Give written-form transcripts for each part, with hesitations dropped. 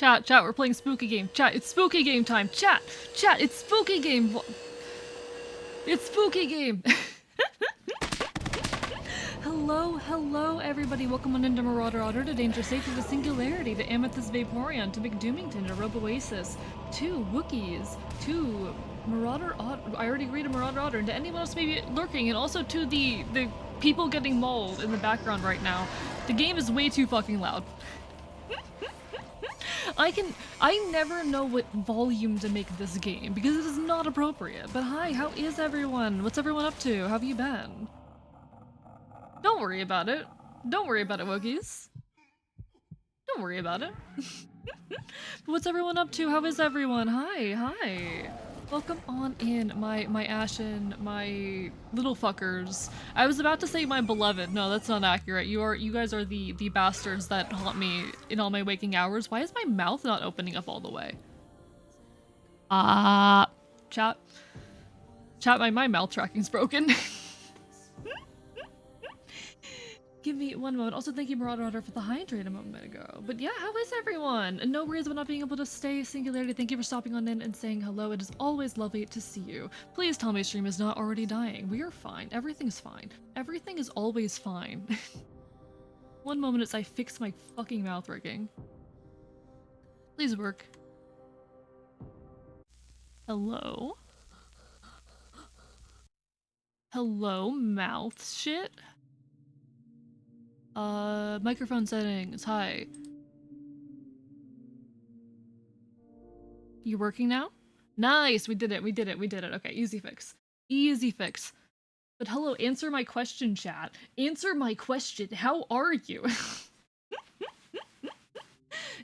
Chat, we're playing spooky game. Chat, it's spooky game time. Chat, it's spooky game. It's spooky game. Hello, everybody. Welcome on into Marauder Otter, to Danger Safety, to Singularity, to Amethyst Vaporeon, to McDoomington, to Robo Oasis, to Wookiees, to Marauder Otter. I already agreed to Marauder Otter, and to anyone else maybe lurking, and also to the people getting mauled in the background right now. The game is way too fucking loud. I never know what volume to make this game because it is not appropriate. But hi, how is everyone? What's everyone up to? How have you been? Don't worry about it. Don't worry about it, Wookiees. Don't worry about it. But what's everyone up to? How is everyone? Hi. Welcome on in, my Ashen, my little fuckers. I was about to say my beloved. No, that's not accurate. You guys are the bastards that haunt me in all my waking hours. Why is my mouth not opening up all the way? Chat, my mouth tracking's broken. Give me one moment. Also, thank you, Marauder Otter, for the hydrate a moment ago. But yeah, how is everyone? And no worries about not being able to stay. Singularity, thank you for stopping on in and saying hello. It is always lovely to see you. Please tell me stream is not already dying. We are fine. Everything's fine. Everything is always fine. One moment as I fix my fucking mouth rigging. Please work. Hello? Hello, mouth shit? Microphone settings, hi. You working now? Nice, we did it. Okay, easy fix. But hello, answer my question, chat. Answer my question, how are you?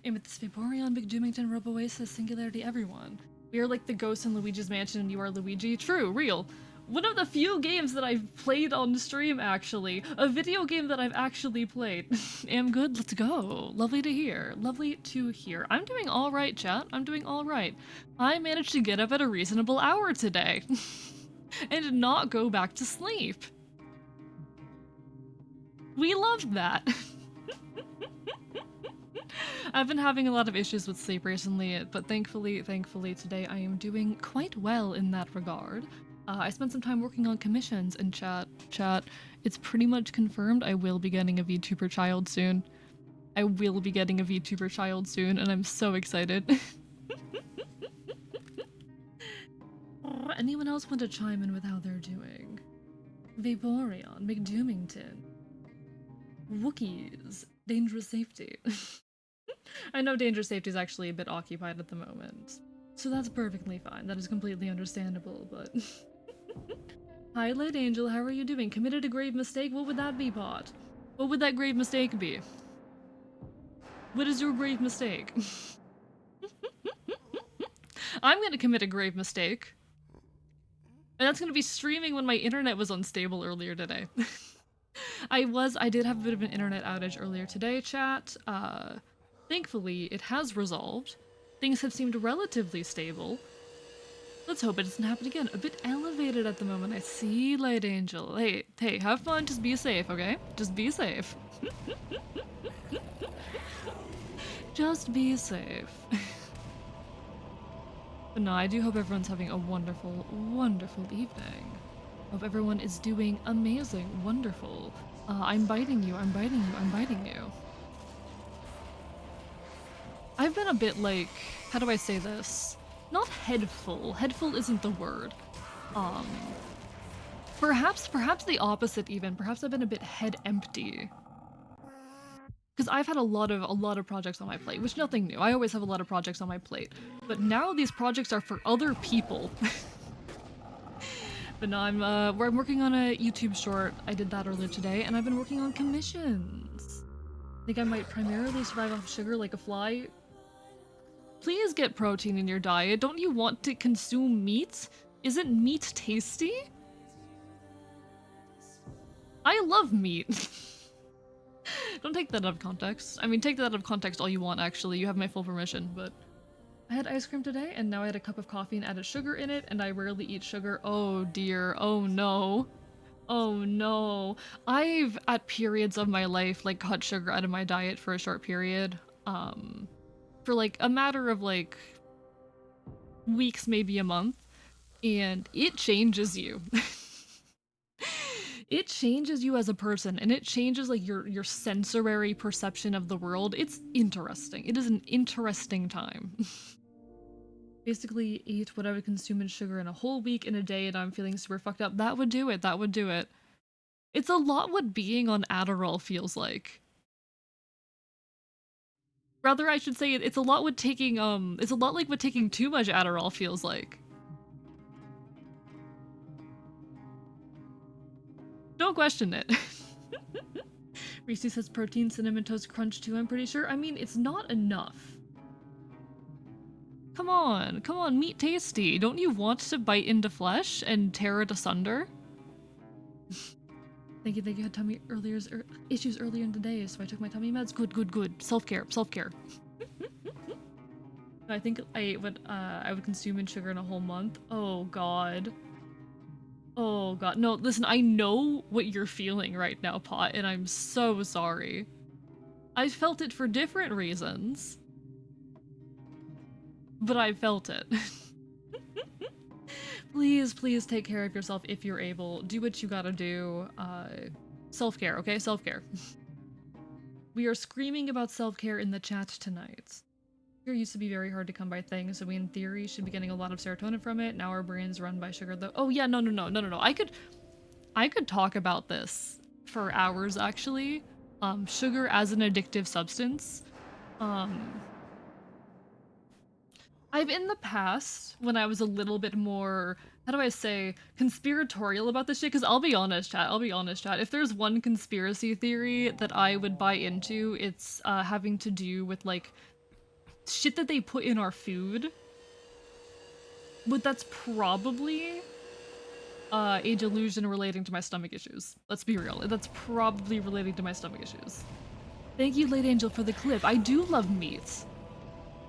Amethyst Vaporeon, McDoomington, Robo Oasis, Singularity, everyone. We are like the ghosts in Luigi's Mansion and you are Luigi. True, real. One of the few games that I've played on stream, actually. A video game that I've actually played. Am good, let's go. Lovely to hear. I'm doing alright, chat. I'm doing alright. I managed to get up at a reasonable hour today. And not go back to sleep. We loved that. I've been having a lot of issues with sleep recently, but thankfully today I am doing quite well in that regard. I spent some time working on commissions and chat, it's pretty much confirmed I will be getting a VTuber child soon. And I'm so excited. Anyone else want to chime in with how they're doing? Vaporeon, McDoomington, Wookiees, Dangerous Safety. I know Dangerous Safety is actually a bit occupied at the moment, so that's perfectly fine. That is completely understandable, but... Hi, Light Angel, how are you doing? Committed a grave mistake? What would that be, Pot? What would that grave mistake be? What is your grave mistake? I'm gonna commit a grave mistake. And that's gonna be streaming when my internet was unstable earlier today. I did have a bit of an internet outage earlier today, chat. Thankfully, it has resolved. Things have seemed relatively stable. Let's hope it doesn't happen again. A bit elevated at the moment. I see, Light Angel. Hey, have fun. Just be safe, okay? Just be safe. Just be safe. But no, I do hope everyone's having a wonderful, wonderful evening. Hope everyone is doing amazing, wonderful. I'm biting you. I've been a bit like, how do I say this? Not headful. Headful isn't the word. Perhaps the opposite even. Perhaps I've been a bit head empty. Because I've had a lot of projects on my plate, which nothing new. I always have a lot of projects on my plate. But now these projects are for other people. But no, I'm working on a YouTube short. I did that earlier today, and I've been working on commissions. I think I might primarily survive off sugar like a fly. Please get protein in your diet. Don't you want to consume meat? Isn't meat tasty? I love meat. Don't take that out of context. I mean, take that out of context all you want, actually. You have my full permission, but... I had ice cream today, and now I had a cup of coffee and added sugar in it, and I rarely eat sugar. Oh dear. Oh no. Oh no. I've, at periods of my life, like, cut sugar out of my diet for a short period. for like a matter of like weeks, maybe a month, and it changes you. It changes you as a person, and it changes like your sensory perception of the world. It's interesting. It is an interesting time. Basically ate what I would consume in sugar in a whole week in a day, and I'm feeling super fucked up. That would do it. That would do it. It's a lot what being on Adderall feels like. Rather, I should say it's a lot what taking it's a lot like what taking too much Adderall feels like. Don't question it. Reese says protein cinnamon toast crunch too, I'm pretty sure. I mean, it's not enough. Come on, meat tasty. Don't you want to bite into flesh and tear it asunder? Thank you, had tummy issues earlier in the day, so I took my tummy meds. Good. Self-care. I think I ate what I would consume in sugar in a whole month. Oh god. Oh god. No, listen, I know what you're feeling right now, Pot, and I'm so sorry. I felt it for different reasons. But I felt it. Please take care of yourself if you're able. Do what you gotta do. Self-care, okay? Self-care. We are screaming about self-care in the chat tonight. Sugar used to be very hard to come by thing, so we in theory should be getting a lot of serotonin from it. Now our brains run by sugar though. Oh yeah, no. I could talk about this for hours actually. Sugar as an addictive substance. I've in the past, when I was a little bit more, how do I say, conspiratorial about this shit, because I'll be honest, chat, if there's one conspiracy theory that I would buy into, it's having to do with, like, shit that they put in our food. But that's probably a delusion relating to my stomach issues. Let's be real. That's probably relating to my stomach issues. Thank you, Late Angel, for the clip. I do love meat.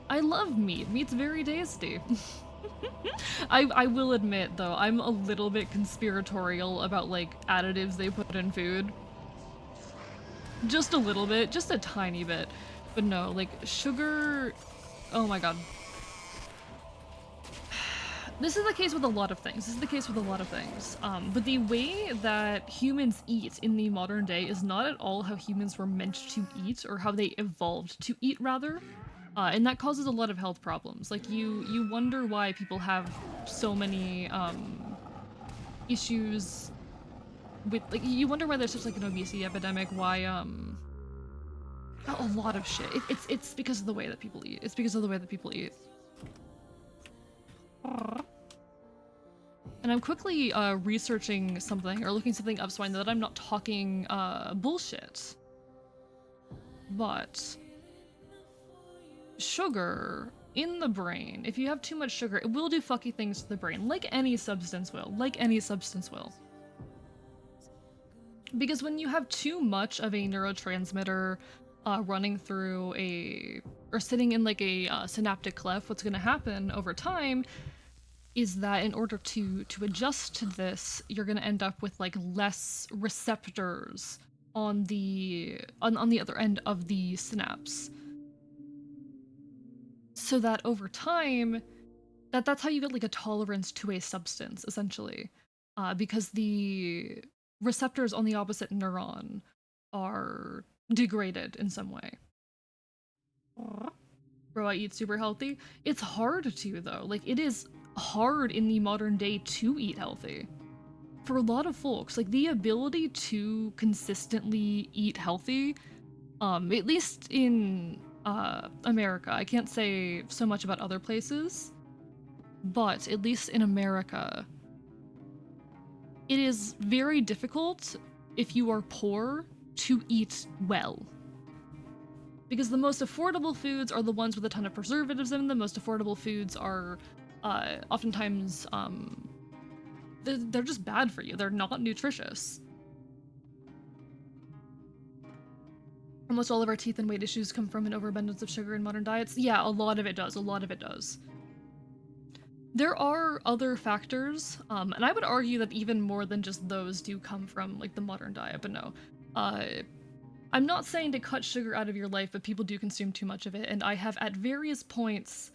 I love meat. Meat's very tasty. I will admit, though, I'm a little bit conspiratorial about, like, additives they put in food. Just a little bit. Just a tiny bit. But no, like, sugar... Oh my god. This is the case with a lot of things. But the way that humans eat in the modern day is not at all how humans were meant to eat, or how they evolved to eat, rather. And that causes a lot of health problems. Like, you wonder why people have so many, issues with, like, you wonder why there's such, like, an obesity epidemic, why, a lot of shit. It's because of the way that people eat. It's because of the way that people eat. And I'm quickly, researching something, or looking something up so I know that I'm not talking, bullshit. But... sugar in the brain, if you have too much sugar, it will do fucky things to the brain, like any substance will. Because when you have too much of a neurotransmitter running through or sitting in like a synaptic cleft, what's going to happen over time is that in order to adjust to this, you're going to end up with like less receptors on the other end of the synapse. So that over time, that's how you get like a tolerance to a substance, essentially. Because the receptors on the opposite neuron are degraded in some way. Bro, I eat super healthy. It's hard to, though. Like, it is hard in the modern day to eat healthy. For a lot of folks, like, the ability to consistently eat healthy, at least in America, I can't say so much about other places, but at least in America, it is very difficult if you are poor to eat well. Because the most affordable foods are the ones with a ton of preservatives in them. The most affordable foods are oftentimes, they're just bad for you. They're not nutritious. Almost all of our teeth and weight issues come from an overabundance of sugar in modern diets. Yeah, a lot of it does. There are other factors, and I would argue that even more than just those do come from, like, the modern diet, but no. I'm not saying to cut sugar out of your life, but people do consume too much of it, and I have at various points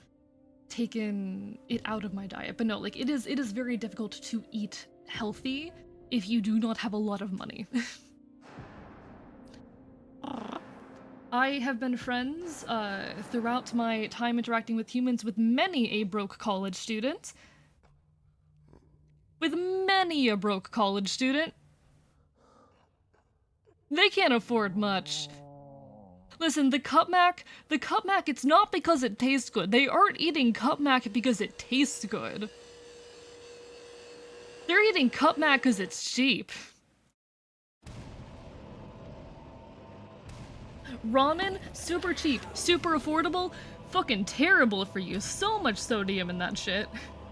taken it out of my diet. But no, like it is very difficult to eat healthy if you do not have a lot of money. I have been friends throughout my time interacting with humans with many a broke college student. With many a broke college student. They can't afford much. Listen, the Cup Mac, it's not because it tastes good. They aren't eating Cup Mac because it tastes good. They're eating Cup Mac because it's cheap. Ramen, super cheap, super affordable, fucking terrible for you. So much sodium in that shit.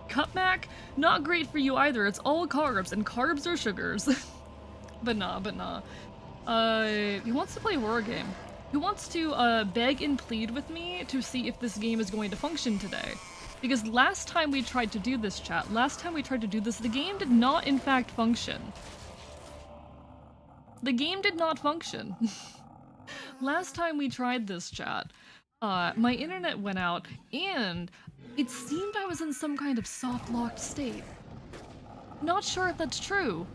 Cup Mac, not great for you either. It's all carbs, and carbs are sugars. But nah. He wants to play a horror game. He wants to beg and plead with me to see if this game is going to function today. Because last time we tried to do this, chat, the game did not in fact function. The game did not function. Last time we tried this, chat, my internet went out and it seemed I was in some kind of soft-locked state. Not sure if that's true,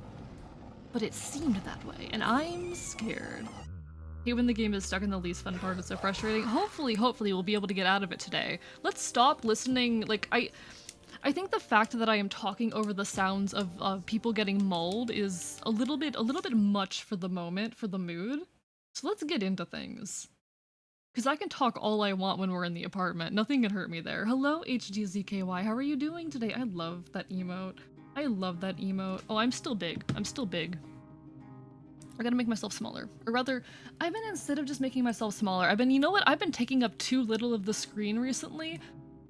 but it seemed that way, and I'm scared. Hey, when the game is stuck in the least fun part, it's so frustrating. Hopefully we'll be able to get out of it today. Let's stop listening. Like, I think the fact that I am talking over the sounds of people getting mauled is a little bit much for the moment, for the mood. So let's get into things. Because I can talk all I want when we're in the apartment. Nothing can hurt me there. Hello, HGZKY. How are you doing today? I love that emote. Oh, I'm still big. I gotta make myself smaller. Or rather, instead of just making myself smaller, you know what? I've been taking up too little of the screen recently.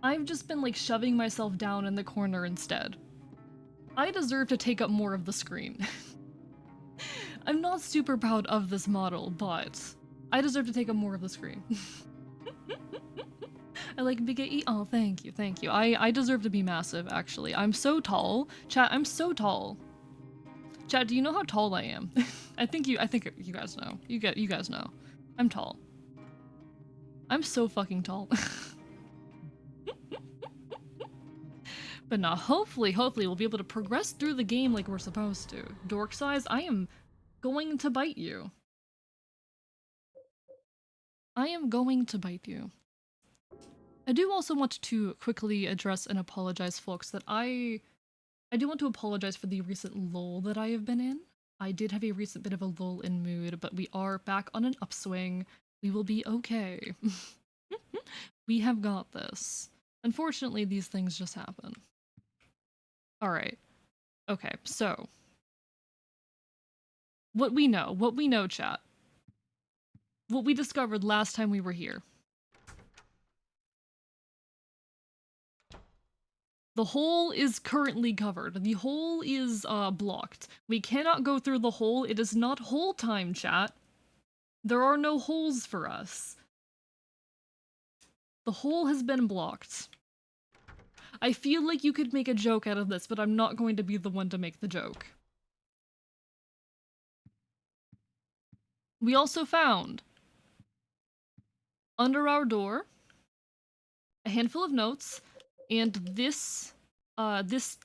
I've just been like shoving myself down in the corner instead. I deserve to take up more of the screen. I'm not super proud of this model, but I deserve to take up more of the screen. I like big AE. Oh, thank you. I deserve to be massive, actually. I'm so tall. Chat, I'm so tall. Chat, do you know how tall I am? I think you guys know. You guys know. I'm tall. I'm so fucking tall. But nah, hopefully we'll be able to progress through the game like we're supposed to. Dork size, I am going to bite you. I do also want to quickly address and apologize, folks, that I do want to apologize for the recent lull that I have been in. I did have a recent bit of a lull in mood, but we are back on an upswing. We will be okay. We have got this. Unfortunately, these things just happen. Alright. Okay, so. What we know, chat. What we discovered last time we were here. The hole is currently covered. The hole is blocked. We cannot go through the hole. It is not hole time, chat. There are no holes for us. The hole has been blocked. I feel like you could make a joke out of this, but I'm not going to be the one to make the joke. We also found, under our door, a handful of notes, and this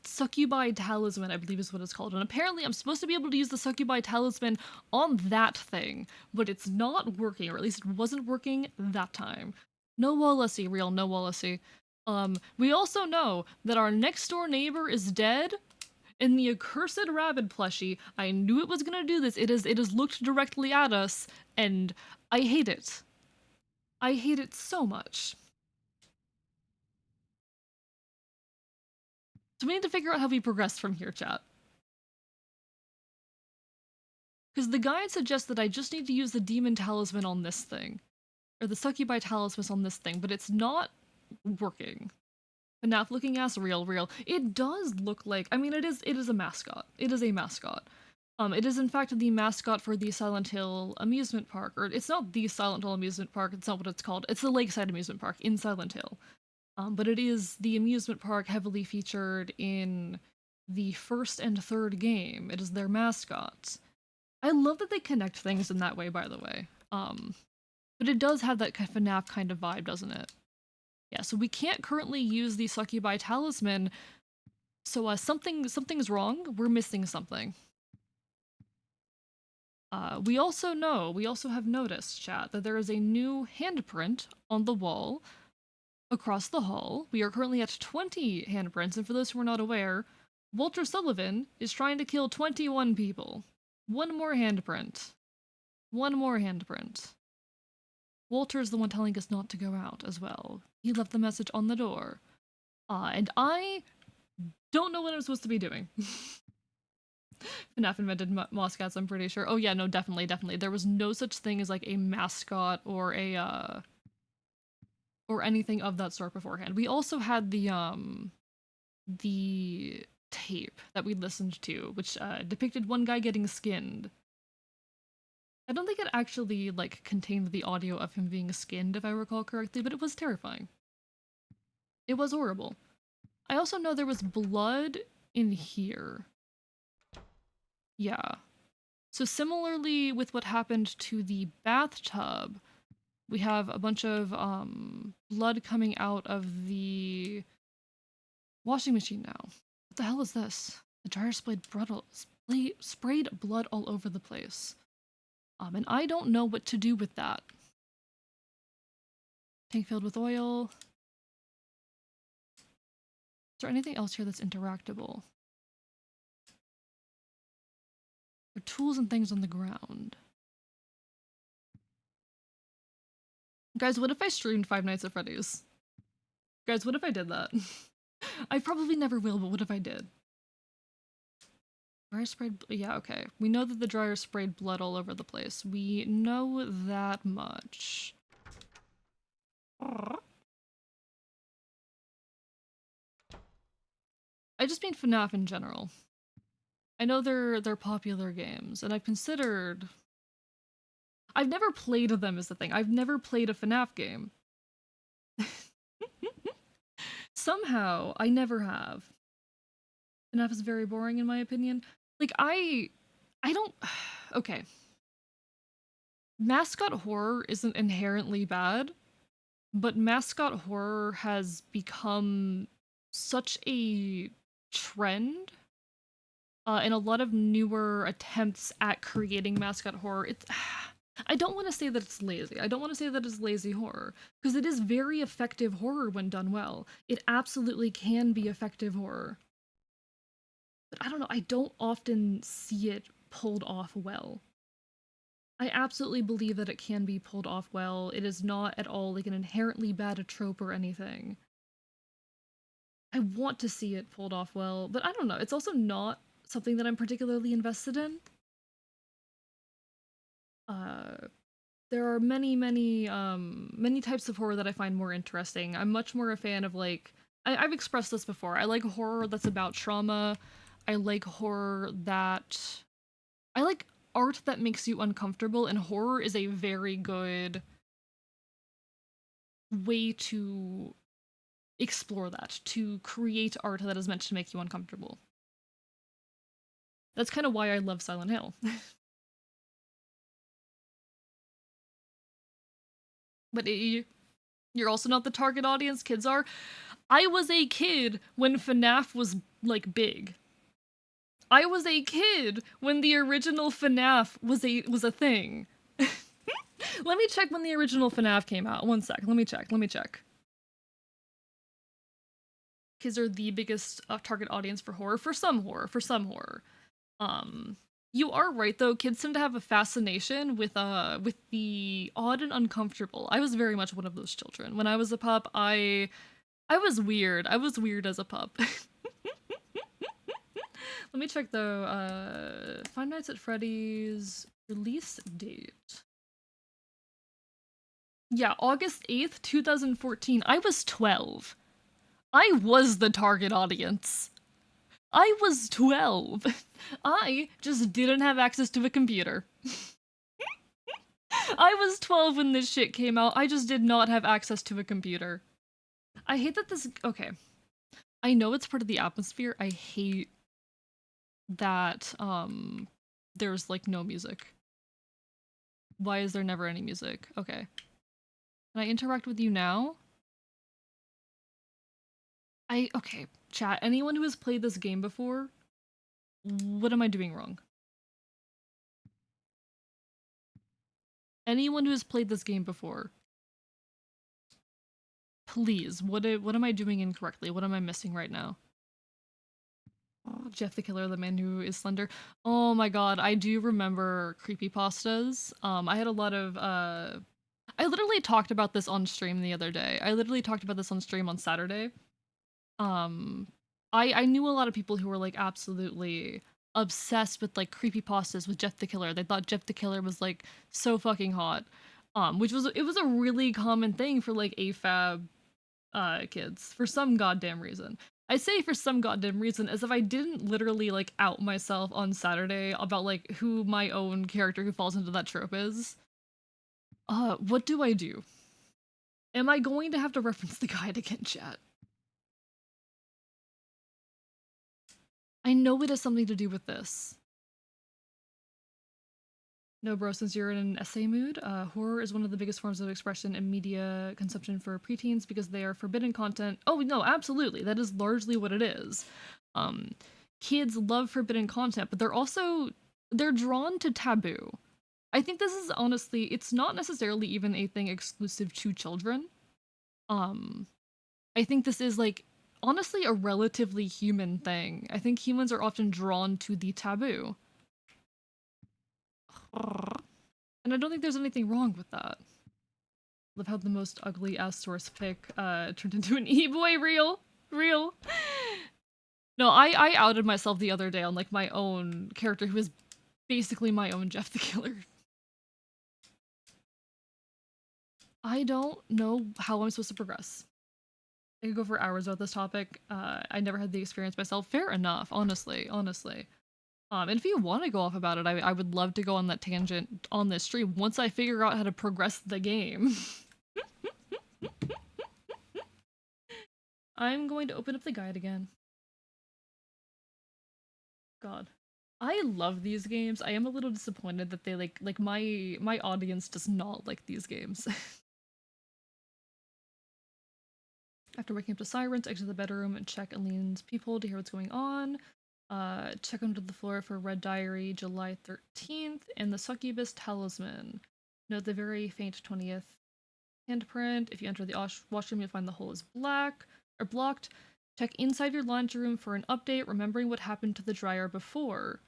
succubi talisman, I believe is what it's called. And apparently I'm supposed to be able to use the succubi talisman on that thing, but it's not working, or at least it wasn't working that time. No Wallacey, real, no Wallacey. We also know that our next door neighbor is dead, and the accursed rabbit plushie, I knew it was gonna do this. It has looked directly at us, and I hate it. I hate it so much. So we need to figure out how we progress from here, chat. Because the guide suggests that I just need to use the demon talisman on this thing. Or the succubi talisman on this thing, but it's not working. FNAF looking ass, real. It does look like, I mean, it is a mascot. It is a mascot. It is in fact the mascot for the Silent Hill amusement park, or it's not the Silent Hill amusement park, it's not what it's called. It's the Lakeside amusement park in Silent Hill. But it is the amusement park heavily featured in the first and third game. It is their mascot. I love that they connect things in that way, by the way. But it does have that FNAF kind of vibe, doesn't it? Yeah, so we can't currently use the Succubi Talisman, so something's wrong. We're missing something. We also have noticed, chat, that there is a new handprint on the wall across the hall. We are currently at 20 handprints, and for those who are not aware, Walter Sullivan is trying to kill 21 people. One more handprint. One more handprint. Walter's the one telling us not to go out as well. He left the message on the door. And I don't know what I'm supposed to be doing. FNAF invented mascots, I'm pretty sure. Oh yeah, no, definitely. There was no such thing as like a mascot or a or anything of that sort beforehand. We also had the tape that we listened to, which depicted one guy getting skinned. I don't think it actually like contained the audio of him being skinned, if I recall correctly, but it was terrifying. It was horrible. I also know there was blood in here. Yeah. So similarly with what happened to the bathtub, we have a bunch of blood coming out of the washing machine now. What the hell is this? The dryer sprayed blood all over the place. And I don't know what to do with that. Tank filled with oil. Is there anything else here that's interactable? There are tools and things on the ground. Guys, what if I streamed Five Nights at Freddy's? Guys, what if I did that? I probably never will, but what if I did? Dryer sprayed... yeah, okay. We know that the dryer sprayed blood all over the place. We know that much. I just mean FNAF in general. I know they're popular games, and I've considered... I've never played them is the thing. I've never played a FNAF game. Somehow, I never have. FNAF is very boring in my opinion. Like, I don't... okay. Mascot horror isn't inherently bad, but mascot horror has become such a trend in a lot of newer attempts at creating mascot horror. It's... I don't want to say that it's lazy. I don't want to say that it's lazy horror, because it is very effective horror when done well. It absolutely can be effective horror. But I don't know, I don't often see it pulled off well. I absolutely believe that it can be pulled off well. It is not at all like an inherently bad trope or anything. I want to see it pulled off well, but I don't know. It's also not something that I'm particularly invested in. There are many types of horror that I find more interesting. I'm much more a fan of like, I've expressed this before. I like horror that's about trauma. I like horror that... I like art that makes you uncomfortable, and horror is a very good way to explore that, to create art that is meant to make you uncomfortable. That's kind of why I love Silent Hill. But you're also not the target audience, kids are. I was a kid when FNAF was, like, big. I was a kid when the original FNAF was a thing. Let me check when the original FNAF came out. One sec, let me check. Kids are the biggest target audience for horror. For some horror. You are right though, kids tend to have a fascination with the odd and uncomfortable. I was very much one of those children. When I was a pup, I was weird. I was weird as a pup. Let me check though, Five Nights at Freddy's release date. Yeah, August 8th, 2014. I was 12. I was the target audience. I was 12. I just didn't have access to a computer. I was 12 when this shit came out. I just did not have access to a computer. I hate that this... okay. I know it's part of the atmosphere. I hate that, there's like no music? Why is there never any music? Okay. Can I interact with you now? Okay, chat, anyone who has played this game before, what am I doing wrong? Anyone who has played this game before, please, what am I doing incorrectly? What am I missing right now? Oh, Jeff the Killer, the man who is slender. Oh my god, I do remember creepypastas. I had a lot of I literally talked about this on stream the other day. I literally talked about this on stream on Saturday. Um, I knew a lot of people who were like absolutely obsessed with like creepypastas with Jeff the Killer. They thought Jeff the Killer was like so fucking hot. Which was it was a really common thing for like AFAB kids for some goddamn reason. I say for some goddamn reason as if I didn't literally like out myself on Saturday about like who my own character who falls into that trope is. What do I do? Am I going to have to reference the guide again, chat? I know it has something to do with this. No, bro, since you're in an essay mood, horror is one of the biggest forms of expression and media consumption for preteens because they are forbidden content. Oh, no, absolutely. That is largely what it is. Um, Kids love forbidden content, but they're drawn to taboo. I think this is honestly, it's not necessarily even a thing exclusive to children. Um, I think this is like honestly a relatively human thing. I think humans are often drawn to the taboo. And I don't think there's anything wrong with that. Love how the most ugly ass source pick turned into an e-boy real. No, I outed myself the other day on like my own character who is basically my own Jeff the Killer. I don't know how I'm supposed to progress. I could go for hours about this topic. I never had the experience myself. Fair enough, honestly. And if you want to go off about it, I would love to go on that tangent on this stream once I figure out how to progress the game. I'm going to open up the guide again. God. I love these games. I am a little disappointed that they like my audience does not like these games. After waking up to sirens, exit the bedroom and check Eileen's peephole to hear what's going on. Check under the floor for Red Diary, July 13th, and the Succubus Talisman. Note the very faint 20th handprint. If you enter the washroom, you'll find the hole is black or blocked. Check inside your laundry room for an update, remembering what happened to the dryer before.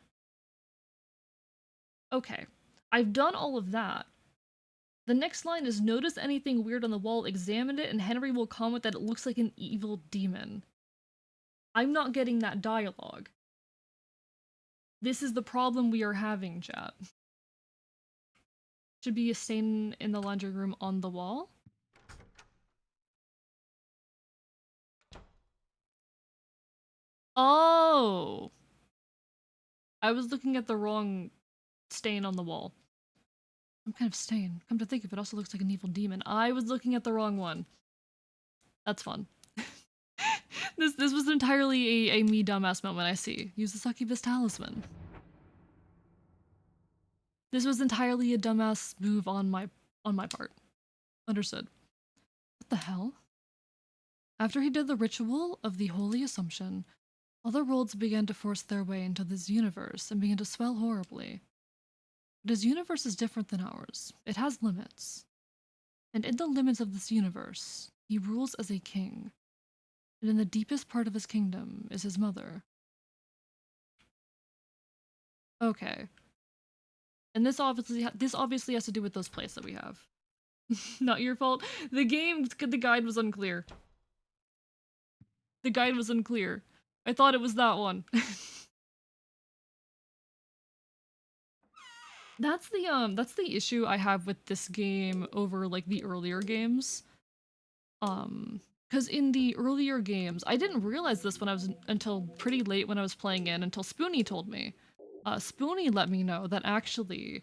Okay, I've done all of that. The next line is notice anything weird on the wall, examine it, and Henry will comment that it looks like an evil demon. I'm not getting that dialogue. This is the problem we are having, chat. Should be a stain in the laundry room on the wall. Oh! I was looking at the wrong stain on the wall. Some kind of stain. Come to think of it, also looks like an evil demon. I was looking at the wrong one. That's fun. This was entirely a me dumbass moment, I see. Use the Succubus Talisman. This was entirely a dumbass move on my part. Understood. What the hell? After he did the ritual of the Holy Assumption, other worlds began to force their way into this universe and began to swell horribly. But his universe is different than ours. It has limits. And in the limits of this universe, he rules as a king. And in the deepest part of his kingdom is his mother. Okay. And this obviously has to do with those plays that we have. Not your fault. The guide was unclear. The guide was unclear. I thought it was that one. That's the issue I have with this game over like the earlier games. Because in the earlier games, I didn't realize this when I was until pretty late when I was playing in until Spoonie told me. Spoonie let me know that actually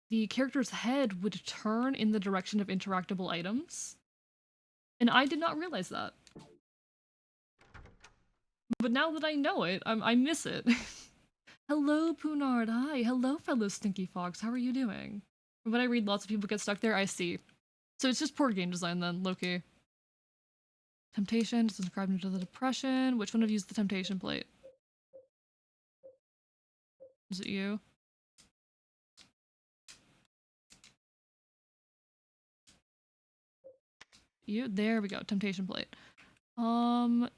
the character's head would turn in the direction of interactable items. And I did not realize that. But now that I know it, I miss it. Hello, Poonard. Hi. Hello, fellow Stinky Fox. How are you doing? When I read lots of people get stuck there, I see. So it's just poor game design then, Loki. Temptation, subscribe into the depression. Which one of you is the temptation plate? Is it you? You? There we go. Temptation plate.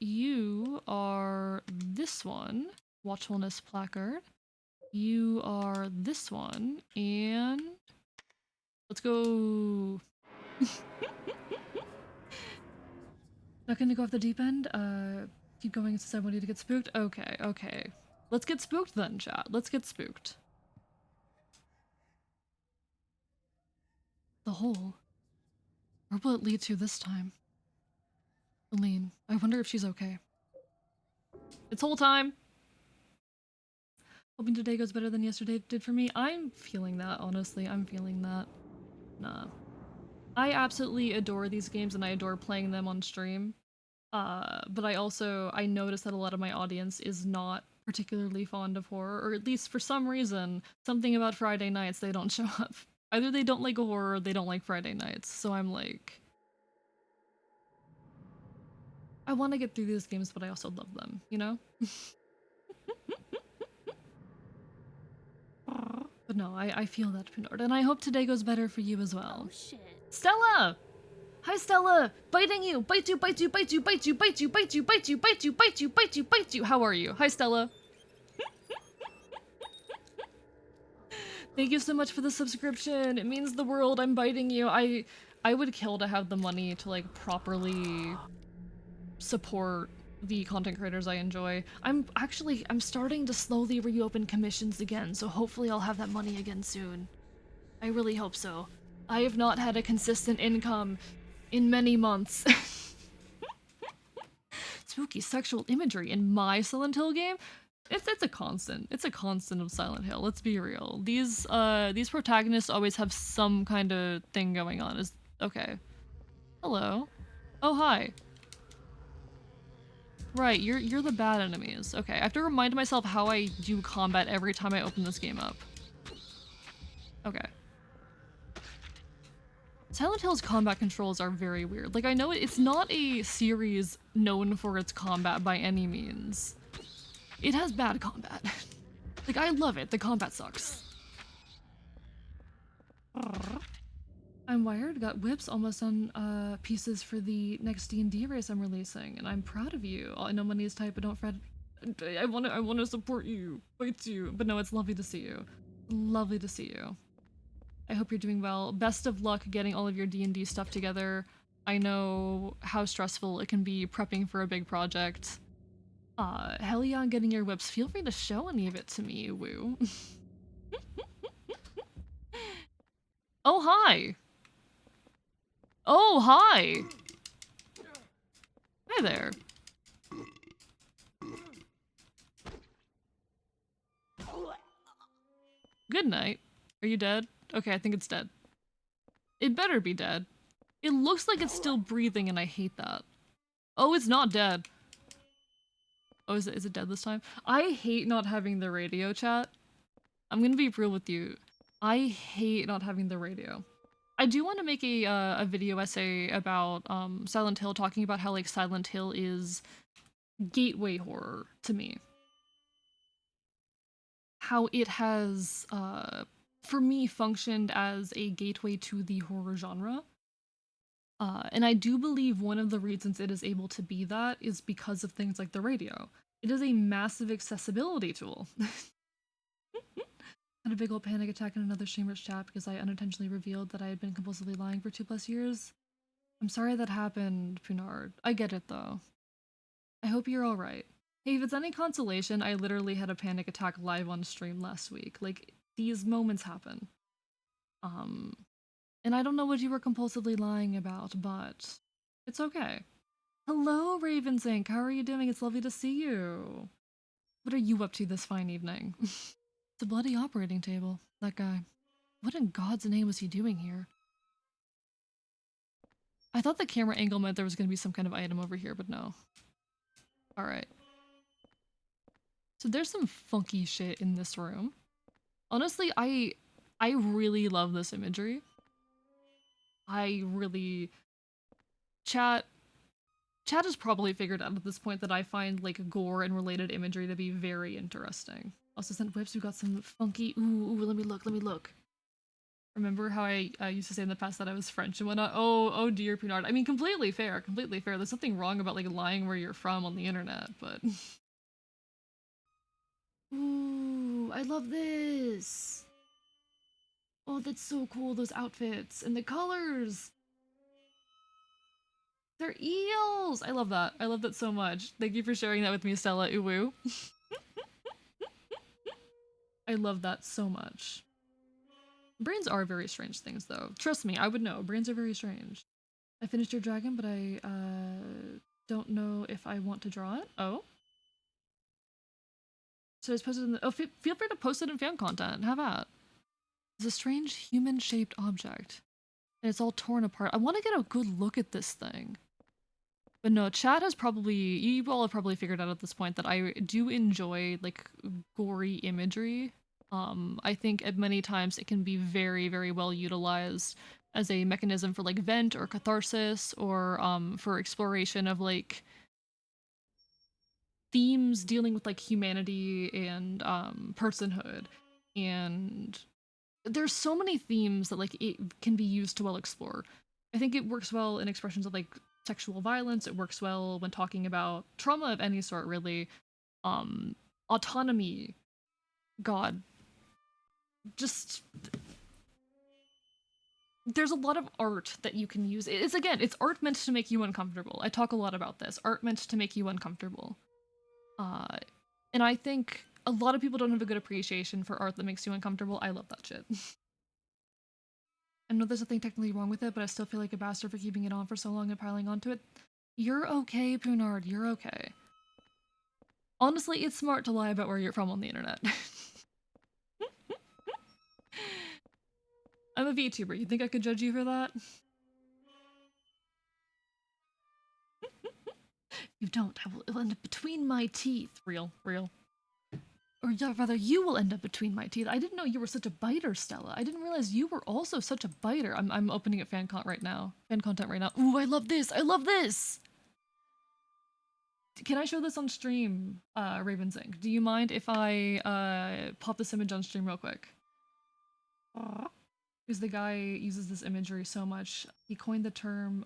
You are this one. Watchfulness placard. You are this one. And let's go. Not gonna go off the deep end? Keep going since I want you to get spooked? Okay, okay. Let's get spooked then, chat. Let's get spooked. The hole. Where will it lead to this time? Aline, I wonder if she's okay. It's hole time! Hoping today goes better than yesterday did for me. I'm feeling that, honestly. I'm feeling that. Nah. I absolutely adore these games and I adore playing them on stream. But I notice that a lot of my audience is not particularly fond of horror, or at least for some reason, something about Friday nights, they don't show up. Either they don't like horror or they don't like Friday nights, so I'm like... I want to get through these games, but I also love them, you know? But no, I feel that, Pinard, and I hope today goes better for you as well. Oh shit. Stella! Hi, Stella! Biting you! Bite you, bite you, bite you, bite you, bite you, bite you, bite you, bite you, bite you, bite you, bite you! How are you? Hi, Stella. Thank you so much for the subscription. It means the world. I'm biting you. I would kill to have the money to like properly support the content creators I enjoy. I'm starting to slowly reopen commissions again, so hopefully I'll have that money again soon. I really hope so. I have not had a consistent income in many months. Spooky sexual imagery in my Silent Hill game? It's a constant. It's a constant of Silent Hill. Let's be real. These protagonists always have some kind of thing going on. Is okay. Hello. Oh hi. Right, you're the bad enemies. Okay, I have to remind myself how I do combat every time I open this game up. Okay. Silent Hill's combat controls are very weird. Like, I know it's not a series known for its combat by any means. It has bad combat. Like, I love it. The combat sucks. I'm wired, got whips almost on pieces for the next D&D race I'm releasing, and I'm proud of you. I know money is tight, but don't fret. I wanna support you. Fight you. But no, it's lovely to see you. Lovely to see you. I hope you're doing well. Best of luck getting all of your D&D stuff together. I know how stressful it can be prepping for a big project. Hell yeah on getting your whips. Feel free to show any of it to me, woo. Oh, hi! Oh, hi! Hi there. Good night. Are you dead? Okay, I think it's dead. It better be dead. It looks like it's still breathing and I hate that. Oh, it's not dead. Oh, is it dead this time? I hate not having the radio, chat. I'm gonna be real with you. I hate not having the radio. I do want to make a video essay about Silent Hill, talking about how like Silent Hill is gateway horror to me. How it has, for me, functioned as a gateway to the horror genre. And I do believe one of the reasons it is able to be that is because of things like the radio. It is a massive accessibility tool. Had a big old panic attack in another streamer's chat because I unintentionally revealed that I had been compulsively lying for 2+ years. I'm sorry that happened, Punard. I get it though. I hope you're alright. Hey, if it's any consolation, I literally had a panic attack live on stream last week. Like, these moments happen. And I don't know what you were compulsively lying about, but it's okay. Hello, Ravens Inc. How are you doing? It's lovely to see you. What are you up to this fine evening? It's a bloody operating table. That guy. What in God's name was he doing here? I thought the camera angle meant there was going to be some kind of item over here, but no. Alright. So there's some funky shit in this room. Honestly, I really love this imagery. I really chat Chat has probably figured out at this point that I find like gore and related imagery to be very interesting. Also sent whips, we got some funky ooh, let me look. Remember how I used to say in the past that I was French and whatnot? Oh dear Pinard. I mean completely fair, completely fair. There's something wrong about like lying where you're from on the internet, but ooh, I love this. Oh, that's so cool, those outfits and the colors. They're eels! I love that. I love that so much. Thank you for sharing that with me, Stella. Uwu. I love that so much. Brains are very strange things, though. Trust me, I would know. Brains are very strange. I finished your dragon, but I don't know if I want to draw it. Oh? So it's posted in the... Oh, feel free to post it in fan content. Have at. It's a strange human-shaped object. And it's all torn apart. I want to get a good look at this thing. But no, chat has probably... You all have probably figured out at this point that I do enjoy, like, gory imagery. I think at many times it can be very, very well utilized as a mechanism for, like, vent or catharsis or, for exploration of, like, themes dealing with, like, humanity and, personhood. And there's so many themes that, like, it can be used to well explore. I think it works well in expressions of, like, sexual violence. It works well when talking about trauma of any sort, really. Autonomy. God. Just... There's a lot of art that you can use. It's, again, it's art meant to make you uncomfortable. I talk a lot about this. Art meant to make you uncomfortable. And I think a lot of people don't have a good appreciation for art that makes you uncomfortable. I love that shit. I know there's nothing technically wrong with it, but I still feel like a bastard for keeping it on for so long and piling onto it. You're okay, Poonard. You're okay. Honestly, it's smart to lie about where you're from on the internet. I'm a VTuber. You think I could judge you for that? You don't. It will end up between my teeth. Real. Or rather, you will end up between my teeth. I didn't know you were such a biter, Stella. I didn't realize you were also such a biter. I'm opening up fan content right now. Ooh, I love this. I love this. Can I show this on stream, Ravensink? Do you mind if I pop this image on stream real quick? Because the guy uses this imagery so much. He coined the term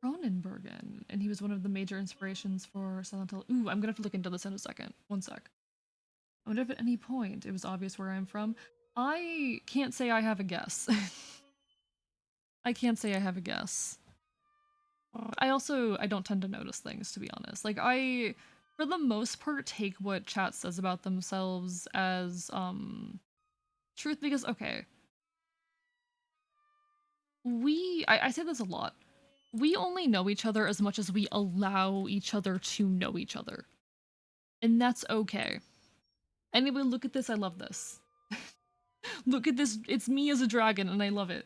Cronenbergen, and he was one of the major inspirations for Silent Hill. Ooh, I'm gonna have to look into this in a second. One sec. I wonder if at any point it was obvious where I'm from. I can't say I have a guess. I can't say I have a guess. I don't tend to notice things, to be honest. Like, for the most part, take what chat says about themselves as, truth, because, okay. I say this a lot. We only know each other as much as we allow each other to know each other. And that's okay. Anyway, look at this, I love this. Look at this, it's me as a dragon, and I love it.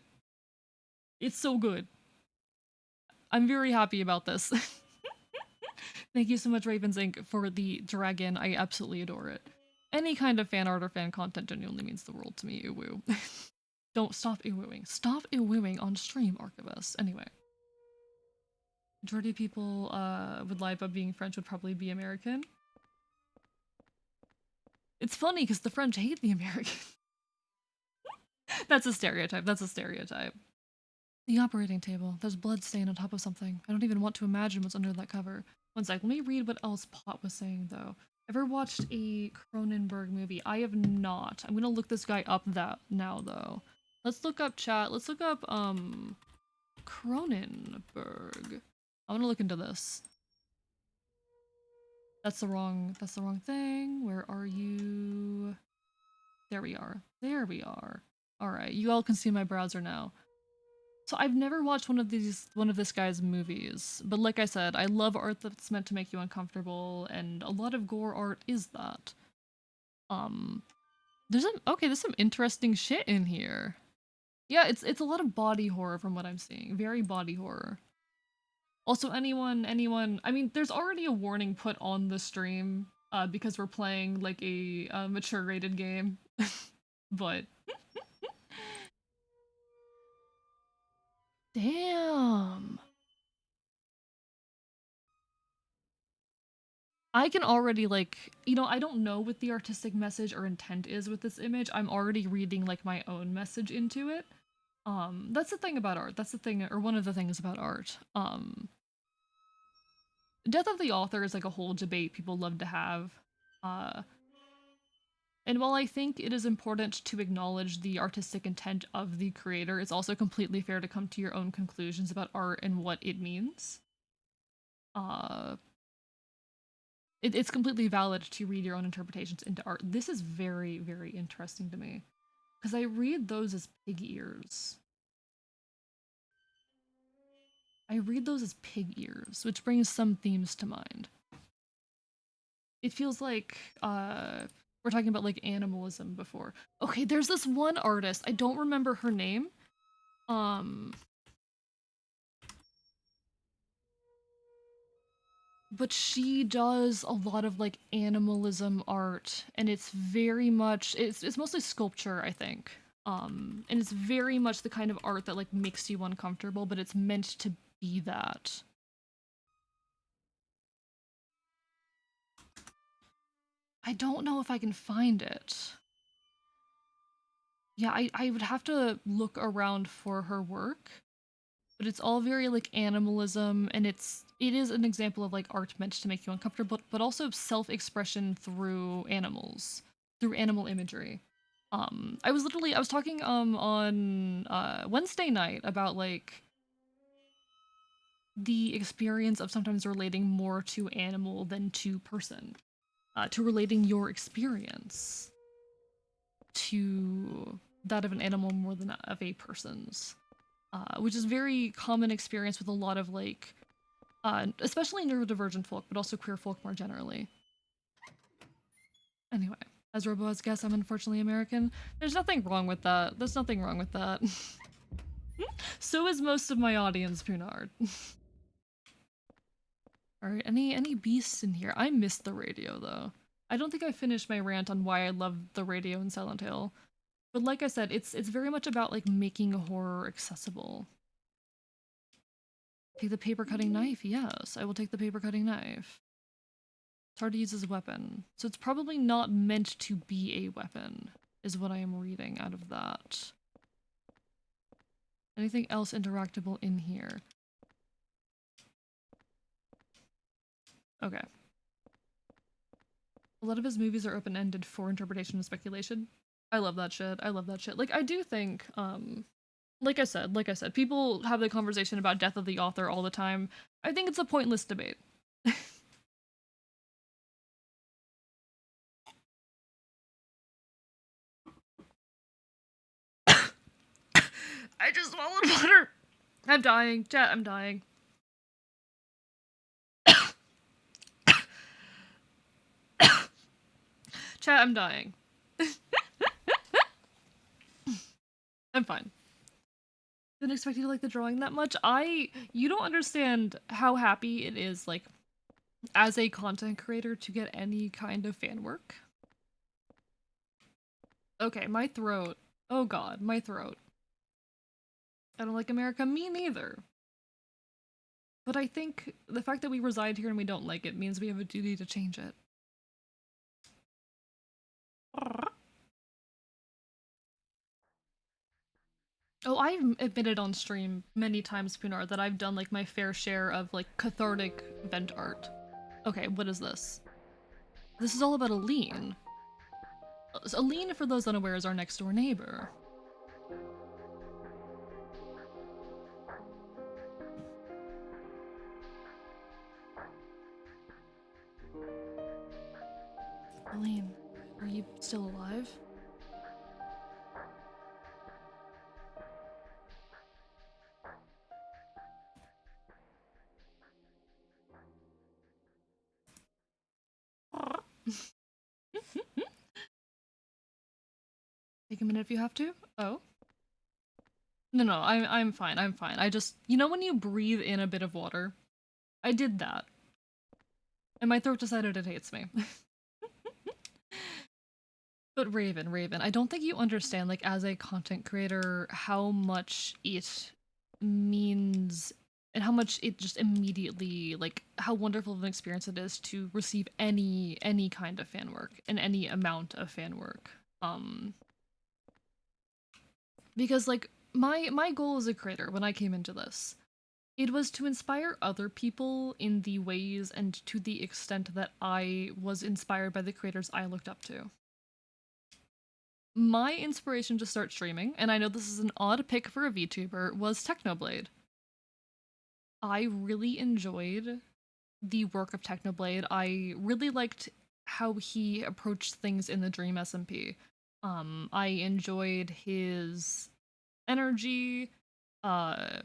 It's so good. I'm very happy about this. Thank you so much, Ravens Inc., for the dragon. I absolutely adore it. Any kind of fan art or fan content genuinely means the world to me, uwu. Don't stop uwooing. Stop uwooing on stream, Archivist. Anyway. Majority of people would lie about being French would probably be American. It's funny, because the French hate the American. That's a stereotype. That's a stereotype. The operating table. There's blood stain on top of something. I don't even want to imagine what's under that cover. One sec, let me read what else Pot was saying, though. Ever watched a Cronenberg movie? I have not. I'm gonna look this guy up now, though. Let's look up chat. Let's look up, Cronenberg. I wanna look into this. That's the wrong thing. Where are you? There we are. There we are. Alright, you all can see my browser now. So I've never watched one of this guy's movies, but like I said, I love art that's meant to make you uncomfortable, and a lot of gore art is that. There's some interesting shit in here. Yeah, it's a lot of body horror from what I'm seeing. Very body horror. Also, anyone, I mean, there's already a warning put on the stream because we're playing like a mature rated game. But damn. I can already like, I don't know what the artistic message or intent is with this image. I'm already reading like my own message into it. That's the thing about art. That's the thing, or one of the things about art. Death of the author is like a whole debate people love to have. Uh, and while I think it is important to acknowledge the artistic intent of the creator, it's also completely fair to come to your own conclusions about art and what it means. Uh, it's completely valid to read your own interpretations into art. This is very, very interesting to me. Because I read those as pig ears. I read those as pig ears, which brings some themes to mind. It feels like we're talking about like animalism before. Okay, there's this one artist. I don't remember her name. Um, but she does a lot of like animalism art, and it's very much it's mostly sculpture, I think. And it's very much the kind of art that like makes you uncomfortable, but it's meant to be that. I don't know if I can find it. Yeah, I would have to look around for her work, but it's all very like animalism, and it is an example of like art meant to make you uncomfortable, but also self-expression through animals, through animal imagery. I was talking on Wednesday night about like the experience of sometimes relating more to animal than to person, to relating your experience to that of an animal more than of a person's, which is very common experience with a lot of like, especially neurodivergent folk, but also queer folk more generally. Anyway, as Robo has guessed, I'm unfortunately American. There's nothing wrong with that. There's nothing wrong with that. So is most of my audience, Punard. Alright, any beasts in here? I missed the radio though. I don't think I finished my rant on why I love the radio in Silent Hill. But like I said, it's very much about like making horror accessible. Take the paper cutting knife. Yes, I will take the paper cutting knife. It's hard to use as a weapon. So it's probably not meant to be a weapon, is what I am reading out of that. Anything else interactable in here? Okay. A lot of his movies are open-ended for interpretation and speculation. I love that shit. I love that shit. Like, I do think, like I said, people have the conversation about death of the author all the time. I think it's a pointless debate. I just swallowed water. I'm dying. Chat, I'm dying. Chat, I'm dying. I'm fine. Didn't expect you to like the drawing that much. You don't understand how happy it is, like, as a content creator to get any kind of fan work. Okay, my throat. Oh god, my throat. I don't like America, me neither. But I think the fact that we reside here and we don't like it means we have a duty to change it. Oh, I've admitted on stream many times, Punar, that I've done like my fair share of like cathartic vent art. Okay, what is this? This is all about Aline. Aline, for those unaware, is our next door neighbor. Aline, are you still alive? Take a minute if you have to. Oh. No, I'm fine. I'm fine. I just, when you breathe in a bit of water, I did that, and my throat decided it hates me. But Raven, I don't think you understand, like, as a content creator, how much it means and how much it just immediately, like, how wonderful of an experience it is to receive any kind of fan work and any amount of fan work. Because like my goal as a creator when I came into this, it was to inspire other people in the ways and to the extent that I was inspired by the creators I looked up to. My inspiration to start streaming, and I know this is an odd pick for a VTuber, was Technoblade. I really enjoyed the work of Technoblade. I really liked how he approached things in the Dream SMP. I enjoyed his energy. Uh,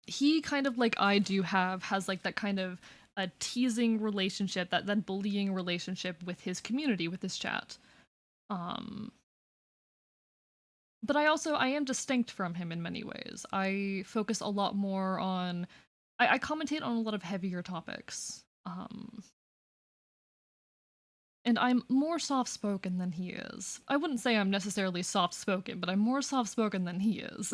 he kind of like I do have has like that kind of a teasing relationship, that bullying relationship with his community, with his chat. Um, but I am distinct from him in many ways. I focus a lot more on I commentate on a lot of heavier topics. And I'm more soft spoken than he is. I wouldn't say I'm necessarily soft spoken, but I'm more soft spoken than he is.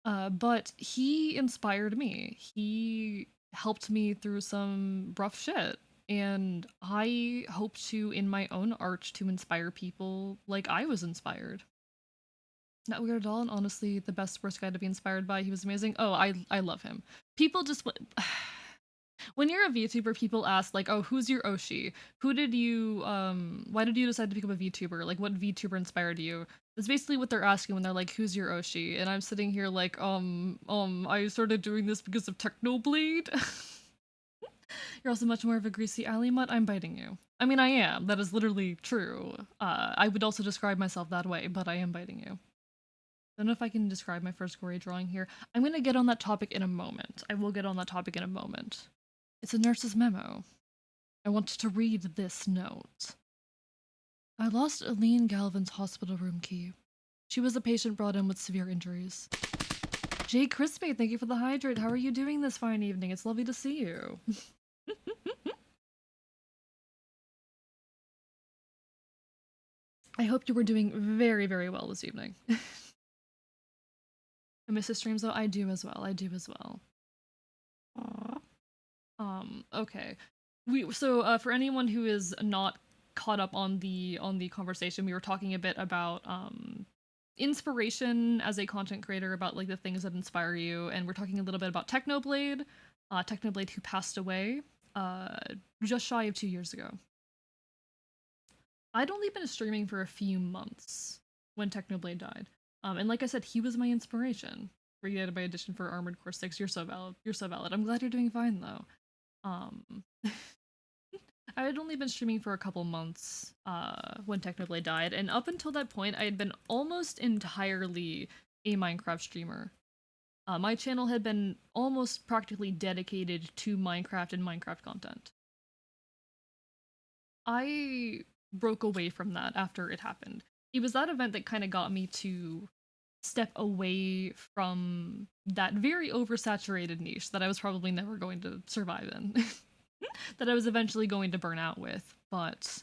But he inspired me. He helped me through some rough shit. And I hope to, in my own art, to inspire people like I was inspired. Not weird at all, and honestly, the best worst guy to be inspired by. He was amazing. Oh, I love him. People just when you're a VTuber, people ask like, "Oh, who's your Oshi? Who did you why did you decide to become a VTuber? Like what VTuber inspired you?" That's basically what they're asking when they're like, "Who's your Oshi?" And I'm sitting here like, I started doing this because of Technoblade." You're also much more of a greasy alley mutt. I'm biting you. I mean, I am. That is literally true. I would also describe myself that way, but I am biting you. I don't know if I can describe my first gory drawing here. I'm gonna get on that topic in a moment. I will get on that topic in a moment. It's a nurse's memo. I want to read this note. I lost Aline Galvin's hospital room key. She was a patient brought in with severe injuries. Jay Crispy, thank you for the hydrate. How are you doing this fine evening? It's lovely to see you. I hope you were doing very, very well this evening. I miss his streams though. I do as well. I do as well. Okay. For anyone who is not caught up on the conversation, we were talking a bit about inspiration as a content creator, about like the things that inspire you, and we're talking a little bit about Technoblade, Technoblade who passed away uh just shy of 2 years ago. I'd only been streaming for a few months when Technoblade died. And like I said, he was my inspiration. Reunited by addition for Armored Core 6. You're so valid. You're so valid. I'm glad you're doing fine though. Um I had only been streaming for a couple months when Technoblade died, and up until that point, I had been almost entirely a Minecraft streamer. My channel had been almost practically dedicated to Minecraft and Minecraft content. I broke away from that after it happened. It was that event that kind of got me to step away from that very oversaturated niche that I was probably never going to survive in. That I was eventually going to burn out with, but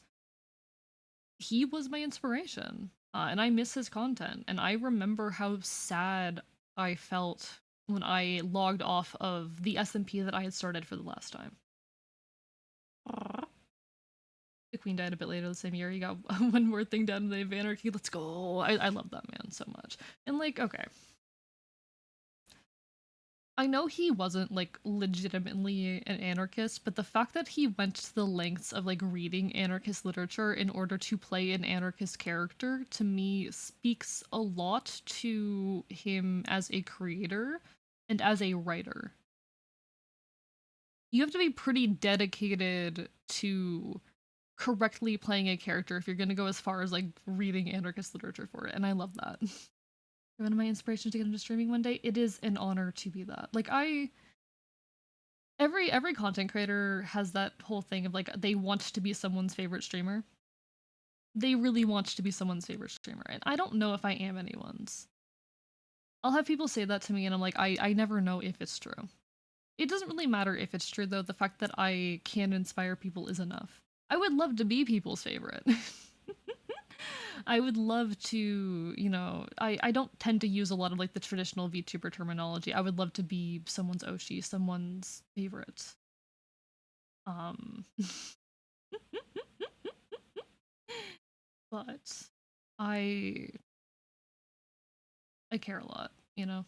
he was my inspiration. And I miss his content. And I remember how sad I felt when I logged off of the SMP that I had started for the last time. The Queen died a bit later the same year. He got one more thing done in the Name of Anarchy. Let's go. I love that man so much. And like, okay, I know he wasn't like legitimately an anarchist, but the fact that he went to the lengths of like reading anarchist literature in order to play an anarchist character, to me speaks a lot to him as a creator and as a writer. You have to be pretty dedicated to correctly playing a character if you're going to go as far as like reading anarchist literature for it, and I love that. One of my inspirations to get into streaming one day. It is an honor to be that. Like every content creator has that whole thing of like they want to be someone's favorite streamer. They really want to be someone's favorite streamer, and I don't know if I am anyone's. I'll have people say that to me, and I'm like, I never know if it's true. It doesn't really matter if it's true though. The fact that I can inspire people is enough. I would love to be people's favorite. I would love to, you know, I don't tend to use a lot of like the traditional VTuber terminology. I would love to be someone's Oshi, someone's favorite. Um, but I I care a lot, you know.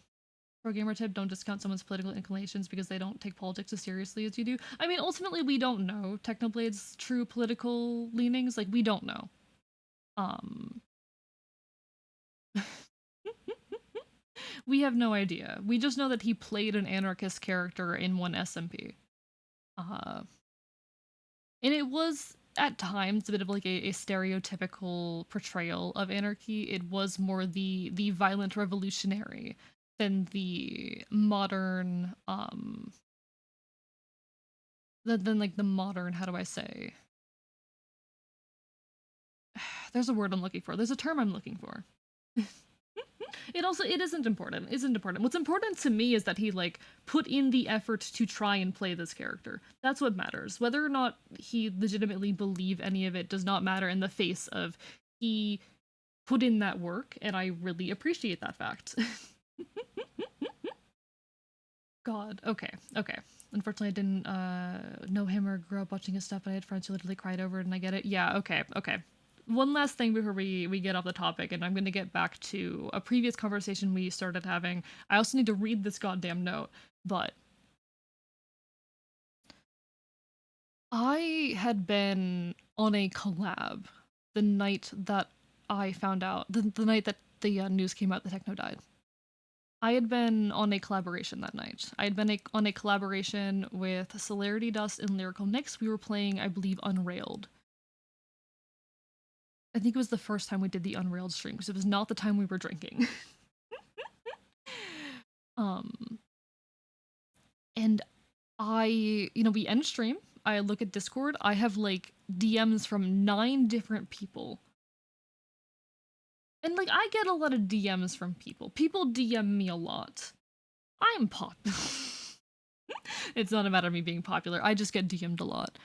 Pro gamer tip: don't discount someone's political inclinations because they don't take politics as seriously as you do. I mean, ultimately, we don't know Technoblade's true political leanings. Like, we don't know. Um, we have no idea. We just know that he played an anarchist character in one SMP. Uh, and it was at times a bit of like a stereotypical portrayal of anarchy. It was more the violent revolutionary than the modern than like the modern, how do I say, there's a word I'm looking for, there's a term I'm looking for. It isn't important. What's important to me is that he like put in the effort to try and play this character. That's what matters. Whether or not he legitimately believe any of it does not matter in the face of he put in that work, and I really appreciate that fact. God, okay, okay. Unfortunately, I didn't know him or grow up watching his stuff, but I had friends who literally cried over it, and I get it. Yeah, okay, okay. One last thing before we get off the topic, and I'm going to get back to a previous conversation we started having. I also need to read this goddamn note, but I had been on a collab the night that I found out, the night that the news came out that Techno died. I had been on a collaboration that night. I had been on a collaboration with Celerity Dust and Lyrical Nyx. We were playing, I believe, Unrailed. I think it was the first time we did the Unrailed stream because it was not the time we were drinking. um, and we end stream. I look at Discord. I have like DMs from 9 different people. And like I get a lot of DMs from people. People DM me a lot. I'm popular. It's not a matter of me being popular. I just get DM'd a lot.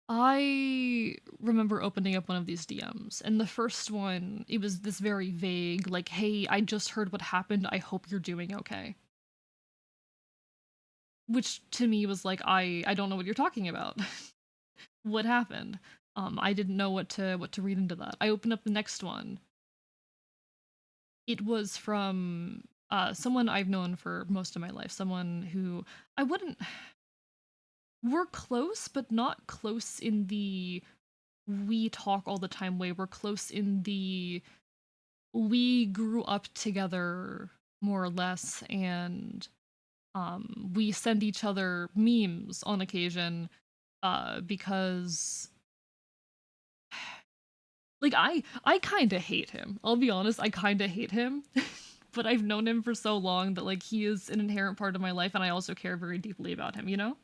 I remember opening up one of these DMs, and the first one, it was this very vague, like, hey, I just heard what happened. I hope you're doing okay. Which to me was like, I don't know what you're talking about. What happened? I didn't know what to read into that. I opened up the next one. It was from someone I've known for most of my life, someone who I wouldn't. We're close, but not close in the we talk all the time way. We're close in the we grew up together more or less, and we send each other memes on occasion because like I kind of hate him. I'll be honest, I kind of hate him. But I've known him for so long that like he is an inherent part of my life, and I also care very deeply about him, you know?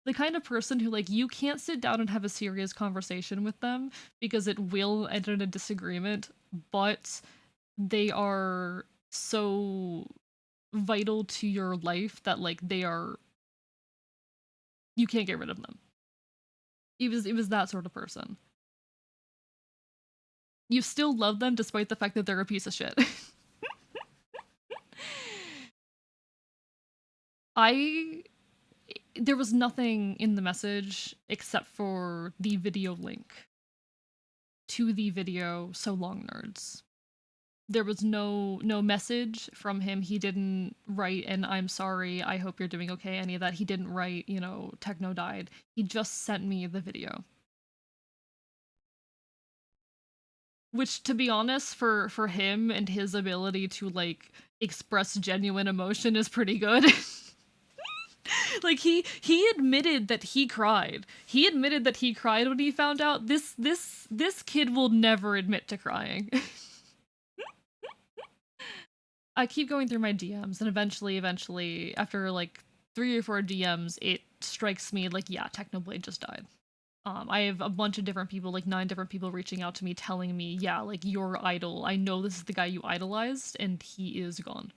The kind of person who like you can't sit down and have a serious conversation with them because it will end in a disagreement, but they are so vital to your life that like they are you can't get rid of them. It was that sort of person. You still love them despite the fact that they're a piece of shit. I there was nothing in the message except for the video link to the video So Long Nerds. There was no message from him. He didn't write and I'm sorry, I hope you're doing okay, any of that. He didn't write, Techno died. He just sent me the video. Which, to be honest, for him and his ability to like express genuine emotion is pretty good. Like he admitted that he cried. He admitted that he cried when he found out. This kid will never admit to crying. I keep going through my DMs, and eventually, after like 3 or 4 DMs, it strikes me like, yeah, Technoblade just died. I have a bunch of different people, like 9 different people reaching out to me, telling me, yeah, like your idol. I know this is the guy you idolized, and he is gone.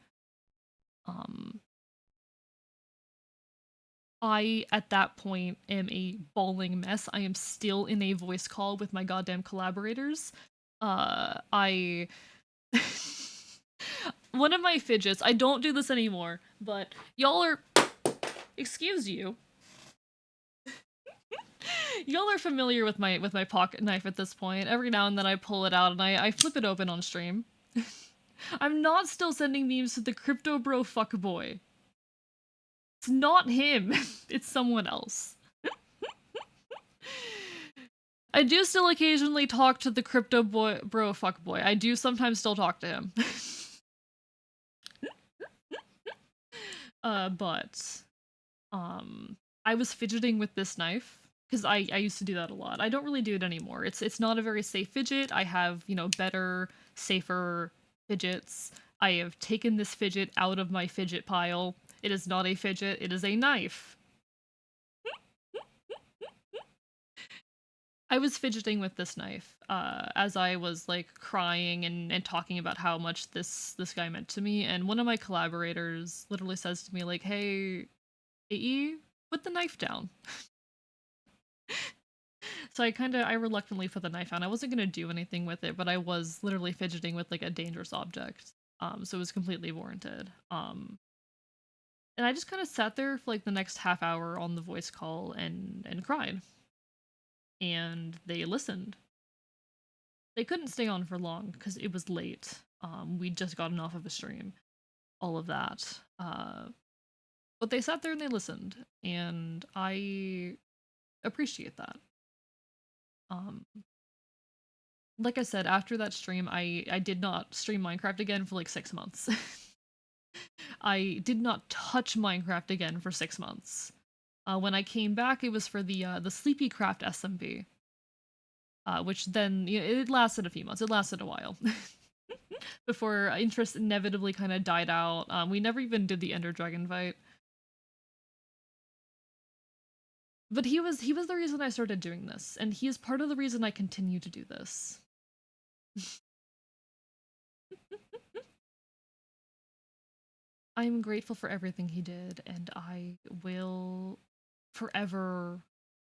Um, I, at that point, am a bawling mess. I am still in a voice call with my goddamn collaborators. I. One of my fidgets, I don't do this anymore, but y'all are. Excuse you. Y'all are familiar with my pocket knife at this point. Every now and then I pull it out and I flip it open on stream. I'm not still sending memes to the crypto bro fuckboy. It's not him. It's someone else. I do still occasionally talk to the crypto boy bro fuckboy. I do sometimes still talk to him. But I was fidgeting with this knife because I used to do that a lot. I don't really do it anymore. It's not a very safe fidget. I have, you know, better, safer fidgets. I have taken this fidget out of my fidget pile. It is not a fidget, it is a knife. I was fidgeting with this knife as I was like crying and talking about how much this guy meant to me, and one of my collaborators literally says to me like, "Hey, AE, put the knife down." So I reluctantly put the knife down. I wasn't gonna do anything with it, but I was literally fidgeting with like a dangerous object. So it was completely warranted. And I just kind of sat there for like the next half hour on the voice call and cried. And they listened. They couldn't stay on for long because it was late. We'd just gotten off of a stream, all of that. But they sat there and they listened, and I appreciate that. Um, like I said, after that stream, I did not stream Minecraft again for like 6 months. I did not touch Minecraft again for 6 months. When I came back, it was for the Sleepy Craft SMB, which then you know, it lasted a few months. It lasted a while before interest inevitably kind of died out. We never even did the Ender Dragon fight, but he was the reason I started doing this, and he is part of the reason I continue to do this. I'm grateful for everything he did, and I will forever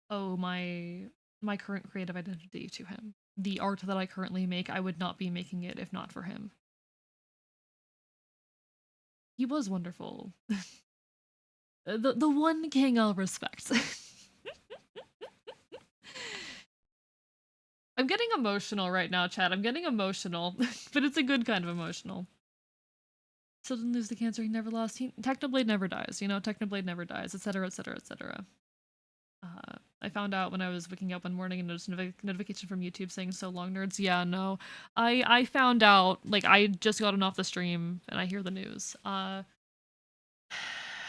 owe my current creative identity to him. The art that I currently make, I would not be making it if not for him. He was wonderful. The one king I'll respect. I'm getting emotional right now, Chad. I'm getting emotional, but it's a good kind of emotional. Still didn't lose the cancer he never lost. Technoblade never dies, you know, Technoblade never dies, etc., etc., etc. I found out when I was waking up one morning and noticed a notification from YouTube saying "so long, nerds." Yeah, no, I found out like I just gotten off the stream and I hear the news. There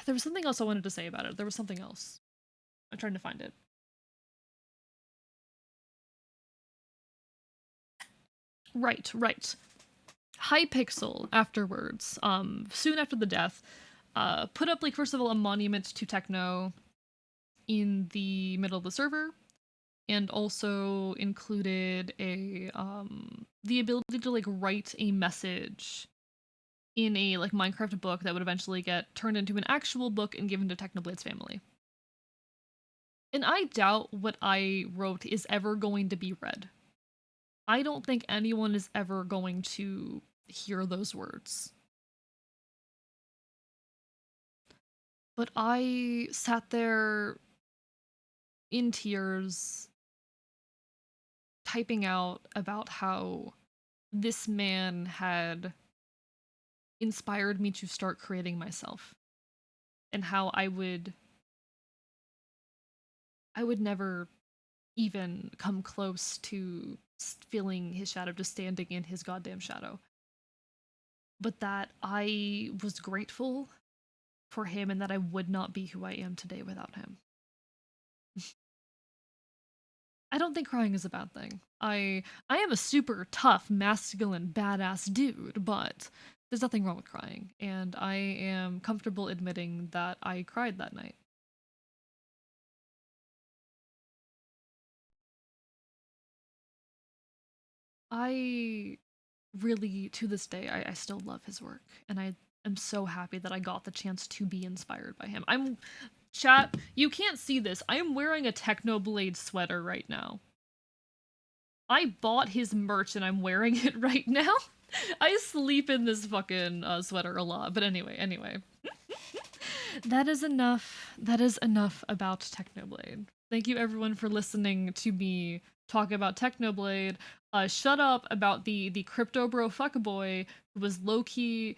was something else I wanted to say about it. There was something else. I'm trying to find it. Right, right. Hypixel afterwards, soon after the death, put up like first of all a monument to Techno in the middle of the server, and also included a the ability to like write a message in a like Minecraft book that would eventually get turned into an actual book and given to Technoblade's family. And I doubt what I wrote is ever going to be read. I don't think anyone is ever going to hear those words. But I sat there in tears, typing out about how this man had inspired me to start creating myself, and how I would never even come close to feeling his shadow, just standing in his goddamn shadow. But that I was grateful for him and that I would not be who I am today without him. I don't think crying is a bad thing. I am a super tough, masculine, badass dude, but there's nothing wrong with crying, and I am comfortable admitting that I cried that night. I really, to this day, I still love his work, and I am so happy that I got the chance to be inspired by him. Chat, you can't see this. I am wearing a Technoblade sweater right now. I bought his merch and I'm wearing it right now. I sleep in this fucking sweater a lot. But anyway. That is enough. That is enough about Technoblade. Thank you everyone for listening to me talk about Technoblade. Shut up about the crypto bro fuckboy who was low key.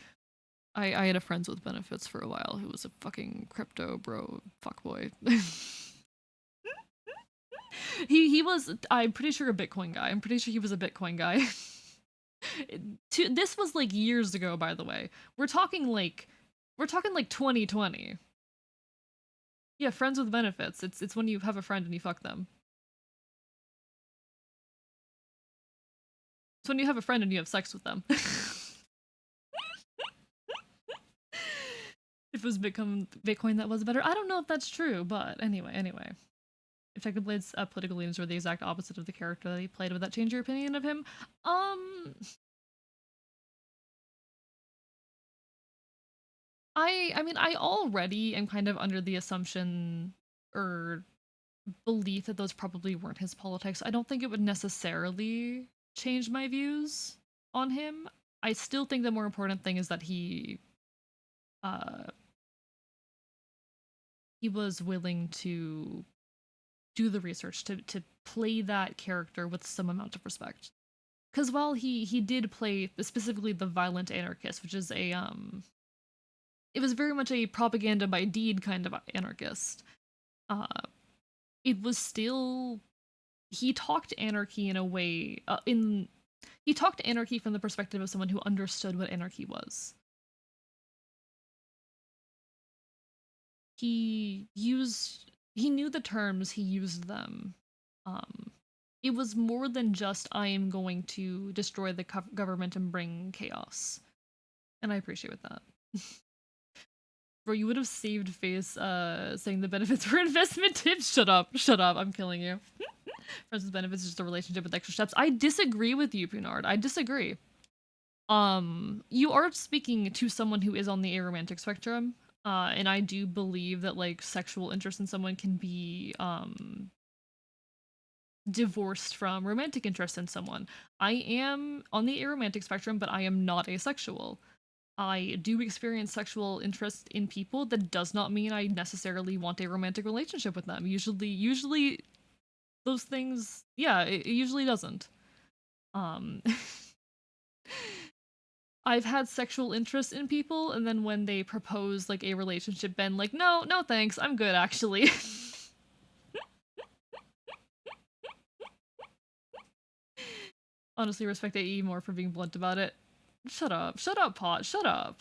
I had a friends with benefits for a while who was a fucking crypto bro fuckboy. he was, I'm pretty sure, a Bitcoin guy. I'm pretty sure he was a Bitcoin guy. This was like years ago, by the way. We're talking like 2020. Yeah, friends with benefits. It's when you have a friend and you fuck them. It's when you have a friend and you have sex with them. If it was Bitcoin that was better, I don't know if that's true, but anyway. If Technoblade's political leanings were the exact opposite of the character that he played, would that change your opinion of him? I mean, I already am kind of under the assumption or belief that those probably weren't his politics. I don't think it would necessarily change my views on him. I still think the more important thing is that uh he was willing to do the research to play that character with some amount of respect. Because while he did play specifically the violent anarchist, which is it was very much a propaganda by deed kind of anarchist. Uh, it was still, he talked anarchy in a way he talked anarchy from the perspective of someone who understood what anarchy was. He knew the terms, he used them. It was more than just I am going to destroy the government and bring chaos, and I appreciate that. Bro, you would have saved face saying the benefits were investment tips. Shut up, I'm killing you. Friends with benefits is just a relationship with extra steps. I disagree with you, Punard. I disagree. You are speaking to someone who is on the aromantic spectrum, and I do believe that like sexual interest in someone can be divorced from romantic interest in someone. I am on the aromantic spectrum, but I am not asexual. I do experience sexual interest in people. That does not mean I necessarily want a romantic relationship with them. Usually those things, yeah, it usually doesn't. Um I've had sexual interest in people, and then when they propose like a relationship, been like, no, thanks, I'm good actually. Honestly, respect AE more for being blunt about it. Shut up, Pot, shut up.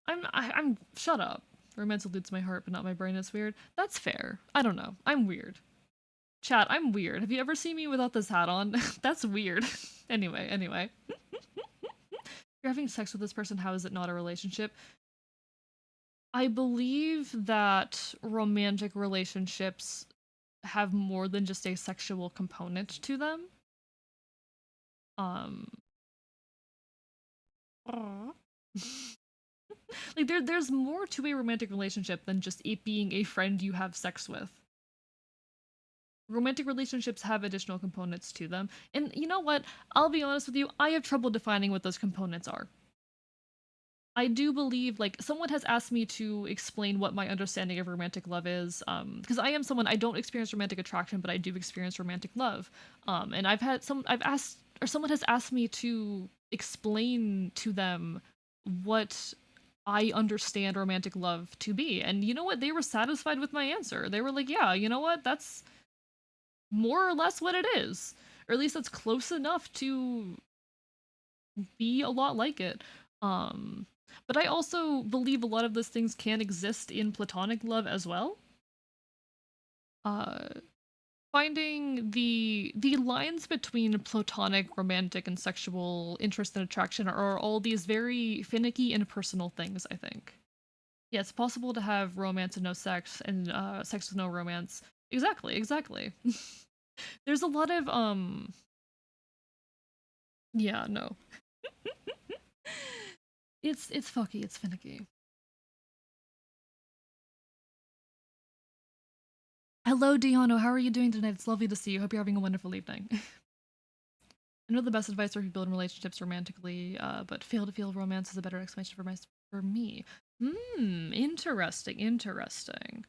I'm shut up. Romance eludes my heart, but not my brain. It's weird. That's fair. I don't know. I'm weird. Chat, I'm weird. Have you ever seen me without this hat on? That's weird. Anyway. You're having sex with this person, how is it not a relationship? I believe that romantic relationships have more than just a sexual component to them. Like there's more to a romantic relationship than just it being a friend you have sex with. Romantic relationships have additional components to them. And you know what? I'll be honest with you, I have trouble defining what those components are. I do believe, like, someone has asked me to explain what my understanding of romantic love is, because I am someone, I don't experience romantic attraction, but I do experience romantic love. And someone has asked me to explain to them what I understand romantic love to be. And you know what? They were satisfied with my answer. They were like, yeah, you know what? That's more or less what it is. Or at least that's close enough to be a lot like it. But I also believe a lot of those things can exist in platonic love as well. Uh, Finding the lines between platonic, romantic, and sexual interest and attraction are all these very finicky and personal things, I think. Yeah, it's possible to have romance and no sex, and sex with no romance. Exactly. There's a lot of yeah, no. It's fucky, it's finicky. Hello, Diano. How are you doing tonight? It's lovely to see you. Hope you're having a wonderful evening. I know the best advice for people in relationships romantically, but fail to feel romance is a better explanation for me. Interesting, interesting.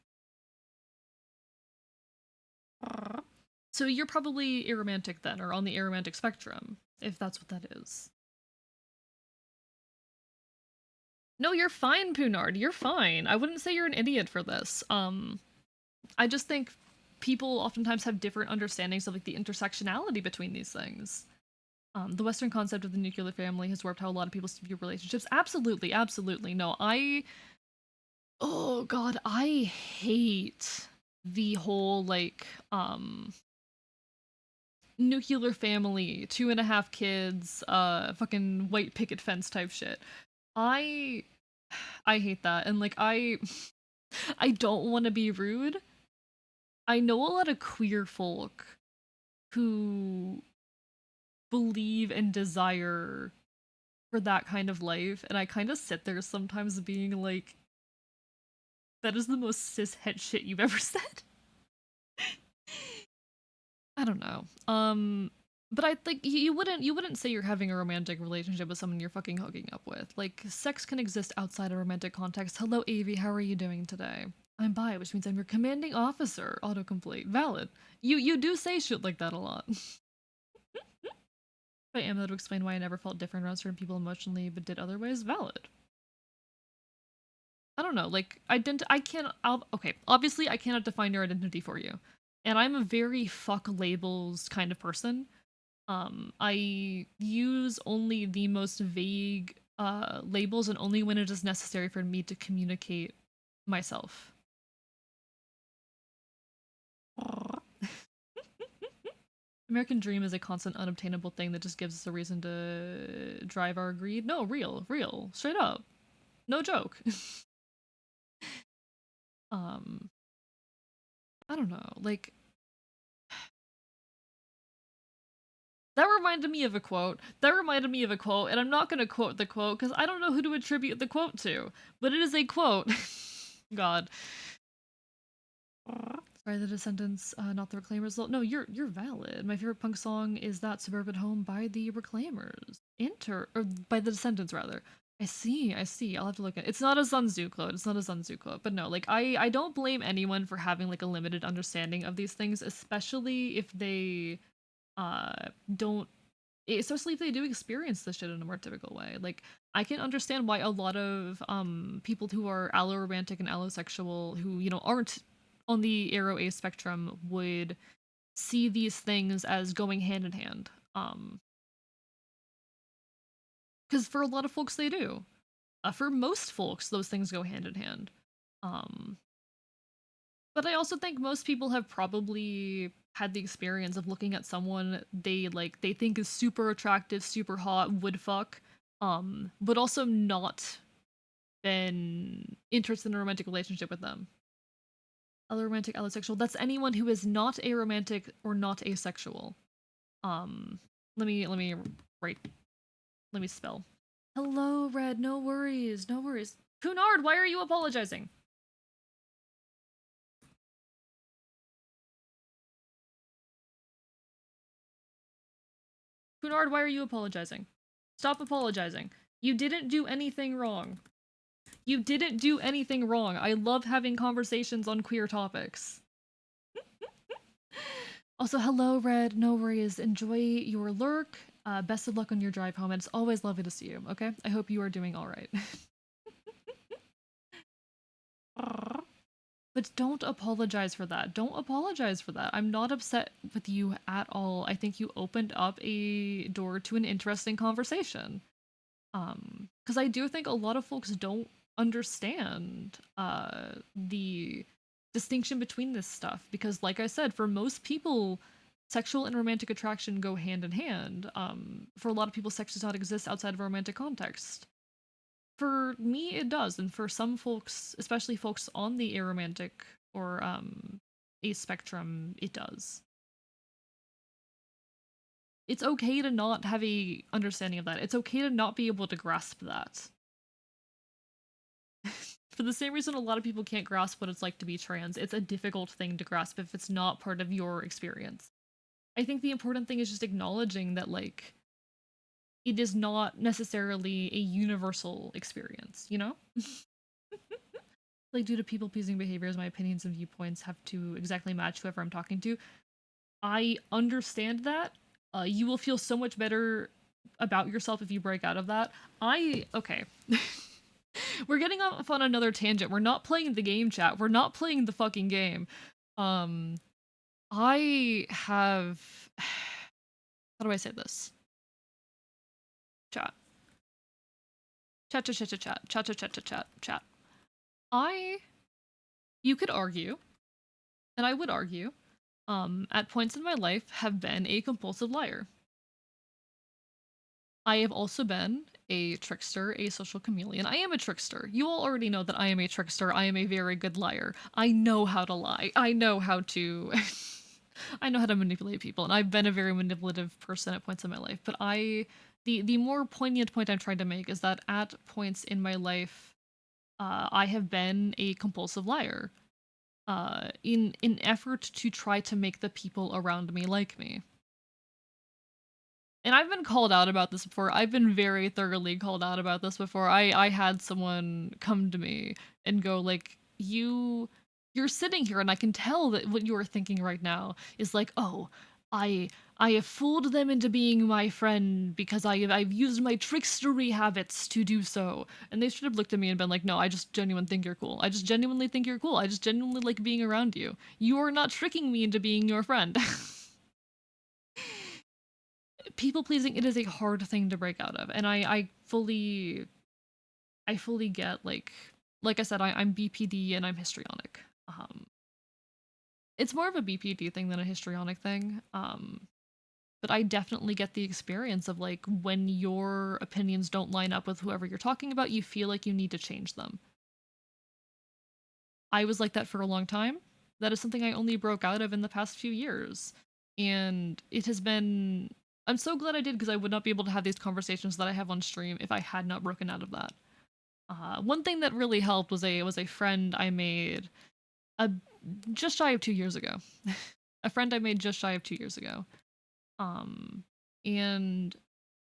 So you're probably aromantic then, or on the aromantic spectrum, if that's what that is. No, you're fine, Poonard. You're fine. I wouldn't say you're an idiot for this. I just think people oftentimes have different understandings of like the intersectionality between these things. The Western concept of the nuclear family has warped how a lot of people view relationships. Absolutely, absolutely. No, oh god, I hate the whole like nuclear family, 2.5 kids, fucking white picket fence type shit. I I hate that, and like I don't want to be rude. I know a lot of queer folk who believe and desire for that kind of life, and I kind of sit there sometimes being like, that is the most cishet shit you've ever said. I don't know. But I think you wouldn't say you're having a romantic relationship with someone you're fucking hooking up with. Like sex can exist outside a romantic context. Hello, Avi. How are you doing today? I'm bi, which means I'm your commanding officer. Autocomplete. Valid. You do say shit like that a lot. I am though to explain why I never felt different around certain people emotionally, but did other ways. Valid. I don't know. Like I can't. Okay. Obviously, I cannot define your identity for you, and I'm a very fuck labels kind of person. I use only the most vague labels, and only when it is necessary for me to communicate myself. American dream is a constant unobtainable thing that just gives us a reason to drive our greed. No, real, straight up. No joke. um I don't know. Like that reminded me of a quote. And I'm not going to quote the quote cuz I don't know who to attribute the quote to, but it is a quote. God. Sorry, the Descendants, not the Reclaimers. No, you're valid. My favorite punk song is that Suburban Home by the Reclaimers. Or by the Descendants rather. I see. I'll have to look at it. It's not a Sun Tzu quote. It's not a Sun Tzu quote. But no, like I don't blame anyone for having like a limited understanding of these things, especially if they don't especially if they do experience this shit in a more typical way. Like I can understand why a lot of people who are alloromantic and allosexual who, you know, aren't on the aro A spectrum would see these things as going hand in hand. Because for a lot of folks they do. For most folks, those things go hand in hand. Um, but I also think most people have probably had the experience of looking at someone they think is super attractive, super hot, would fuck, but also not been interested in a romantic relationship with them. Alloromantic, allosexual. That's anyone who is not aromantic or not asexual. Um, let me write. Let me spell. Hello, Red. No worries. No worries. Cunard, why are you apologizing? Cunard, why are you apologizing? Stop apologizing. You didn't do anything wrong. You didn't do anything wrong. I love having conversations on queer topics. Also, hello, Red. No worries. Enjoy your lurk. Best of luck on your drive home. And it's always lovely to see you, okay? I hope you are doing all right. But don't apologize for that. Don't apologize for that. I'm not upset with you at all. I think you opened up a door to an interesting conversation. Because I do think a lot of folks don't understand the distinction between this stuff. Because, like I said, for most people, sexual and romantic attraction go hand in hand. For a lot of people, sex does not exist outside of a romantic context. For me, it does, and for some folks, especially folks on the aromantic or a spectrum, it does. It's okay to not have a understanding of that. It's okay to not be able to grasp that. For the same reason a lot of people can't grasp what it's like to be trans, it's a difficult thing to grasp if it's not part of your experience. I think the important thing is just acknowledging that, like, it is not necessarily a universal experience, you know? Like, due to people pleasing behaviors, my opinions and viewpoints have to exactly match whoever I'm talking to. I understand that. You will feel so much better about yourself if you break out of that. Okay. We're getting off on another tangent. We're not playing the game, chat. We're not playing the fucking game. Um, I have. How do I say this? Chat. Chat, chat, chat, chat, chat, chat, chat, chat, chat, chat, chat. You could argue, and I would argue, at points in my life have been a compulsive liar. I have also been a trickster, a social chameleon. I am a trickster. You all already know that I am a trickster. I am a very good liar. I know how to lie. I know how to I know how to manipulate people, and I've been a very manipulative person at points in my life. But the more poignant point I'm trying to make is that at points in my life, I have been a compulsive liar. In an effort to try to make the people around me like me. And I've been called out about this before. I've been very thoroughly called out about this before. I had someone come to me and go like, you're sitting here and I can tell that what you are thinking right now is like, "Oh, I I have fooled them into being my friend because I've used my trickstery habits to do so." And they should have looked at me and been like, "No, I just genuinely think you're cool. I just genuinely think you're cool. I just genuinely like being around you. You are not tricking me into being your friend." People pleasing, it is a hard thing to break out of, and I fully get, like I said, I'm BPD and I'm histrionic. It's more of a BPD thing than a histrionic thing. But I definitely get the experience of, like, when your opinions don't line up with whoever you're talking about, you feel like you need to change them. I was like that for a long time. That is something I only broke out of in the past few years. And it has been. I'm so glad I did, because I would not be able to have these conversations that I have on stream if I had not broken out of that. One thing that really helped was a friend I made just shy of 2 years ago. A friend I made just shy of 2 years ago. And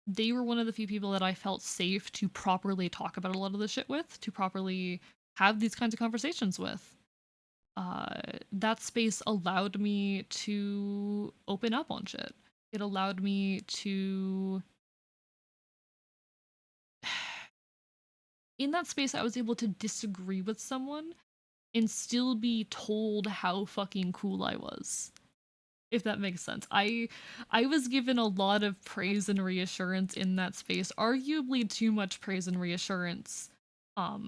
they were one of the few people that I felt safe to properly talk about a lot of this shit with, to properly have these kinds of conversations with. That space allowed me to open up on shit. It allowed me to. In that space, I was able to disagree with someone and still be told how fucking cool I was. If that makes sense. I was given a lot of praise and reassurance in that space, arguably too much praise and reassurance. Um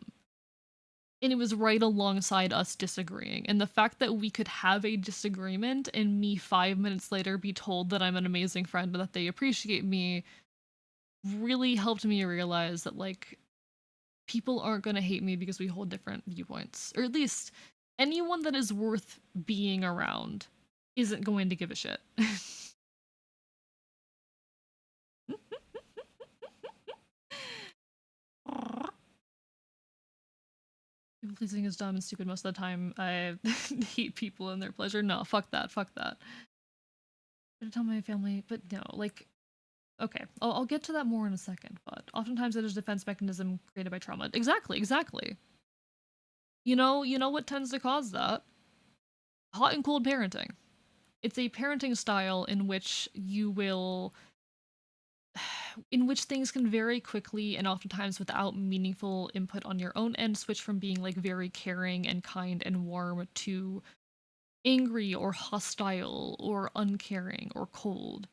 and it was right alongside us disagreeing. And the fact that we could have a disagreement and me 5 minutes later be told that I'm an amazing friend and that they appreciate me really helped me realize that, like, people aren't going to hate me because we hold different viewpoints. Or at least anyone that is worth being around isn't going to give a shit. People pleasing is dumb and stupid most of the time. I hate people and their pleasure. No, fuck that. Fuck that. I tell my family, but no, like, okay, I'll get to that more in a second. But oftentimes it is a defense mechanism created by trauma. Exactly, exactly. You know what tends to cause that? Hot and cold parenting. It's a parenting style in which in which things can very quickly and oftentimes without meaningful input on your own end switch from being like very caring and kind and warm to angry or hostile or uncaring or cold.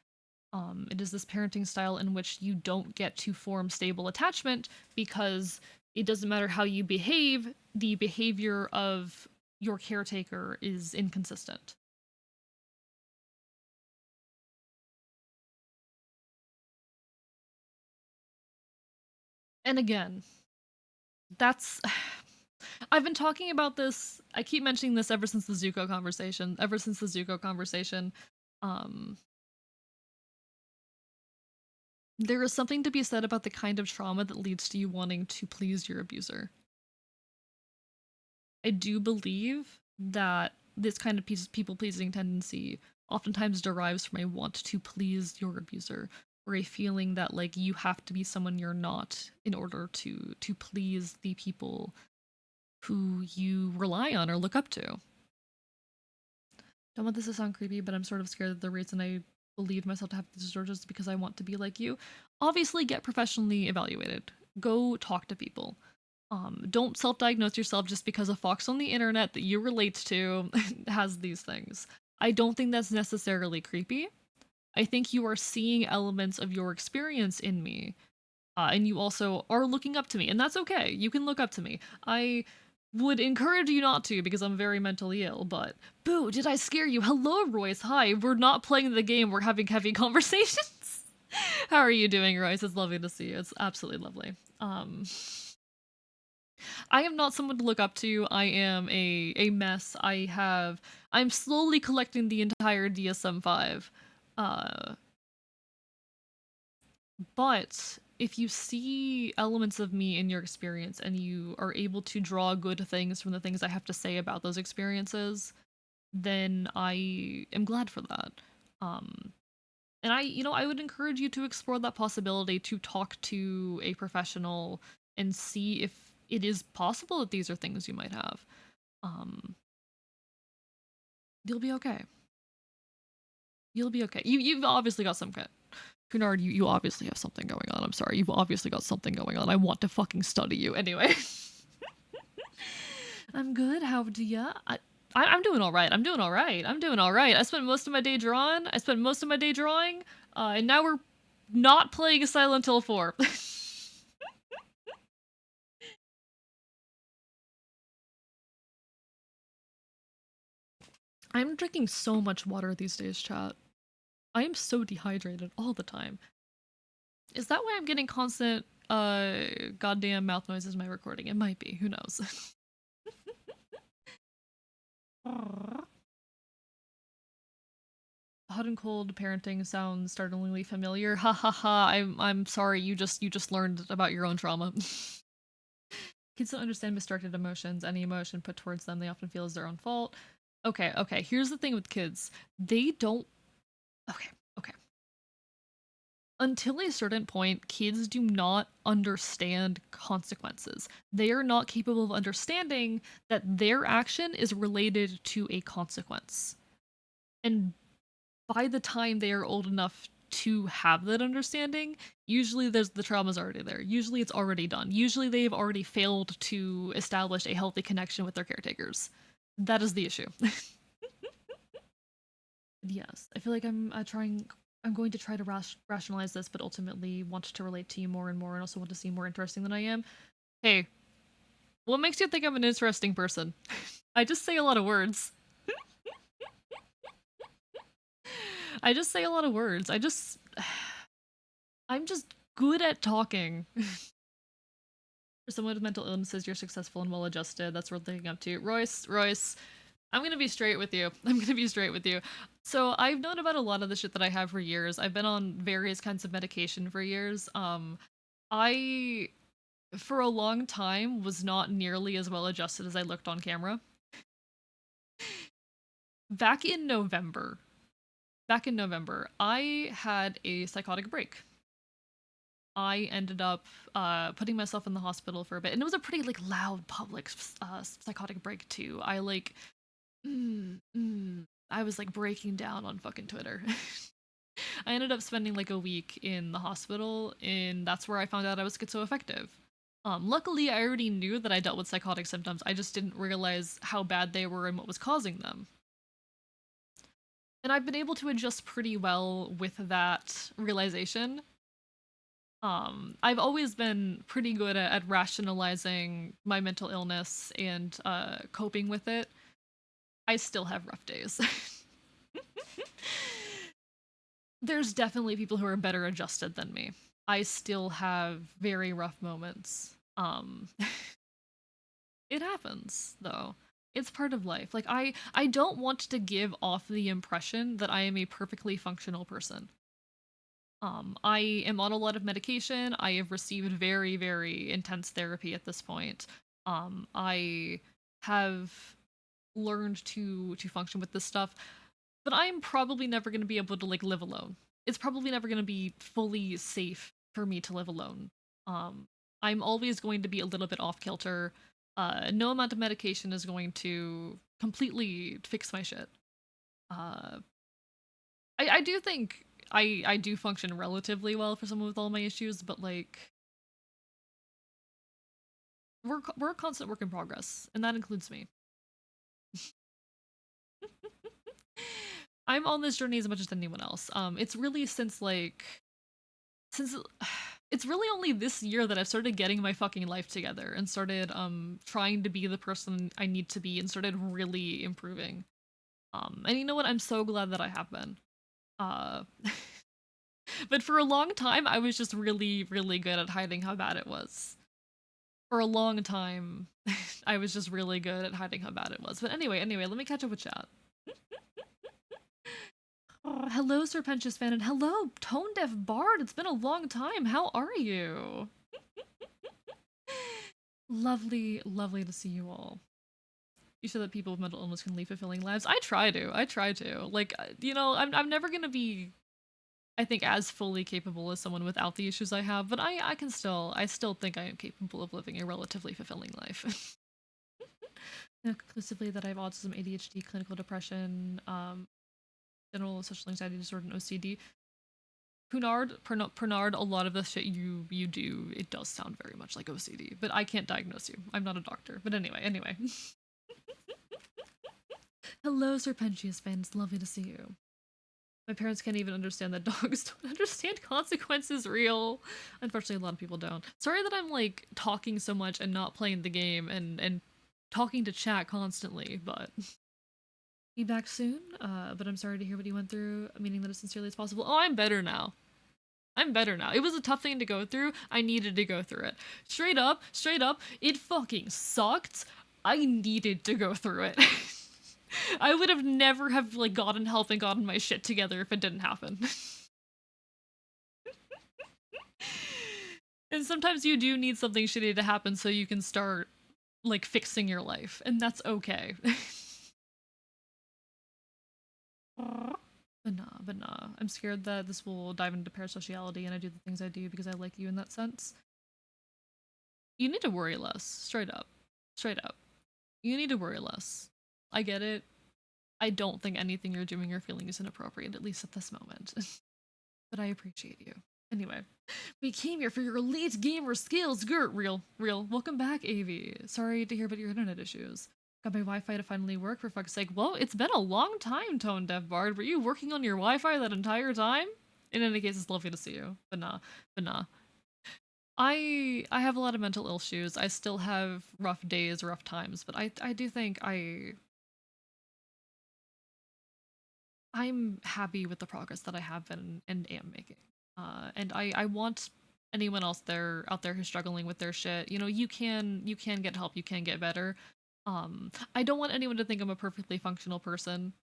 It is this parenting style in which you don't get to form stable attachment because it doesn't matter how you behave, the behavior of your caretaker is inconsistent. And again, that's I've been talking about this. I keep mentioning this ever since the Zuko conversation. Ever since the Zuko conversation, um, there is something to be said about the kind of trauma that leads to you wanting to please your abuser. I do believe that this kind of people pleasing tendency oftentimes derives from a want to please your abuser, or a feeling that like you have to be someone you're not in order to please the people who you rely on or look up to. Don't want this to sound creepy, but I'm sort of scared that the reason I believe myself to have these disorders is because I want to be like you. Obviously, get professionally evaluated. Go talk to people. Don't self-diagnose yourself just because a fox on the internet that you relate to has these things. I don't think that's necessarily creepy. I think you are seeing elements of your experience in me, and you also are looking up to me, and that's okay. You can look up to me. I would encourage you not to because I'm very mentally ill, but boo, did I scare you? Hello, Royce. Hi, we're not playing the game, we're having heavy conversations. How are you doing, Royce? It's lovely to see you. It's absolutely lovely. I am not someone to look up to. I am a mess. I'm slowly collecting the entire DSM-5. Uh but if you see elements of me in your experience and you are able to draw good things from the things I have to say about those experiences, then I am glad for that. Um and I would encourage you to explore that possibility to talk to a professional and see if it is possible that these are things you might have. Um you'll be okay. You'll be okay. You've obviously got some kind. Cunard, you obviously have something going on. I'm sorry. You've obviously got something going on. I want to fucking study you anyway. I'm good. How do ya? I'm doing all right. I'm doing all right. I'm doing all right. I spent most of my day drawing. And now we're not playing Silent Hill 4. I'm drinking so much water these days, chat. I am so dehydrated all the time. Is that why I'm getting constant goddamn mouth noises in my recording? It might be. Who knows? Hot and cold parenting sounds startlingly familiar. Ha ha ha. I'm sorry. You just learned about your own trauma. Kids don't understand misdirected emotions. Any emotion put towards them, they often feel is their own fault. Okay, okay. Here's the thing with kids. They don't. Okay, okay. Until a certain point, kids do not understand consequences. They are not capable of understanding that their action is related to a consequence. And by the time they are old enough to have that understanding, usually the trauma's already there. Usually it's already done. Usually they've already failed to establish a healthy connection with their caretakers. That is the issue. Yes, I feel like I'm going to try to rationalize this, but ultimately want to relate to you more and more, and also want to seem more interesting than I am. Hey, what makes you think I'm an interesting person? I just say a lot of words. I just say a lot of words. I'm just good at talking. For someone with mental illnesses, you're successful and well adjusted. That's worth looking up to. Royce, I'm gonna be straight with you. I'm gonna be straight with you. So I've known about a lot of the shit that I have for years. I've been on various kinds of medication for years. I for a long time was not nearly as well adjusted as I looked on camera. Back in November, I had a psychotic break. I ended up putting myself in the hospital for a bit, and it was a pretty like loud public psychotic break too. I was like breaking down on fucking Twitter. I ended up spending like a week in the hospital, and that's where I found out I was schizoaffective. Luckily, I already knew that I dealt with psychotic symptoms. I just didn't realize how bad they were and what was causing them. And I've been able to adjust pretty well with that realization. I've always been pretty good at rationalizing my mental illness and coping with it. I still have rough days. There's definitely people who are better adjusted than me. I still have very rough moments. It happens though. It's part of life. Like I don't want to give off the impression that I am a perfectly functional person. I am on a lot of medication. I have received very, very intense therapy at this point. I have learned to function with this stuff, but I'm probably never going to be able to like live alone. It's probably never going to be fully safe for me to live alone. Um, I'm always going to be a little bit off kilter. No amount of medication is going to completely fix my shit. Uh, I do think I do function relatively well for someone with all my issues, but like we're a constant work in progress, and that includes me. I'm on this journey as much as anyone else. It's really since it's really only this year that I've started getting my fucking life together and started trying to be the person I need to be and started really improving. And you know what? I'm so glad that I have been. Uh, but for a long time, I was just really, really good at hiding how bad it was. For a long time, I was just really good at hiding how bad it was. But anyway, let me catch up with chat. Oh, hello, Serpentious fan, and hello, Tone Deaf Bard. It's been a long time. How are you? Lovely, lovely to see you all. You said that people with mental illness can lead fulfilling lives. I try to. I try to. Like, you know, I'm never gonna be, I think, as fully capable as someone without the issues I have, but I still think I am capable of living a relatively fulfilling life. Conclusively that I have autism, ADHD, clinical depression, general social anxiety disorder, and OCD. Pernard, a lot of the shit you do, it does sound very much like OCD, but I can't diagnose you. I'm not a doctor. But anyway. Hello, Serpentious fans. Lovely to see you. My parents can't even understand that dogs don't understand consequences real. Unfortunately, a lot of people don't. Sorry that I'm like talking so much and not playing the game and talking to chat constantly, but be back soon. But I'm sorry to hear what you went through, meaning that as sincerely as possible. Oh, I'm better now. I'm better now. It was a tough thing to go through. I needed to go through it. Straight up, it fucking sucked. I needed to go through it. I would have never have like gotten help and gotten my shit together if it didn't happen. And sometimes you do need something shitty to happen so you can start like fixing your life, and that's okay. But nah. I'm scared that this will dive into parasociality and I do the things I do because I like you in that sense. You need to worry less. Straight up. Straight up. You need to worry less. I get it. I don't think anything you're doing or feeling is inappropriate, at least at this moment. But I appreciate you. Anyway, we came here for your elite gamer skills. Real. Welcome back, Avi. Sorry to hear about your internet issues. Got my Wi-Fi to finally work, for fuck's sake. Whoa, it's been a long time, Tone Deaf Bard. Were you working on your Wi-Fi that entire time? In any case, it's lovely to see you. But nah. I have a lot of mental issues. I still have rough days, rough times, but I do think I'm happy with the progress that I have been and am making. And I want anyone else out there who's struggling with their shit. You know, you can get help, you can get better. I don't want anyone to think I'm a perfectly functional person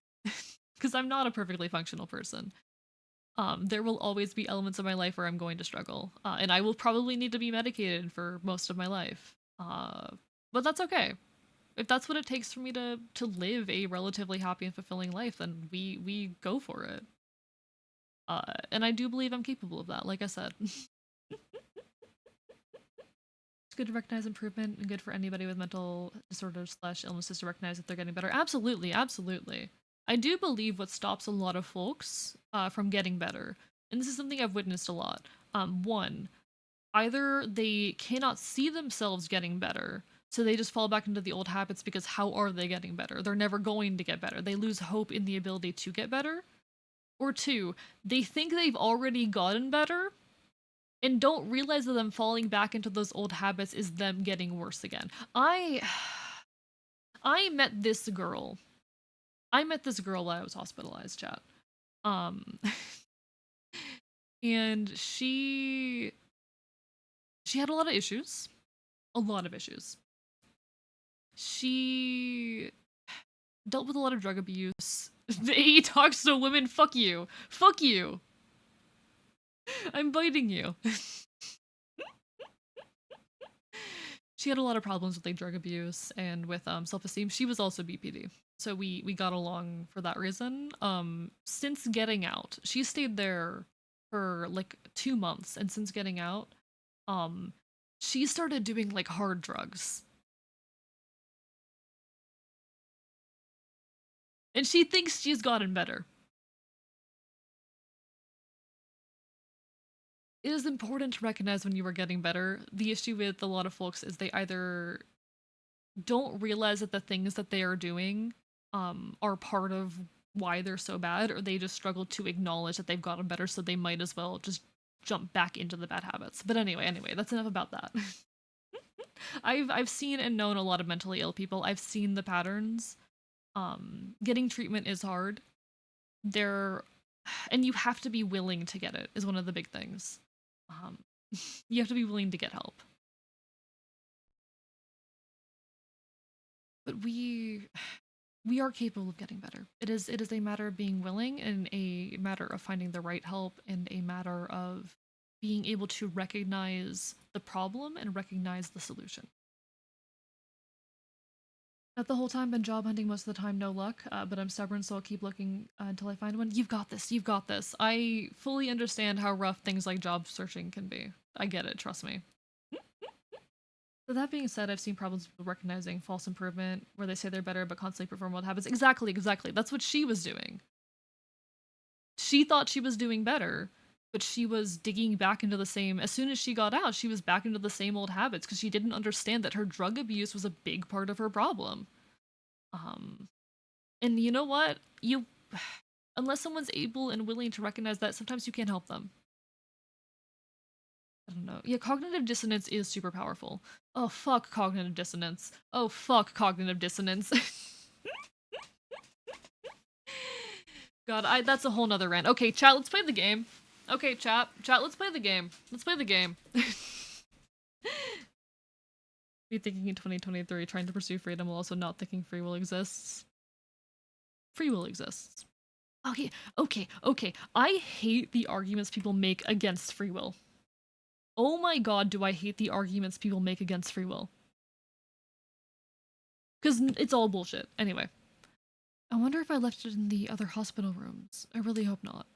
because I'm not a perfectly functional person. There will always be elements of my life where I'm going to struggle, and I will probably need to be medicated for most of my life. But that's okay. If that's what it takes for me to live a relatively happy and fulfilling life, then we go for it. And I do believe I'm capable of that, like I said. It's good to recognize improvement and good for anybody with mental disorders / illnesses to recognize that they're getting better. Absolutely. I do believe what stops a lot of folks from getting better, and this is something I've witnessed a lot. One, either they cannot see themselves getting better, so they just fall back into the old habits because how are they getting better? They're never going to get better. They lose hope in the ability to get better. Or two, they think they've already gotten better and don't realize that them falling back into those old habits is them getting worse again. I met this girl. I met this girl while I was hospitalized, chat. And she had a lot of issues. A lot of issues. She dealt with a lot of drug abuse. The AE talks to women. Fuck you. I'm biting you. She had a lot of problems with like drug abuse and with self-esteem. She was also BPD. So we got along for that reason. Since getting out, she stayed there for like 2 months, and since getting out, um she started doing like hard drugs. And she thinks she's gotten better. It is important to recognize when you are getting better. The issue with a lot of folks is they either don't realize that the things that they are doing are part of why they're so bad, or they just struggle to acknowledge that they've gotten better, so they might as well just jump back into the bad habits. But anyway, that's enough about that. I've seen and known a lot of mentally ill people. I've seen the patterns. Getting treatment is hard. There, and you have to be willing to get it is one of the big things. Um, you have to be willing to get help. But we are capable of getting better. It is a matter of being willing, and a matter of finding the right help, and a matter of being able to recognize the problem and recognize the solution. Not the whole time, been job hunting most of the time, no luck, but I'm stubborn, so I'll keep looking until I find one. You've got this, you've got this. I fully understand how rough things like job searching can be. I get it, trust me. So that being said, I've seen problems with recognizing false improvement, where they say they're better but constantly perform old habits. Exactly. That's what she was doing. She thought she was doing better, but she was digging back into the same. As soon as she got out, she was back into the same old habits because she didn't understand that her drug abuse was a big part of her problem. Um, and you know what? Unless someone's able and willing to recognize that, sometimes you can't help them. I don't know. Yeah, cognitive dissonance is super powerful. Oh, fuck cognitive dissonance. Oh, fuck cognitive dissonance. God, that's a whole nother rant. Okay, chat, let's play the game. Okay, chat, let's play the game. Let's play the game. Be thinking in 2023, trying to pursue freedom while also not thinking free will exists. Free will exists. Okay. I hate the arguments people make against free will. Oh my god, do I hate the arguments people make against free will. Because it's all bullshit. Anyway. I wonder if I left it in the other hospital rooms. I really hope not.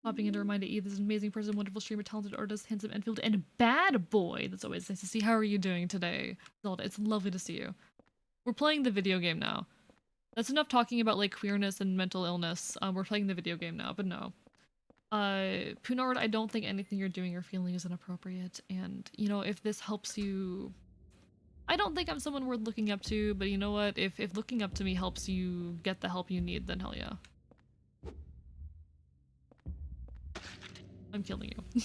Popping in to remind Eve, this is an amazing person, wonderful streamer, talented artist, handsome Enfield, and bad boy. That's always nice to see. How are you doing today, Zelda? It's lovely to see you. We're playing the video game now. That's enough talking about like queerness and mental illness. We're playing the video game now, but no. Punard, I don't think anything you're doing or feeling is inappropriate, and you know, if this helps you, I don't think I'm someone worth looking up to, but you know what? If looking up to me helps you get the help you need, then hell yeah. I'm killing you.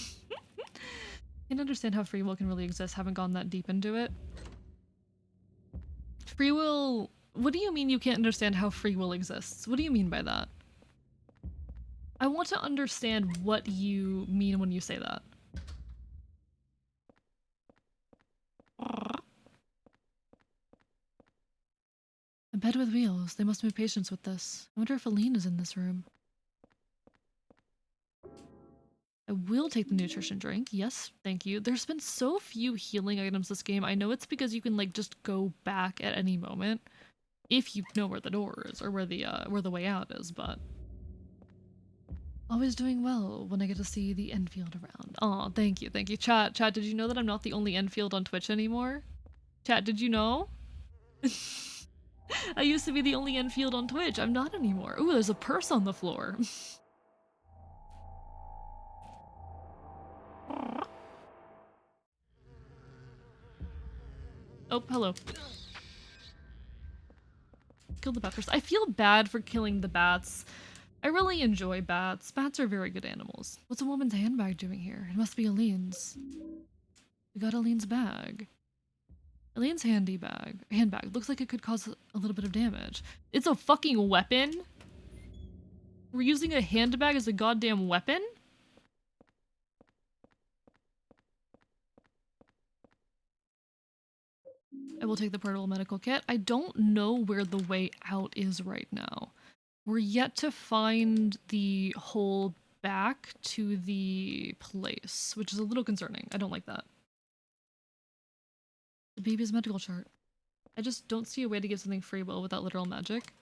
Can't understand how free will can really exist. Haven't gone that deep into it. Free will... What do you mean you can't understand how free will exists? What do you mean by that? I want to understand what you mean when you say that. A bed with wheels. They must move patients with this. I wonder if Aline is in this room. I will take the nutrition drink. Yes, thank you. There's been so few healing items this game. I know it's because you can like just go back at any moment if you know where the door is or where the way out is, but always doing well when I get to see the Enfield around. Oh, thank you. Chat, did you know that I'm not the only Enfield on Twitch anymore? Chat, did you know? I used to be the only Enfield on Twitch. I'm not anymore. Ooh, there's a purse on the floor. Oh, hello. Kill the bat first. I feel bad for killing the bats. I really enjoy bats. Bats are very good animals. What's a woman's handbag doing here? It must be Aline's. We got Aline's bag. Aline's handbag. Looks like it could cause a little bit of damage. It's a fucking weapon? We're using a handbag as a goddamn weapon? I will take the portable medical kit. I don't know where the way out is right now. We're yet to find the hole back to the place, which is a little concerning. I don't like that. The baby's medical chart. I just don't see a way to give something free will without literal magic.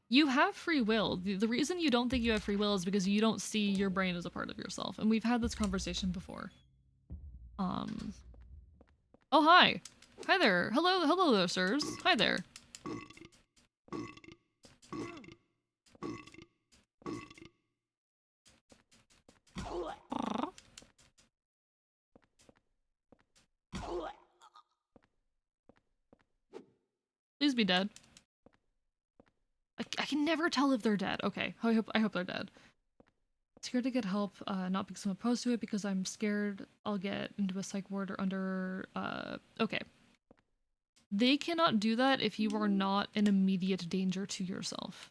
You have free will. The reason you don't think you have free will is because you don't see your brain as a part of yourself. And we've had this conversation before. Oh, hi. Hi there. Hello there, sirs. Hi there. Please be dead. I can never tell if they're dead. Okay, I hope they're dead. Scared to get help, not because I'm opposed to it, because I'm scared I'll get into a psych ward or under, okay. They cannot do that if you are not an immediate danger to yourself.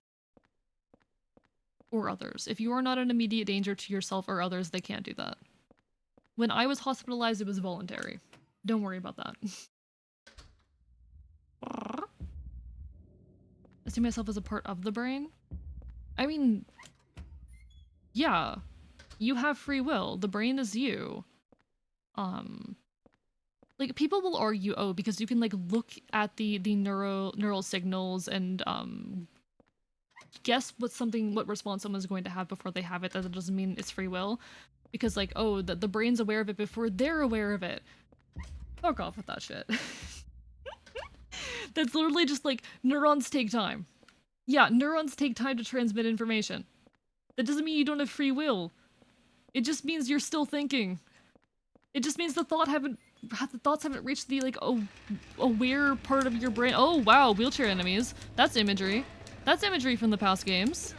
Or others. If you are not an immediate danger to yourself or others, they can't do that. When I was hospitalized, it was voluntary. Don't worry about that. I see myself as a part of the brain? I mean, yeah. You have free will. The brain is you. Like, people will argue, oh, because you can, like, look at the neural signals and, guess what response someone's going to have before they have it. That doesn't mean it's free will. Because, like, oh, the brain's aware of it before they're aware of it. Fuck off with that shit. That's literally just, like, neurons take time. Yeah, neurons take time to transmit information. That doesn't mean you don't have free will. It just means you're still thinking. It just means the thoughts haven't reached the, like, aware part of your brain. Oh, wow, wheelchair enemies. That's imagery. That's imagery from the past games.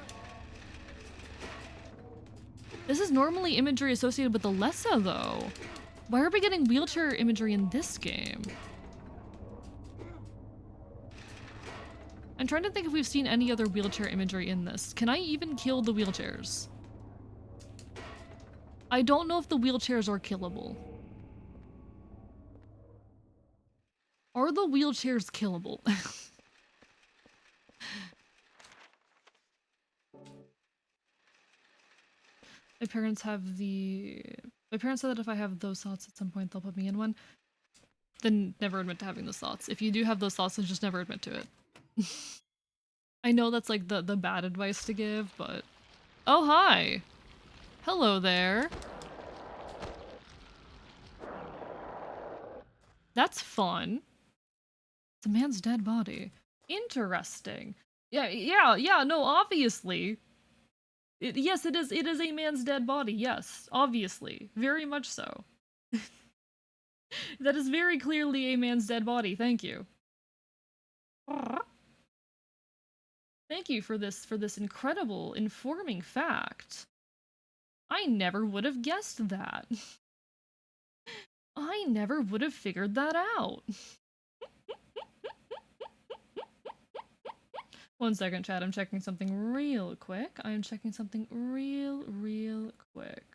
This is normally imagery associated with the Lessa, though. Why are we getting wheelchair imagery in this game? I'm trying to think if we've seen any other wheelchair imagery in this. Can I even kill the wheelchairs? I don't know if the wheelchairs are killable. Are the wheelchairs killable? My parents said that if I have those thoughts at some point, they'll put me in one. Then never admit to having those thoughts. If you do have those thoughts, then just never admit to it. I know that's like the bad advice to give, but... Oh, hi! Hello there. That's fun. It's a man's dead body. Interesting. Yeah, no, obviously. Yes, it is a man's dead body, yes. Obviously. Very much so. That is very clearly a man's dead body, thank you. Thank you for this incredible, informing fact. I never would have guessed that. I never would have figured that out. 1 second, chat. I'm checking something real quick. I'm checking something real quick.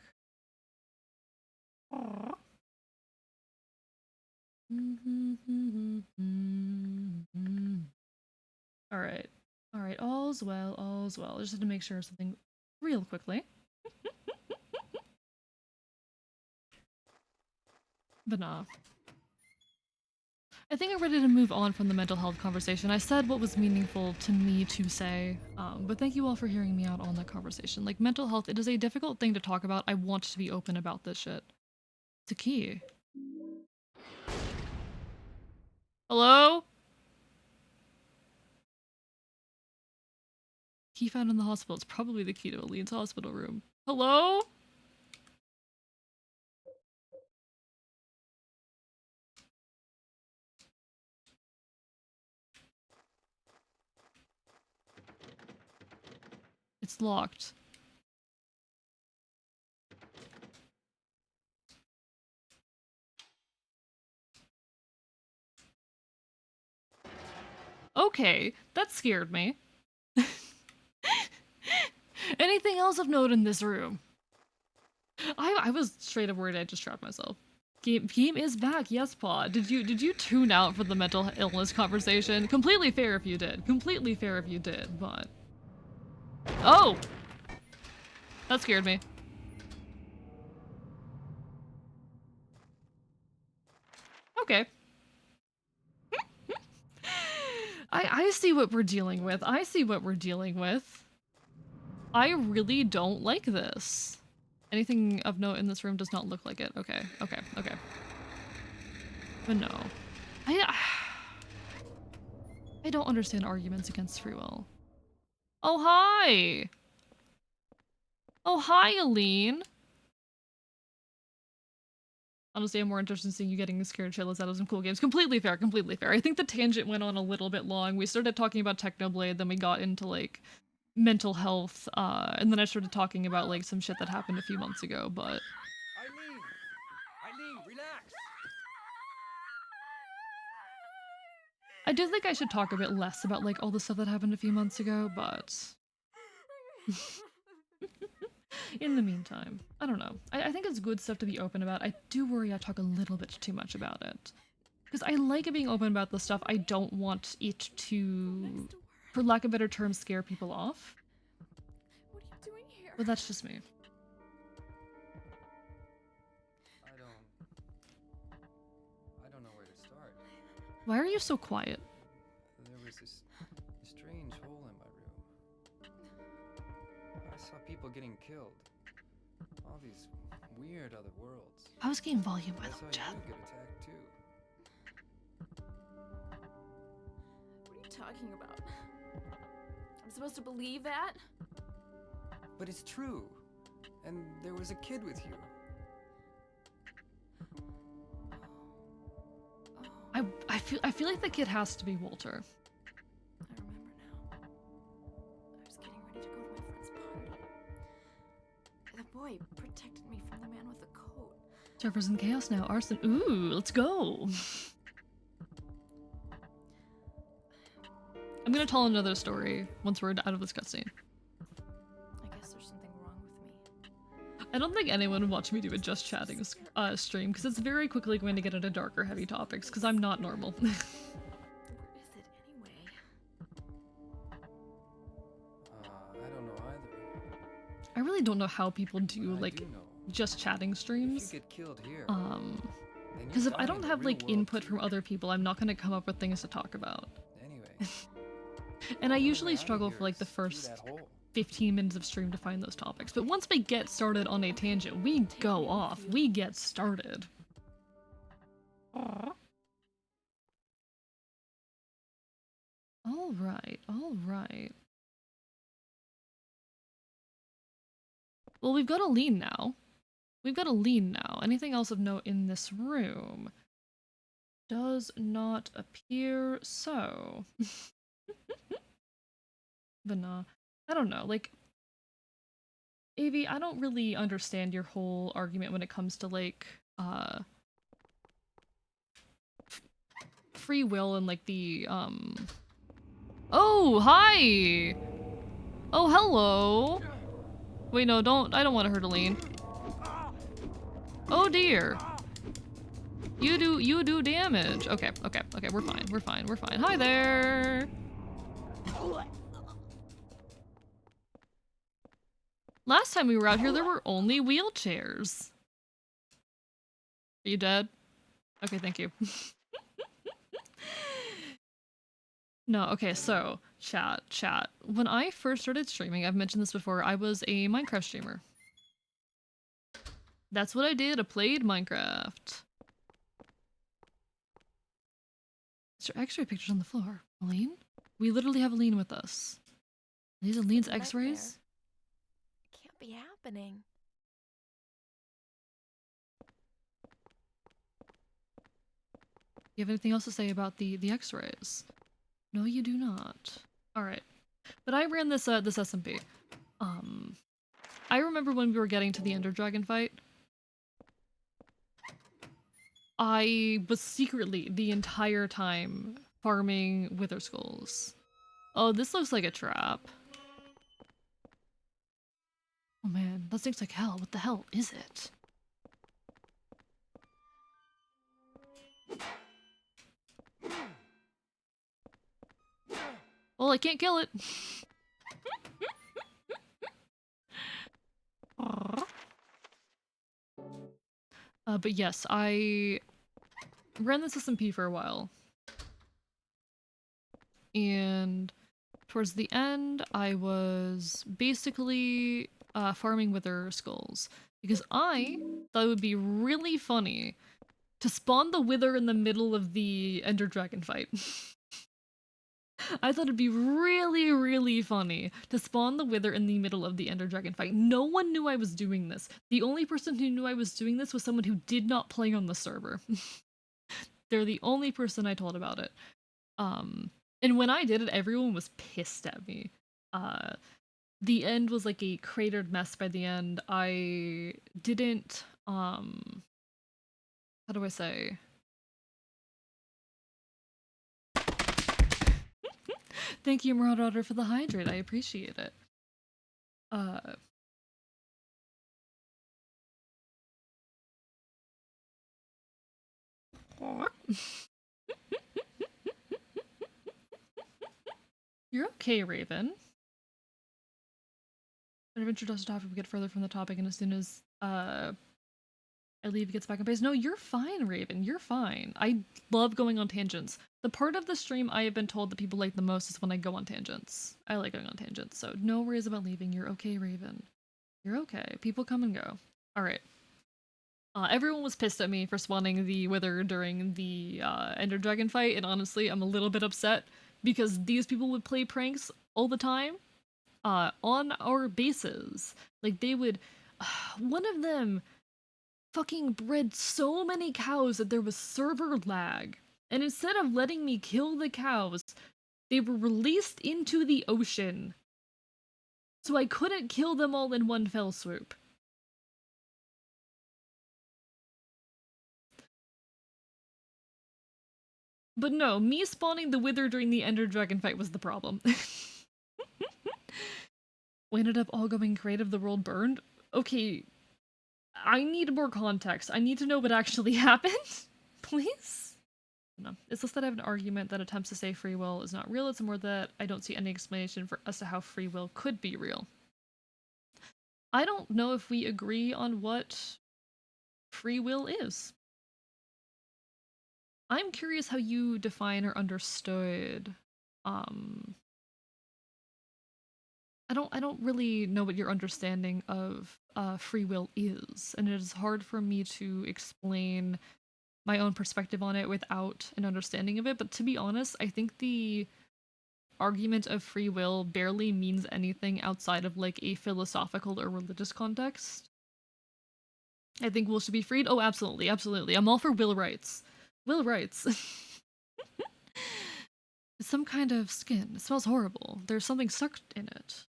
Alright. Alright, all's well, all's well. I just had to make sure of something real quickly. But nah. I think I'm ready to move on from the mental health conversation. I said what was meaningful to me to say, but thank you all for hearing me out on that conversation. Like, mental health, it is a difficult thing to talk about. I want to be open about this shit. It's a key. Hello? Key found in the hospital. It's probably the key to Aline's hospital room. Hello? It's locked. Okay, that scared me. Anything else of note in this room? I was straight up worried I just trapped myself. Game is back, yes, Paw. Did you tune out for the mental illness conversation? Completely fair if you did. Completely fair if you did, but... Oh! That scared me. Okay. I see what we're dealing with. I see what we're dealing with. I really don't like this. Anything of note in this room does not look like it. Okay, okay, okay. But no. I don't understand arguments against free will. Oh, hi! Oh, hi, Aline! Honestly, I'm more interested in seeing you getting scared shitless out of some cool games. Completely fair, completely fair. I think the tangent went on a little bit long. We started talking about Technoblade, then we got into, like, mental health, and then I started talking about, like, some shit that happened a few months ago, but... Eileen, relax! I do think I should talk a bit less about, like, all the stuff that happened a few months ago, but... in the meantime, I don't know. I think it's good stuff to be open about. I do worry I talk a little bit too much about it. Because I like being open about the stuff. I don't want it to, for lack of a better term, scare people off. What are you doing here? But that's just me. I don't know where to start. Why are you so quiet? There was this strange hole in my room. I saw people getting killed. All these weird other worlds. How's game volume, by I the saw way, chat? you get attacked too. What are you talking about? I'm supposed to believe that? But it's true. And there was a kid with you. I feel like the kid has to be Walter. I remember now. I was getting ready to go to my friend's party. The boy protected me from the man with the coat. Servers in chaos now. Arson. Ooh, let's go. I'm gonna tell another story once we're out of this cutscene. I guess there's something wrong with me. I don't think anyone would watch me do a just chatting stream because it's very quickly going to get into darker, heavy topics because I'm not normal. Where is it anyway? I don't know either. I really don't know how people do But I like do know. just chatting If streams. you get killed here, Because if I don't have like input from other people, I'm not going to come up with things to talk about. Anyway. And I usually struggle for like the first 15 minutes of stream to find those topics. But once we get started on a tangent, we go off. We get started. Aww. All right, all right. Well, we've got a lean now. We've got a lean now. Anything else of note in this room? Does not appear so. But nah, I don't know, like, Avi, I don't really understand your whole argument when it comes to, like, free will and, like, the, Oh, hi! Oh, hello! Wait, no, I don't want to hurt Aline. Oh dear! You do damage! Okay, okay, okay, we're fine, we're fine, we're fine. Hi there! Last time we were out here, there were only wheelchairs. Are you dead? Okay, thank you. No, okay, so, chat. When I first started streaming, I've mentioned this before, I was a Minecraft streamer. That's what I did, I played Minecraft. Is there x-ray pictures on the floor? Aline? We literally have Aline with us. These are Aline's x-rays? Be happening. You have anything else to say about the x-rays? No, you do not. Alright. But I ran this this SMP. I remember when we were getting to the Ender Dragon fight. I was secretly the entire time farming Wither Skulls. Oh, this looks like a trap. Oh man, that stinks like hell. What the hell is it? Well, I can't kill it. But yes, I ran this SMP for a while. and towards the end, I was basically farming wither skulls because I thought it would be really funny to spawn the wither in the middle of the Ender Dragon fight. I thought it'd be really, really funny to spawn the wither in the middle of the Ender Dragon fight. No one knew I was doing this. The only person who knew I was doing this was someone who did not play on the server. They're the only person I told about it. And when I did it, everyone was pissed at me. The end was like a cratered mess by the end. I didn't, how do I say? Thank you, Marauder, for the hydrate. I appreciate it. You're okay, Raven. I've introduced the topic, we get further from the topic, and as soon as I leave, it gets back on base. No, you're fine, Raven. You're fine. I love going on tangents. The part of the stream I have been told that people like the most is when I go on tangents. I like going on tangents, so no worries about leaving. You're okay, Raven. You're okay. People come and go. Alright. Everyone was pissed at me for spawning the Wither during the Ender Dragon fight, and honestly, I'm a little bit upset because these people would play pranks all the time on our bases. Like, they would... one of them fucking bred so many cows that there was server lag. And instead of letting me kill the cows, they were released into the ocean. So I couldn't kill them all in one fell swoop. But no, me spawning the Wither during the Ender Dragon fight was the problem. We ended up all going creative, the world burned. Okay, I need more context. I need to know what actually happened. Please? No. It's less that I have an argument that attempts to say free will is not real, it's more that I don't see any explanation for as to how free will could be real. I don't know if we agree on what free will is. I'm curious how you define or understood, I don't really know what your understanding of free will is, and it is hard for me to explain my own perspective on it without an understanding of it, but to be honest, I think the argument of free will barely means anything outside of like a philosophical or religious context. I think will should be freed. Oh, absolutely, absolutely. I'm all for will rights. Will rights. It's some kind of skin. It smells horrible. There's something stuck in it.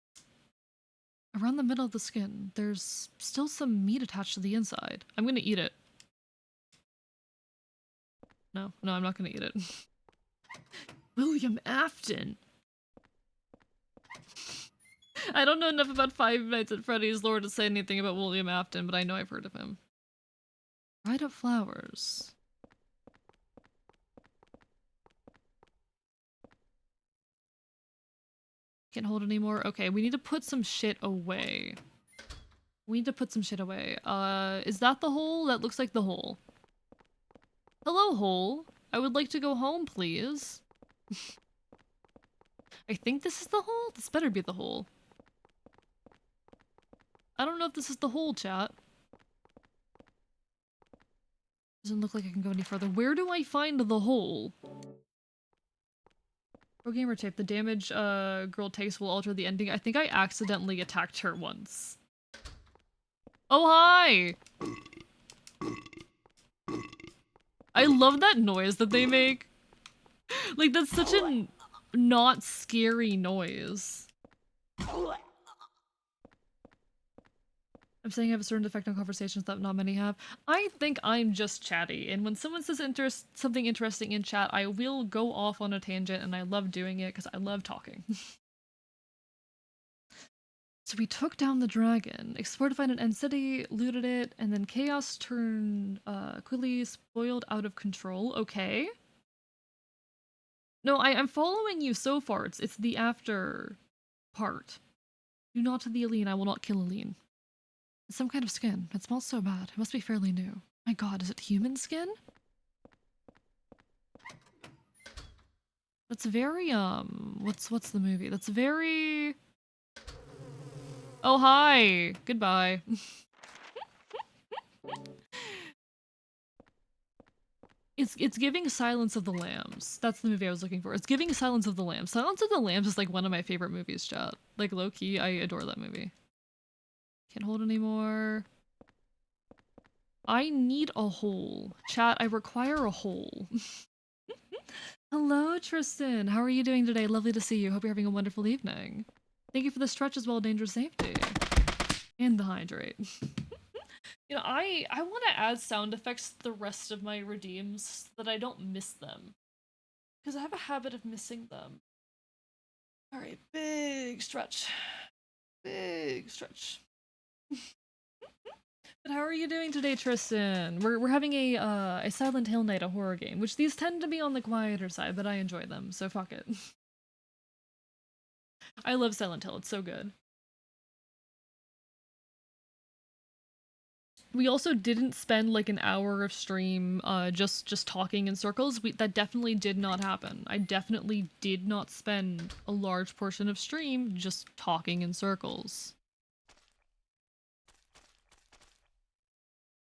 Around the middle of the skin, there's still some meat attached to the inside. I'm gonna eat it. No, I'm not gonna eat it. William Afton! I don't know enough about Five Nights at Freddy's lore to say anything about William Afton, but I know I've heard of him. Dried up flowers. Can't hold anymore? Okay, we need to put some shit away. We need to put some shit away. Is that the hole? That looks like the hole. Hello, hole. I would like to go home, please. I think this is the hole? This better be the hole. I don't know if this is the hole, chat. Doesn't look like I can go any further. Where do I find the hole? Pro gamer tape. The damage girl takes will alter the ending. I think I accidentally attacked her once. Oh, hi! I love that noise that they make. Like, that's such a not scary noise. I'm saying I have a certain effect on conversations that not many have. I think I'm just chatty, and when someone says something interesting in chat, I will go off on a tangent, and I love doing it because I love talking. So we took down the dragon, explored to find an end city, looted it, and then chaos turned quickly spoiled out of control. Okay. No, I'm following you so far. It's the after part. Do not to the Aline, I will not kill Aline. It's some kind of skin. It smells so bad. It must be fairly new. My god, is it human skin? That's very, what's the movie? That's very... Oh, hi! Goodbye. It's giving Silence of the Lambs. That's the movie I was looking for. It's giving Silence of the Lambs. Silence of the Lambs is like one of my favorite movies, chat. Like low-key, I adore that movie. Can't hold anymore. I need a hole. Chat, I require a hole. Hello, Tristan. How are you doing today? Lovely to see you. Hope you're having a wonderful evening. Thank you for the stretch as well, Danger Safety. And the hydrate. You know, I want to add sound effects to the rest of my redeems so that I don't miss them. Because I have a habit of missing them. Alright, big stretch. Big stretch. But how are you doing today, Tristan? We're having a Silent Hill night, a horror game, which these tend to be on the quieter side, but I enjoy them, so fuck it. I love Silent Hill, it's so good. We also didn't spend like an hour of stream just talking in circles. That definitely did not happen. I definitely did not spend a large portion of stream just talking in circles.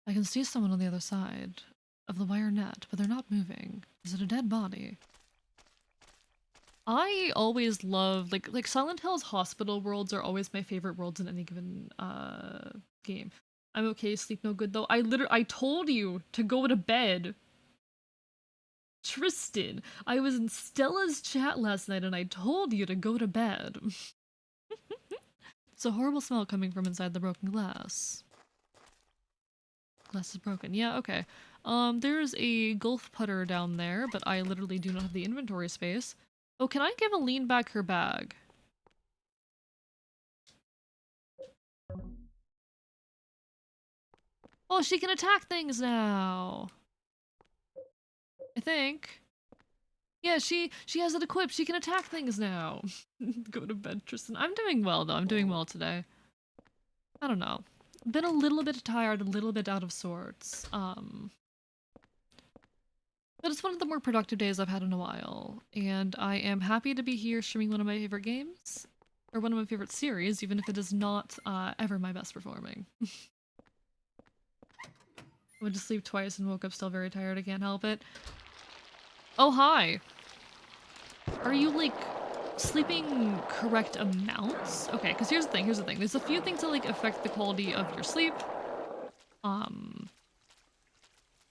I can see someone on the other side of the wire net, but they're not moving. Is it a dead body? I always love like Silent Hill's hospital worlds are always my favorite worlds in any given game. I'm okay, sleep no good though. I told you to go to bed. Tristan, I was in Stella's chat last night and I told you to go to bed. It's a horrible smell coming from inside the broken glass. Glass is broken. Yeah, okay. There's a golf putter down there, but I literally do not have the inventory space. Oh, can I give Aline back her bag? Oh, she can attack things now! I think. Yeah, she has it equipped. She can attack things now. Go to bed, Tristan. I'm doing well, though. I'm doing well today. I don't know. Been a little bit tired, a little bit out of sorts. But it's one of the more productive days I've had in a while, and I am happy to be here streaming one of my favorite games, or one of my favorite series, even if it is not ever my best performing. Went to sleep twice and woke up still very tired, I can't help it. Oh, hi! Are you, like, sleeping correct amounts? Okay, because here's the thing. There's a few things that, like, affect the quality of your sleep.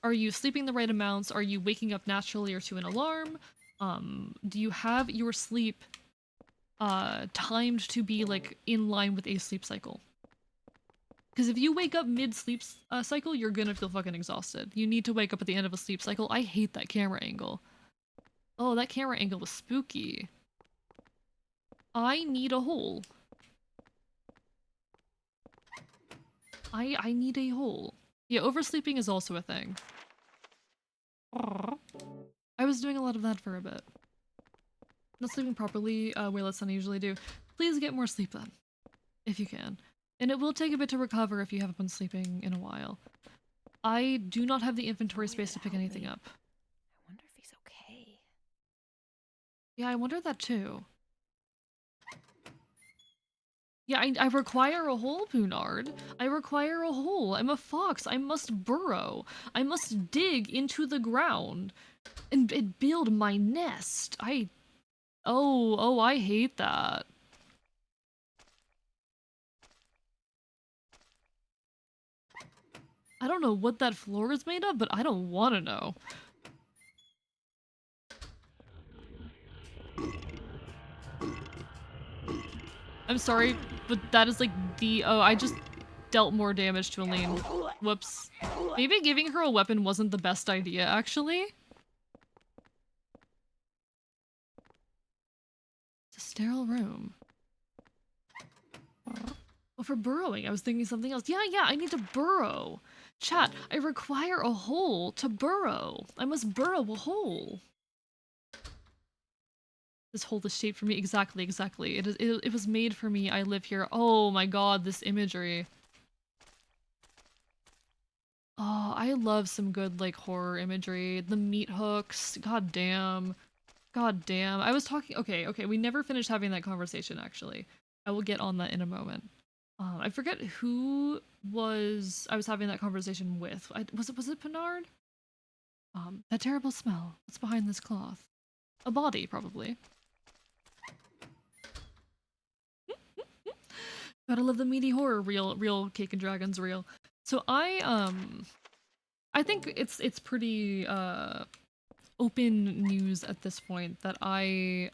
Are you sleeping the right amounts? Are you waking up naturally or to an alarm? Do you have your sleep timed to be, like, in line with a sleep cycle? Because if you wake up mid-sleep cycle, you're gonna feel fucking exhausted. You need to wake up at the end of a sleep cycle. I hate that camera angle. Oh, that camera angle was spooky. I need a hole. I need a hole. Yeah, oversleeping is also a thing. I was doing a lot of that for a bit. Not sleeping properly way less than I usually do. Please get more sleep then, if you can. And it will take a bit to recover if you haven't been sleeping in a while. I do not have the inventory space to pick anything up. I wonder if he's okay. Yeah, I wonder that too. Yeah, I require a hole, Poonard. I require a hole. I'm a fox. I must burrow. I must dig into the ground and build my nest. Oh, I hate that. I don't know what that floor is made of, but I don't want to know. I'm sorry, but that is like the... Oh, I just dealt more damage to Aline. Whoops. Maybe giving her a weapon wasn't the best idea, actually. It's a sterile room. Well, for burrowing, I was thinking something else. Yeah, I need to burrow. Chat, I require a hole to burrow. I must burrow a hole. This hole is shaped for me. Exactly. It was made for me. I live here. Oh my god, this imagery. Oh, I love some good, like, horror imagery. The meat hooks. God damn. God damn. I was talking. Okay, okay. We never finished having that conversation, actually. I will get on that in a moment. I forget who I was having that conversation with. Was it Pinard? That terrible smell. What's behind this cloth? A body, probably. Gotta love the meaty horror. Real Cake and Dragons, real. So I think it's pretty open news at this point that I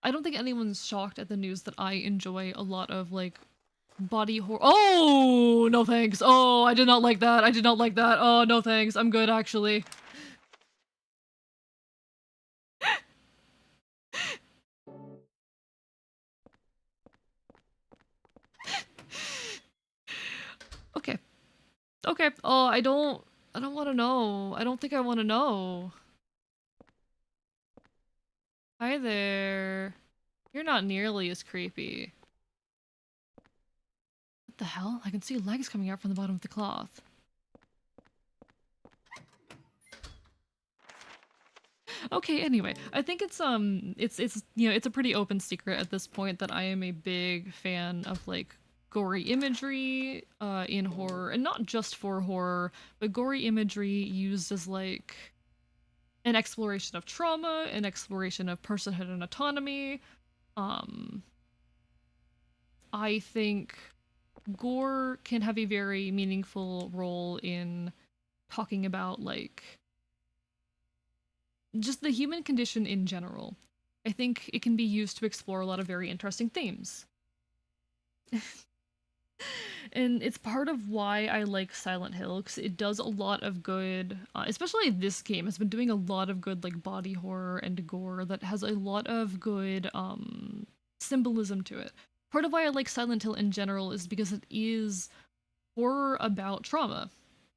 don't think anyone's shocked at the news that I enjoy a lot of like body horror. Oh, no thanks. Oh, I did not like that. I did not like that. Oh, no thanks. I'm good actually. Okay. Okay. Oh, I don't want to know. I don't think I want to know. Hi there. You're not nearly as creepy. What the hell? I can see legs coming out from the bottom of the cloth. Okay, anyway, I think it's you know, it's a pretty open secret at this point that I am a big fan of like gory imagery in horror, and not just for horror, but gory imagery used as like an exploration of trauma, an exploration of personhood and autonomy. Um I think gore can have a very meaningful role in talking about like just the human condition in general. I think it can be used to explore a lot of very interesting themes. And it's part of why I like Silent Hill, because it does a lot of good, especially this game has been doing a lot of good like body horror and gore that has a lot of good symbolism to it. Part of why I like Silent Hill in general is because it is horror about trauma.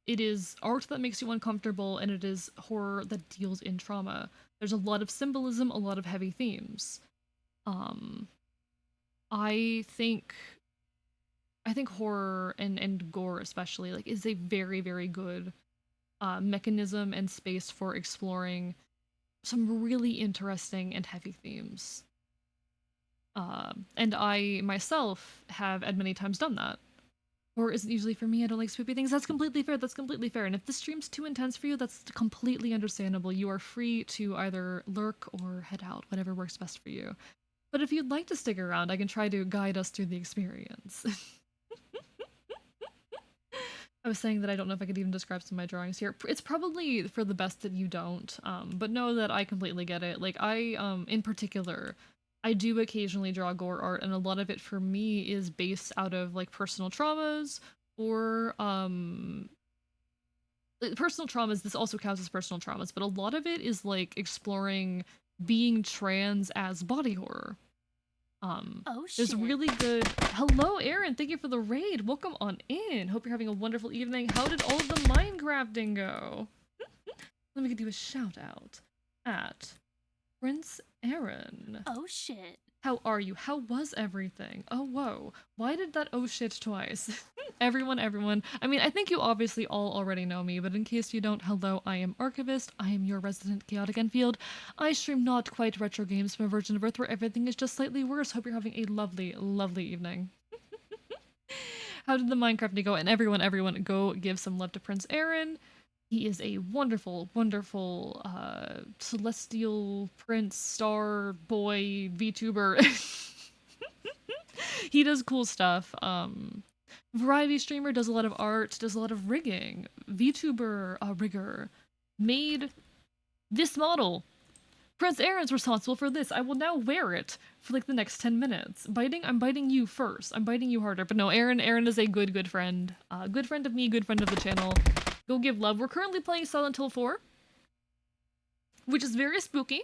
It is art that makes you uncomfortable, and it is horror that deals in trauma. There's a lot of symbolism, a lot of heavy themes. Um, I think horror and gore especially like is a very very good mechanism and space for exploring some really interesting and heavy themes. And I myself have at many times done that. Horror isn't usually for me. I don't like spooky things. That's completely fair. That's completely fair. And if the stream's too intense for you, that's completely understandable. You are free to either lurk or head out, whatever works best for you. But if you'd like to stick around, I can try to guide us through the experience. I was saying that I don't know if I could even describe some of my drawings here. It's probably for the best that you don't, but know that I completely get it. Like, in particular, I do occasionally draw gore art, and a lot of it for me is based out of, like, personal traumas, or, personal traumas, this also counts as personal traumas, but a lot of it is, like, exploring being trans as body horror. Oh shit. There's really good. Hello, Aaron. Thank you for the raid. Welcome on in. Hope you're having a wonderful evening. How did all of the Minecrafting go? Let me give you a shout out at Prince Aaron. Oh shit. How are you? How was everything? Oh, whoa. Why did that oh shit twice? Everyone. I mean, I think you obviously all already know me, but in case you don't, hello, I am Archivist. I am your resident Chaotic Enfield. I stream not quite retro games from a Virgin of Earth where everything is just slightly worse. Hope you're having a lovely, lovely evening. How did the Minecraft go? And everyone, go give some love to Prince Aaron. He is a wonderful, wonderful celestial prince, star, boy, VTuber. He does cool stuff. Variety streamer, does a lot of art, does a lot of rigging. VTuber rigger made this model. Prince Aaron's responsible for this. I will now wear it for like the next 10 minutes. I'm biting you first. I'm biting you harder. But no, Aaron is a good friend. Good friend of me, good friend of the channel. Go give love. We're currently playing Silent Hill 4, which is very spooky.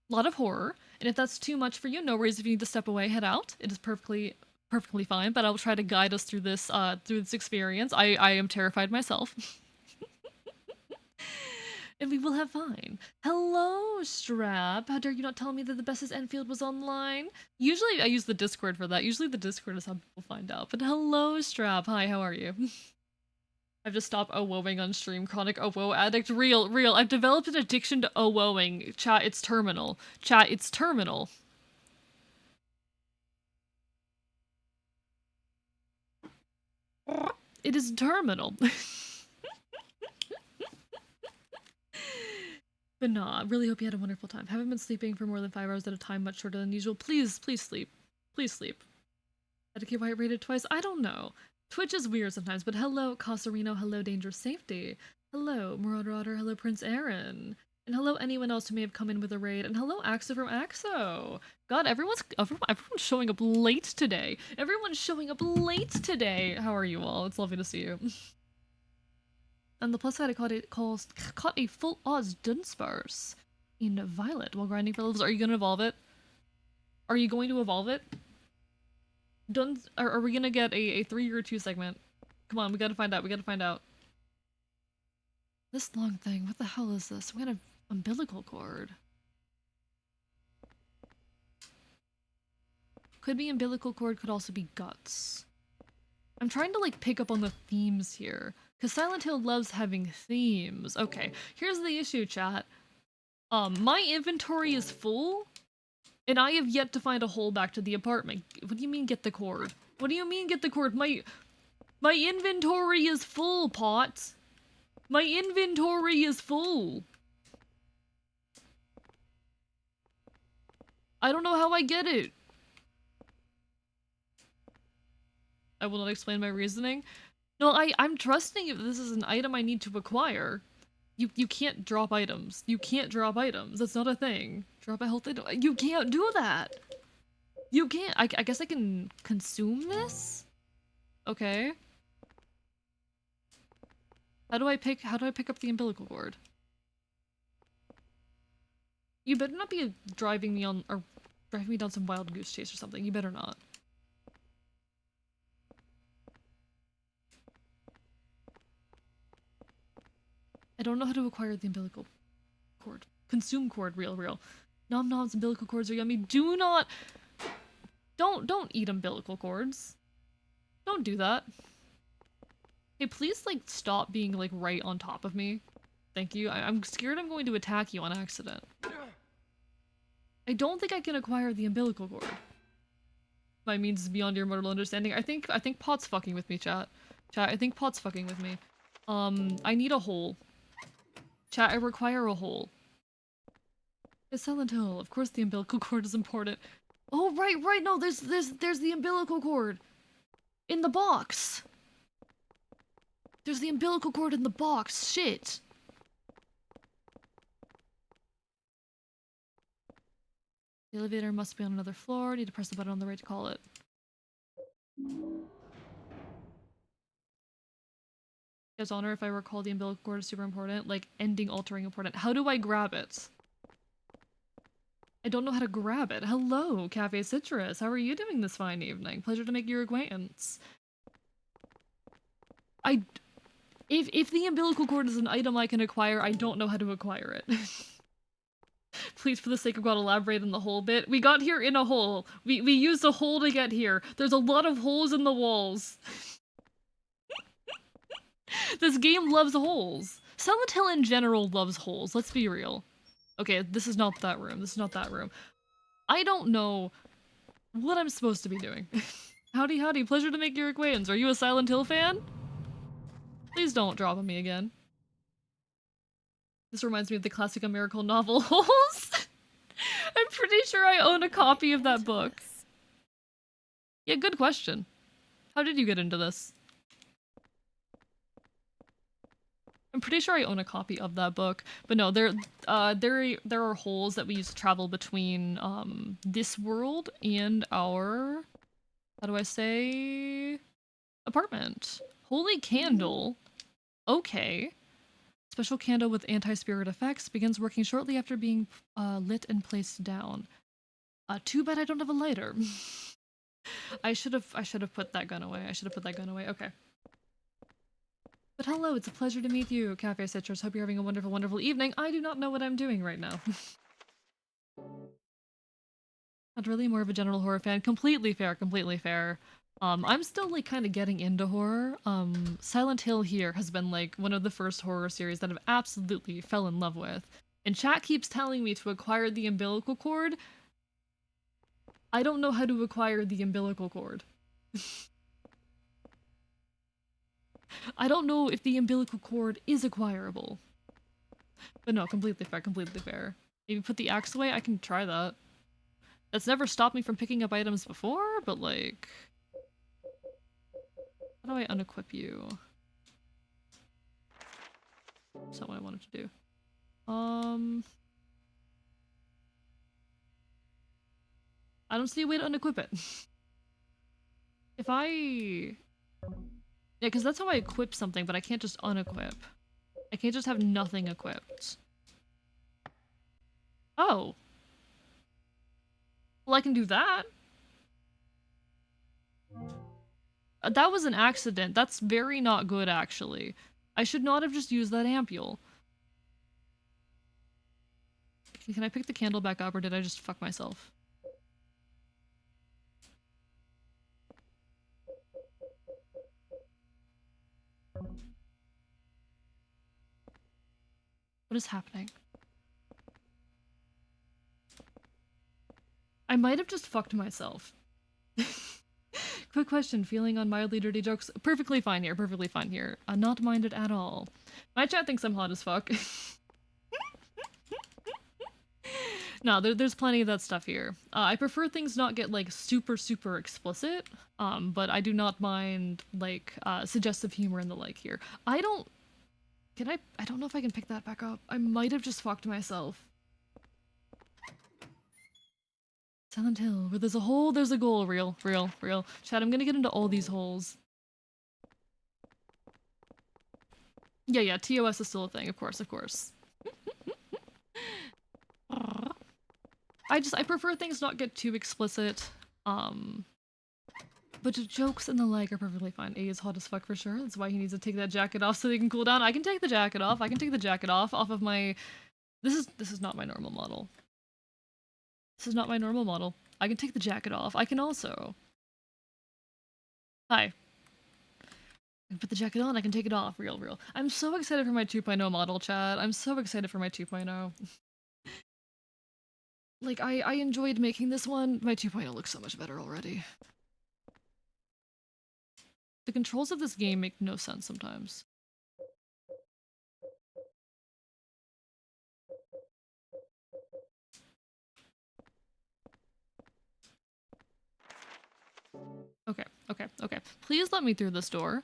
A lot of horror. And if that's too much for you, no worries. If you need to step away, head out. It is perfectly fine, but I will try to guide us through this experience. I am terrified myself. And we will have fun. Hello, Strap. How dare you not tell me that the bestest Enfield was online? Usually I use the Discord for that. Usually the Discord is how people find out. But hello, Strap. Hi, how are you? I've just stopped OWOing on stream. Chronic OWO addict. Real, real. I've developed an addiction to OWOing. Chat, it's terminal. Chat, it's terminal. It is terminal. But nah, really hope you had a wonderful time. Haven't been sleeping for more than 5 hours at a time, much shorter than usual. Please, please sleep. Please sleep. Dedicate White rated twice? I don't know. Twitch is weird sometimes, but hello, Casarino, hello, Dangerous Safety. Hello, Marauder Otter, hello, Prince Aaron. And hello, anyone else who may have come in with a raid. And hello, Axo from Axo. God, everyone's showing up late today. Everyone's showing up late today. How are you all? It's lovely to see you. And the plus side, I caught a full Oz Dunsparce in Violet while grinding for levels. Are you going to evolve it? Are you going to evolve it? Are we going to get a 3 or 2 segment? Come on, we gotta find out. We gotta find out. This long thing, what the hell is this? We got an umbilical cord. Could be umbilical cord, could also be guts. I'm trying to like pick up on the themes here. Because Silent Hill loves having themes. Okay, here's the issue, chat. My inventory is full, and I have yet to find a hole back to the apartment. What do you mean get the cord? What do you mean get the cord? My inventory is full, Pot. My inventory is full. I don't know how I get it. I will not explain my reasoning. No, I'm trusting if this is an item I need to acquire. You can't drop items. You can't drop items. That's not a thing. Drop a health item. You can't do that. You can't. I guess I can consume this? Okay. How do I pick up the umbilical cord? You better not be driving me down some wild goose chase or something. You better not. I don't know how to acquire the umbilical cord. Consume cord, real. Nom noms, umbilical cords are yummy. Do not... Don't eat umbilical cords. Don't do that. Hey, please, like, stop being, like, right on top of me. Thank you. I'm scared I'm going to attack you on accident. I don't think I can acquire the umbilical cord. My means is beyond your mortal understanding. I think Pot's fucking with me, chat. Chat, I think Pot's fucking with me. I need a hole. Chat, I require a hole. It's Silent Hill. Of course the umbilical cord is important. Oh, right, no, there's the umbilical cord. In the box. There's the umbilical cord in the box. Shit. The elevator must be on another floor. Need to press the button on the right to call it. As honor, if I recall, the umbilical cord is super important. Like, ending altering important. How do I grab it? I don't know how to grab it. Hello, Cafe Citrus. How are you doing this fine evening? Pleasure to make your acquaintance. If the umbilical cord is an item I can acquire, I don't know how to acquire it. Please, for the sake of God, elaborate on the hole bit. We got here in a hole. We used a hole to get here. There's a lot of holes in the walls. This game loves holes. Silent Hill in general loves holes, let's be real. Okay, this is not that room. This is not that room. I don't know what I'm supposed to be doing. Howdy, pleasure to make your acquaintance. Are you a Silent Hill fan? Please don't drop on me again. This reminds me of the classic A Miracle novel, Holes. I'm pretty sure I own a copy of that book. Yeah, good question. How did you get into this? I'm pretty sure I own a copy of that book, but no, there are holes that we use to travel between this world and our, how do I say, apartment. Holy candle. Okay. Special candle with anti-spirit effects begins working shortly after being lit and placed down. Too bad I don't have a lighter. I should have put that gun away. Okay. But hello, it's a pleasure to meet you, Cafe Citrus. Hope you're having a wonderful, wonderful evening. I do not know what I'm doing right now. Not really, more of a general horror fan. Completely fair, completely fair. I'm still like kind of getting into horror. Silent Hill here has been like one of the first horror series that I've absolutely fell in love with. And chat keeps telling me to acquire the umbilical cord. I don't know how to acquire the umbilical cord. I don't know if the umbilical cord is acquirable. But no, completely fair, completely fair. Maybe put the axe away? I can try that. That's never stopped me from picking up items before, but like... How do I unequip you? That's not what I wanted to do. I don't see a way to unequip it. If I... Yeah, because that's how I equip something, but I can't just unequip. I can't just have nothing equipped. Oh. Well, I can do that. That was an accident. That's very not good, actually. I should not have just used that ampule. Can I pick the candle back up, or did I just fuck myself? What is happening? I might have just fucked myself. Quick question, feeling on mildly dirty jokes? Perfectly fine here, perfectly fine here. Not minded at all. My chat thinks I'm hot as fuck. No, there's plenty of that stuff here. I prefer things not get, like, super explicit, but I do not mind, like, suggestive humor and the like here. I don't know if I can pick that back up. I might have just fucked myself. Silent Hill, where there's a hole, there's a goal. Real. Chat, I'm gonna get into all these holes. Yeah, TOS is still a thing, of course. I prefer things not get too explicit, but the jokes and the like are perfectly fine. A is hot as fuck for sure, that's why he needs to take that jacket off so they can cool down. I can take the jacket off, off of my... This is not my normal model. I can take the jacket off. I can also... Hi. I can put the jacket on, I can take it off. Real. I'm so excited for my 2.0 model, chat. I'm so excited for my 2.0. Like, I enjoyed making this one. My 2.0 looks so much better already. The controls of this game make no sense sometimes. Okay. Please let me through this door.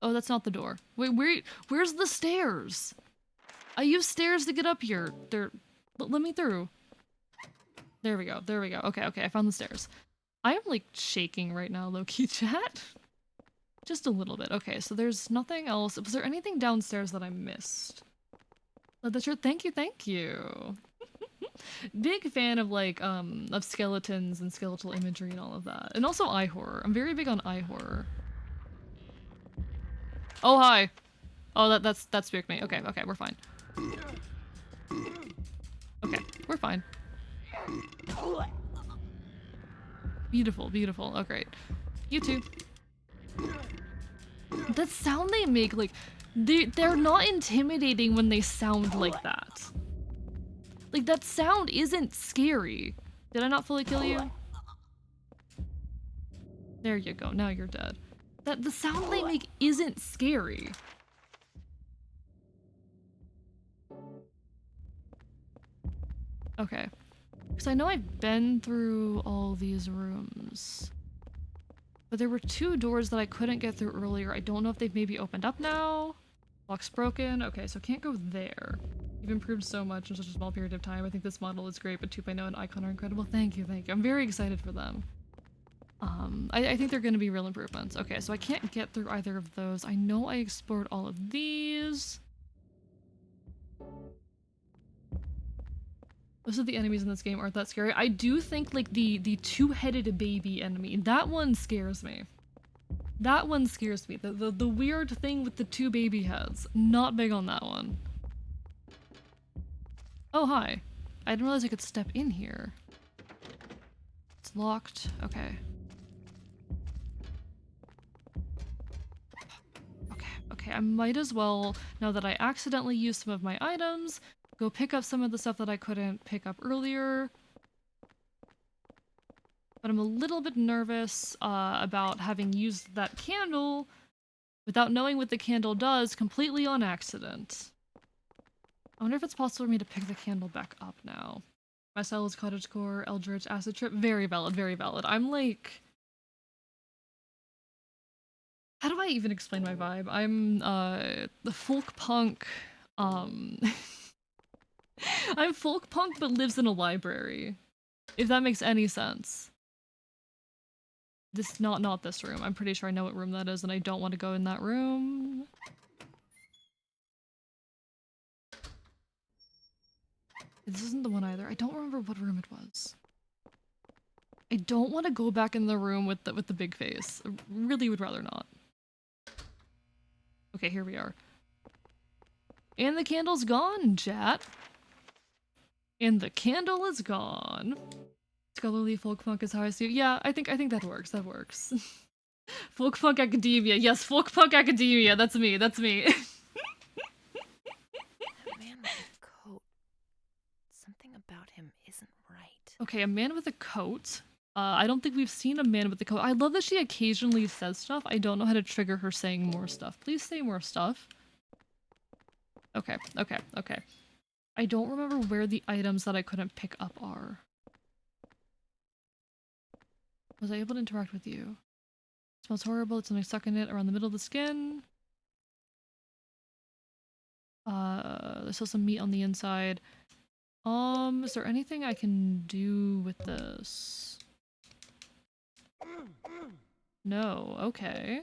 Oh, that's not the door. Wait, where's the stairs? I used stairs to get up here. Let me through. There we go. Okay, I found the stairs. I am, like, shaking right now, low-key chat. Just a little bit. Okay, so there's nothing else. Was there anything downstairs that I missed? Oh, that's your- thank you. Big fan of, like, of skeletons and skeletal imagery and all of that. And also eye horror. I'm very big on eye horror. Oh, hi! Oh, that spooked me. Okay, we're fine. Okay, we're fine. Beautiful. Oh, great. You too. That sound they make, like, they're not intimidating when they sound like that. Like, that sound isn't scary. Did I not fully kill you? There you go, now you're dead. The sound they make isn't scary. Okay. Because I know I've been through all these rooms. But there were 2 doors that I couldn't get through earlier. I don't know if they've maybe opened up now. Lock's broken. Okay, so can't go there. You've improved so much in such a small period of time. I think this model is great, but 2.0 and Icon are incredible. Thank you. I'm very excited for them. I think they're going to be real improvements. Okay, so I can't get through either of those. I know I explored all of these. Most of the enemies in this game aren't that scary. I do think, like, the 2-headed baby enemy, that one scares me. That one scares me. The weird thing with the 2 baby heads. Not big on that one. Oh, hi. I didn't realize I could step in here. It's locked. Okay. I might as well, now that I accidentally used some of my items, go pick up some of the stuff that I couldn't pick up earlier. But I'm a little bit nervous about having used that candle without knowing what the candle does completely on accident. I wonder if it's possible for me to pick the candle back up now. My style is cottagecore, eldritch, acid trip. Very valid, very valid. I'm like... How do I even explain my vibe? I'm, the folk punk, I'm folk punk but lives in a library. If that makes any sense. This, not this room. I'm pretty sure I know what room that is and I don't want to go in that room. This isn't the one either. I don't remember what room it was. I don't want to go back in the room with the big face. I really would rather not. Okay, here we are. And the candle's gone, chat. And the candle is gone. Scholarly folk punk is how I see it. Yeah, I think that works. That works. Folk punk academia. Yes, folk punk academia. That's me. That's me. That man with the coat. Something about him isn't right. Okay, a man with a coat. I don't think we've seen a man with a coat. I love that she occasionally says stuff. I don't know how to trigger her saying more stuff. Please say more stuff. Okay, okay, okay. I don't remember where the items that I couldn't pick up are. Was I able to interact with you? It smells horrible. It's something stuck in it around the middle of the skin. There's still some meat on the inside. Is there anything I can do with this? No, okay.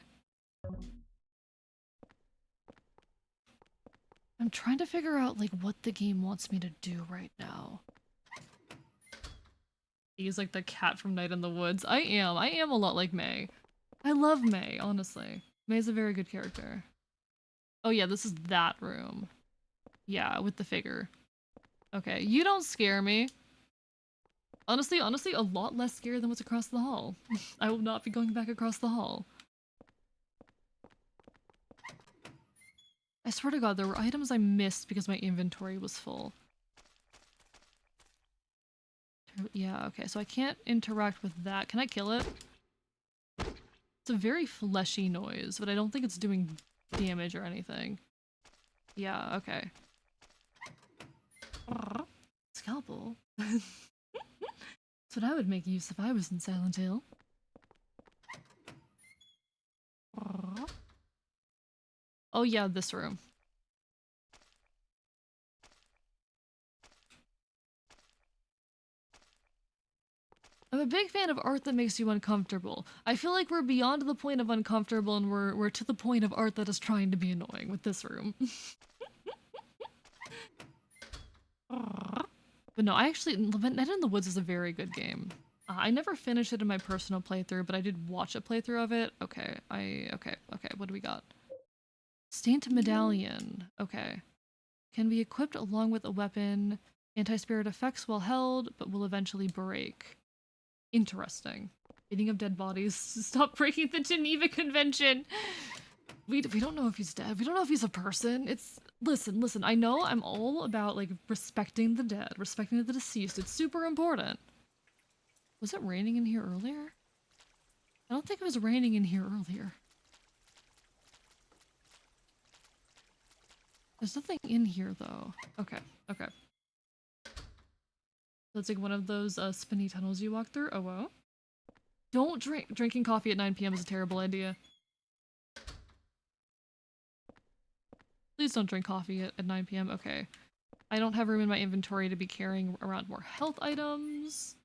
I'm trying to figure out, like, what the game wants me to do right now. He's like the cat from Night in the Woods. I am a lot like May. I love May, honestly. May's a very good character. Oh yeah, this is that room. Yeah, with the figure. Okay, you don't scare me. Honestly, a lot less scary than what's across the hall. I will not be going back across the hall. I swear to God, there were items I missed because my inventory was full. Yeah, okay, so I can't interact with that. Can I kill it? It's a very fleshy noise, but I don't think it's doing damage or anything. Yeah, okay. Scalpel? That's what I would make use if I was in Silent Hill. Oh yeah, this room. I'm a big fan of art that makes you uncomfortable. I feel like we're beyond the point of uncomfortable and we're to the point of art that is trying to be annoying with this room. But no, I actually, Night in the Woods is a very good game. I never finished it in my personal playthrough, but I did watch a playthrough of it. Okay, okay, what do we got? Stained Medallion. Okay. Can be equipped along with a weapon. Anti-spirit effects while held, but will eventually break. Interesting. Eating of dead bodies. Stop breaking the Geneva Convention! We don't know if he's dead. We don't know if he's a person. It's... Listen, I know I'm all about, like, respecting the dead, respecting the deceased. It's super important. Was it raining in here earlier? I don't think it was raining in here earlier. There's nothing in here, though. Okay. That's like one of those spinny tunnels you walk through. Oh, whoa. Don't drink. Drinking coffee at 9 p.m. is a terrible idea. Please don't drink coffee at 9 p.m. Okay. I don't have room in my inventory to be carrying around more health items.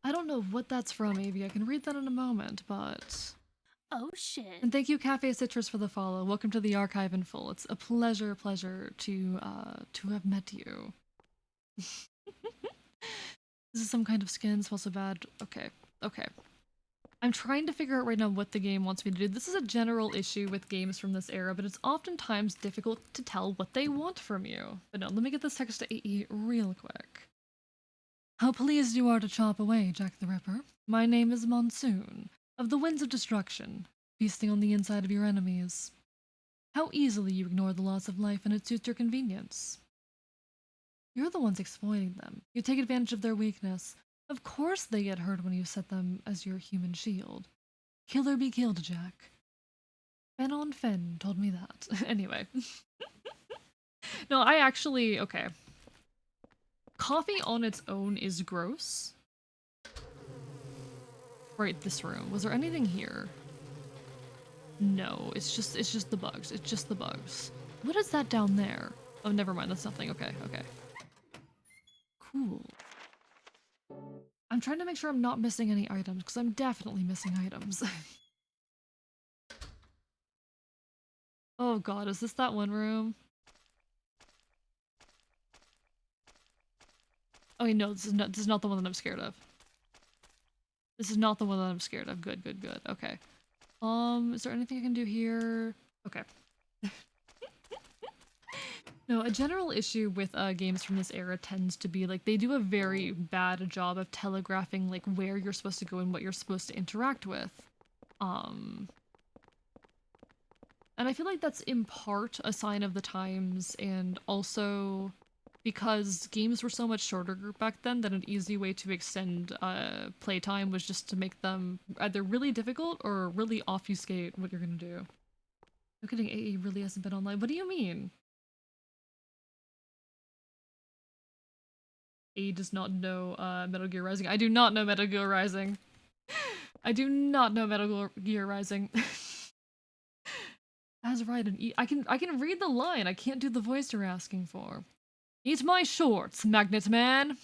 I don't know what that's from, Avi. I can read that in a moment, but... Oh shit. And thank you, Cafe Citrus, for the follow. Welcome to the archive in full. It's a pleasure to have met you. This is some kind of skin, smells so bad. Okay. I'm trying to figure out right now what the game wants me to do. This is a general issue with games from this era, but it's oftentimes difficult to tell what they want from you. But no, let me get this text to AE real quick. How pleased you are to chop away, Jack the Ripper. My name is Monsoon. of the winds of destruction, feasting on the inside of your enemies. How easily you ignore the loss of life and it suits your convenience. You're the ones exploiting them. You take advantage of their weakness. Of course they get hurt when you set them as your human shield. Kill or be killed, Jack. Fen on Fen told me that. Anyway. No, I actually... Okay. Coffee on its own is gross. Right, this room. Was there anything here? No, it's just the bugs. It's just the bugs. What is that down there? Oh, never mind. That's nothing. Okay, okay. Cool. I'm trying to make sure I'm not missing any items, because I'm definitely missing items. Oh god, is this that one room? Oh wait, no, this is not the one that I'm scared of. This is not the one that I'm scared of. Good, good, good. Okay. Is there anything I can do here? Okay. No, a general issue with games from this era tends to be like they do a very bad job of telegraphing like where you're supposed to go and what you're supposed to interact with. And I feel like that's in part a sign of the times and also because games were so much shorter back then that an easy way to extend playtime was just to make them either really difficult or really obfuscate what you're gonna do. No kidding, AE really hasn't been online. What do you mean? AE does not know Metal Gear Rising. I do not know Metal Gear Rising. I do not know Metal Gear Rising. As right, and I can read the line. I can't do the voice you're asking for. Eat my shorts, Magnet Man.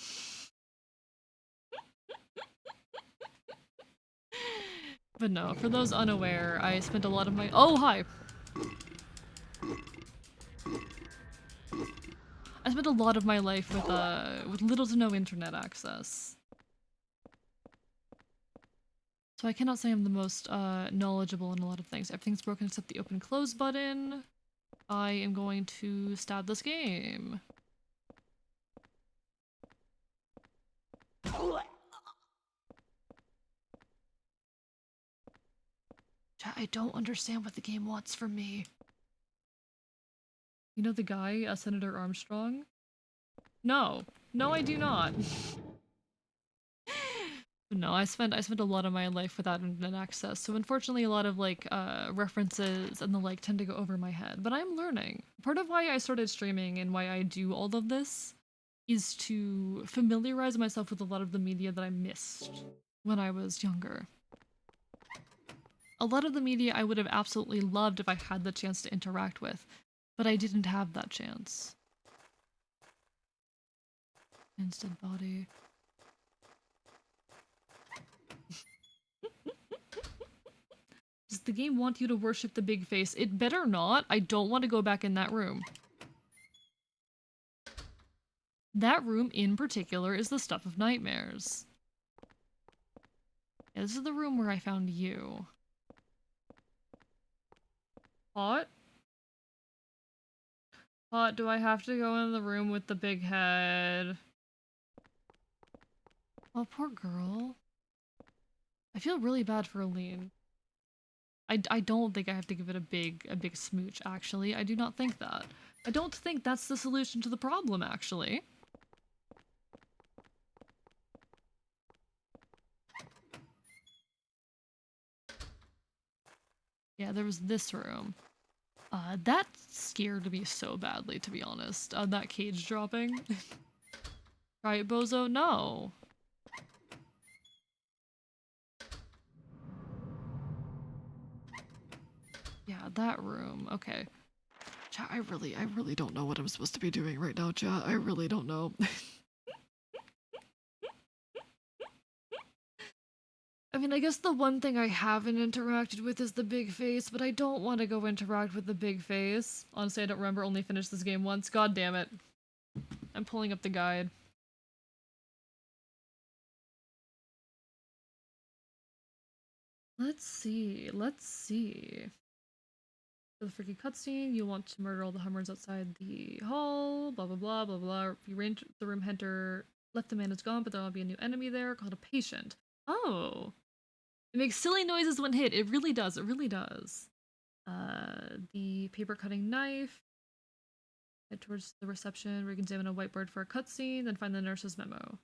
But no, for those unaware, I spent a lot of my— oh, hi! I spent a lot of my life with little to no internet access. So I cannot say I'm the most knowledgeable in a lot of things. Everything's broken except the open close button. I am going to stab this game. I don't understand what the game wants from me. You know the guy, Senator Armstrong? No. No, I do not. No, I spent a lot of my life without internet access, so unfortunately a lot of like references and the like tend to go over my head. But I'm learning. Part of why I started streaming and why I do all of this is to familiarize myself with a lot of the media that I missed when I was younger. A lot of the media I would have absolutely loved if I had the chance to interact with, but I didn't have that chance. Instant body. Does the game want you to worship the big face? It better not. I don't want to go back in that room. That room in particular is the stuff of nightmares. Yeah, this is the room where I found you. Hot? Hot, do I have to go in the room with the big head? Oh, poor girl. I feel really bad for Aline. I don't think I have to give it a big smooch, actually. I do not think that. I don't think that's the solution to the problem, actually. Yeah, there was this room. That scared me so badly, to be honest. That cage dropping. Try it, bozo? No. Yeah, that room. Okay. Chat, I really don't know what I'm supposed to be doing right now, chat. I really don't know. I mean, I guess the one thing I haven't interacted with is the big face, but I don't want to go interact with the big face. Honestly, I don't remember, only finished this game once. God damn it. I'm pulling up the guide. Let's see. For the freaking cutscene, you want to murder all the Hummers outside the hall, blah blah blah blah blah. If you range the room, enter left, the man is gone, but there will be a new enemy there called a patient. Oh. It makes silly noises when hit. It really does. It really does. The paper cutting knife. Head towards the reception where you can examine a whiteboard for a cutscene, then find the nurse's memo.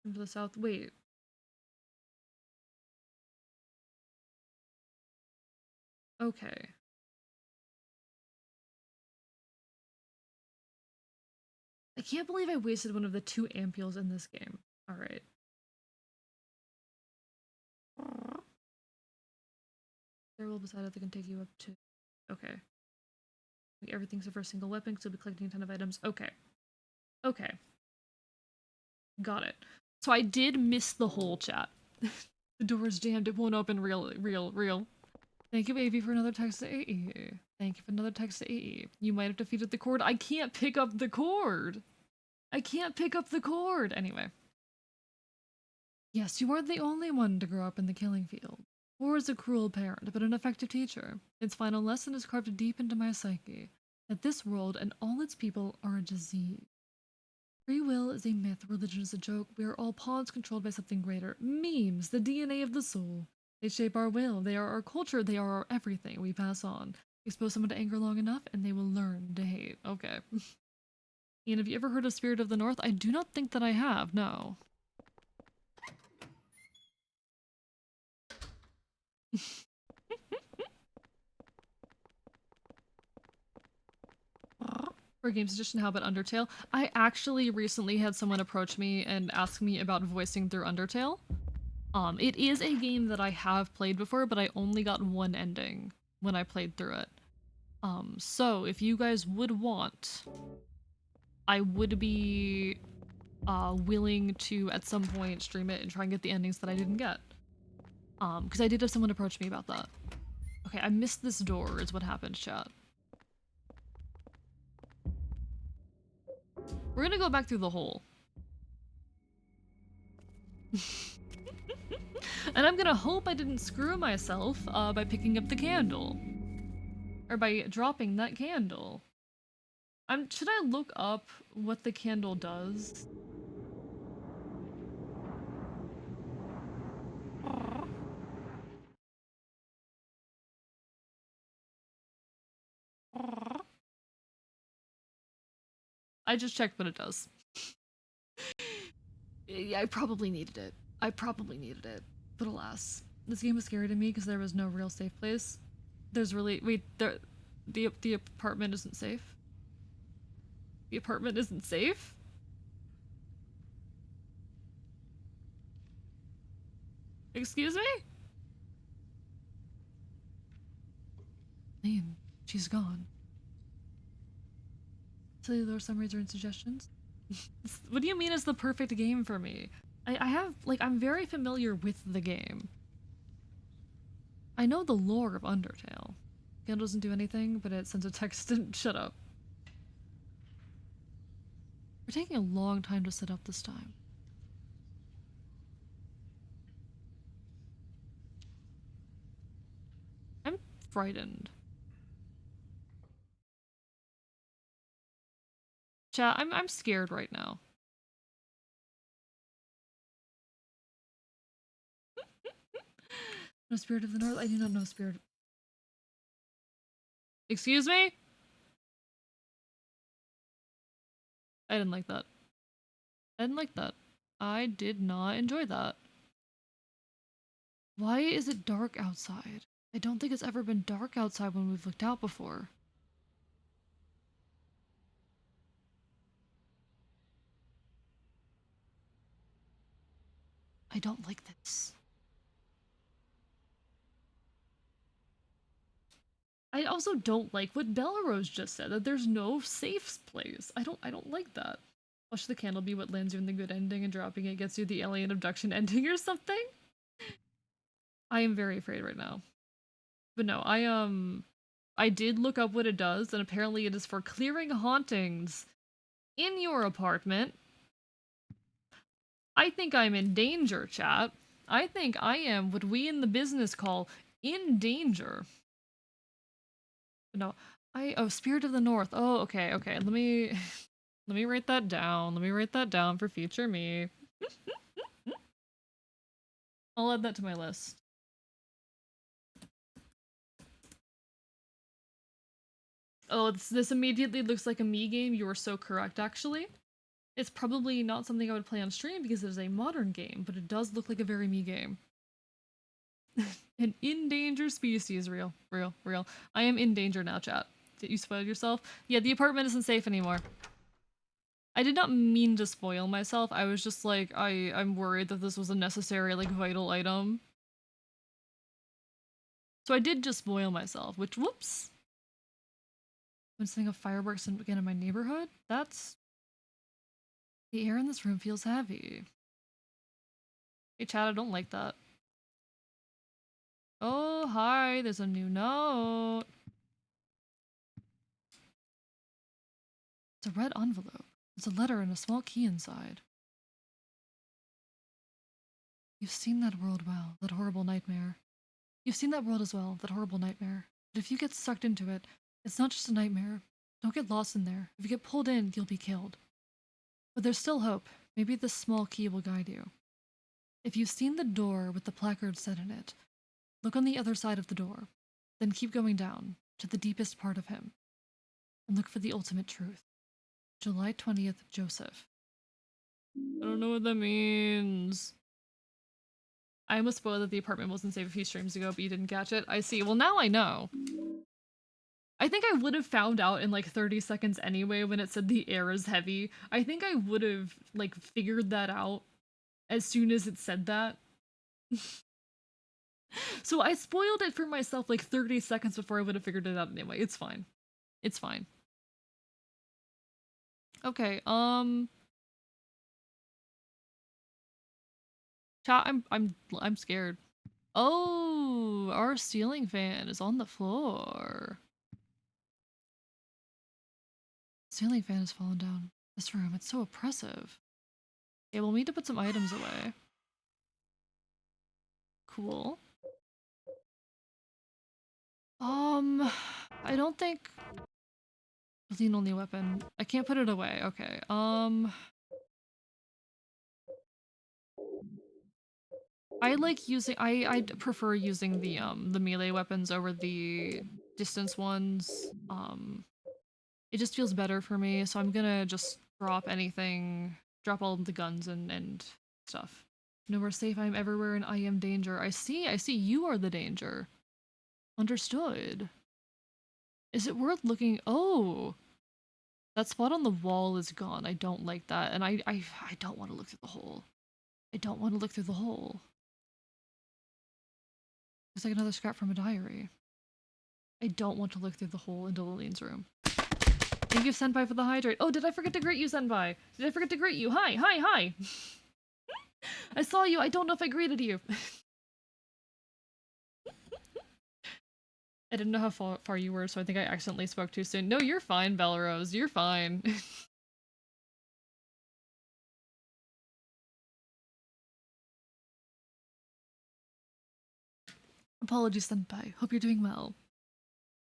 To the south. Wait. Okay. I can't believe I wasted one of the 2 ampules in this game. Alright. Stairwell beside it that can take you up to... Okay. Everything's for a single weapon, so you'll be collecting a ton of items. Okay. Okay. Got it. So I did miss the whole chat. The door's jammed, it won't open real. Thank you, Avy, for another text to AE. Thank you for another text to AE. You might have defeated the cord. I can't pick up the cord! I can't pick up the cord! Anyway. Yes, you aren't the only one to grow up in the killing field. War is a cruel parent, but an effective teacher. Its final lesson is carved deep into my psyche. That this world and all its people are a disease. Free will is a myth, religion is a joke, we are all pawns controlled by something greater. Memes, the DNA of the soul. They shape our will, they are our culture, they are our everything we pass on. Expose someone to anger long enough, and they will learn to hate. Okay. Ian, have you ever heard of Spirit of the North? I do not think that I have, no. For a game suggestion, how about Undertale? I actually recently had someone approach me and ask me about voicing through Undertale. It is a game that I have played before, but I only got one ending when I played through it. So if you guys would want, I would be willing to at some point stream it and try and get the endings that I didn't get. Because I did have someone approach me about that. Okay, I missed this door is what happened, chat. We're gonna go back through the hole. And I'm gonna hope I didn't screw myself by picking up the candle. Or by dropping that candle. Should I look up what the candle does? I just checked what it does. Yeah, I probably needed it. I probably needed it. But alas. This game was scary to me because there was no real safe place. There's really- wait, the apartment isn't safe? The apartment isn't safe? Excuse me? Man, she's gone. Cellular summaries or suggestions? What do you mean it's the perfect game for me? I have, like, I'm very familiar with the game. I know the lore of Undertale. Candle doesn't do anything, but it sends a text and shut up. We're taking a long time to set up this time. I'm frightened. Chat, I'm scared right now. No Spirit of the North? I do not know Spirit. Excuse me? I didn't like that. I didn't like that. I did not enjoy that. Why is it dark outside? I don't think it's ever been dark outside when we've looked out before. I don't like this. I also don't like what Belrose just said, that there's no safe place. I don't like that. Watch the candle be what lands you in the good ending and dropping it gets you the alien abduction ending or something? I am very afraid right now. But no, I did look up what it does, and apparently it is for clearing hauntings in your apartment. I think I'm in danger, chat. I think I am what we in the business call in danger. No, oh, Spirit of the North. Oh, okay. Let me let me write that down. Let me write that down for future me. I'll add that to my list. Oh, this immediately looks like a me game. You are so correct, actually. It's probably not something I would play on stream because it is a modern game, but it does look like a very me game. An endangered species. Real, real, real. I am in danger now, chat. Did you spoil yourself? Yeah, the apartment isn't safe anymore. I did not mean to spoil myself. I was just like, I'm worried that this was a necessary, like, vital item. So I did just spoil myself, which, whoops. When setting off fireworks again in my neighborhood? That's... The air in this room feels heavy. Hey chat, I don't like that. Oh, hi, there's a new note. It's a red envelope. There's a letter and a small key inside. You've seen that world well, that horrible nightmare. You've seen that world as well, that horrible nightmare. But if you get sucked into it, it's not just a nightmare. Don't get lost in there. If you get pulled in, you'll be killed. But there's still hope. Maybe this small key will guide you. If you've seen the door with the placard set in it, look on the other side of the door. Then keep going down, to the deepest part of him. And look for the ultimate truth. July 20th, Joseph. I don't know what that means. I almost spoiled that the apartment wasn't safe a few streams ago, but you didn't catch it. I see. Well, now I know. I think I would have found out in like 30 seconds anyway when it said the air is heavy. I think I would have like figured that out as soon as it said that. So I spoiled it for myself like 30 seconds before I would have figured it out anyway. It's fine. It's fine. Okay, chat, I'm scared. Oh, our ceiling fan is on the floor. Ceiling fan has fallen down. This room, it's so oppressive. Yeah, we'll need to put some items away. Cool. I don't think... Lean only weapon. I can't put it away. Okay, I like using... I'd prefer using the melee weapons over the distance ones. It just feels better for me, so I'm gonna just drop anything... Drop all the guns and stuff. Nowhere safe, I'm everywhere, and I am danger. I see, you are the danger. Understood. Is it worth looking? Oh! That spot on the wall is gone. I don't like that, and I don't want to look through the hole. I don't want to look through the hole. Looks like another scrap from a diary. I don't want to look through the hole into Lillian's room. Thank you, Senpai, for the hydrate. Oh, did I forget to greet you, Senpai? Did I forget to greet you? Hi, hi, hi! I saw you. I don't know if I greeted you. I didn't know how far you were, so I think I accidentally spoke too soon. No, you're fine, Belrose. You're fine. Apologies, Senpai. Hope you're doing well.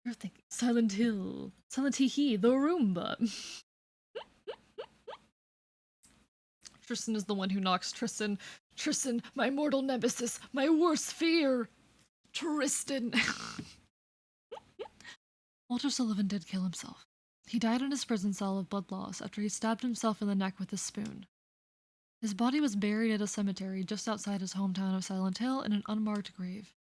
You're thinking Silent Hill. Silent Hee, the Roomba. Tristan is the one who knocks. Tristan, my mortal nemesis, my worst fear. Tristan. Walter Sullivan did kill himself. He died in his prison cell of blood loss after he stabbed himself in the neck with a spoon. His body was buried at a cemetery just outside his hometown of Silent Hill in an unmarked grave.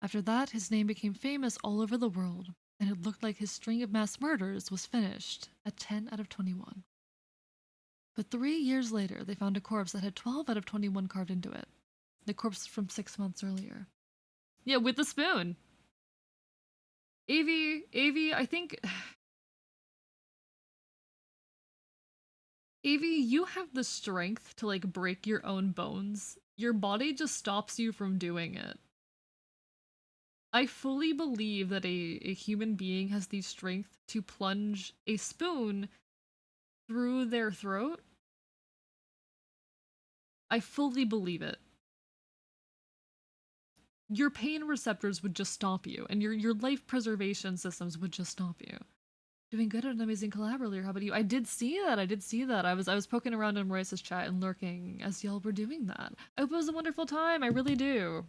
After that, his name became famous all over the world, and it looked like his string of mass murders was finished at 10 out of 21. But 3 years later, they found a corpse that had 12 out of 21 carved into it. The corpse from 6 months earlier. Yeah, with the spoon! Avi, I think... Avi, you have the strength to, like, break your own bones. Your body just stops you from doing it. I fully believe that a human being has the strength to plunge a spoon through their throat. I fully believe it. Your pain receptors would just stop you, and your life preservation systems would just stop you. Doing good at an amazing collab earlier. How about you? I did see that. I did see that. I was poking around in Maurice's chat and lurking as y'all were doing that. I hope it was a wonderful time. I really do.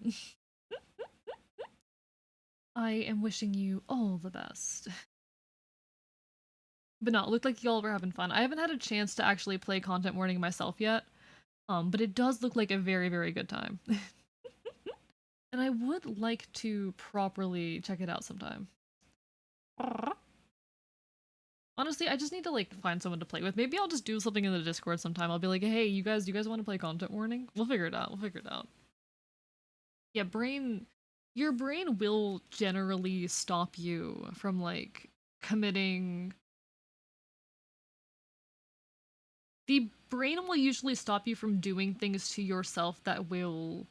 I am wishing you all the best. But no, it looked like y'all were having fun. I haven't had a chance to actually play content warning myself yet. But it does look like a very, very good time. And I would like to properly check it out sometime. Honestly, I just need to like find someone to play with. Maybe I'll just do something in the Discord sometime. I'll be like, hey, you guys want to play content warning? We'll figure it out. We'll figure it out. Yeah, your brain will generally stop you from like committing. The brain will usually stop you from doing things to yourself that will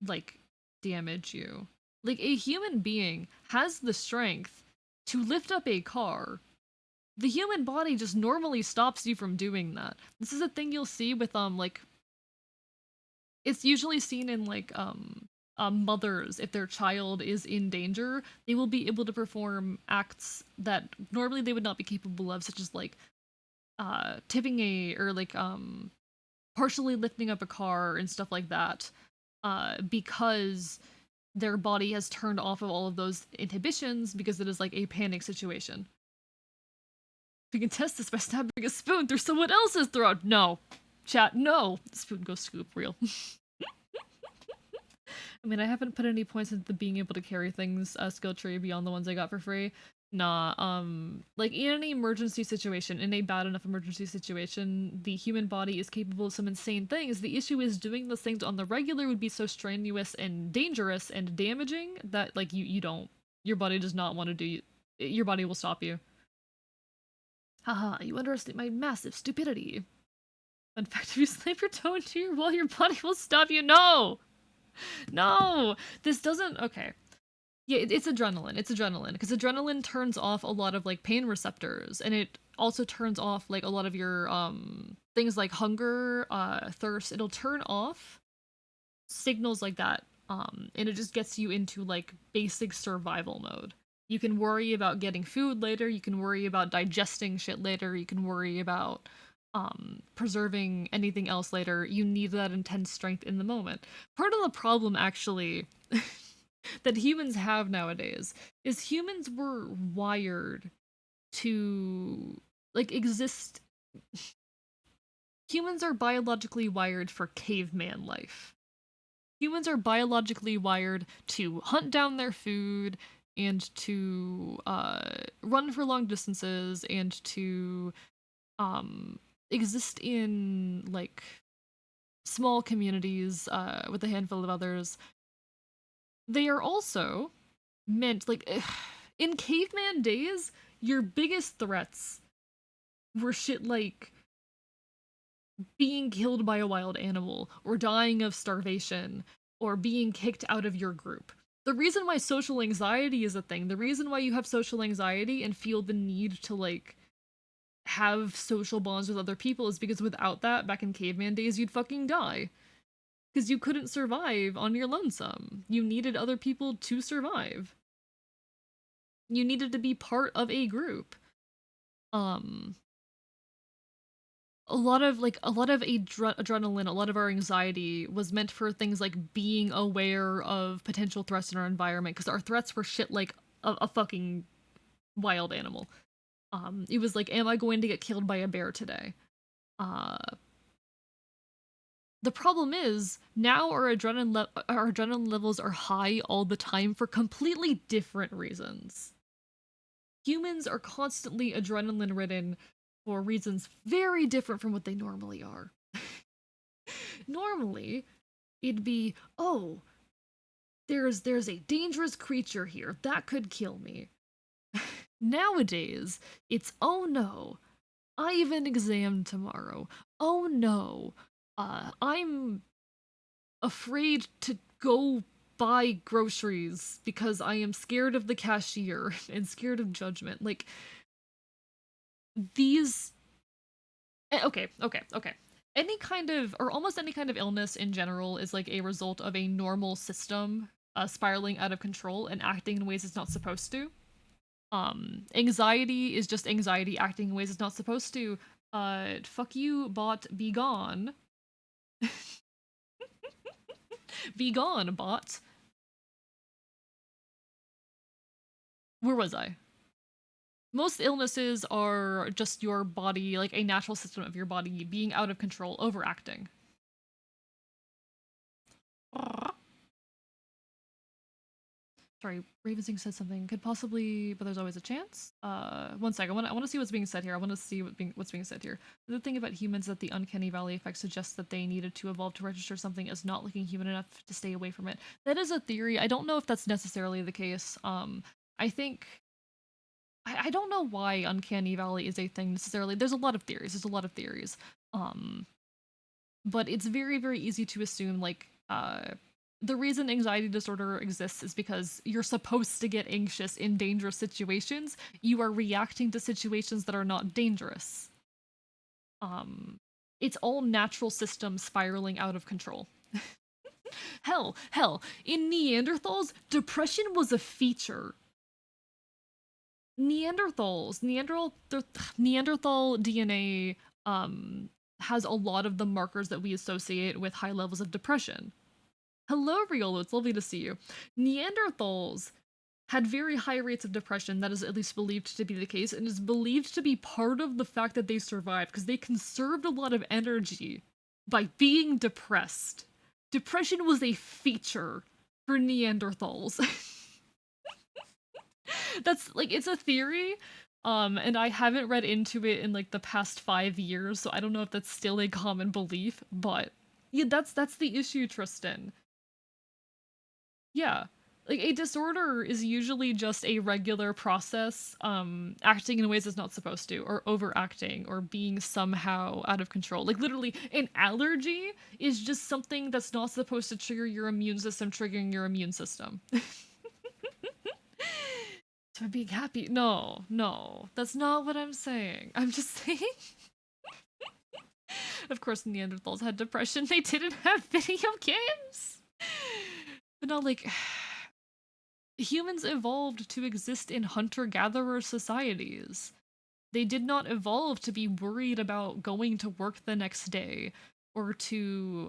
like damage you. Like a human being has the strength to lift up a car. The human body just normally stops you from doing that. This is a thing you'll see with like it's usually seen in like mothers. If their child is in danger, they will be able to perform acts that normally they would not be capable of, such as like tipping a or like partially lifting up a car and stuff like that, because their body has turned off of all of those inhibitions because it is like a panic situation. We can test this by stabbing a spoon through someone else's throat. No. Chat, no. The spoon goes scoop, real. I mean, I haven't put any points into being able to carry things skill tree beyond the ones I got for free. Nah, like in any emergency situation, in a bad enough emergency situation, the human body is capable of some insane things. The issue is doing those things on the regular would be so strenuous and dangerous and damaging that like you don't, your body does not want to do, your body will stop you. Haha, you underestimate my massive stupidity. In fact, if you slam your toe into your wall, your body will stop you. No! No! This doesn't... Okay. Yeah, it's adrenaline. It's adrenaline. Because adrenaline turns off a lot of, like, pain receptors. And it also turns off, like, a lot of your, things like hunger, thirst. It'll turn off signals like that. And it just gets you into, like, basic survival mode. You can worry about getting food later, you can worry about digesting shit later, you can worry about preserving anything else later. You need that intense strength in the moment. Part of the problem, actually, that humans have nowadays is humans were wired to, like, exist. Humans are biologically wired for caveman life. Humans are biologically wired to hunt down their food, and to run for long distances, and to exist in like small communities with a handful of others. They are also meant like in caveman days, your biggest threats were shit like being killed by a wild animal, or dying of starvation, or being kicked out of your group. The reason why social anxiety is a thing, the reason why you have social anxiety and feel the need to, like, have social bonds with other people is because without that, back in caveman days, you'd fucking die. Because you couldn't survive on your lonesome. You needed other people to survive. You needed to be part of a group. A lot of adrenaline, a lot of our anxiety was meant for things like being aware of potential threats in our environment, because our threats were shit like a fucking wild animal. It was like, am I going to get killed by a bear today? The problem is, now our adrenaline levels are high all the time for completely different reasons. Humans are constantly adrenaline ridden for reasons very different from what they normally are. Normally, it'd be, oh, there's a dangerous creature here, that could kill me. Nowadays, it's, oh no, I have an exam tomorrow. Oh no, I'm afraid to go buy groceries because I am scared of the cashier and scared of judgment. Like, these okay. Any kind of, or almost any kind of illness in general is like a result of a normal system spiraling out of control and acting in ways it's not supposed to. Anxiety is just anxiety acting in ways it's not supposed to. Fuck you, bot, be gone. Be gone, bot. Where was I? Most illnesses are just your body, like a natural system of your body being out of control, overacting. Sorry, Ravensing said something. Could possibly, but there's always a chance. One sec. I want to see what's being said here. I want to see what's being said here. The thing about humans that the uncanny valley effect suggests that they needed to evolve to register something as not looking human enough to stay away from it. That is a theory. I don't know if that's necessarily the case. I think I don't know why uncanny valley is a thing necessarily. There's a lot of theories. There's a lot of theories. But it's very, very easy to assume like the reason anxiety disorder exists is because you're supposed to get anxious in dangerous situations. You are reacting to situations that are not dangerous. It's all natural systems spiraling out of control. hell, in Neanderthals, depression was a feature. Neanderthal DNA has a lot of the markers that we associate with high levels of depression. Hello, Riolo, it's lovely to see you. Neanderthals had very high rates of depression, that is at least believed to be the case, and is believed to be part of the fact that they survived, because they conserved a lot of energy by being depressed. Depression was a feature for Neanderthals. That's like it's a theory, and I haven't read into it in like the past 5 years, so I don't know if that's still a common belief, but yeah, that's the issue, Tristan. Yeah. Like a disorder is usually just a regular process, acting in ways it's not supposed to, or overacting, or being somehow out of control. Like literally, an allergy is just something that's not supposed to trigger your immune system, triggering your immune system. So being happy? No, that's not what I'm saying. I'm just saying. Of course, Neanderthals had depression. They didn't have video games. But no, like humans evolved to exist in hunter-gatherer societies. They did not evolve to be worried about going to work the next day or to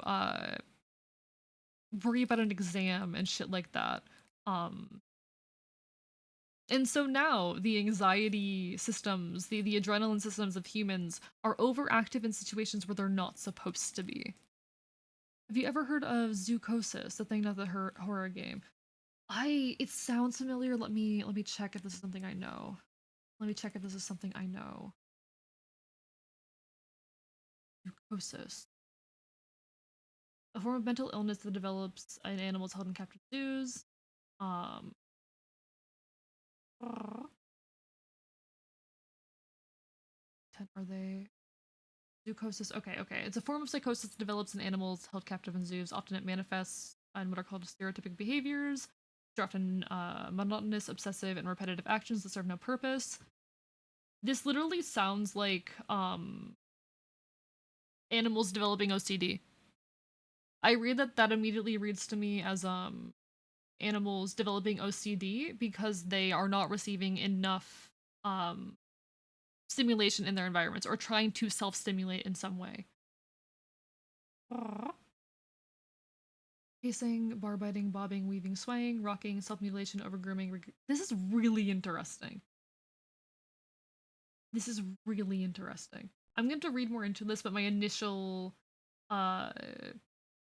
worry about an exam and shit like that. And so now the anxiety systems, the adrenaline systems of humans are overactive in situations where they're not supposed to be. Have you ever heard of Zoocosis, the thing not the horror game? It sounds familiar. Let me check if this is something I know. Let me check if this is something I know. Zoocosis. A form of mental illness that develops in animals held in captive zoos. Um are they Zoocosis? Okay. It's a form of psychosis that develops in animals held captive in zoos. Often it manifests in what are called stereotypic behaviors. They're often monotonous, obsessive, and repetitive actions that serve no purpose. This literally sounds like animals developing OCD. I read that immediately reads to me as animals developing OCD because they are not receiving enough stimulation in their environments or trying to self-stimulate in some way. Pacing, bar biting, bobbing, weaving, swaying, rocking, self-mutilation, over-grooming. This is really interesting. This is really interesting. I'm going to read more into this, but my initial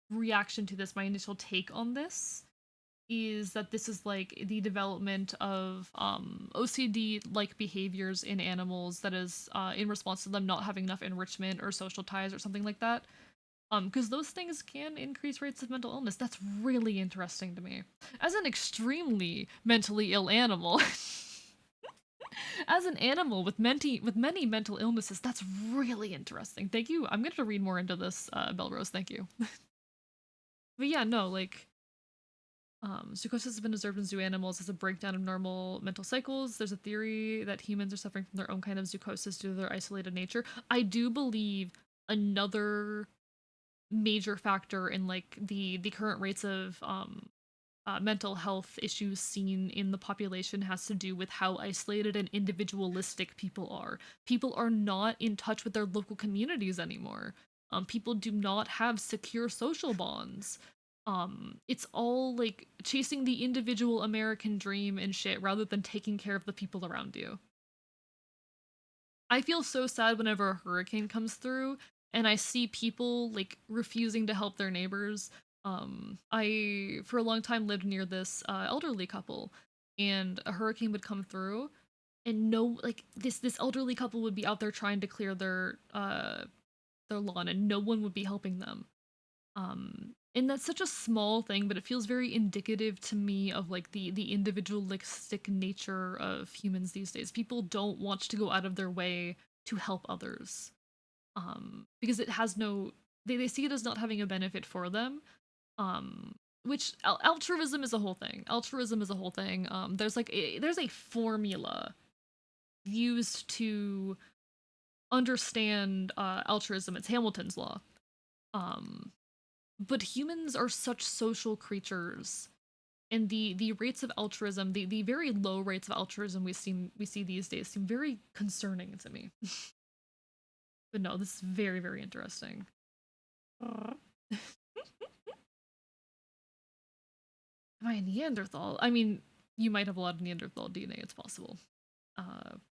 reaction to this, my initial take on this, is that this is like the development of OCD-like behaviors in animals that is in response to them not having enough enrichment or social ties or something like that. Because those things can increase rates of mental illness. That's really interesting to me. As an extremely mentally ill animal, as an animal with many mental illnesses, that's really interesting. Thank you. I'm going to read more into this, Belrose. Thank you. But yeah, no, like, zoochosis has been observed in zoo animals as a breakdown of normal mental cycles. There's a theory that humans are suffering from their own kind of zoochosis due to their isolated nature. I do believe another major factor in like the current rates of mental health issues seen in the population has to do with how isolated and individualistic people are. People are not in touch with their local communities anymore. People do not have secure social bonds. It's all like chasing the individual American dream and shit rather than taking care of the people around you. I feel so sad whenever a hurricane comes through and I see people like refusing to help their neighbors. I for a long time lived near this elderly couple, and a hurricane would come through, and no, like this elderly couple would be out there trying to clear their lawn, and no one would be helping them. And that's such a small thing, but it feels very indicative to me of like the individualistic nature of humans these days. People don't want to go out of their way to help others, because it has no, they see it as not having a benefit for them. Which altruism is a whole thing. Altruism is a whole thing. There's like there's a formula used to understand altruism. It's Hamilton's law. Um, but humans are such social creatures, and the rates of altruism, the very low rates of altruism we see these days seem very concerning to me. But no, this is very, very interesting. Am I a Neanderthal? I mean, you might have a lot of Neanderthal DNA. It's possible.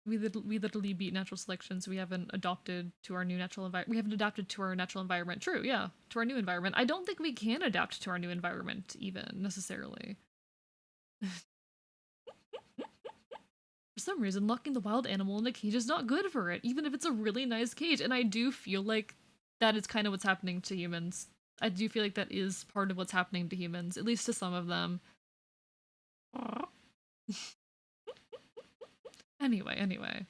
We literally beat natural selection, so we haven't adopted to our new natural environment. We haven't adapted to our natural environment. True, yeah, to our new environment. I don't think we can adapt to our new environment even necessarily. For some reason, locking the wild animal in a cage is not good for it, even if it's a really nice cage. And I do feel like that is kind of what's happening to humans. I do feel like that is part of what's happening to humans, at least to some of them. Anyway.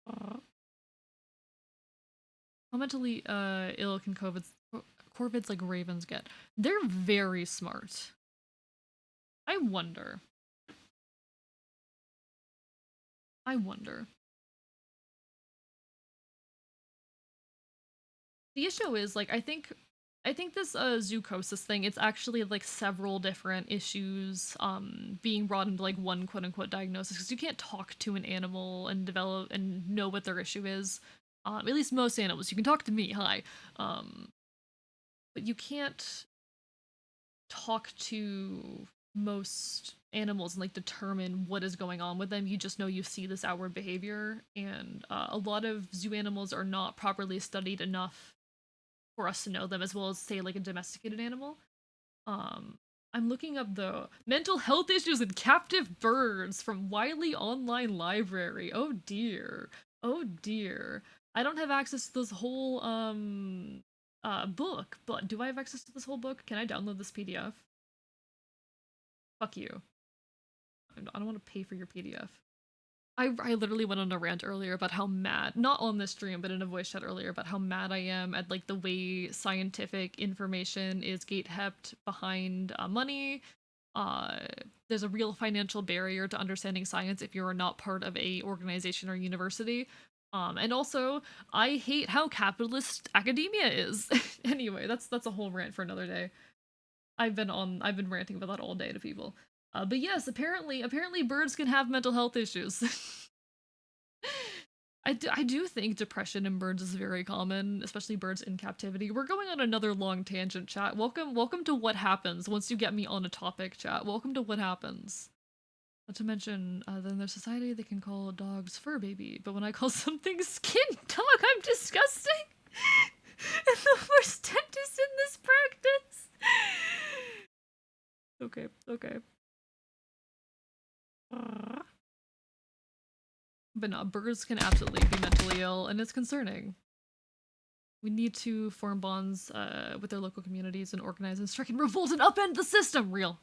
How mentally ill can corvids like ravens get? They're very smart. I wonder. The issue is like I think this zoocosis thing, it's actually like several different issues being brought into like one quote unquote diagnosis, because you can't talk to an animal and develop and know what their issue is. At least most animals. You can talk to me, hi. But you can't talk to most animals and like determine what is going on with them. You just know you see this outward behavior, and a lot of zoo animals are not properly studied enough for us to know them, as well as say like a domesticated animal. I'm looking up the mental health issues in captive birds from Wiley Online Library. Oh dear. Oh dear. I don't have access to this whole book, but do I have access to this whole book? Can I download this PDF? Fuck you. I don't want to pay for your PDF. I literally went on a rant earlier about how mad, not on this stream, but in a voice chat earlier, about how mad I am at like the way scientific information is gatekept behind money. There's a real financial barrier to understanding science if you are not part of a organization or university. And also, I hate how capitalist academia is. Anyway, that's a whole rant for another day. I've been ranting about that all day to people. But yes, apparently birds can have mental health issues. I do think depression in birds is very common, especially birds in captivity. We're going on another long tangent, chat. Welcome to what happens once you get me on a topic, chat. Welcome to what happens. Not to mention, in their society, they can call dogs fur baby, but when I call something skin dog, I'm disgusting. And the worst dentist in this practice. Okay. But no, birds can absolutely be mentally ill, and it's concerning. We need to form bonds with their local communities and organize and strike and revolt and upend the system. Real.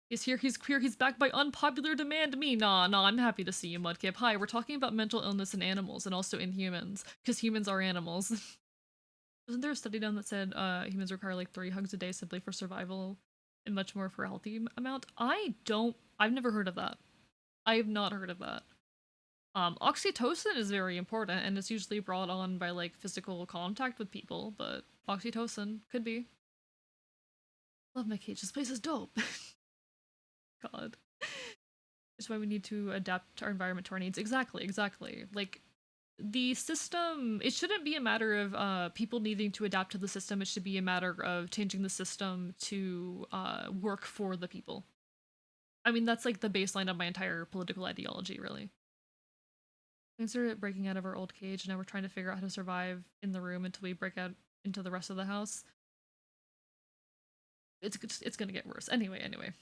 He's here, he's queer, he's back by unpopular demand. Me, nah, I'm happy to see you, Mudkip. Hi, we're talking about mental illness in animals and also in humans, because humans are animals. Wasn't there a study done that said humans require like 3 hugs a day simply for survival and much more for a healthy amount? I've never heard of that. I have not heard of that. Oxytocin is very important, and it's usually brought on by like physical contact with people, but oxytocin could be. Love my cage. This place is dope. God. It's why we need to adapt our environment to our needs. Exactly, exactly. Like, the system, it shouldn't be a matter of people needing to adapt to the system. It should be a matter of changing the system to work for the people. I mean, that's like the baseline of my entire political ideology, really. Things are breaking out of our old cage, and now we're trying to figure out how to survive in the room until we break out into the rest of the house. It's gonna get worse. Anyway.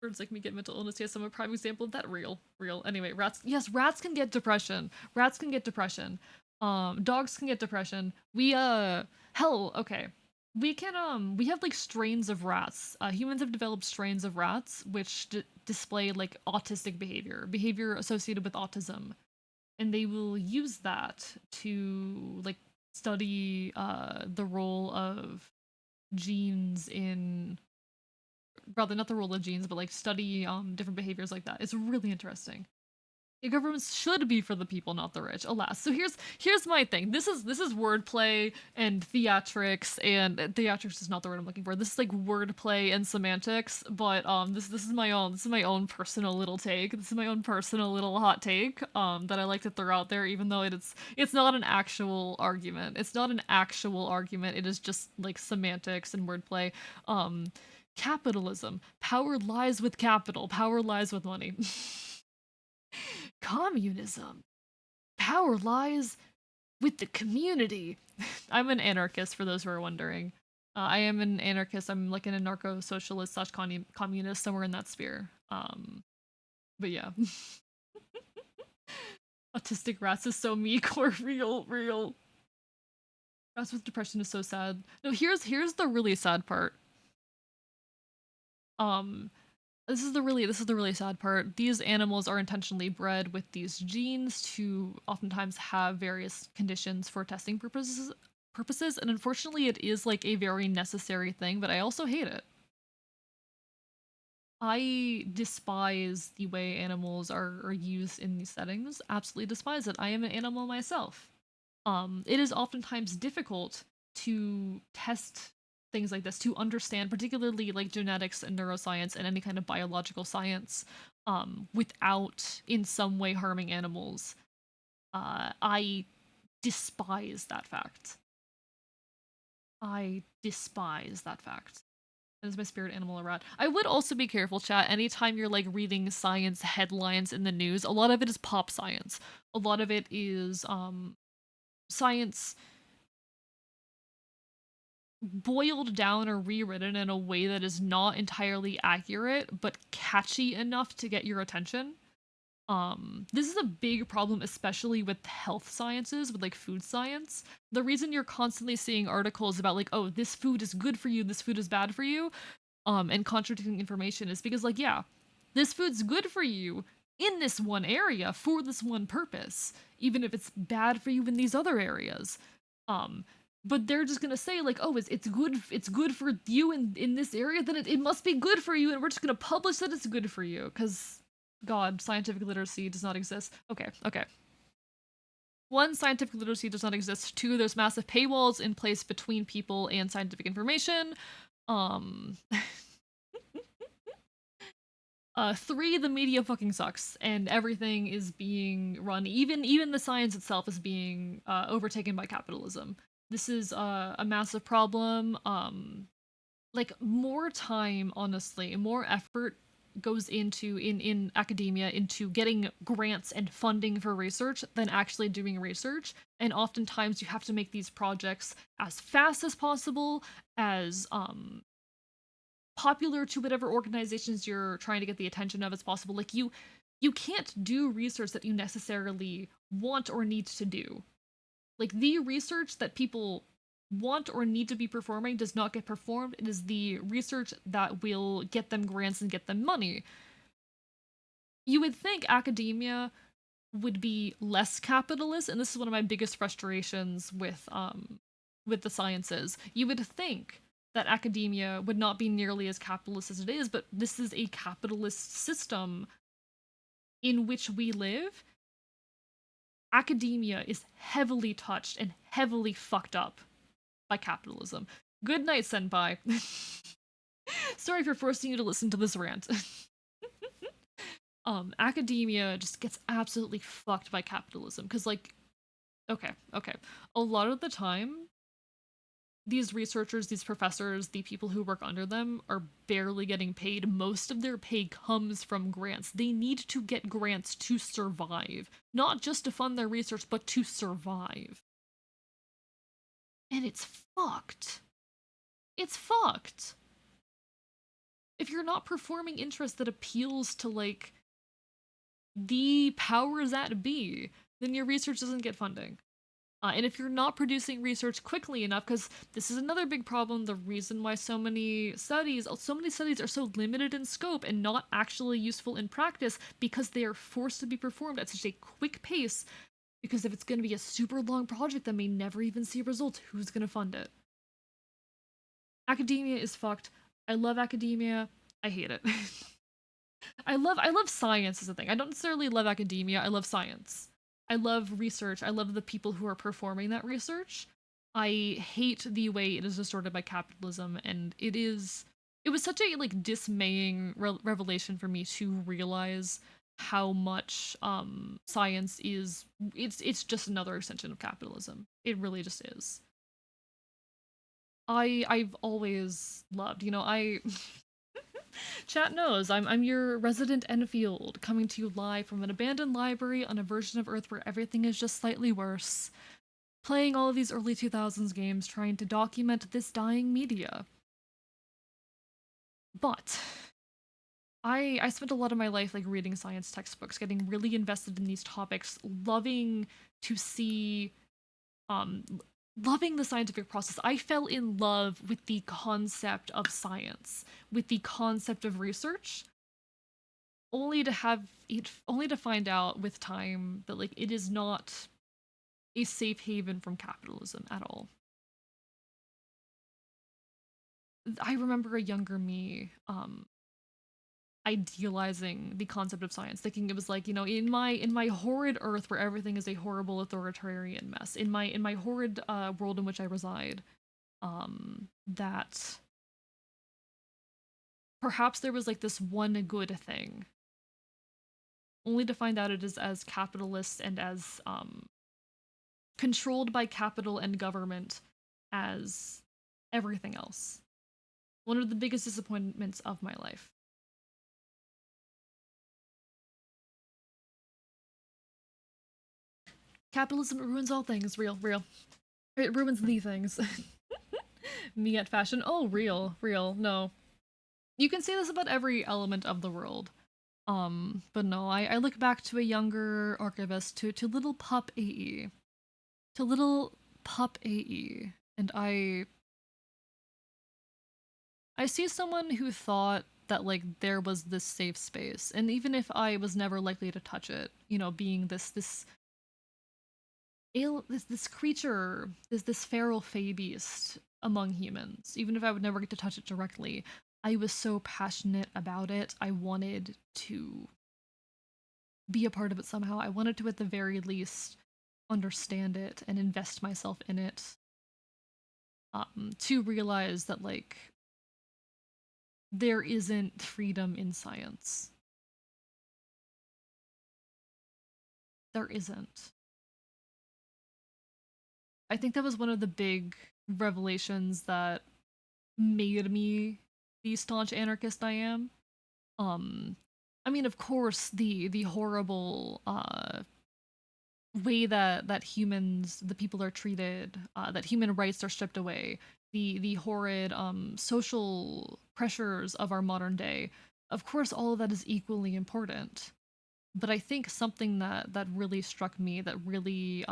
Words like me get mental illness. Yes, I'm a prime example of that. Real. Anyway, rats. Yes, rats can get depression. Rats can get depression. Dogs can get depression. Hell, okay. We have like strains of rats. Humans have developed strains of rats which display like autistic behavior associated with autism, and they will use that to like study the role of genes in, rather not the role of genes, but like study different behaviors like that. It's really interesting. The governments should be for the people, not the rich. Alas. So here's my thing. This is wordplay and theatrics, and theatrics is not the word I'm looking for. This is like wordplay and semantics, but this is my own personal little take. This is my own personal little hot take that I like to throw out there, even though it's not an actual argument. It's not an actual argument. It is just like semantics and wordplay. Capitalism. Power lies with capital. Power lies with money. Communism. Power lies with the community. I'm an anarchist, for those who are wondering. I am an anarchist. I'm like an anarcho-socialist slash communist, somewhere in that sphere. But yeah. Autistic rats is so meek or real. Rats with depression is so sad. No, here's the really sad part. This is the really sad part. These animals are intentionally bred with these genes to oftentimes have various conditions for testing purposes, and unfortunately it is like a very necessary thing, but I also hate it. I despise the way animals are used in these settings. Absolutely despise it. I am an animal myself. It is oftentimes difficult to test things like this, to understand, particularly like genetics and neuroscience and any kind of biological science, without in some way harming animals. I despise that fact. I despise that fact. That is my spirit animal, a rat. I would also be careful, chat. Anytime you're like reading science headlines in the news, a lot of it is pop science. A lot of it is science boiled down or rewritten in a way that is not entirely accurate, but catchy enough to get your attention. This is a big problem, especially with health sciences, with like food science. The reason you're constantly seeing articles about like, oh, this food is good for you, this food is bad for you, and contradicting information is because like, yeah, this food's good for you in this one area for this one purpose, even if it's bad for you in these other areas. But they're just gonna say like, oh, it's good for you in this area, then it must be good for you, and we're just gonna publish that it's good for you, because God, scientific literacy does not exist. Okay. One, scientific literacy does not exist. Two, there's massive paywalls in place between people and scientific information. Three, the media fucking sucks, and everything is being run, even the science itself is being overtaken by capitalism. This is a massive problem. Like, more time, honestly, more effort goes into in academia into getting grants and funding for research than actually doing research, and oftentimes you have to make these projects as fast as possible, as popular to whatever organizations you're trying to get the attention of as possible. Like, you can't do research that you necessarily want or need to do. Like, the research that people want or need to be performing does not get performed. It is the research that will get them grants and get them money. You would think academia would be less capitalist, and this is one of my biggest frustrations with the sciences. You would think that academia would not be nearly as capitalist as it is, but this is a capitalist system in which we live. Academia is heavily touched and heavily fucked up by capitalism. Good night, senpai. Sorry for forcing you to listen to this rant. Academia just gets absolutely fucked by capitalism because, like, okay, a lot of the time these researchers, these professors, the people who work under them are barely getting paid. Most of their pay comes from grants. They need to get grants to survive, not just to fund their research, but to survive. And it's fucked. It's fucked. If you're not performing interest that appeals to, like, the powers that be, then your research doesn't get funding. And if you're not producing research quickly enough, because this is another big problem, the reason why so many studies are so limited in scope and not actually useful in practice, because they are forced to be performed at such a quick pace, because if it's going to be a super long project that may never even see results, who's going to fund it? Academia is fucked. I love academia. I hate it. I love science as a thing. I don't necessarily love academia. I love science. I love research. I love the people who are performing that research. I hate the way it is distorted by capitalism, and it was such a, like, dismaying revelation for me to realize how much science is it's just another extension of capitalism. It really just is. I've always loved, I chat knows I'm your resident Enfield, coming to you live from an abandoned library on a version of Earth where everything is just slightly worse. Playing all of these early 2000s games, trying to document this dying media. But I spent a lot of my life, like, reading science textbooks, getting really invested in these topics, loving to see um loving the scientific process. I fell in love with the concept of science, with the concept of research, only to find out with time that, like, it is not a safe haven from capitalism at all. I remember a younger me idealizing the concept of science, thinking it was like, in my horrid Earth where everything is a horrible authoritarian mess, in my horrid world in which I reside, that perhaps there was, like, this one good thing, only to find out it is as capitalist and as controlled by capital and government as everything else. One of the biggest disappointments of my life. Capitalism ruins all things. Real. It ruins the things. Me at fashion. Oh, real. No. You can say this about every element of the world. But no, I look back to a younger archivist, to little pup AE. To little pup AE. And I see someone who thought that, like, there was this safe space, and even if I was never likely to touch it, being this creature, this feral fey beast among humans, even if I would never get to touch it directly, I was so passionate about it. I wanted to be a part of it somehow. I wanted to, at the very least, understand it and invest myself in it. To realize that, like, there isn't freedom in science. There isn't. I think that was one of the big revelations that made me the staunch anarchist I am. I mean, of course, the horrible way that humans, the people are treated, that human rights are stripped away, the horrid social pressures of our modern day. Of course, all of that is equally important. But I think something that really struck me, that really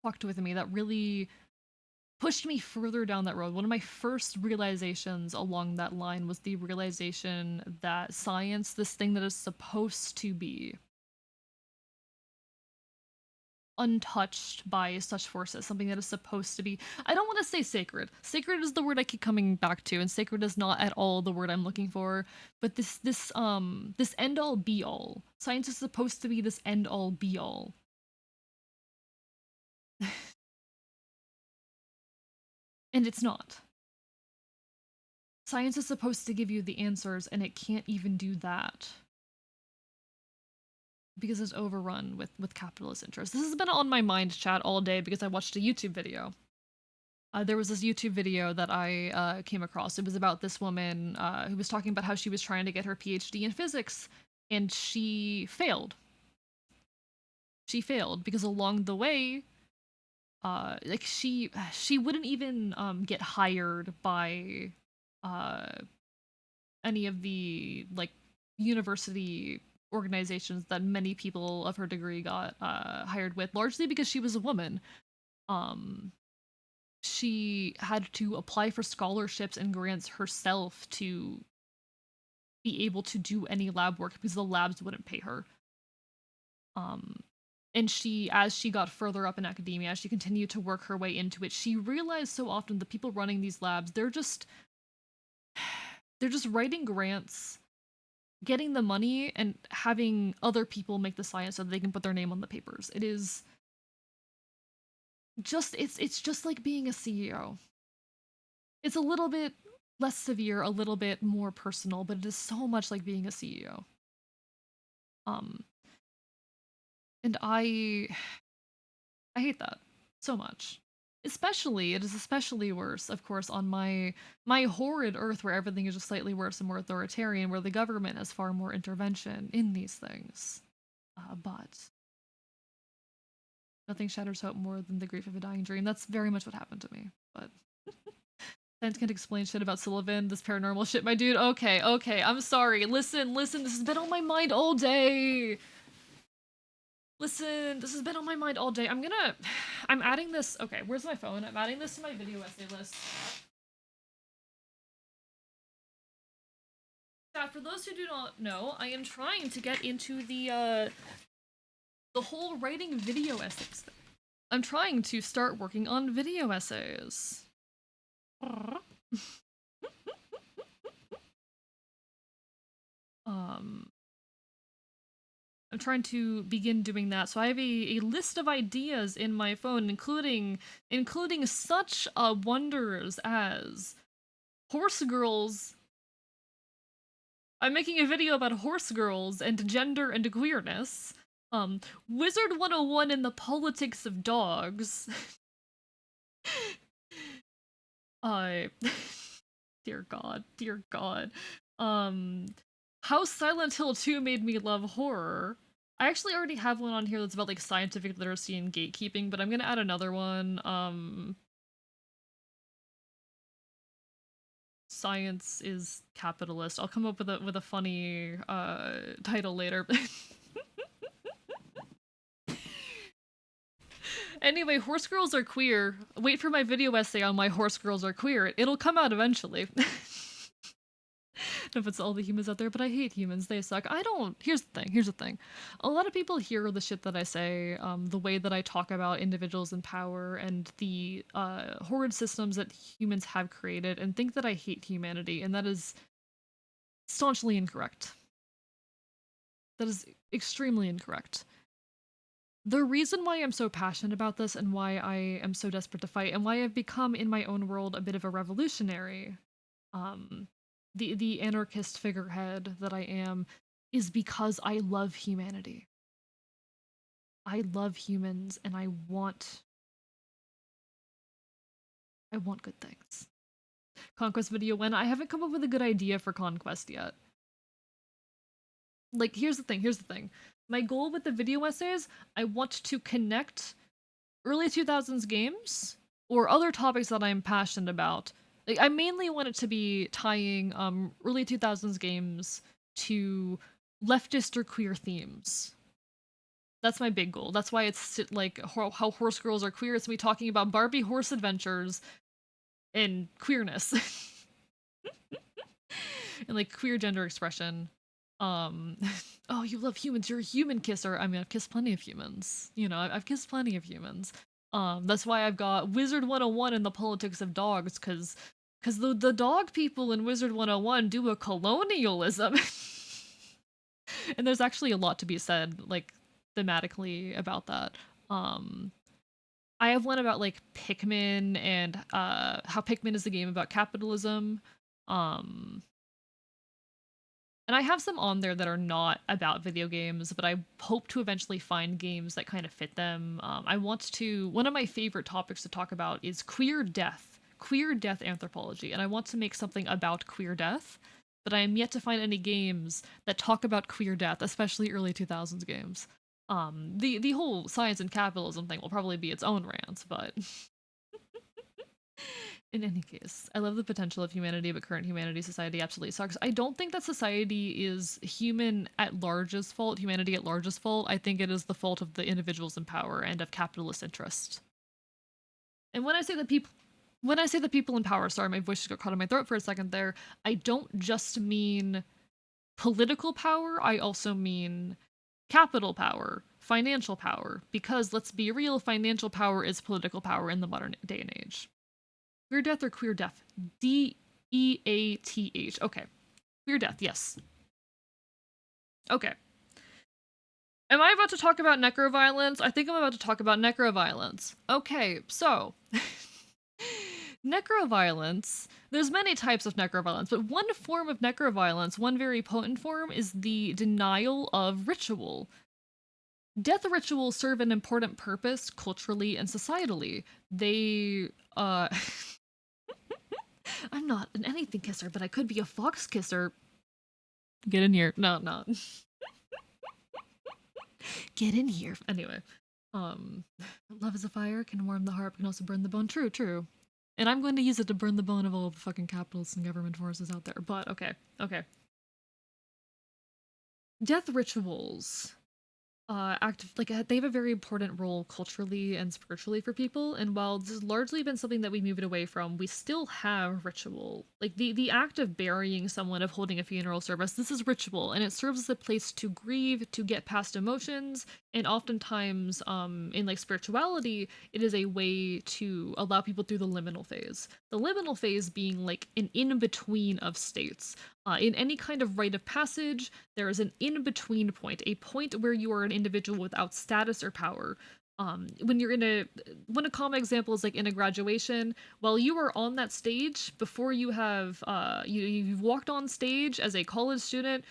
fucked with me, that really pushed me further down that road. One of my first realizations along that line was the realization that science, this thing that is supposed to be untouched by such forces, something that is supposed to be, I don't want to say sacred. Sacred is the word I keep coming back to, and sacred is not at all the word I'm looking for, but this end all be all. Science is supposed to be this end all be all. And it's not. Science is supposed to give you the answers, and it can't even do that. Because it's overrun with capitalist interests. This has been on my mind, chat, all day because I watched a YouTube video. There was this YouTube video that I came across. It was about this woman who was talking about how she was trying to get her PhD in physics, and she failed. She failed because along the way, like she wouldn't even get hired by any of the like university organizations that many people of her degree got hired with, largely because she was a woman. She had to apply for scholarships and grants herself to be able to do any lab work because the labs wouldn't pay her. And she, as she got further up in academia, as she continued to work her way into it, she realized so often the people running these labs, they're just writing grants, getting the money, and having other people make the science so that they can put their name on the papers. It is just, it's just like being a CEO. It's a little bit less severe, a little bit more personal, but it is so much like being a CEO. And I hate that so much. Especially, it is especially worse, of course, on my horrid Earth where everything is just slightly worse and more authoritarian, where the government has far more intervention in these things. But nothing shatters hope more than the grief of a dying dream. That's very much what happened to me. But Science can't explain shit about Sullivan, this paranormal shit, my dude. Okay, I'm sorry. Listen, this has been on my mind all day. Listen, this has been on my mind all day. I'm adding this. Okay, where's my phone? I'm adding this to my video essay list. Yeah, for those who do not know, I am trying to get into the whole writing video essays thing. I'm trying to start working on video essays. I'm trying to begin doing that. So I have a list of ideas in my phone, including such wonders as horse girls. I'm making a video about horse girls and gender and queerness. Wizard 101 and the politics of dogs. Dear God. How Silent Hill 2 made me love horror. I actually already have one on here that's about like scientific literacy and gatekeeping, but I'm gonna add another one. Science is capitalist. I'll come up with a funny title later. Anyway, horse girls are queer. Wait for my video essay on why horse girls are queer. It'll come out eventually. If it's all the humans out there, but I hate humans. They suck. I don't. Here's the thing. A lot of people hear the shit that I say, the way that I talk about individuals in power and the horrid systems that humans have created, and think that I hate humanity, and that is staunchly incorrect. That is extremely incorrect. The reason why I'm so passionate about this and why I am so desperate to fight and why I've become in my own world a bit of a revolutionary, the anarchist figurehead that I am, is because I love humanity. I love humans and I want good things. Conquest video when? I haven't come up with a good idea for Conquest yet. Like, here's the thing. My goal with the video essays, I want to connect early 2000s games or other topics that I'm passionate about. Like, I mainly want it to be tying early 2000s games to leftist or queer themes. That's my big goal. That's why it's like how horse girls are queer. It's me talking about Barbie horse adventures and queerness. And like queer gender expression. Oh, you love humans. You're a human kisser. I mean, I've kissed plenty of humans. You know, I've kissed plenty of humans. That's why I've got Wizard 101 and the politics of dogs, because the dog people in Wizard 101 do a colonialism. And there's actually a lot to be said, like, thematically about that. I have one about, like, Pikmin and how Pikmin is a game about capitalism. And I have some on there that are not about video games, but I hope to eventually find games that kind of fit them. One of my favorite topics to talk about is queer death anthropology, and I want to make something about queer death, but I am yet to find any games that talk about queer death, especially early 2000s games. The whole science and capitalism thing will probably be its own rant, but in any case, I love the potential of humanity, but current humanity society absolutely sucks. I don't think that society is humanity at large's fault. I think it is the fault of the individuals in power and of capitalist interest. And when I say the people in power, sorry, my voice just got caught in my throat for a second there, I don't just mean political power, I also mean capital power, financial power, because let's be real, financial power is political power in the modern day and age. Queer death or queer death? DEATH. Okay. Queer death, yes. Okay. Am I about to talk about necroviolence? I think I'm about to talk about necroviolence. Okay, so necroviolence, there's many types of necroviolence, but one form of necroviolence, one very potent form, is the denial of ritual. Death rituals serve an important purpose culturally and societally. They, I'm not an anything kisser, but I could be a fox kisser. Get in here. No, no. Get in here. Anyway, love is a fire, can warm the heart, but can also burn the bone. True, true. And I'm going to use it to burn the bone of all the fucking capitalists and government forces out there. But okay, okay. Death rituals they have a very important role culturally and spiritually for people, and while this has largely been something that we moved away from, we still have ritual. Like the act of burying someone, of holding a funeral service, this is ritual, and it serves as a place to grieve, to get past emotions, and oftentimes in like spirituality, it is a way to allow people through the liminal phase. The liminal phase being like an in-between of states. In any kind of rite of passage, there is an in-between point, a point where you are an individual without status or power. One common example is like in a graduation, while you are on that stage, before you have, you've walked on stage as a college student,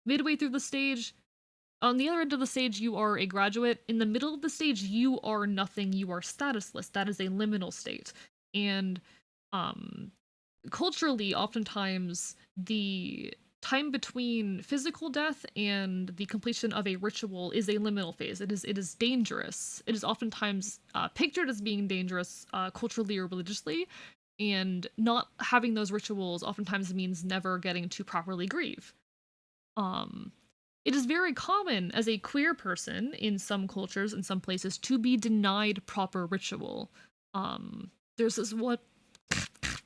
midway through the stage, on the other end of the stage, you are a graduate. In the middle of the stage, you are nothing, you are statusless. That is a liminal state. And, culturally, oftentimes, the time between physical death and the completion of a ritual is a liminal phase. It is dangerous. It is oftentimes pictured as being dangerous culturally or religiously, and not having those rituals oftentimes means never getting to properly grieve. It is very common as a queer person in some cultures, in some places, to be denied proper ritual. There's this what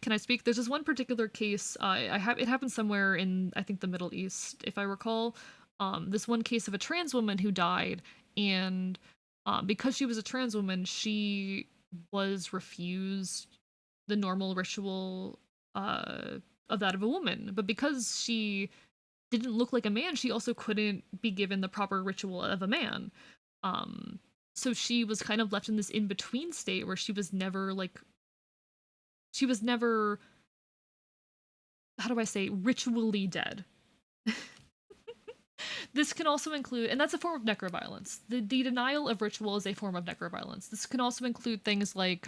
can I speak? There's this one particular case. It happened somewhere in, I think, the Middle East, if I recall. This one case of a trans woman who died, and because she was a trans woman, she was refused the normal ritual of that of a woman. But because she didn't look like a man, she also couldn't be given the proper ritual of a man. So she was kind of left in this in between state where she was never how do I say, ritually dead. This can also include, and that's a form of necroviolence. The denial of ritual is a form of necroviolence. This can also include things like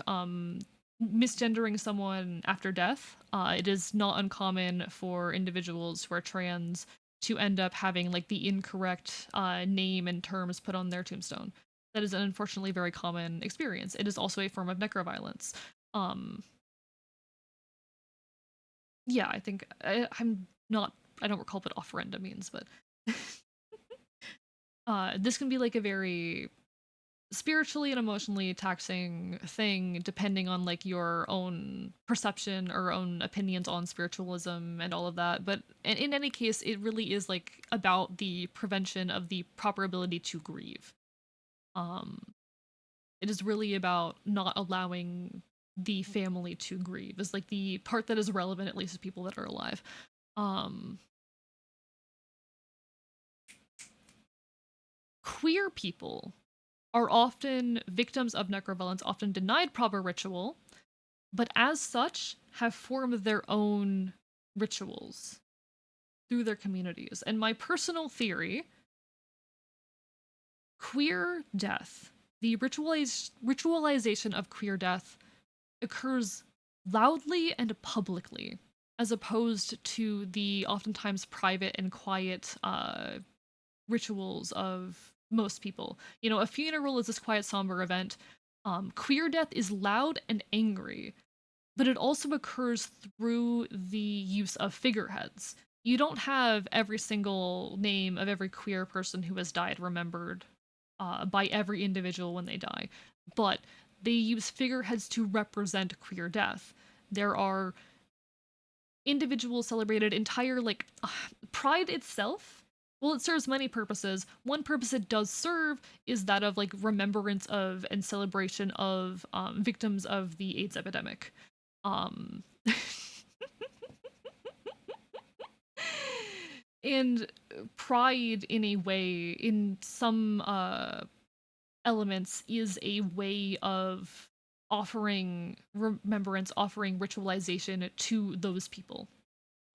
misgendering someone after death. It is not uncommon for individuals who are trans to end up having like the incorrect name and terms put on their tombstone. That is an unfortunately very common experience. It is also a form of necroviolence. Yeah, I think I don't recall what offerenda means, but this can be like a very spiritually and emotionally taxing thing, depending on like your own perception or own opinions on spiritualism and all of that. But in any case, it really is like about the prevention of the proper ability to grieve. It is really about not allowing the family to grieve, is like the part that is relevant, at least to people that are alive. Queer people are often victims of necroviolence, often denied proper ritual, but as such have formed their own rituals through their communities. And my personal theory, queer death, the ritualization of queer death occurs loudly and publicly, as opposed to the oftentimes private and quiet rituals of most people. You know, a funeral is this quiet, somber event. Queer death is loud and angry, but it also occurs through the use of figureheads. You don't have every single name of every queer person who has died remembered by every individual when they die, but they use figureheads to represent queer death. There are individuals celebrated, entire, like, Pride itself, well, it serves many purposes. One purpose it does serve is that of, like, remembrance of and celebration of victims of the AIDS epidemic. And Pride, in a way, in some elements, is a way of offering remembrance, offering ritualization to those people.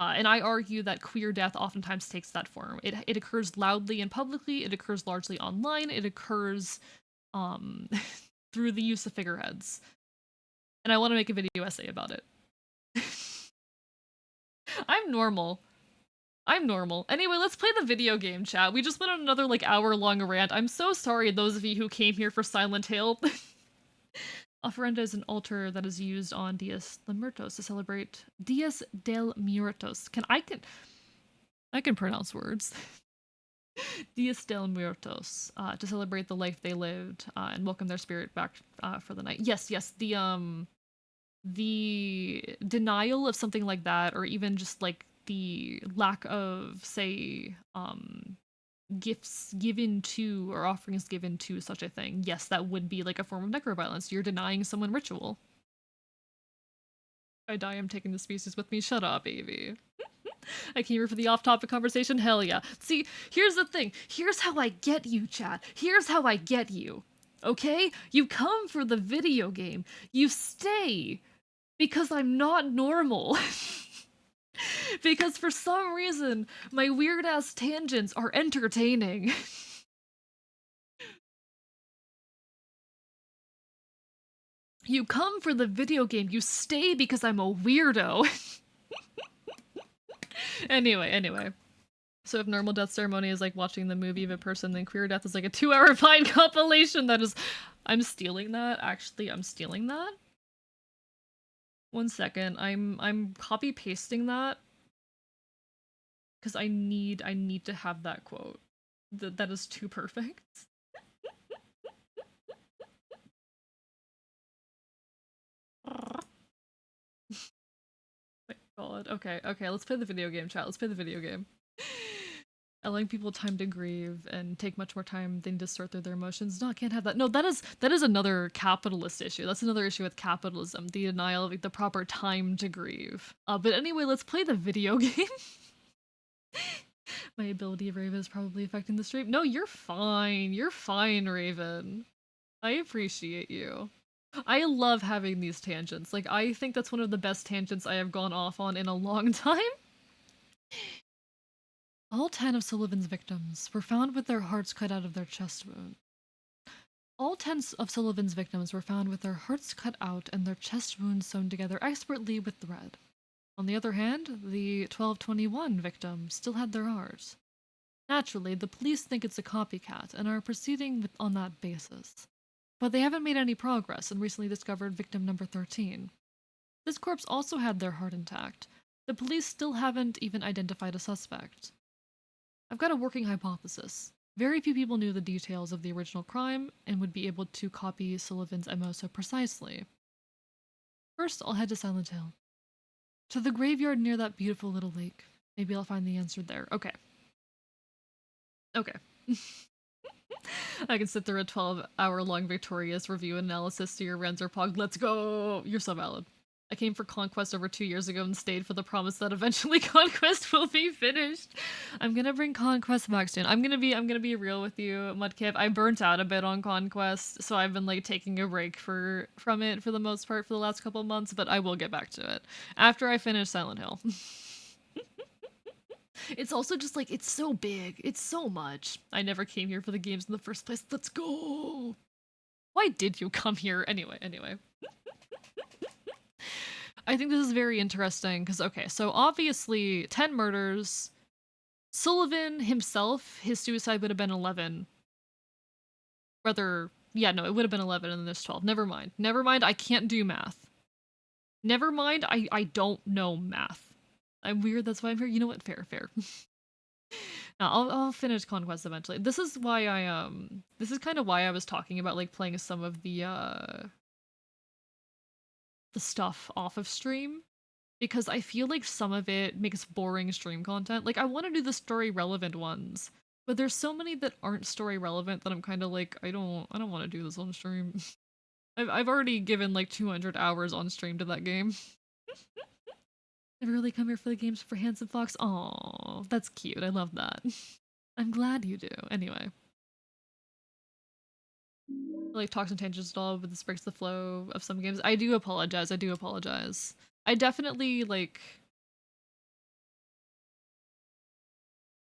And I argue that queer death oftentimes takes that form. It occurs loudly and publicly, it occurs largely online, it occurs through the use of figureheads. And I want to make a video essay about it. I'm normal. Anyway, let's play the video game, chat. We just went on another, like, hour-long rant. I'm so sorry, those of you who came here for Silent Hill. Ofrenda is an altar that is used on Dias de Muertos to celebrate Dias del Muertos. I can pronounce words. Dias del Muertos, to celebrate the life they lived and welcome their spirit back for the night. Yes, the denial of something like that, or even just, like, the lack of, say, gifts given to or offerings given to such a thing. Yes, that would be like a form of necroviolence. You're denying someone ritual. If I die, I'm taking the species with me. Shut up, baby. I came here for the off-topic conversation. Hell yeah. See, here's the thing. Here's how I get you, chat. Here's how I get you. Okay? You come for the video game. You stay because I'm not normal. Because for some reason, my weird-ass tangents are entertaining. You come for the video game, you stay because I'm a weirdo. Anyway. So if normal death ceremony is like watching the movie of a person, then queer death is like a 2-hour Vine compilation that is... I'm stealing that. Actually, I'm stealing that. One second, I'm copy-pasting that. Because I need to have that quote. That is too perfect. My god. Okay, let's play the video game, chat. Let's play the video game. Allowing people time to grieve and take much more time than to sort through their emotions. No, I can't have that. No, that is another capitalist issue. That's another issue with capitalism. The denial of, like, the proper time to grieve. But anyway, let's play the video game. My ability of Raven is probably affecting the stream. No, you're fine. You're fine, Raven. I appreciate you. I love having these tangents. Like, I think that's one of the best tangents I have gone off on in a long time. All 10 of Sullivan's victims were found with their hearts cut out of their chest wound. All 10 of Sullivan's victims were found with their hearts cut out and their chest wounds sewn together expertly with thread. On the other hand, the 1221 victim still had their heart. Naturally, the police think it's a copycat and are proceeding on that basis. But they haven't made any progress and recently discovered victim number 13. This corpse also had their heart intact. The police still haven't even identified a suspect. I've got a working hypothesis. Very few people knew the details of the original crime and would be able to copy Sullivan's MO so precisely. First, I'll head to Silent Hill. To the graveyard near that beautiful little lake. Maybe I'll find the answer there. Okay. I can sit through a 12-hour-long Victorious review and analysis to your Renzerpog. Let's go! You're so valid. I came for Conquest over 2 years ago and stayed for the promise that eventually Conquest will be finished. I'm gonna bring Conquest back soon. I'm gonna be real with you, Mudkip. I burnt out a bit on Conquest, so I've been, like, taking a break from it for the most part for the last couple months, but I will get back to it after I finish Silent Hill. It's also just like, it's so big. It's so much. I never came here for the games in the first place. Let's go. Why did you come here? Anyway. I think this is very interesting because, okay, so obviously 10 murders. Sullivan himself, his suicide would have been 11. Rather, yeah, no, it would have been 11 and then there's 12. Never mind. Never mind, I can't do math. Never mind, I don't know math. I'm weird, that's why I'm here. You know what? Fair. No, I'll finish Conquest eventually. This is why this is kind of why I was talking about like playing some of the stuff off of stream, because I feel like some of it makes boring stream content. Like I want to do the story relevant ones, but there's so many that aren't story relevant that I'm kind of like I don't want to do this on stream. I've already given like 200 hours on stream to that game. Never really come here for the games for Handsome Fox. Aw, that's cute. I love that. I'm glad you do. Anyway. Like talks and tangents at all, but this breaks the flow of some games. I do apologize. I definitely like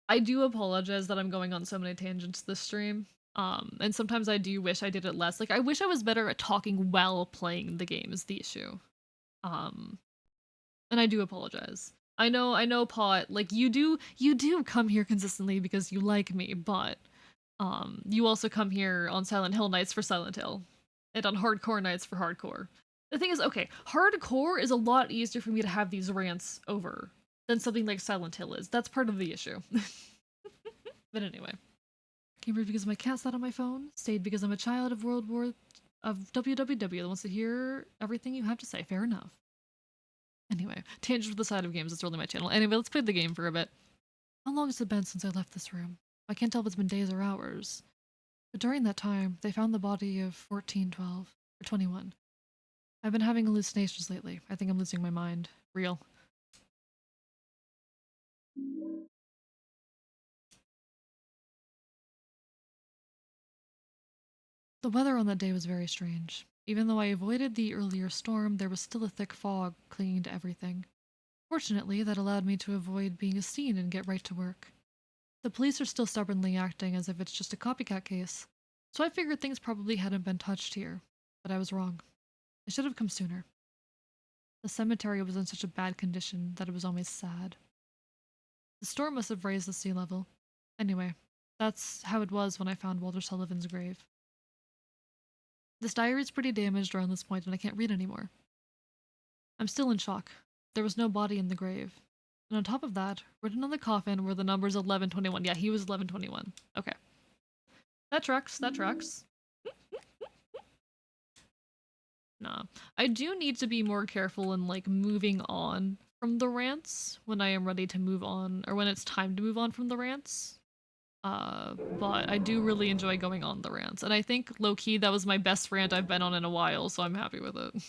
I do apologize that I'm going on so many tangents this stream. And sometimes I do wish I did it less. Like I wish I was better at talking while playing the game is the issue. And I do apologize. I know, Pot, like you do come here consistently because you like me, but you also come here on Silent Hill nights for Silent Hill, and on hardcore nights for hardcore. The thing is, okay, hardcore is a lot easier for me to have these rants over than something like Silent Hill is. That's part of the issue. But anyway. Came here because my cat sat on my phone, stayed because I'm a child of WWW that wants to hear everything you have to say. Fair enough. Anyway, tangent for the side of games, it's really my channel. Anyway, let's play the game for a bit. How long has it been since I left this room? I can't tell if it's been days or hours. But during that time, they found the body of 1412, or 21. I've been having hallucinations lately. I think I'm losing my mind. Real. The weather on that day was very strange. Even though I avoided the earlier storm, there was still a thick fog clinging to everything. Fortunately, that allowed me to avoid being seen and get right to work. The police are still stubbornly acting as if it's just a copycat case, so I figured things probably hadn't been touched here. But I was wrong. I should have come sooner. The cemetery was in such a bad condition that it was almost sad. The storm must have raised the sea level. Anyway, that's how it was when I found Walter Sullivan's grave. This diary is pretty damaged around this point and I can't read anymore. I'm still in shock. There was no body in the grave. And on top of that, written on the coffin were the numbers 1121. Yeah, he was 1121. Okay. That tracks. Nah. I do need to be more careful in, like, moving on from the rants when I am ready to move on, or when it's time to move on from the rants. But I do really enjoy going on the rants. And I think, low-key, that was my best rant I've been on in a while, so I'm happy with it.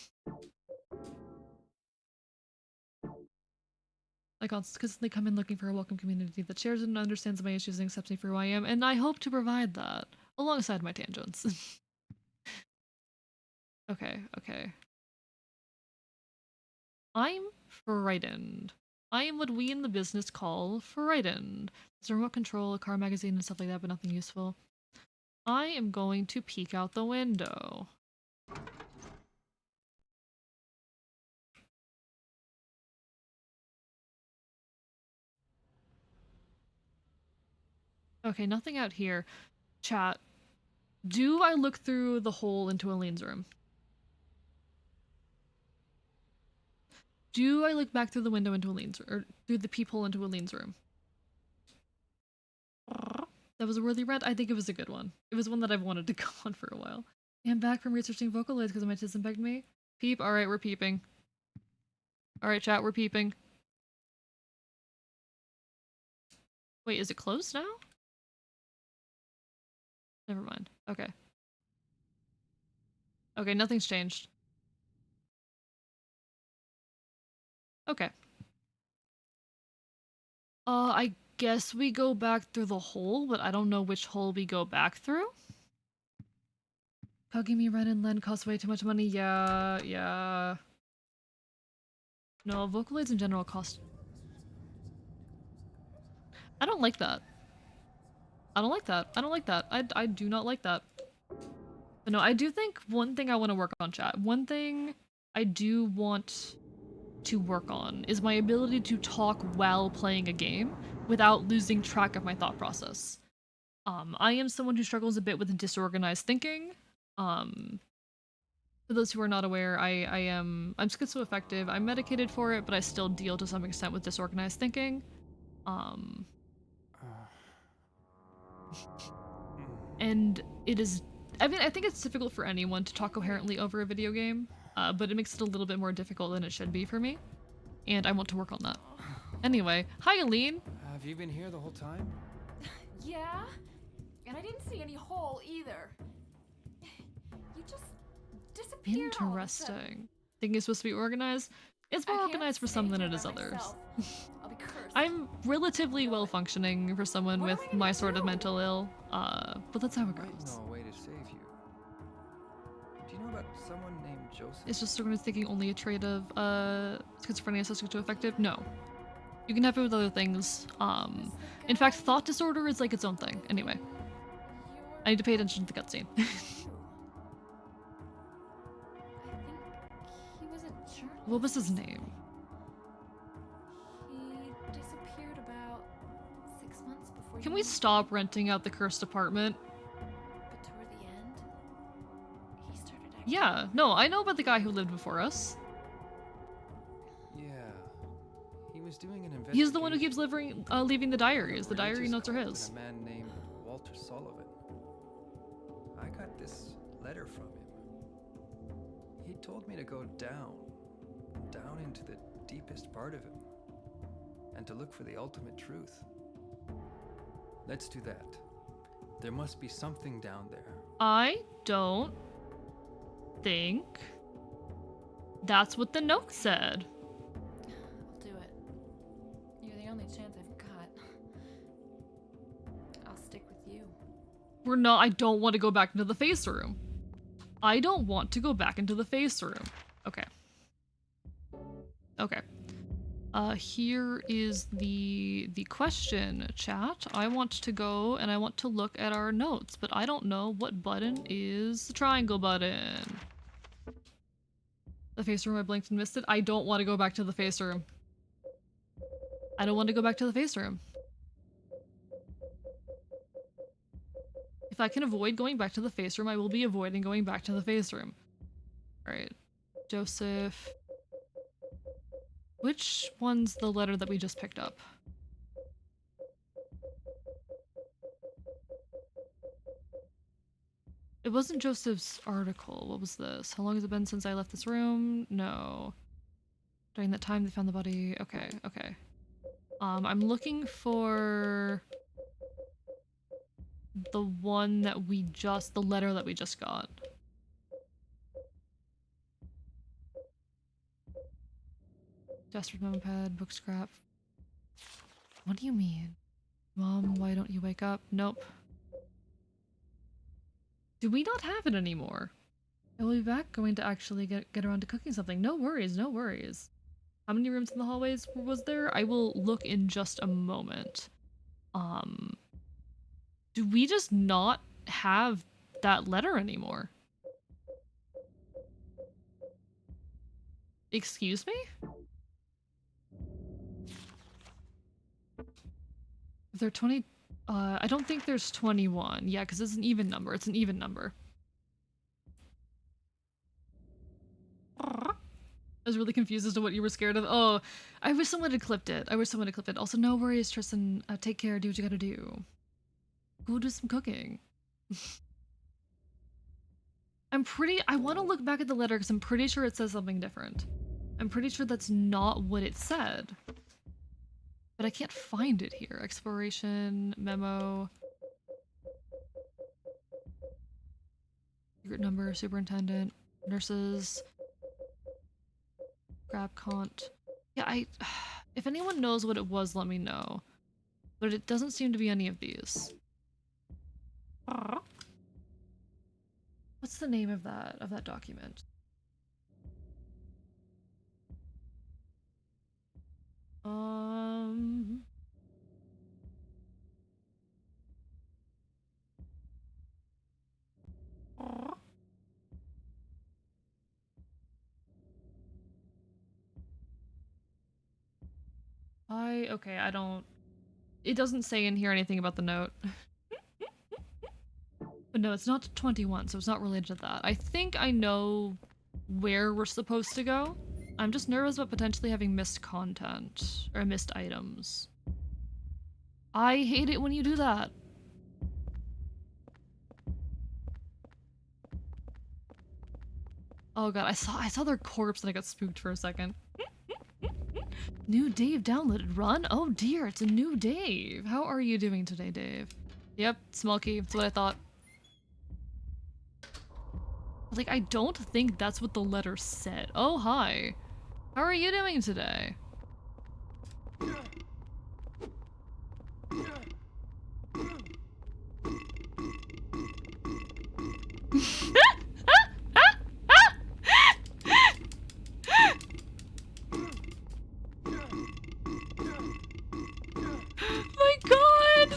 I consistently come in looking for a welcome community that shares and understands my issues and accepts me for who I am, and I hope to provide that, alongside my tangents. Okay. I'm frightened. I am what we in the business call frightened. There's a remote control, a car magazine, and stuff like that, but nothing useful. I am going to peek out the window. Okay, nothing out here. Chat, do I look through the hole into Aline's room? Do I look back through the window into Aline's or through the peephole into Aline's room? That was a worthy rant. I think it was a good one. It was one that I've wanted to go on for a while. I'm back from researching Vocaloids because my autism begged me. Peep. Alright, we're peeping. Alright, chat, we're peeping. Wait, is it closed now? Never mind. Okay. Okay, nothing's changed. Okay. I guess we go back through the hole, but I don't know which hole we go back through. Hugging me rent and lend costs way too much money. Yeah. No, Vocaloids in general cost... I don't like that. I don't like that. I don't like that. I do not like that. But no, I do think one thing I want to work on, chat. One thing I do want to work on is my ability to talk while playing a game without losing track of my thought process. I am someone who struggles a bit with disorganized thinking. For those who are not aware, I'm schizoaffective. I'm medicated for it, but I still deal to some extent with disorganized thinking. Um, and it is, I mean, I think it's difficult for anyone to talk coherently over a video game, but it makes it a little bit more difficult than it should be for me, and I want to work on that. Anyway, hi Aline! Have you been here the whole time? Yeah? And I didn't see any hole either. You just disappeared all of a sudden. Interesting. Think it's supposed to be organized? It's more I can't organized for stay some than here it is by others. myself. I'll be cursed. I'm relatively well functioning for someone What am with I gonna my sort of do? mental ill, but that's how it I might goes. know a way to save you. Do you know about someone named Joseph? Is disorganized thinking only a trait of schizophrenia schizoaffective? No. You can have it with other things. In fact, thought disorder is like its own thing. Anyway, I need to pay attention to the cutscene. I think he was a journalist. What was his or name? something. He disappeared about 6 months before. Can you we moved stop in, renting out the cursed apartment? But toward the end, he started acting. Yeah, no, I know about the guy who lived before us. Yeah. He was doing an investigation. He's the one who keeps leaving the diaries. The where he diary just notes are called in his. A man named Walter Sullivan. I got this letter from him. He told me to go down into the deepest part of him, and to look for the ultimate truth. Let's do that. There must be something down there. I don't think that's what the note said. I'll do it. You're the only chance I've got. I'll stick with you. We're not. I don't want to go back into the face room. I don't want to go back into the face room. Okay. Okay. Here is the question, chat. I want to go and I want to look at our notes, but I don't know what button is the triangle button. The face room, I blinked and missed it. I don't want to go back to the face room. I don't want to go back to the face room. If I can avoid going back to the face room, I will be avoiding going back to the face room. Alright. Joseph. Which one's the letter that we just picked up? It wasn't Joseph's article. What was this? How long has it been since I left this room? No. During that time they found the body. Okay, okay. I'm looking for the one that we just, the letter that we just got. Desperate memo pad, book scrap. What do you mean? Mom, why don't you wake up? Nope. Do we not have it anymore? I will be back, going to actually get around to cooking something. No worries, no worries. How many rooms in the hallways was there? I will look in just a moment. Do we just not have that letter anymore? Excuse me? If there are 20, I don't think there's 21. Yeah, because it's an even number. It's an even number. I was really confused as to what you were scared of. Oh, I wish someone had clipped it. I wish someone had clipped it. Also, no worries, Tristan. Take care. Do what you gotta do. Go do some cooking. I want to look back at the letter because I'm pretty sure it says something different. I'm pretty sure that's not what it said. But I can't find it here. Exploration, memo. Secret number, superintendent, nurses. Grab cont. Yeah, if anyone knows what it was, let me know. But it doesn't seem to be any of these. What's the name of that document? Okay, I don't... It doesn't say in here anything about the note. But no, it's not 21, so it's not related to that. I think I know where we're supposed to go. I'm just nervous about potentially having missed content, or missed items. I hate it when you do that. Oh god, I saw their corpse and I got spooked for a second. New Dave downloaded. Run? Oh dear, it's a new Dave. How are you doing today, Dave? Yep, Smokey. That's what I thought. Like, I don't think that's what the letter said. Oh, hi. How are you doing today? My god!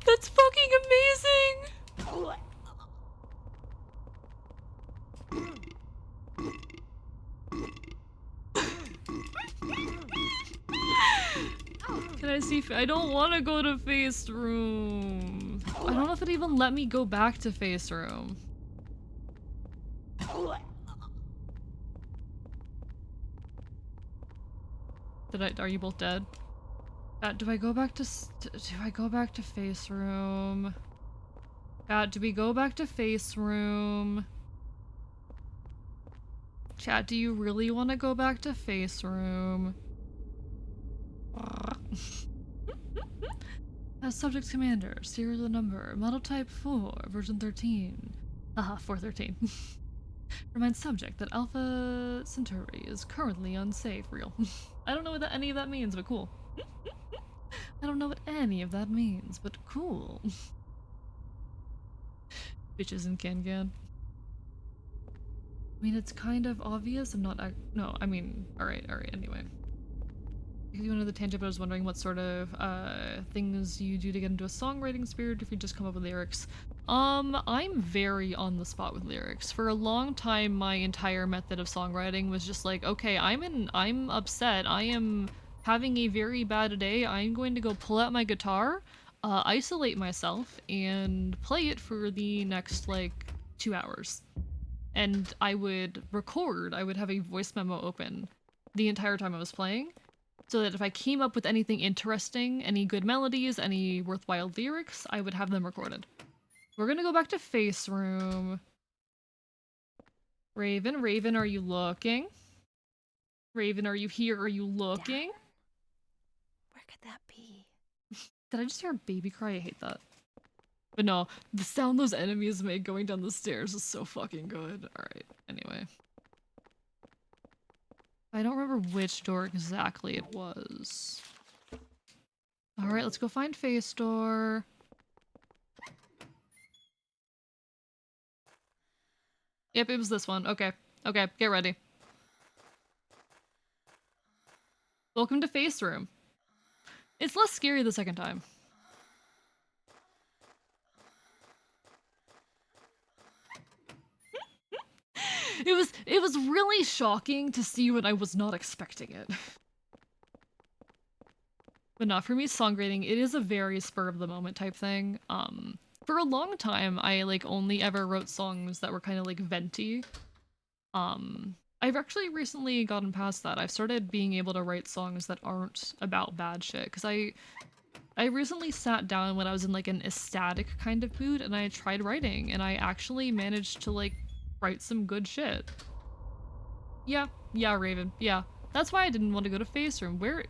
That's fucking amazing! Can I see? I don't want to go to face room. I don't know if it even let me go back to face room. Are you both dead? Do I go back to face room? Chat, do we go back to face room? Chat, do you really want to go back to face room? Subject commander, serial number, model type 4, version 13. Haha, 413. Remind subject that Alpha Centauri is currently unsafe. Real. I don't know what any of that means, but cool. I don't know what any of that means, but cool. Bitches in Can. I mean, it's kind of obvious. I'm not. No, I mean, alright, anyway. If you went to the tangent, but I was wondering what sort of things you do to get into a songwriting spirit if you just come up with lyrics. I'm very on the spot with lyrics. For a long time, my entire method of songwriting was just like, okay, I'm upset. I am having a very bad day. I'm going to go pull out my guitar, isolate myself, and play it for the next, like, 2 hours. And I would record, I would have a voice memo open the entire time I was playing, so that if I came up with anything interesting, any good melodies, any worthwhile lyrics, I would have them recorded. We're gonna go back to face room. Raven, are you looking? Raven, are you here? Are you looking? Down? Where could that be? Did I just hear a baby cry? I hate that. But no, the sound those enemies make going down the stairs is so fucking good. Alright, anyway. I don't remember which door exactly it was. Alright, let's go find face door. Yep, it was this one. Okay. Okay, get ready. Welcome to face room. It's less scary the second time. It was really shocking to see when I was not expecting it. But not for me, songwriting, it is a very spur of the moment type thing. For a long time, I like only ever wrote songs that were kind of like venti. I've actually recently gotten past that. I've started being able to write songs that aren't about bad shit, because I recently sat down when I was in like an ecstatic kind of mood and I tried writing, and I actually managed to like write some good shit. Yeah, Raven, yeah. That's why I didn't want to go to face room. Where?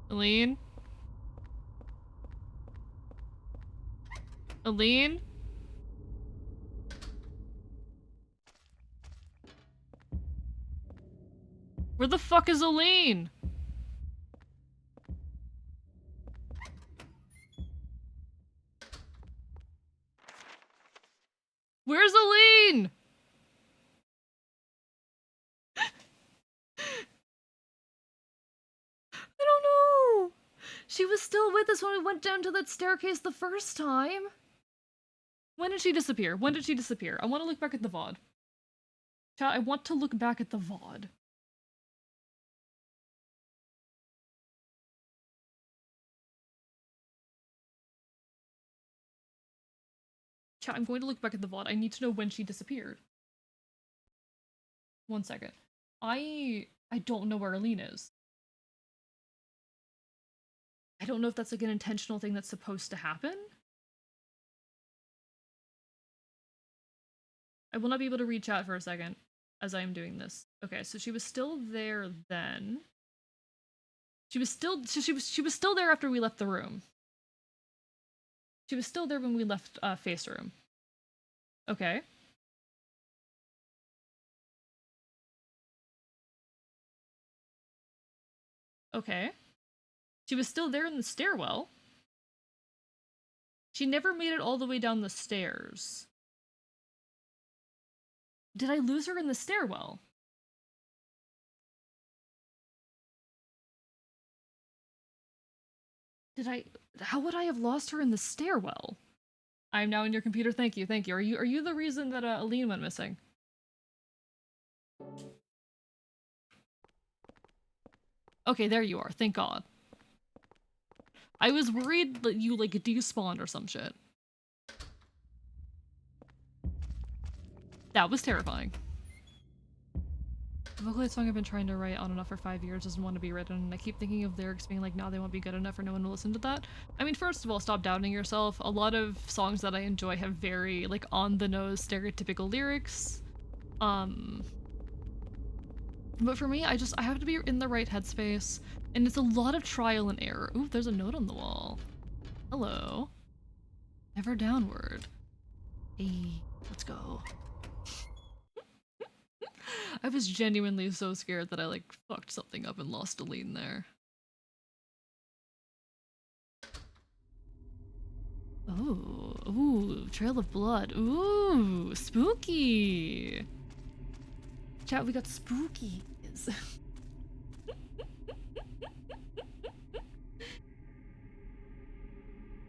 Aline? Aline? Where the fuck is Aline? Where's Aline? I don't know. She was still with us when we went down to that staircase the first time. When did she disappear? When did she disappear? I want to look back at the VOD. Chat, I want to look back at the VOD. Chat, I'm going to look back at the VOD. I need to know when she disappeared. 1 second. I don't know where Aline is. I don't know if that's like an intentional thing that's supposed to happen. I will not be able to read chat for a second as I am doing this. Okay, so she was still there then. She was still there after we left the room. She was still there when we left face room. Okay. Okay. She was still there in the stairwell. She never made it all the way down the stairs. Did I lose her in the stairwell? How would I have lost her in the stairwell? I'm now in your computer, thank you, thank you. Are you the reason that Aline went missing? Okay, there you are, thank God. I was worried that you like despawned or some shit. That was terrifying. The vocaloid song I've been trying to write on and off for 5 years doesn't want to be written, and I keep thinking of lyrics being like, nah, they won't be good enough or no one will listen to that. I mean, first of all, stop doubting yourself. A lot of songs that I enjoy have very, like, on-the-nose, stereotypical lyrics. But for me, I have to be in the right headspace, and it's a lot of trial and error. Ooh, there's a note on the wall. Hello. Ever downward. Hey, let's go. I was genuinely so scared that I like fucked something up and lost Aline there. Oh, ooh, Trail of Blood. Ooh, spooky. Chat, we got spookies.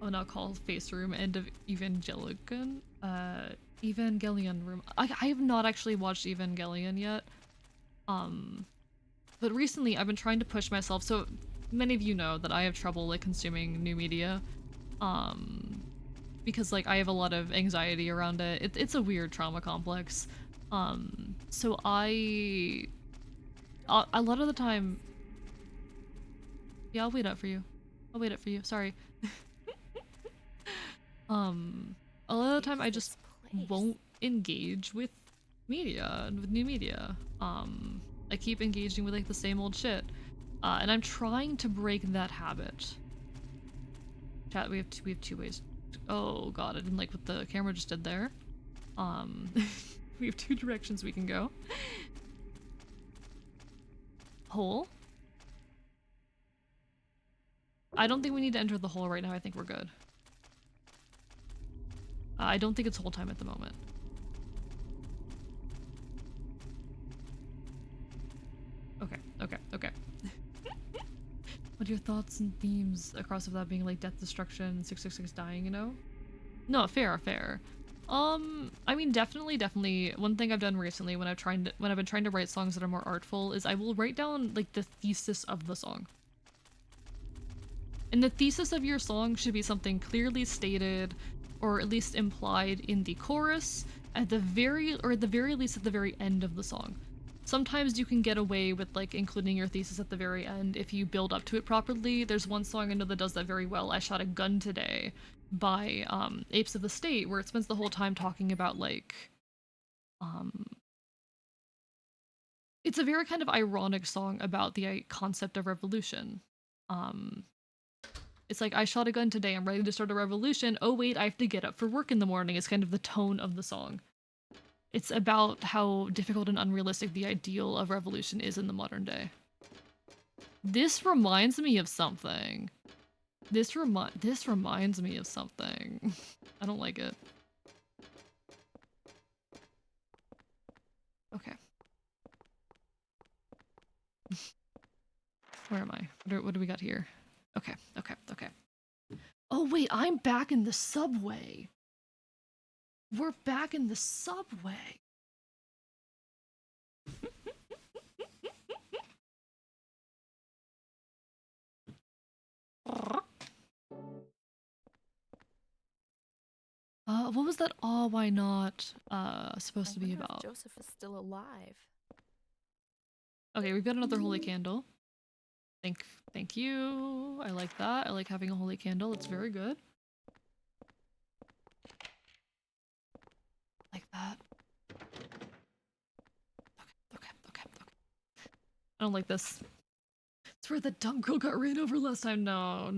Oh, now call face room end of Evangelion. Evangelion room. I have not actually watched Evangelion yet. But recently I've been trying to push myself. So many of you know that I have trouble like consuming new media. Because like I have a lot of anxiety around it. It's a weird trauma complex. So a lot of the time. Yeah, I'll wait up for you. I'll wait up for you. Sorry. A lot of the time I just won't engage with media and with new media. I keep engaging with like the same old shit. And I'm trying to break that habit. Chat, we have two ways. Oh god, I didn't like what the camera just did there. We have 2 directions we can go. Hole. I don't think we need to enter the hole right now. I think we're good. I don't think it's hole time at the moment. Okay. What are your thoughts and themes across of that being like death, destruction, 666 dying, you know? No, fair. I mean, definitely. One thing I've done recently when I've been trying to write songs that are more artful is I will write down like the thesis of the song. And the thesis of your song should be something clearly stated, or at least implied in the chorus, at the very least at the very end of the song. Sometimes you can get away with like including your thesis at the very end if you build up to it properly. There's one song I know that does that very well, I Shot a Gun Today, by Apes of the State, where it spends the whole time talking about like it's a very kind of ironic song about the concept of revolution. It's like, I shot a gun today, I'm ready to start a revolution. Oh wait, I have to get up for work in the morning is kind of the tone of the song. It's about how difficult and unrealistic the ideal of revolution is in the modern day. This reminds me of something. This reminds me of something. I don't like it. Okay. Where am I? What do we got here? Okay. Oh wait, I'm back in the subway. We're back in the subway. What was that "Aw, why not" supposed to be wonder if about? Joseph is still alive. Okay, we've got another holy candle. Thank you. I like that. I like having a holy candle. It's very good. Like that. Okay. I don't like this. It's where the dumb girl got ran over last time. No.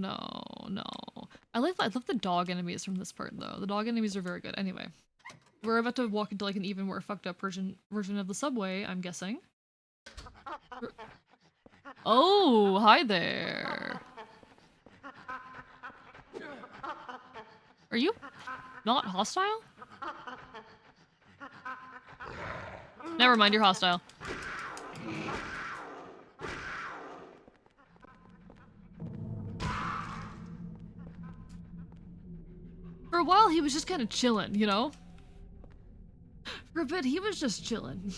I love the dog enemies from this part though. The dog enemies are very good. Anyway, we're about to walk into like an even more fucked up version of the subway, I'm guessing. Oh, hi there. Are you not hostile? Never mind, you're hostile. For a while, he was just kind of chilling, you know? For a bit, he was just chilling.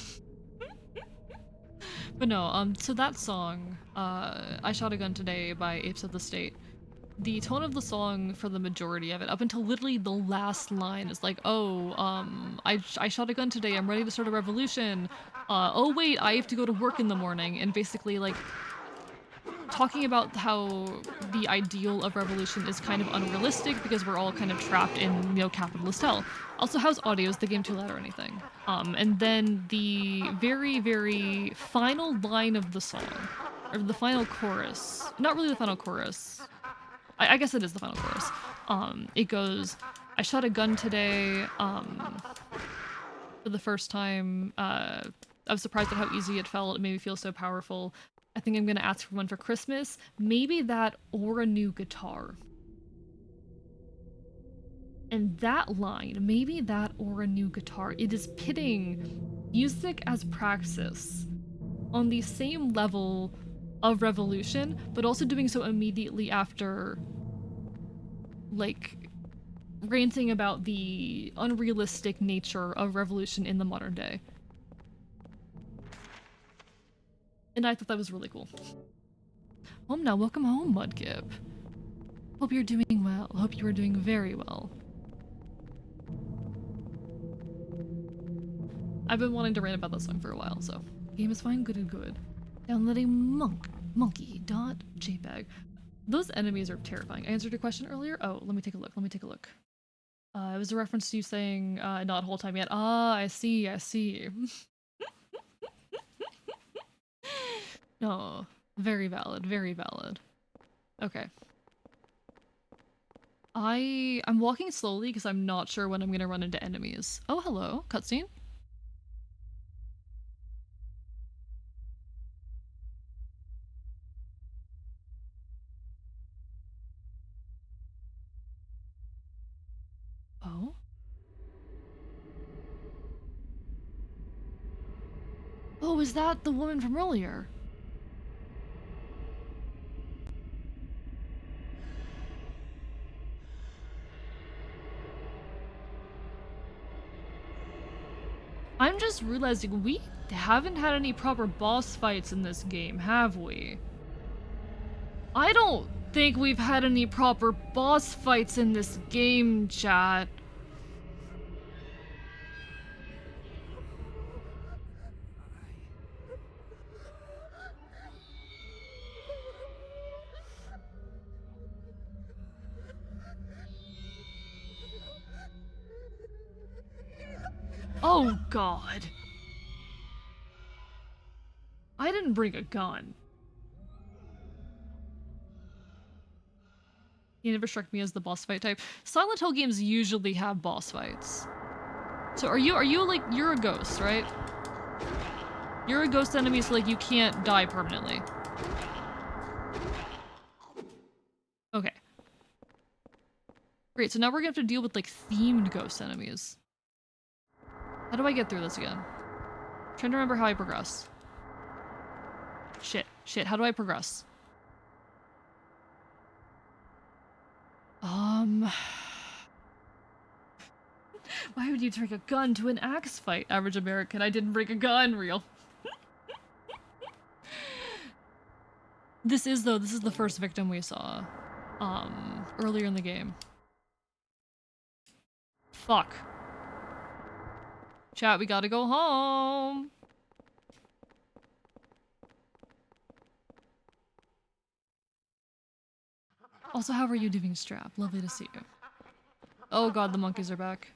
But no, so that song, I Shot a Gun Today by Apes of the State, the tone of the song for the majority of it, up until literally the last line, is like, oh, I shot a gun today, I'm ready to start a revolution. Oh wait, I have to go to work in the morning, and basically, like, talking about how the ideal of revolution is kind of unrealistic because we're all kind of trapped in, you know, capitalist hell. Also, how's audio? Is the game too loud or anything? And then the very, very final line of the song, or the final chorus, not really the final chorus, I guess it is the final chorus. It goes, I shot a gun today, for the first time. I was surprised at how easy it felt. It made me feel so powerful. I think I'm gonna ask for one for Christmas. Maybe that or a new guitar. And that line, maybe that or a new guitar, it is pitting music as praxis on the same level of revolution, but also doing so immediately after, like, ranting about the unrealistic nature of revolution in the modern day. And I thought that was really cool. Home now, welcome home, Mudkip. Hope you're doing well. Hope you are doing very well. I've been wanting to rant about that song for a while, so. Game is fine, good and good. Downloading monkey.jpg. Those enemies are terrifying. I answered your question earlier? Oh, let me take a look. It was a reference to you saying, not whole time yet. Ah, I see. No, very valid. Okay. I'm walking slowly because I'm not sure when I'm gonna run into enemies. Oh, hello. Cutscene? Oh? Oh, is that the woman from earlier? I'm just realizing we haven't had any proper boss fights in this game, have we? I don't think we've had any proper boss fights in this game, chat. Oh god. I didn't bring a gun. He never struck me as the boss fight type. Silent Hill games usually have boss fights. So are you like, you're a ghost, right? You're a ghost enemy, so like you can't die permanently. Okay. Great, so now we're gonna have to deal with like themed ghost enemies. How do I get through this again? I'm trying to remember how I progress. Shit, how do I progress? Why would you take a gun to an axe fight, average American? I didn't bring a gun, real. This is the first victim we saw, earlier in the game. Fuck. Chat, we gotta go home. Also, how are you doing, Strap? Lovely to see you. Oh god, the monkeys are back.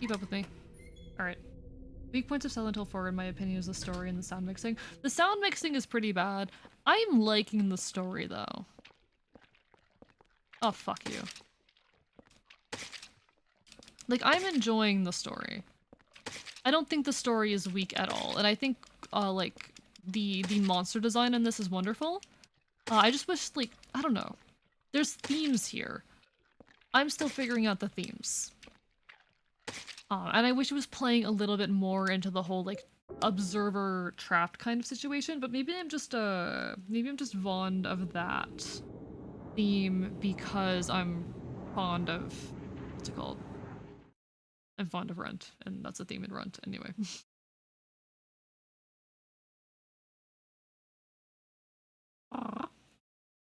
Keep up with me. Alright. Weak points of Silent Hill 4, in my opinion, is the story and the sound mixing. The sound mixing is pretty bad. I'm liking the story, though. Oh, fuck you. Like, I'm enjoying the story. I don't think the story is weak at all, and I think, like, the monster design in this is wonderful. I just wish, like, I don't know. There's themes here. I'm still figuring out the themes. And I wish it was playing a little bit more into the whole, like, observer trapped kind of situation, but maybe I'm just fond of that theme because I'm fond of, what's it called? I'm fond of Rent, and that's a theme in Rent anyway.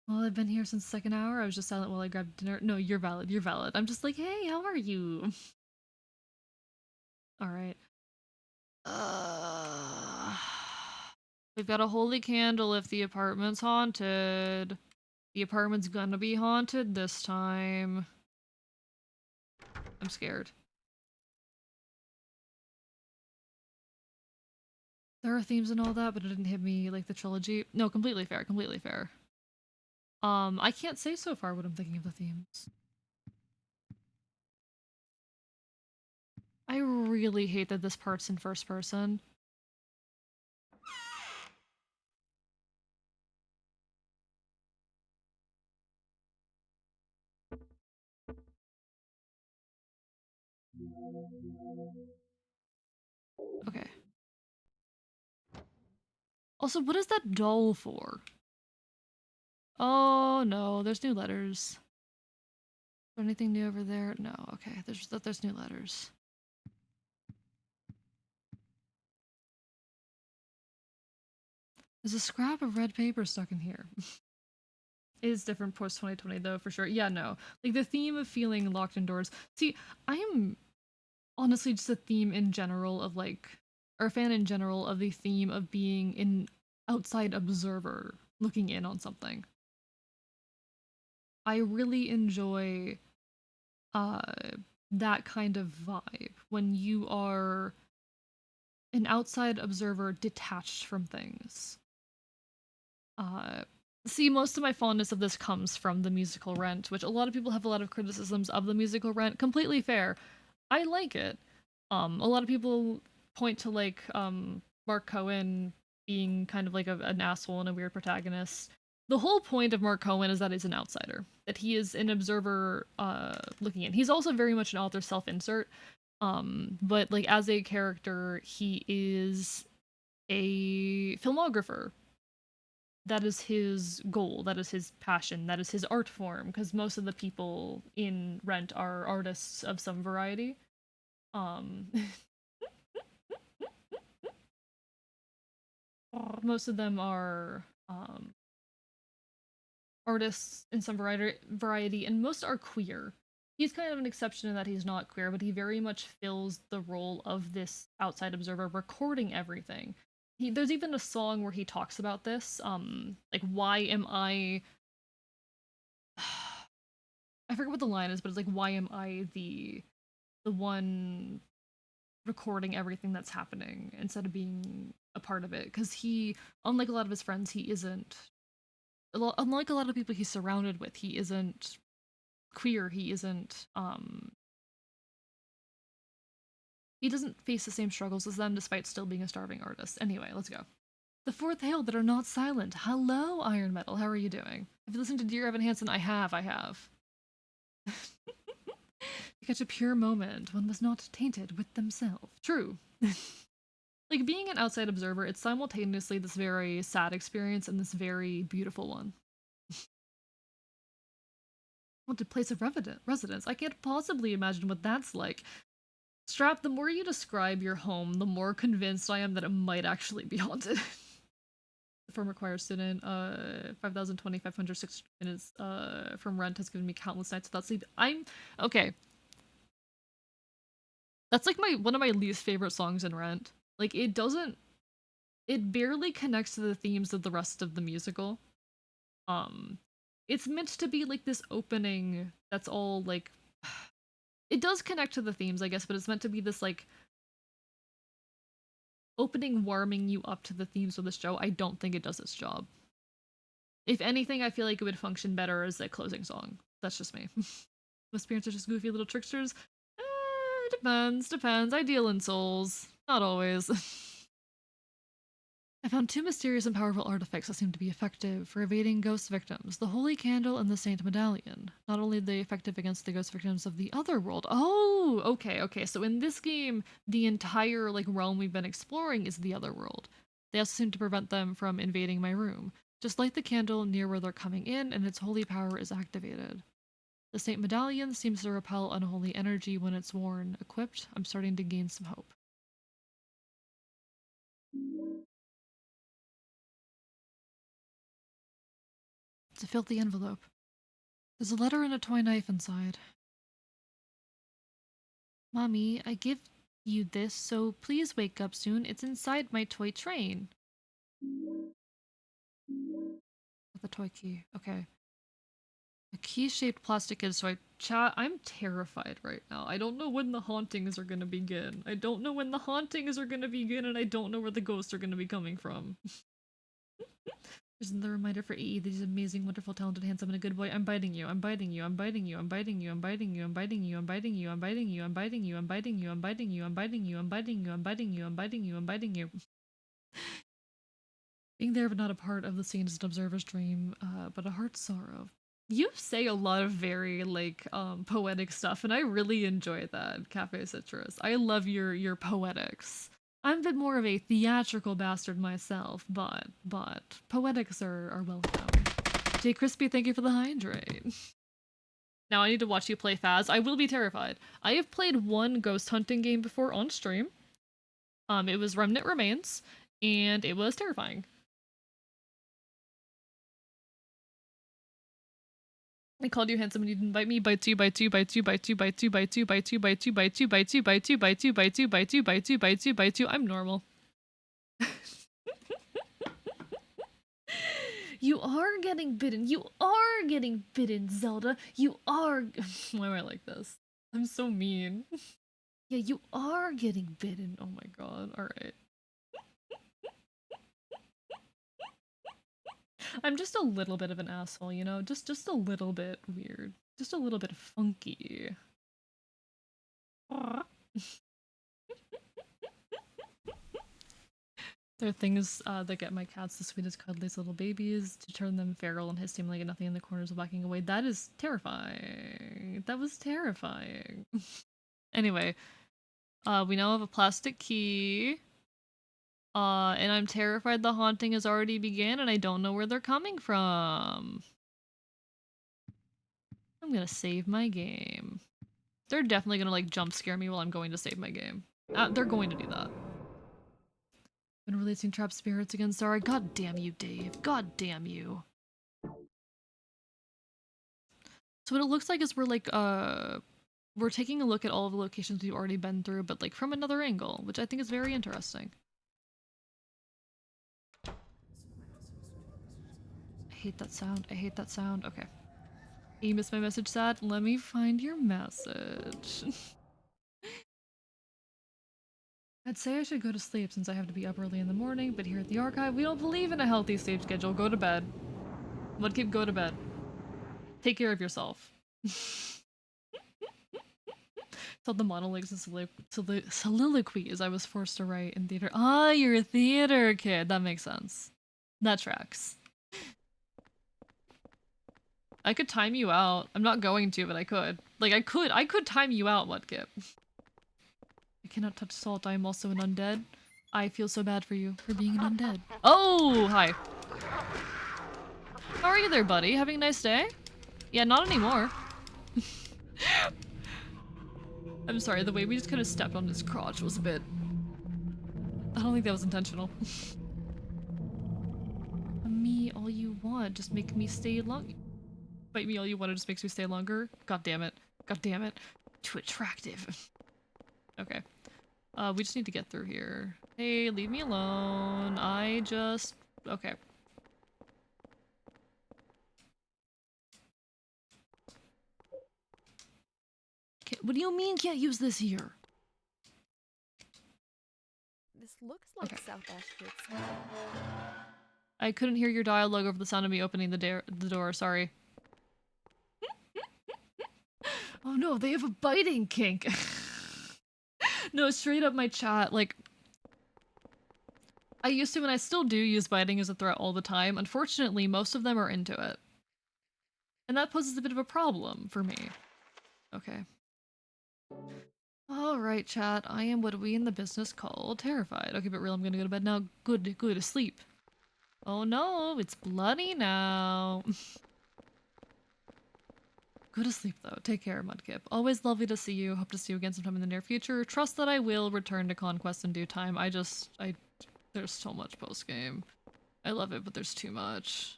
Well, I've been here since the second hour. I was just silent while I grabbed dinner. No, you're valid. You're valid. I'm just like, hey, how are you? All right. We've got a holy candle if the apartment's haunted. The apartment's gonna be haunted this time. I'm scared. There are themes and all that, but it didn't hit me like the trilogy. No, completely fair, completely fair. I can't say so far what I'm thinking of the themes. I really hate that this part's in first person. Okay. Also, what is that doll for? Oh no, there's new letters. Is there anything new over there? No, okay. There's new letters. There's a scrap of red paper stuck in here. It is different post 2020 though, for sure. Yeah, no. Like the theme of feeling locked indoors. See, I am honestly just a theme in general of like, or a fan in general of the theme of being an outside observer looking in on something. I really enjoy uh that kind of vibe when you are an outside observer detached from things. See, most of my fondness of this comes from the musical Rent, which a lot of people have a lot of criticisms of the musical Rent. Completely fair. I like it. A lot of people point to like Mark Cohen being kind of like an asshole and a weird protagonist. The whole point of Mark Cohen is that he's an outsider, that he is an observer looking in. He's also very much an author self-insert, but like as a character, he is a filmographer. That is his goal, that is his passion, that is his art form, because most of the people in Rent are artists of some variety. Um, most of them are artists in some variety, and most are queer. He's kind of an exception in that he's not queer, but he very much fills the role of this outside observer, recording everything. There's even a song where he talks about this, like, why am I... I forget what the line is, but it's like, why am I the one recording everything that's happening instead of being a part of it? Because he, unlike a lot of his friends, he isn't... Unlike a lot of people he's surrounded with, he isn't queer, he isn't, he doesn't face the same struggles as them despite still being a starving artist. Anyway, let's go. The fourth hail that are not silent. Hello, Iron Metal. How are you doing? Have you listened to Dear Evan Hansen? I have. To catch a pure moment, one was not tainted with themselves. True. Like, being an outside observer, it's simultaneously this very sad experience and this very beautiful one. Haunted place of residence. I can't possibly imagine what that's like. Strap, the more you describe your home, the more convinced I am that it might actually be haunted. From required student, 5,020, 506 minutes, from rent has given me countless nights without sleep. Okay. That's like one of my least favorite songs in Rent. Like, it barely connects to the themes of the rest of the musical. It's meant to be like this opening that's all like, it does connect to the themes, I guess, but it's meant to be this like opening warming you up to the themes of the show. I don't think it does its job. If anything, I feel like it would function better as a closing song. That's just me. Most parents are just goofy little tricksters. Depends. I deal in souls. Not always. I found two mysterious and powerful artifacts that seem to be effective for evading ghost victims. The Holy Candle and the Saint Medallion. Not only are they effective against the ghost victims of the other world. Oh, okay. So in this game, the entire like realm we've been exploring is the other world. They also seem to prevent them from invading my room. Just light the candle near where they're coming in and its holy power is activated. The Saint Medallion seems to repel unholy energy when it's worn. Equipped, I'm starting to gain some hope. It's a filthy envelope. There's a letter and a toy knife inside. Mommy, I give you this, so please wake up soon. It's inside my toy train. With a toy key. Okay. A key-shaped plastic kid, so I'm terrified right now. I don't know when the hauntings are gonna begin. And I don't know where the ghosts are gonna be coming from. There's another reminder for EE that he's amazing, wonderful, talented, handsome, and a good boy. I'm biting you. Being there but not a part of the scene is an observer's dream, but a heart's sorrow. You say a lot of very like poetic stuff, and I really enjoy that, Cafe Citrus. I love your poetics. I'm a bit more of a theatrical bastard myself, but poetics are welcome. Jay Crispy, thank you for the hydrate. Now I need to watch you play Faz. I will be terrified. I have played one ghost hunting game before on stream. It was Remnant Remains, and it was terrifying. I called you handsome and you didn't bite me. Bite two. I'm normal. You are getting bitten. You are getting bitten, Zelda. You are. Why am I like this? I'm so mean. Yeah, you are getting bitten. Oh my god. Alright. I'm just a little bit of an asshole, you know? Just a little bit weird. Just a little bit funky. There are things that get my cats the sweetest, cuddliest little babies to turn them feral and hiss like nothing in the corners of backing away. That is terrifying. That was terrifying. Anyway, we now have a plastic key. And I'm terrified the haunting has already began and I don't know where they're coming from. I'm gonna save my game. They're definitely gonna like jump scare me while I'm going to save my game. They're going to do that. Been releasing trapped spirits again, sorry. God damn you, Dave. God damn you. So what it looks like is we're like, we're taking a look at all of the locations we've already been through, but like from another angle, which I think is very interesting. I hate that sound. I hate that sound. Okay. You missed my message, Sad? Let me find your message. I'd say I should go to sleep since I have to be up early in the morning, but here at the archive, we don't believe in a healthy sleep schedule. Go to bed. Mudkip, go to bed. Take care of yourself. So the monologues and soliloquies I was forced to write in theater. Ah, you're a theater kid. That makes sense. That tracks. I could time you out. I'm not going to, but I could. Like, I could time you out, Mudkip. I cannot touch salt. I am also an undead. I feel so bad for you for being an undead. Oh, hi. How are you there, buddy? Having a nice day? Yeah, not anymore. I'm sorry, the way we just kind of stepped on his crotch was a bit... I don't think that was intentional. me all you want, just make me stay long. Bite me all you want, it just makes me stay longer. God damn it. God damn it. Too attractive. Okay. We just need to get through here. Hey, leave me alone. Okay. What do you mean can't use this here? This looks like Okay. South Ashford's. I couldn't hear your dialogue over the sound of me opening the door, sorry. Oh no, they have a biting kink. No, straight up my chat, like, I used to and I still do use biting as a threat all the time. Unfortunately, most of them are into it. And that poses a bit of a problem for me. Okay. Alright, chat, I am what we in the business call terrified. Okay, but real, I'm gonna go to bed now. Good, sleep. Oh no, it's bloody now. Go to sleep though. Take care, Mudkip. Always lovely to see you. Hope to see you again sometime in the near future. Trust that I will return to Conquest in due time. There's so much post-game. I love it, but there's too much.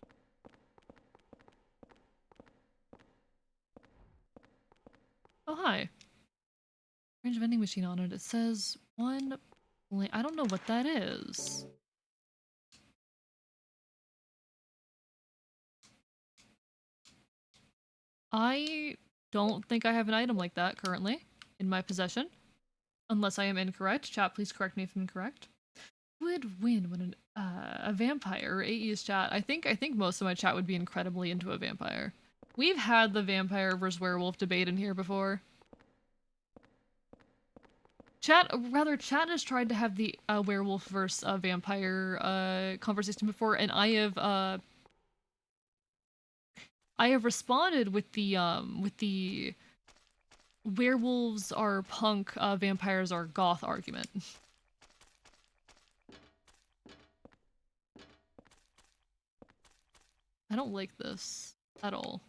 Oh, hi. Strange vending machine on it. It says one... I don't know what that is. I don't think I have an item like that currently in my possession. Unless I am incorrect. Chat, please correct me if I'm incorrect. Who would win when a vampire, AE's chat? I think most of my chat would be incredibly into a vampire. We've had the vampire versus werewolf debate in here before. Chat has tried to have the werewolf versus vampire conversation before, and I have responded with the werewolves are punk, vampires are goth argument. I don't like this at all.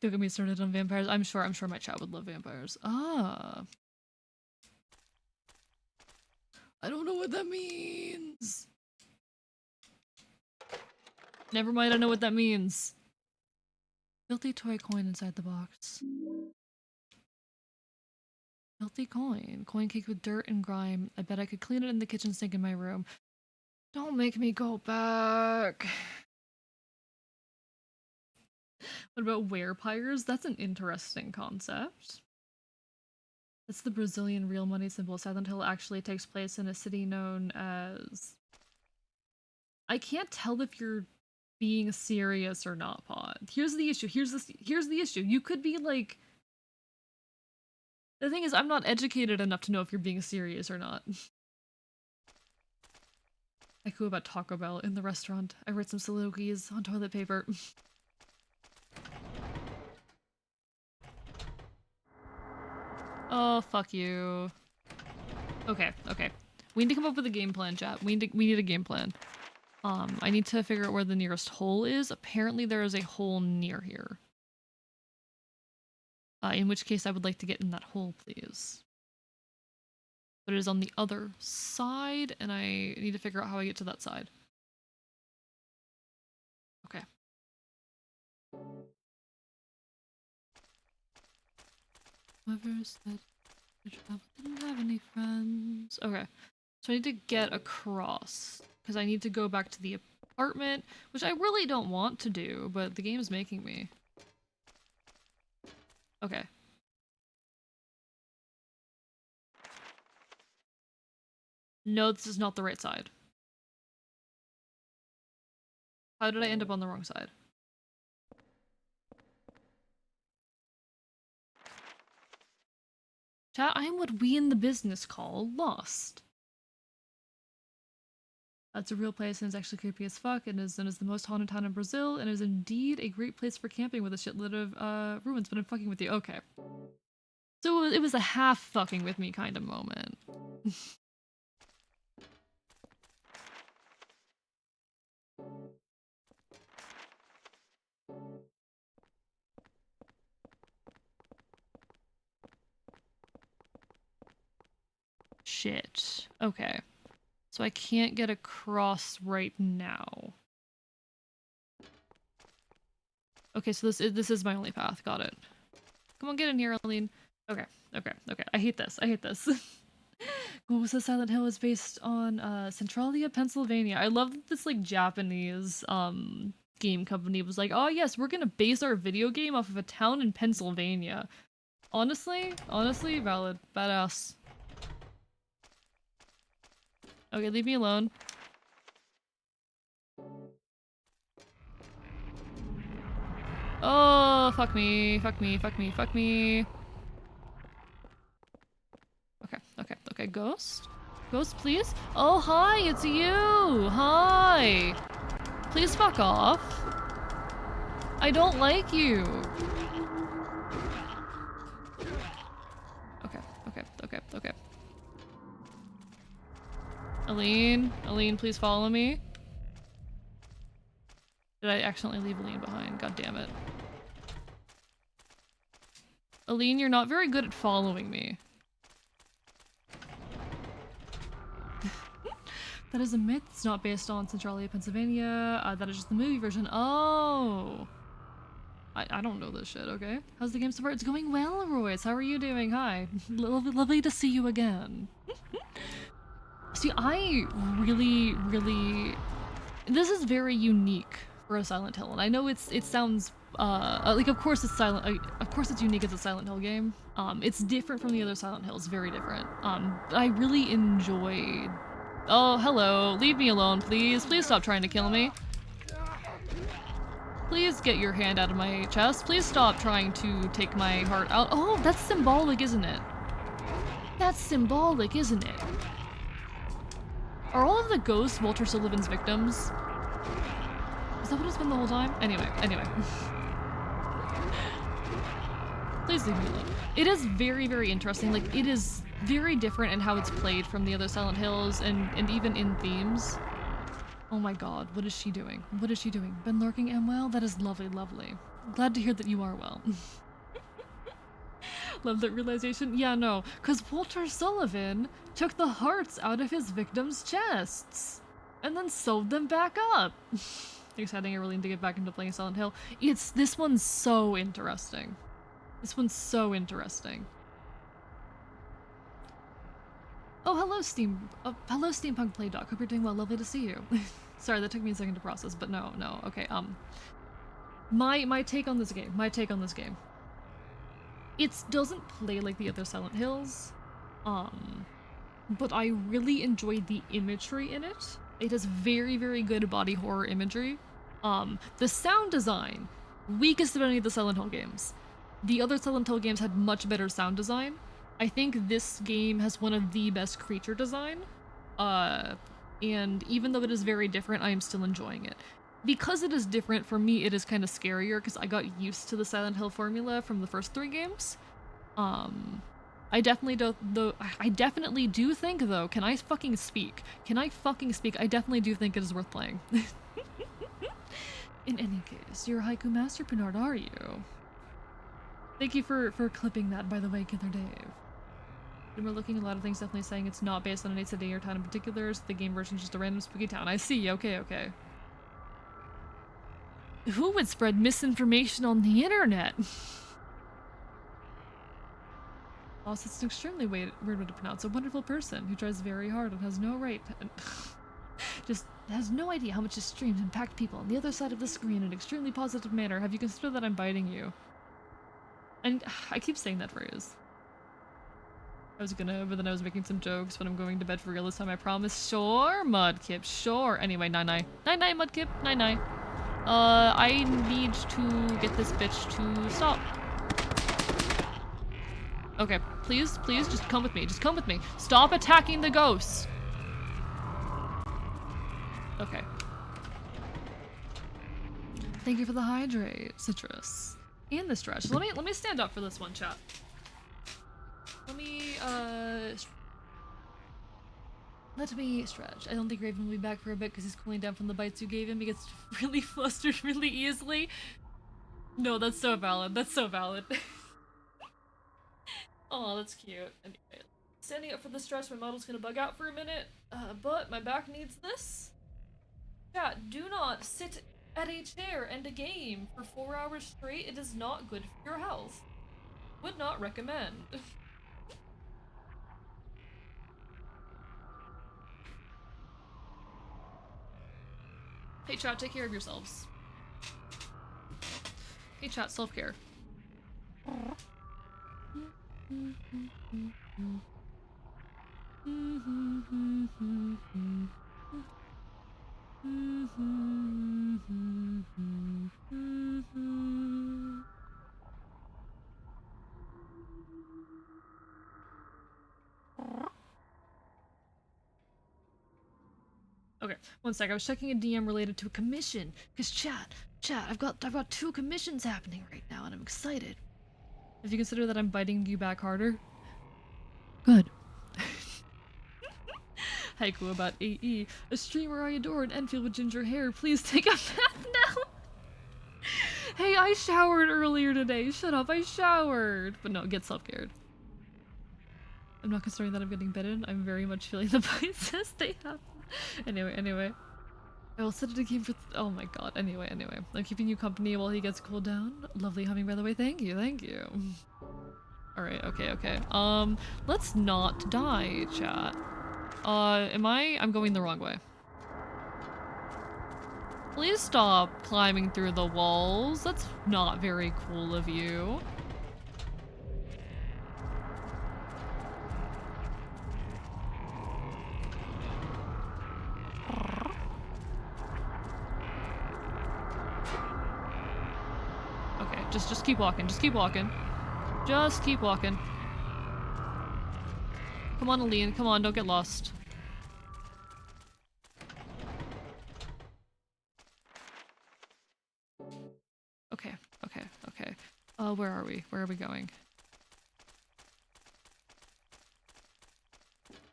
Don't get me started on vampires. I'm sure my chat would love vampires. Ah. I don't know what that means. Never mind, I know what that means. Filthy toy coin inside the box. Filthy coin. Coin caked with dirt and grime. I bet I could clean it in the kitchen sink in my room. Don't make me go back. What about werepires? That's an interesting concept. That's the Brazilian real money symbol. Silent Hill actually takes place in a city known as... I can't tell if you're being serious or not, Pod. Here's the issue. Here's the issue. You could be like... The thing is, I'm not educated enough to know if you're being serious or not. I go about Taco Bell in the restaurant. I write some soliloquies on toilet paper. Oh, fuck you. Okay. We need to come up with a game plan, chat. We need a game plan. I need to figure out where the nearest hole is. Apparently there is a hole near here. In which case I would like to get in that hole, please. But it is on the other side, and I need to figure out how I get to that side. Okay. Whoever said I didn't have any friends. Okay. So I need to get across, because I need to go back to the apartment, which I really don't want to do, but the game's making me. Okay. No, this is not the right side. How did I end up on the wrong side? Chat, I am what we in the business call lost. That's a real place and it's actually creepy as fuck and is known as the most haunted town in Brazil and is indeed a great place for camping with a shitload of ruins, but I'm fucking with you. Okay. So it was a half fucking with me kind of moment. shit. Okay. So I can't get across right now. Okay, so this is my only path. Got it. Come on, get in here, Aline. Okay, okay, okay. I hate this. I hate this. Ghost of Silent Hill is based on Centralia, Pennsylvania. I love that this like Japanese game company was like, oh yes, we're gonna base our video game off of a town in Pennsylvania. Honestly, valid. Badass. Okay, leave me alone. Oh, fuck me, fuck me, fuck me, fuck me. Okay, okay, okay, ghost? Ghost, please? Oh, hi, it's you! Hi! Please fuck off. I don't like you. Okay, okay, okay, okay. Aline, please follow me. Did I accidentally leave Aline behind? God damn it. Aline, you're not very good at following me. That is a myth. It's not based on Centralia, Pennsylvania. That is just the movie version. Oh. I don't know this shit, okay? How's the game so far? It's going well, Royce. How are you doing? Hi. Lovely to see you again. See, I really... This is very unique for a Silent Hill, and I know it sounds like of course it's of course it's unique as a Silent Hill game. It's different from the other Silent Hills, very different. But I really enjoyed. Oh, hello. Leave me alone, please. Please stop trying to kill me. Please get your hand out of my chest. Please stop trying to take my heart out. Oh, that's symbolic, isn't it? That's symbolic, isn't it? Are all of the ghosts Walter Sullivan's victims? Is that what it's been the whole time? Anyway. Please leave me alone. It is very interesting. Like, it is very different in how it's played from the other Silent Hills and even in themes. Oh my god, what is she doing? What is she doing? Been lurking, Amwell? That is lovely. Glad to hear that you are well. Love that realization. Yeah, no, because Walter Sullivan took the hearts out of his victims' chests and then sewed them back up. Exciting, I really need to get back into playing Silent Hill. This one's so interesting. This one's so interesting. Oh, hello, hello, Steampunk Playdoc. Hope you're doing well. Lovely to see you. Sorry, that took me a second to process, but no. Okay, my take on this game. It doesn't play like the other Silent Hills, but I really enjoyed the imagery in it. It has very good body horror imagery. The sound design, weakest of any of the Silent Hill games. The other Silent Hill games had much better sound design. I think this game has one of the best creature design, and even though it is very different, I am still enjoying it. Because it is different, for me it is kind of scarier because I got used to the Silent Hill formula from the first 3 games. I definitely do think though, can I fucking speak? I definitely do think it is worth playing. In any case, you're a haiku master, Bernard, are you? Thank you for clipping that, by the way, Killer Dave. And we're looking at a lot of things definitely saying it's not based on a city or town in particular, so the game version is just a random spooky town. I see, okay. Who would spread misinformation on the internet? Also, it's an extremely weird way to pronounce. A wonderful person who tries very hard and has no right just has no idea how much his streams impact people on the other side of the screen in an extremely positive manner. Have you considered that I'm biting you? And I keep saying that phrase. I was gonna, but then I was making some jokes, but I'm going to bed for real this time, I promise. Sure, Mudkip, sure. Anyway, night-night. Night-night, Mudkip, night-night. I need to get this bitch to stop. Okay, please, just come with me. Just come with me. Stop attacking the ghosts. Okay. Thank you for the hydrate, Citrus. And the stretch. Let me stand up for this one, chat. Let me stretch. I don't think Raven will be back for a bit because he's cooling down from the bites you gave him. He gets really flustered really easily. No, that's so valid. That's so valid. Oh, that's cute. Anyway, Standing up for the stretch, my model's gonna bug out for a minute, but my back needs this. Chat, do not sit at a chair and a game for 4 hours straight. It is not good for your health. Would not recommend. Hey chat, take care of yourselves. Hey chat, self-care. Okay, one sec. I was checking a DM related to a commission. Cause chat, I've got 2 commissions happening right now, and I'm excited. If you consider that I'm biting you back harder, good. Haiku about AE, a streamer I adore in Enfield with ginger hair. Please take a bath now. Hey, I showered earlier today. Shut up, I showered. But no, get self-cared. I'm not considering that I'm getting bitten. I'm very much feeling the bites as they happen. Anyway. I will set it a game for oh my god. Anyway. I'm keeping you company while he gets cooled down. Lovely humming, by the way. Thank you. Alright, okay. Let's not die, chat. I'm going the wrong way. Please stop climbing through the walls. That's not very cool of you. Okay, just keep walking. Just keep walking. Come on, Aline. Come on, don't get lost. Okay. Where are we? Where are we going?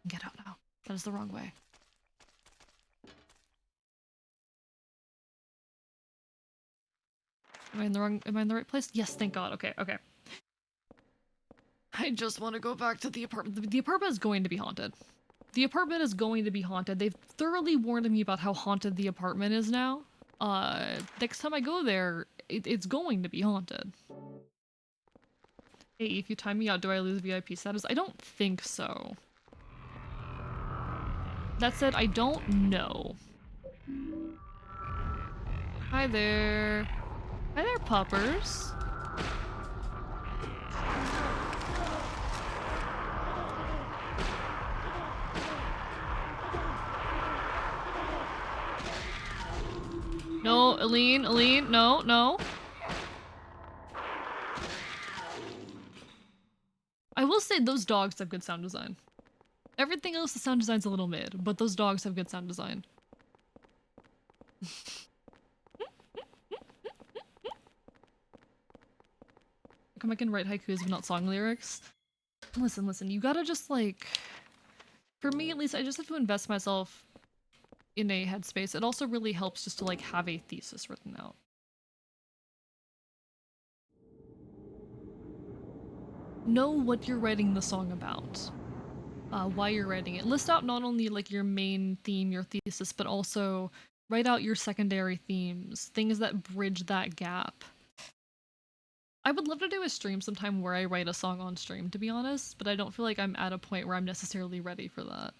Get out now. That is the wrong way. Am I in the right place? Yes, thank god. Okay. I just want to go back to the apartment. The apartment is going to be haunted. They've thoroughly warned me about how haunted the apartment is now. Next time I go there, it's going to be haunted. Hey, if you time me out, do I lose VIP status? I don't think so. That said, I don't know. Hi there. Hi there, puppers. No, Aline, no. I will say those dogs have good sound design. Everything else, the sound design's a little mid, but those dogs have good sound design. Come I can write haikus but not song lyrics. Listen, you gotta just like... For me at least, I just have to invest myself in a headspace. It also really helps just to like have a thesis written out. Know what you're writing the song about. Why you're writing it. List out not only like your main theme, your thesis, but also write out your secondary themes, things that bridge that gap. I would love to do a stream sometime where I write a song on stream, to be honest, but I don't feel like I'm at a point where I'm necessarily ready for that.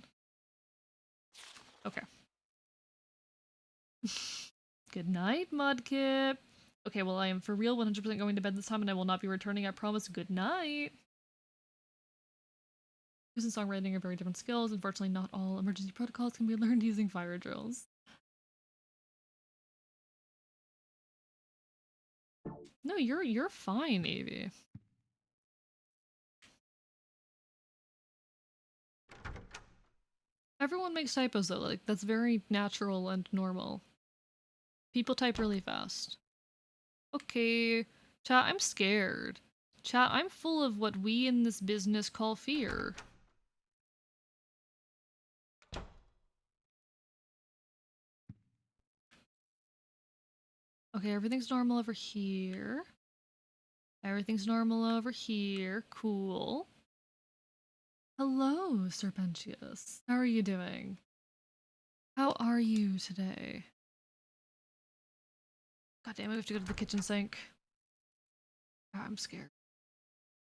Okay. Good night, Mudkip. Okay, well I am for real 100% going to bed this time and I will not be returning, I promise. Good night. Music and songwriting are very different skills. Unfortunately, not all emergency protocols can be learned using fire drills. No, you're fine, Avi. Everyone makes typos though, like that's very natural and normal. People type really fast. Okay, chat, I'm scared. Chat, I'm full of what we in this business call fear. Okay, everything's normal over here. Everything's normal over here. Cool. Hello, Serpentius. How are you doing? How are you today? God damn it, we have to go to the kitchen sink. Ah, I'm scared.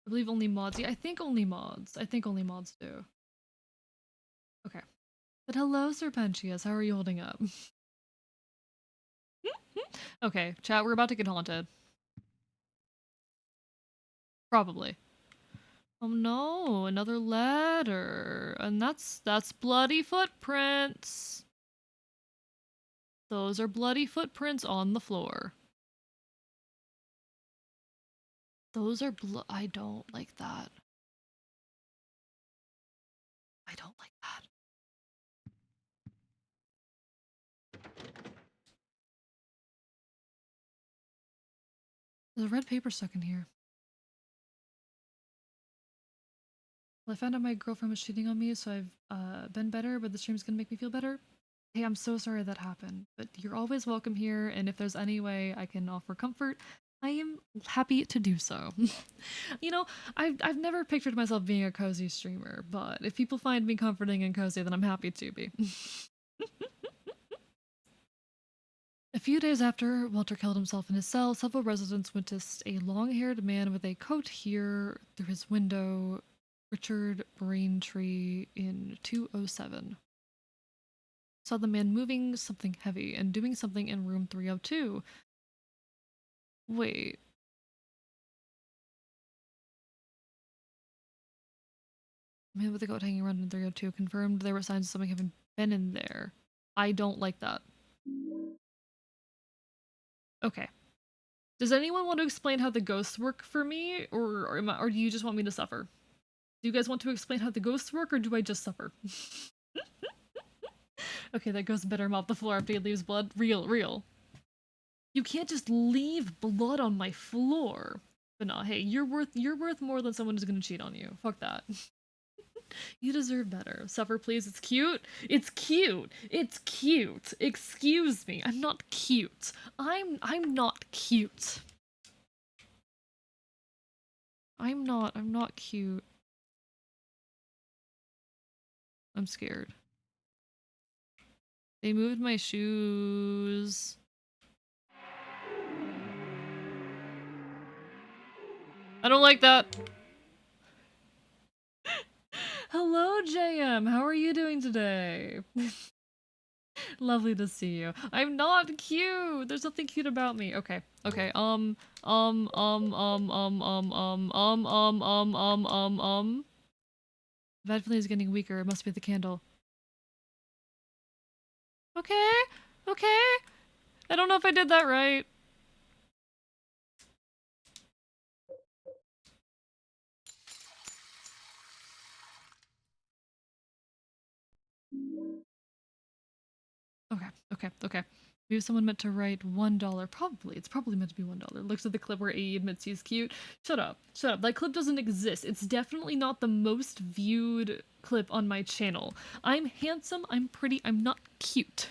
I believe only mods. Yeah, I think only mods. I think only mods do. Okay. But hello, Serpentius. How are you holding up? Okay, chat, we're about to get haunted. Probably. Oh no, another letter. And that's bloody footprints. Those are bloody footprints on the floor. Those are I don't like that. I don't like that. There's a red paper stuck in here. Well, I found out my girlfriend was cheating on me, so I've been better, but the stream's gonna make me feel better. Hey, I'm so sorry that happened, but you're always welcome here, and if there's any way I can offer comfort, I am happy to do so. You know, I've never pictured myself being a cozy streamer, but if people find me comforting and cozy, then I'm happy to be. A few days after Walter killed himself in his cell, several residents witnessed a long-haired man with a coat here through his window, Richard Braintree in 207. Saw the man moving something heavy and doing something in room 302. Wait. Man with the coat hanging around in 302 confirmed there were signs of something having been in there. I don't like that. Okay. Does anyone want to explain how the ghosts work for me, or do you just want me to suffer? Do you guys want to explain how the ghosts work, or do I just suffer? Okay, that ghost better mop the floor after he leaves blood. Real. You can't just leave blood on my floor. But nah, hey, you're worth more than someone who's gonna cheat on you. Fuck that. You deserve better. Suffer, please. It's cute. It's cute. It's cute. Excuse me. I'm not cute. I'm not cute. I'm not cute. I'm scared. They moved my shoes. I don't like that. Hello, JM. How are you doing today? Lovely to see you. I'm not cute. There's nothing cute about me. Okay. Okay. Bad feeling is getting weaker. It must be the candle. Okay. Okay. I don't know if I did that right. Okay. Maybe someone meant to write $1. Probably. It's probably meant to be $1. Looks at the clip where AE admits he's cute. Shut up. That clip doesn't exist. It's definitely not the most viewed clip on my channel. I'm handsome, I'm pretty, I'm not cute.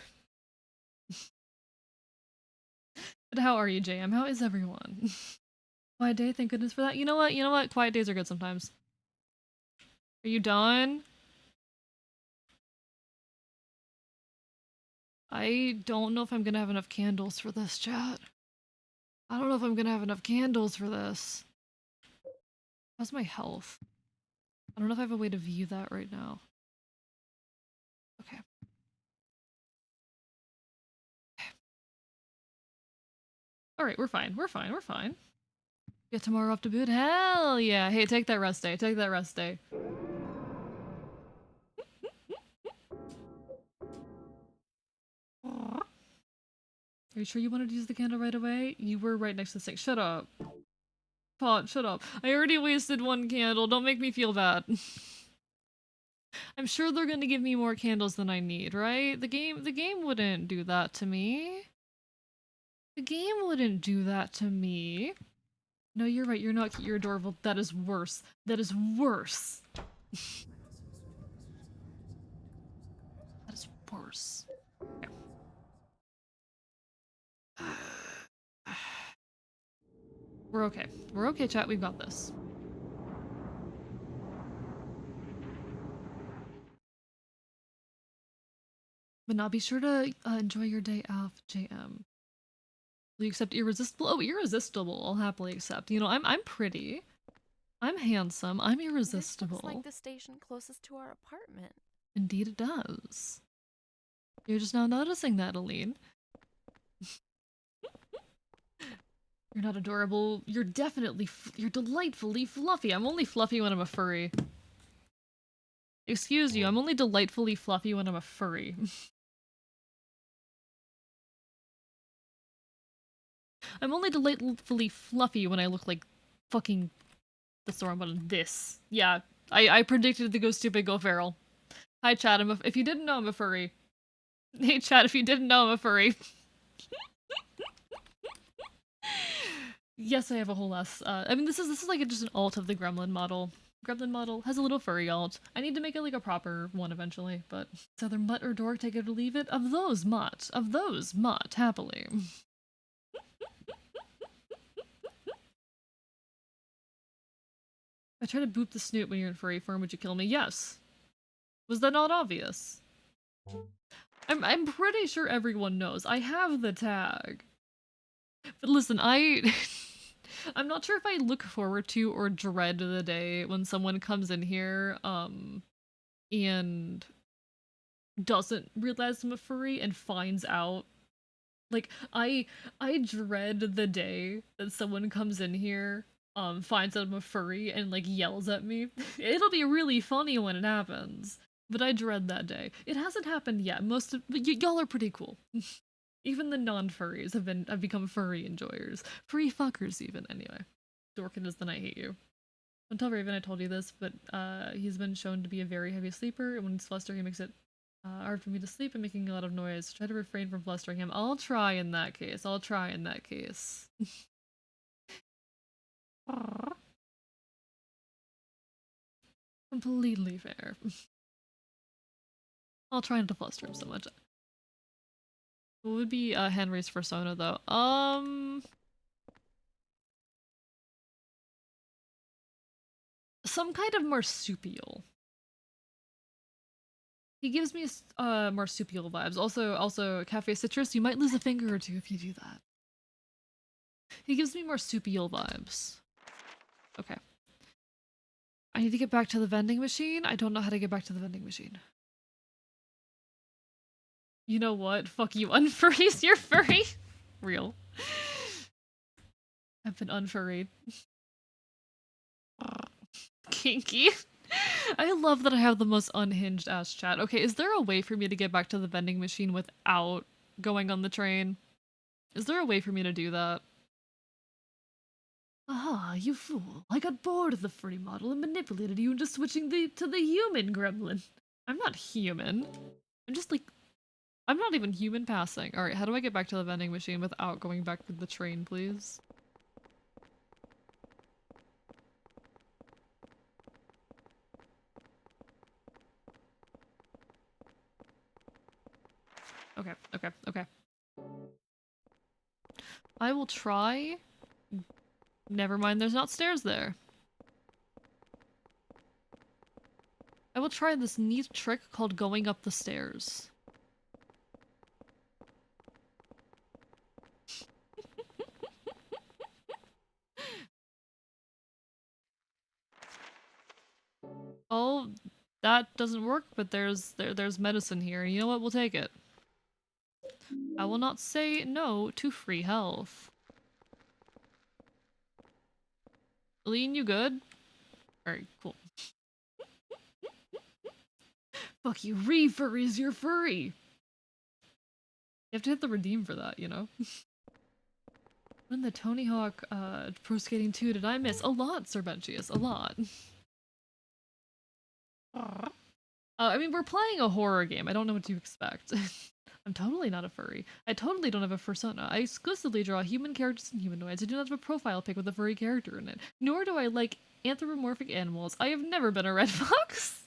But how are you, JM? How is everyone? Quiet day, thank goodness for that. You know what? Quiet days are good sometimes. Are you done? I don't know if I'm gonna have enough candles for this, chat. I don't know if I'm gonna have enough candles for this. How's my health? I don't know if I have a way to view that right now. Okay. Alright, we're fine. Get tomorrow off to boot? Hell yeah! Hey, take that rest day. Take that rest day. Are you sure you wanted to use the candle right away? You were right next to the sink. Shut up. Pot, shut up. I already wasted one candle. Don't make me feel bad. I'm sure they're gonna give me more candles than I need, right? The game wouldn't do that to me. The game wouldn't do that to me. No, you're right. You're not cute. You're adorable. That is worse. That is worse. That is worse. We're okay. We're okay, chat. We've got this. But now be sure to enjoy your day off, JM. Will you accept irresistible? Oh, irresistible. I'll happily accept. You know, I'm pretty. I'm handsome. I'm irresistible. This looks like the station closest to our apartment. Indeed it does. You're just now noticing that, Aline. You're not adorable. You're definitely you're delightfully fluffy. I'm only fluffy when I'm a furry. Excuse you, I'm only delightfully fluffy when I'm a furry. I'm only delightfully fluffy when I look like fucking... That's the wrong button. This. Yeah, I predicted to go stupid, go feral. Hi chat, if you didn't know, I'm a furry. Hey chat, if you didn't know, I'm a furry. Yes, I have a whole ass. I mean, this is like just an alt of the Gremlin model. Gremlin model has a little furry alt. I need to make it like a proper one eventually, but it's either mutt or dork, take it or leave it. Of those, mutt. Of those, mutt, happily. I try to boop the snoot when you're in furry form, would you kill me? Yes. Was that not obvious? I'm pretty sure everyone knows. I have the tag. But listen, I'm not sure if I look forward to or dread the day when someone comes in here, and doesn't realize I'm a furry and finds out. Like, I dread the day that someone comes in here, finds out I'm a furry and, like, yells at me. It'll be really funny when it happens, but I dread that day. It hasn't happened yet. Most of y'all are pretty cool. Even the non-furries have become furry enjoyers. Furry fuckers, even, anyway. Dorkin is the I hate you. Don't tell Raven I told you this, but he's been shown to be a very heavy sleeper, and when he's flustered, he makes it hard for me to sleep and making a lot of noise. Try to refrain from flustering him. I'll try in that case. I'll try in that case. Completely fair. I'll try not to fluster him so much. What would be Henry's persona, though? Some kind of marsupial. He gives me marsupial vibes. Also, Cafe Citrus, you might lose a finger or two if you do that. He gives me marsupial vibes. Okay. I need to get back to the vending machine. I don't know how to get back to the vending machine. You know what? Fuck you, unfurries. You're furry. Real. I've been unfurried. Kinky. I love that I have the most unhinged ass chat. Okay, is there a way for me to get back to the vending machine without going on the train? Is there a way for me to do that? Ah, you fool. I got bored of the furry model and manipulated you into switching to the human gremlin. I'm not human. I'm just like... I'm not even human passing. Alright, how do I get back to the vending machine without going back to the train, please? Okay. I will try. Never mind, there's not stairs there. I will try this neat trick called going up the stairs. Oh, that doesn't work, but there's medicine here, and you know what? We'll take it. I will not say no to free health. Aline, you good? Alright, cool. Fuck you, re-furries, you're furry! You have to hit the redeem for that, you know? When the Tony Hawk, Pro Skating 2 did I miss? A lot, Serbentius, a lot. I mean, we're playing a horror game, I don't know what to expect. I'm totally not a furry. I totally don't have a persona. I exclusively draw human characters and humanoids. I do not have a profile pic with a furry character in it. Nor do I like anthropomorphic animals. I have never been a red fox.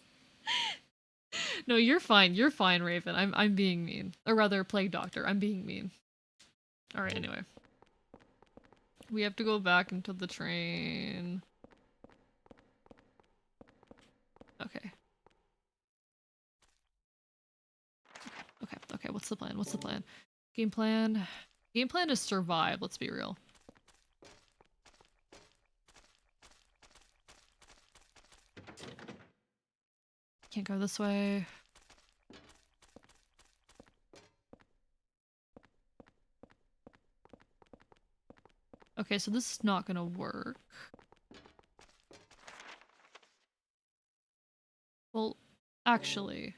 No, you're fine. You're fine, Raven. I'm being mean. Or rather, Plague Doctor. I'm being mean. Alright, anyway. We have to go back into the train. Okay. Okay. Okay, what's the plan? What's the plan? Game plan? Game plan is survive, let's be real. Can't go this way. Okay, so this is not gonna work. Well, actually...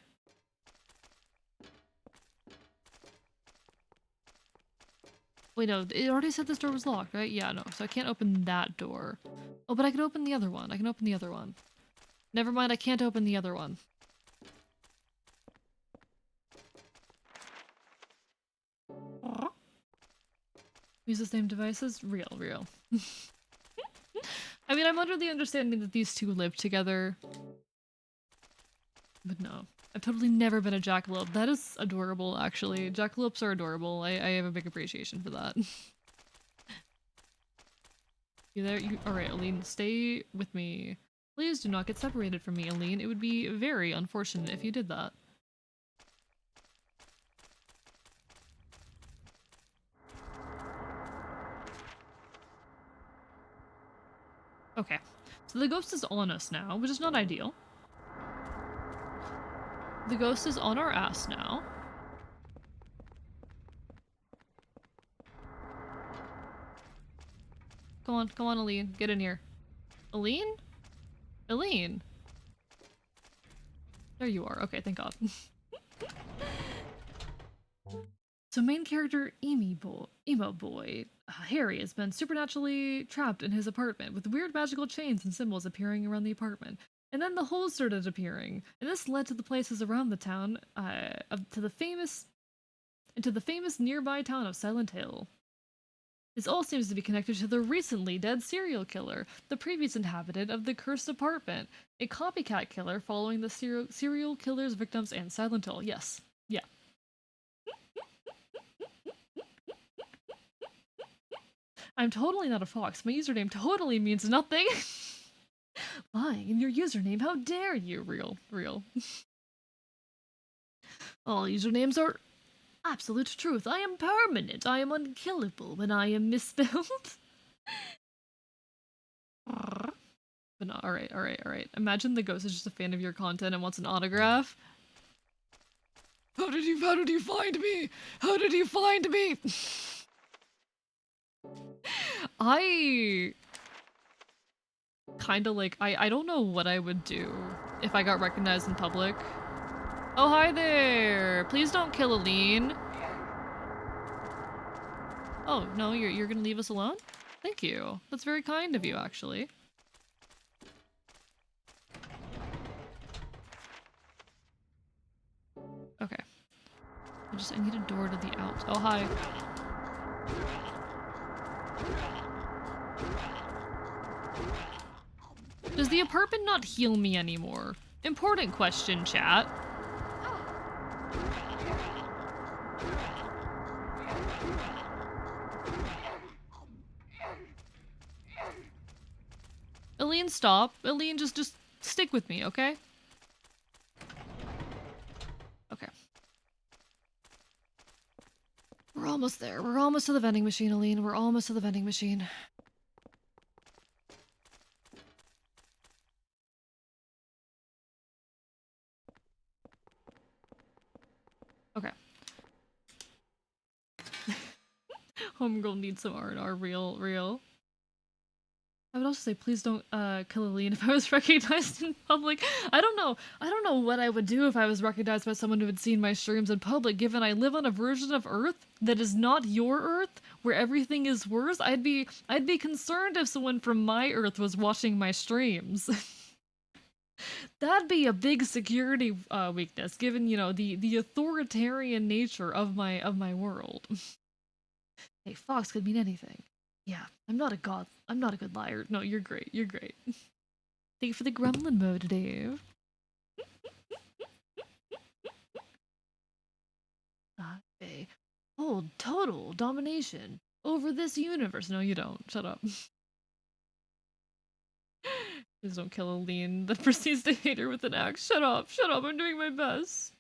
Wait, no, it already said this door was locked, right? Yeah, no, so I can't open that door. Oh, but I can open the other one. I can open the other one. Never mind, I can't open the other one. Use the same devices? Real. I mean, I'm under the understanding that these two live together. But no. I've totally never been a jackalope. That is adorable, actually. Jackalopes are adorable. I have a big appreciation for that. You there? Alright, Aline, stay with me. Please do not get separated from me, Aline. It would be very unfortunate if you did that. Okay, so the ghost is on us now, which is not ideal. The ghost is on our ass now. Come on, Aline, get in here. Aline? Aline? There you are. Okay, thank God. So main character Emo Boy, Harry has been supernaturally trapped in his apartment with weird magical chains and symbols appearing around the apartment. And then the holes started appearing, and this led to the places around the town, to the famous nearby town of Silent Hill. This all seems to be connected to the recently dead serial killer, the previous inhabitant of the cursed apartment, a copycat killer following the serial killer's victims and Silent Hill. Yes. Yeah. I'm totally not a fox. My username totally means nothing. Lying in your username, how dare you? Real. All usernames are absolute truth. I am permanent. I am unkillable when I am misspelled. But no, alright. Imagine the ghost is just a fan of your content and wants an autograph. How did you find me? How did you find me? I kinda like, I don't know what I would do if I got recognized in public. Oh, hi there! Please don't kill Aline. Oh, no, you're gonna leave us alone? Thank you. That's very kind of you, actually. Okay. I need a door to the out. Oh, hi. Does the apartment not heal me anymore? Important question, chat. Aline, stop. Aline, just stick with me, okay? Okay. We're almost there. We're almost to the vending machine, Aline. We're almost to the vending machine. Okay. Homegirl needs some R&R, real. I would also say please don't kill Aline if I was recognized in public. I don't know what I would do if I was recognized by someone who had seen my streams in public, given I live on a version of Earth that is not your Earth, where everything is worse. I'd be concerned if someone from my Earth was watching my streams. That'd be a big security weakness, given, you know, the authoritarian nature of my world. Hey, Fox could mean anything. Yeah, I'm not a good liar. No, you're great. Thank you for the gremlin mode, Dave. Okay. Hold total domination over this universe. No, you don't. Shut up. Please don't kill Aline that proceeds to hate her with an axe. Shut up. I'm doing my best.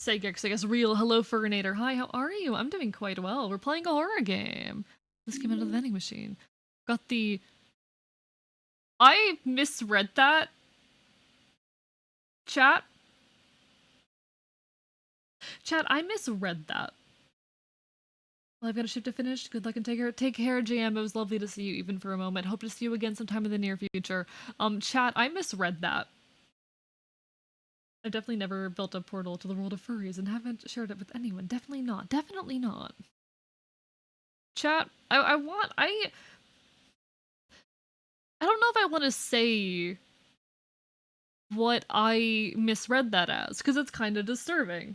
Segex, I guess, real. Hello, Furnator. Hi, how are you? I'm doing quite well. We're playing a horror game. This came out of the vending machine. Got the... I misread that. Chat? Chat, I misread that. Well, I've got a shift to finish. Good luck and take care. Take care, JM. It was lovely to see you even for a moment. Hope to see you again sometime in the near future. Chat, I misread that. I've definitely never built a portal to the world of furries and haven't shared it with anyone. Definitely not. Definitely not. Chat, I don't know if I want to say what I misread that as, because it's kind of disturbing.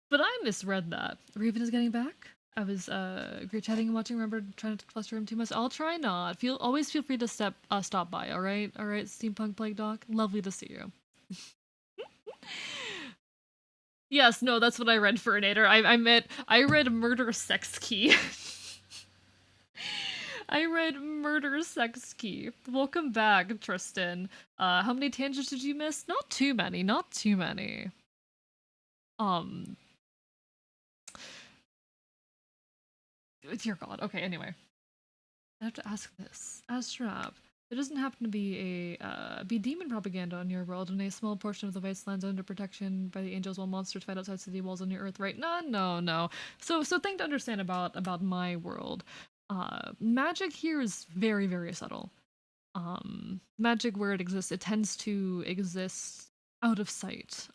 But I misread that. Raven is getting back. I was great chatting and watching. Remember, trying not to cluster him too much. I'll try not. Always feel free to stop by. All right, Steampunk Plague Doc. Lovely to see you. Yes, no, that's what I read for Nader. I read Murder Sex Key. I read Murder Sex Key. Welcome back, Tristan. How many tangents did you miss? Not too many. Not too many. Dear God. Okay, anyway. I have to ask this. Astrap, there doesn't happen to be be demon propaganda on your world and a small portion of the wastelands under protection by the angels while monsters fight outside city walls on your earth, right? No. So thing to understand about my world. Magic here is very, very subtle. Magic where it exists, it tends to exist out of sight.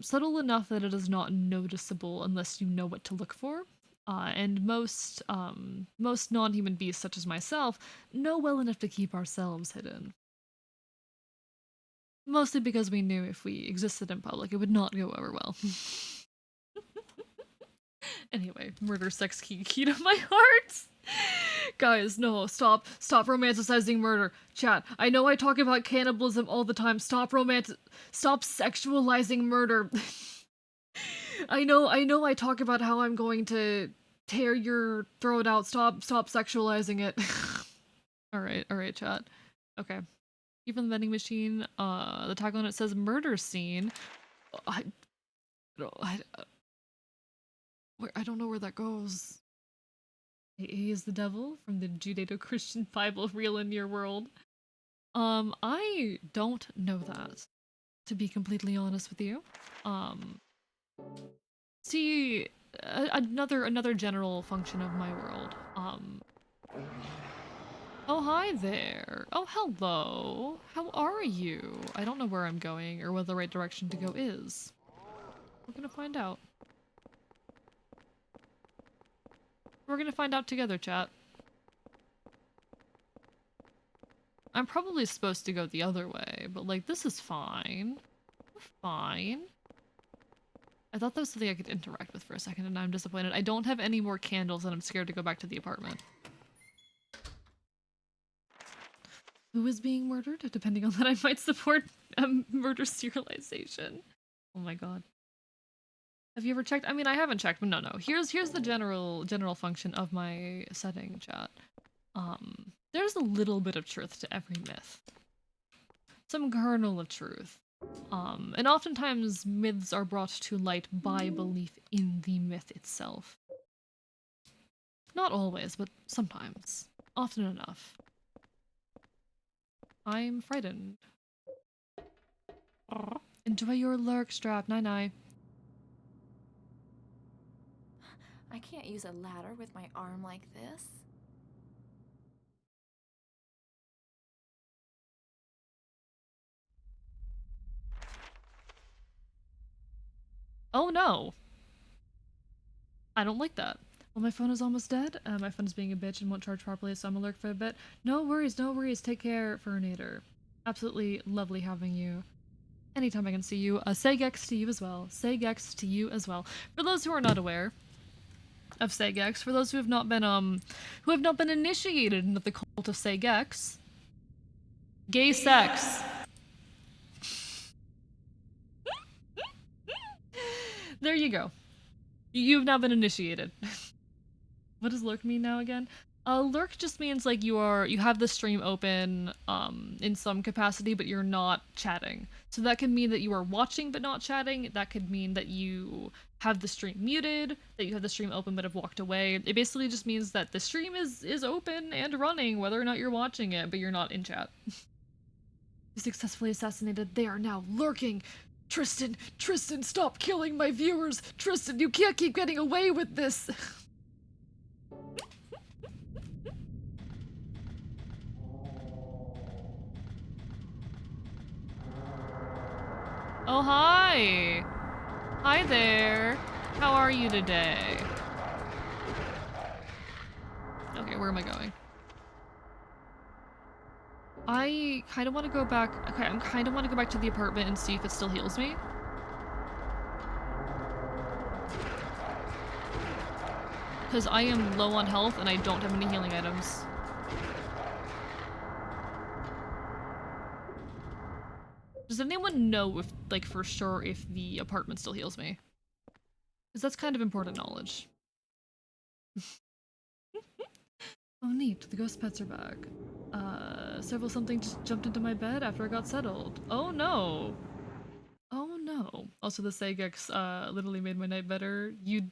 Subtle enough that it is not noticeable unless you know what to look for. And most non-human beasts, such as myself, know well enough to keep ourselves hidden. Mostly because we knew if we existed in public, it would not go over well. Anyway, murder, sex, key to my heart. Guys, no, stop romanticizing murder. Chat, I know I talk about cannibalism all the time. Stop sexualizing murder. I know I talk about how I'm going to tear your throat out. Stop sexualizing it. Alright, chat. Okay. Even the vending machine, the tag on it says murder scene. I don't know where that goes. He is the devil from the Judeo-Christian Bible real in your world. I don't know that, to be completely honest with you. See, another general function of my world. Oh, hi there. Oh, hello. How are you? I don't know where I'm going or where the right direction to go is. We're gonna find out. We're gonna find out together, chat. I'm probably supposed to go the other way, but like, this is fine. We're fine. I thought that was something I could interact with for a second, and now I'm disappointed. I don't have any more candles, and I'm scared to go back to the apartment. Who is being murdered? Depending on that, I might support murder serialization. Oh my god. Have you ever checked? I mean, I haven't checked, but no. Here's the general function of my setting, chat. There's a little bit of truth to every myth. Some kernel of truth. And oftentimes myths are brought to light by belief in the myth itself. Not always, but sometimes. Often enough. I'm frightened. Enjoy your lurk strap, night. I can't use a ladder with my arm like this. Oh no! I don't like that. Well, my phone is almost dead. My phone is being a bitch and won't charge properly, so I'm alert for a bit. No worries. Take care, Furnator. Absolutely lovely having you. Anytime I can see you. Segex to you as well. Segex to you as well. For those who are not aware of Segex, for those who have not been initiated into the cult of Segex, gay sex. There you go. You've now been initiated. What does lurk mean now again? Lurk just means like you have the stream open in some capacity, but you're not chatting. So that can mean that you are watching but not chatting. That could mean that you have the stream muted, that you have the stream open but have walked away. It basically just means that the stream is open and running whether or not you're watching it, but you're not in chat. Successfully assassinated. They are now lurking. Tristan, stop killing my viewers. Tristan, you can't keep getting away with this. Oh, hi! Hi there! How are you today? Okay, where am I going? I kind of want to go back. Okay, I kind of want to go back to the apartment and see if it still heals me. Because I am low on health and I don't have any healing items. Does anyone know if, like, for sure if the apartment still heals me? Because that's kind of important knowledge. Oh neat, the ghost pets are back. Several something just jumped into my bed after I got settled. Oh no! Oh no. Also the Sagex, literally made my night better. You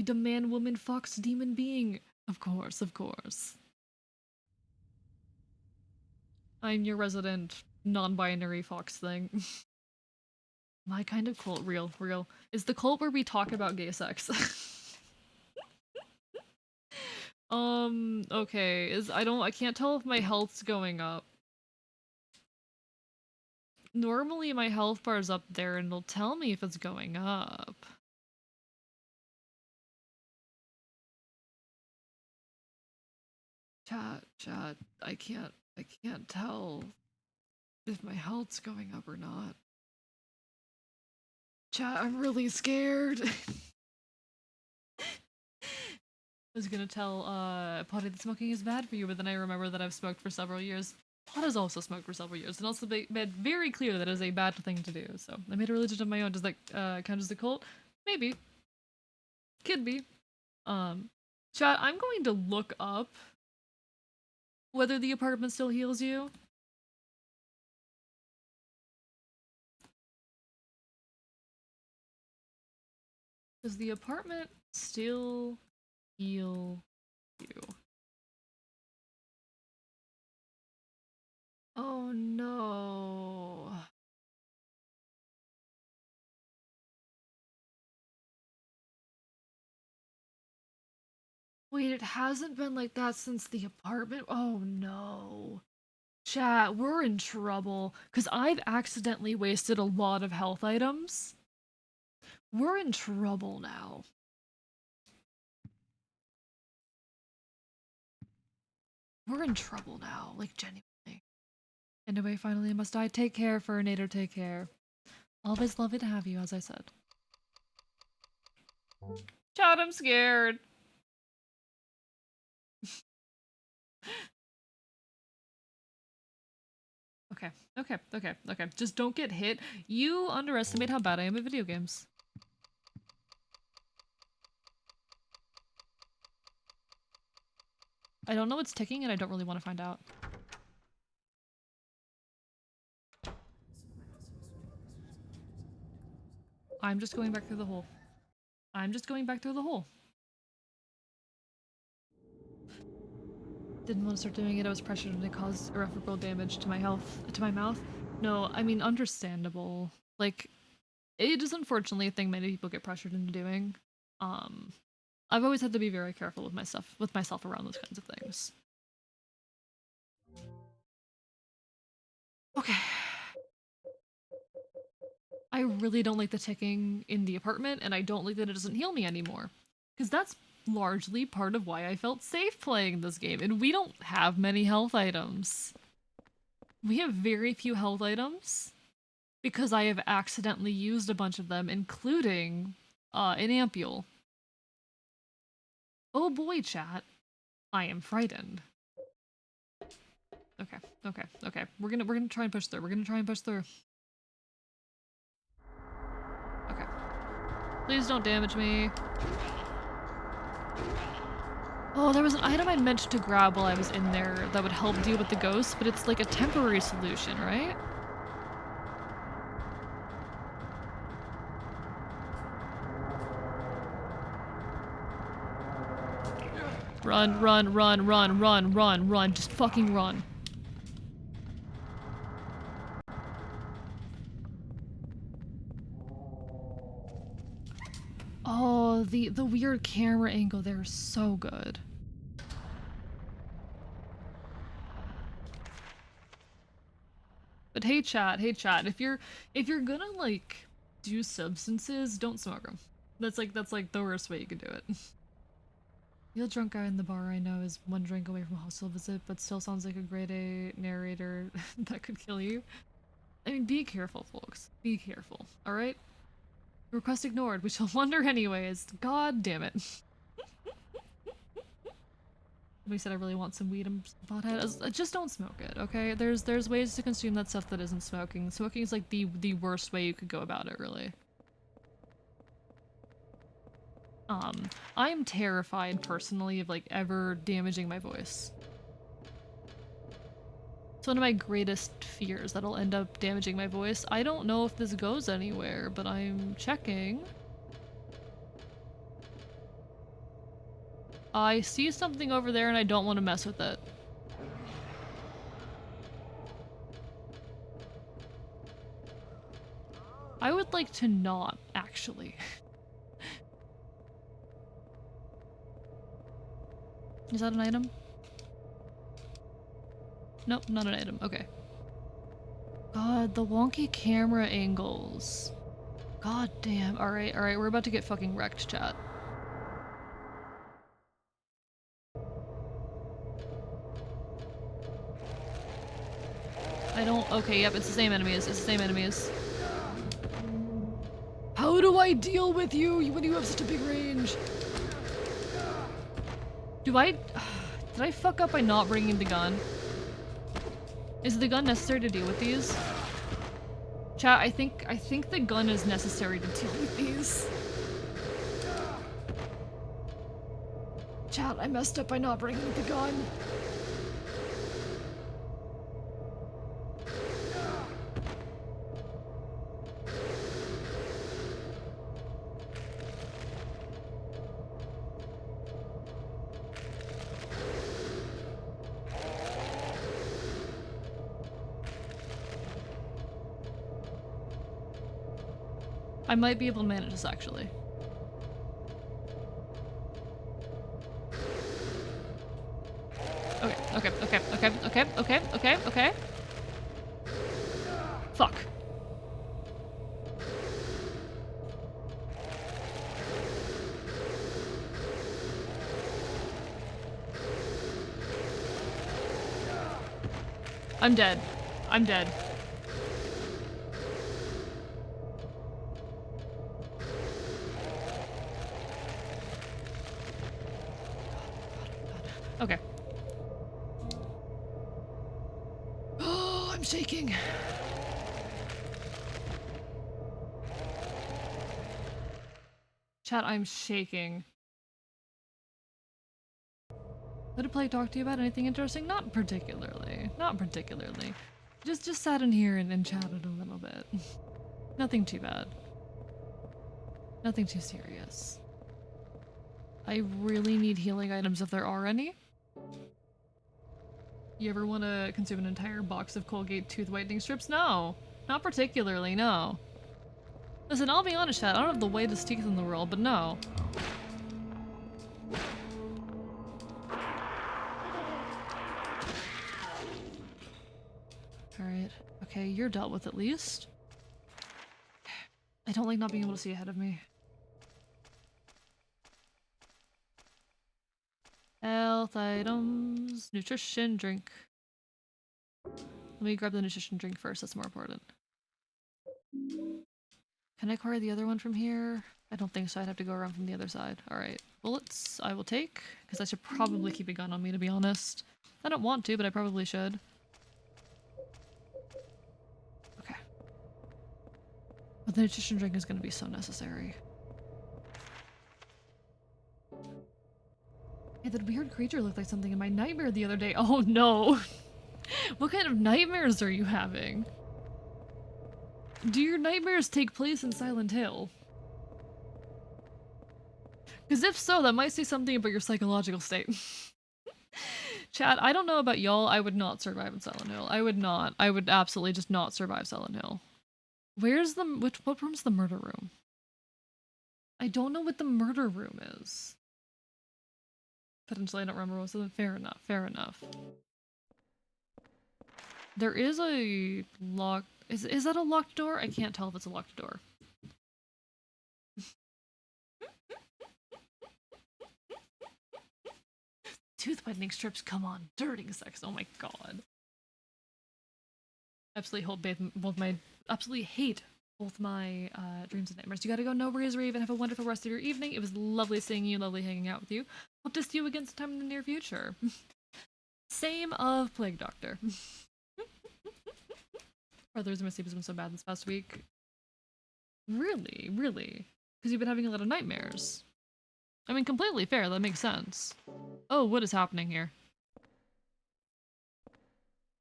demand woman fox demon being. Of course, of course. I'm your resident non-binary fox thing. My kind of cult, real. Is the cult where we talk about gay sex. Okay, I can't tell if my health's going up. Normally my health bar's up there and it'll tell me if it's going up. Chat, I can't tell if my health's going up or not. Chat, I'm really scared. I was gonna tell Potty that smoking is bad for you, but then I remember that I've smoked for several years. Pot has also smoked for several years, and also made very clear that it is a bad thing to do, so I made a religion of my own. Does that count as a cult? Maybe. Could be. Chat, I'm going to look up whether the apartment still heals you. Does the apartment still heal you? Oh no. Wait, it hasn't been like that since the apartment? Oh no. Chat, we're in trouble, because I've accidentally wasted a lot of health items. We're in trouble now. We're in trouble now, like genuinely. Anyway, finally I must die. Take care, Furnator, take care. Always lovely to have you, as I said. Chat, I'm scared. Okay. Just don't get hit. You underestimate how bad I am at video games. I don't know what's ticking and I don't really want to find out. I'm just going back through the hole. Didn't want to start doing it. I was pressured and it caused irreparable damage to my health, to my mouth. No, I mean, understandable. Like, it is unfortunately a thing many people get pressured into doing. I've always had to be very careful with myself around those kinds of things. Okay. I really don't like the ticking in the apartment, and I don't like that it doesn't heal me anymore. Because that's largely part of why I felt safe playing this game, and we don't have many health items. We have very few health items, because I have accidentally used a bunch of them, including an ampule. Oh boy, chat. I am frightened. Okay. We're gonna try and push through. Okay. Please don't damage me. Oh, there was an item I meant to grab while I was in there that would help deal with the ghosts, but it's like a temporary solution, right? Run, run, run, run, run, run, run. Just fucking run. Oh, the weird camera angle there is so good. But hey chat, if you're gonna like do substances, don't smoke them. That's like the worst way you could do it. The old drunk guy in the bar I know is one drink away from a hostel visit, but still sounds like a grade A narrator that could kill you. I mean, be careful, folks. Be careful, alright? Request ignored. We shall wonder anyways. God damn it. Somebody said I really want some weed and pothead. Just don't smoke it, okay? There's ways to consume that stuff that isn't smoking. Smoking is like the worst way you could go about it, really. I'm terrified personally of like ever damaging my voice. It's one of my greatest fears that I'll end up damaging my voice. I don't know if this goes anywhere, but I'm checking. I see something over there and I don't want to mess with it. I would like to not, actually. Is that an item? Nope, not an item. Okay. God, the wonky camera angles. God damn. Alright, we're about to get fucking wrecked, chat. I don't- okay, yep, it's the same enemies. It's the same enemies. How do I deal with you when you have such a big range? Do I- did I fuck up by not bringing the gun? Is the gun necessary to deal with these? Chat, I think the gun is necessary to deal with these. Chat, I messed up by not bringing the gun. I might be able to manage this actually. Okay. Fuck. I'm dead. I'm dead. Okay. Oh, I'm shaking. Chat, I'm shaking. Did a plague talk to you about anything interesting? Not particularly. Not particularly. Just sat in here and chatted a little bit. Nothing too bad. Nothing too serious. I really need healing items if there are any. You ever want to consume an entire box of Colgate tooth whitening strips? No. Not particularly, no. Listen, I'll be honest, chat. I don't have the whitest teeth in the world, but no. Alright. Okay, you're dealt with at least. I don't like not being able to see ahead of me. Health items. Nutrition drink. Let me grab the nutrition drink first, that's more important. Can I acquire the other one from here? I don't think so, I'd have to go around from the other side. Alright. Bullets, I will take, because I should probably keep a gun on me, to be honest. I don't want to, but I probably should. Okay. But the nutrition drink is going to be so necessary. Hey, that weird creature looked like something in my nightmare the other day. Oh no! What kind of nightmares are you having? Do your nightmares take place in Silent Hill? Because if so, that might say something about your psychological state. Chad, I don't know about y'all, I would not survive in Silent Hill. I would not. I would absolutely just not survive Silent Hill. Where's the- what room's the murder room? I don't know what the murder room is. Potentially I don't remember what was. Fair enough, fair enough. There is a locked... Is that a locked door? I can't tell if it's a locked door. Tooth whitening strips come on during sex. Oh my god. Absolutely hate both my dreams and nightmares. You gotta go, no worries, Raven. Have a wonderful rest of your evening. It was lovely seeing you, lovely hanging out with you. Hope to see you again sometime in the near future. Same of Plague Doctor. Brothers, my sleep has been so bad this past week. Really? Really? Because you've been having a lot of nightmares. I mean, completely fair, that makes sense. Oh, what is happening here?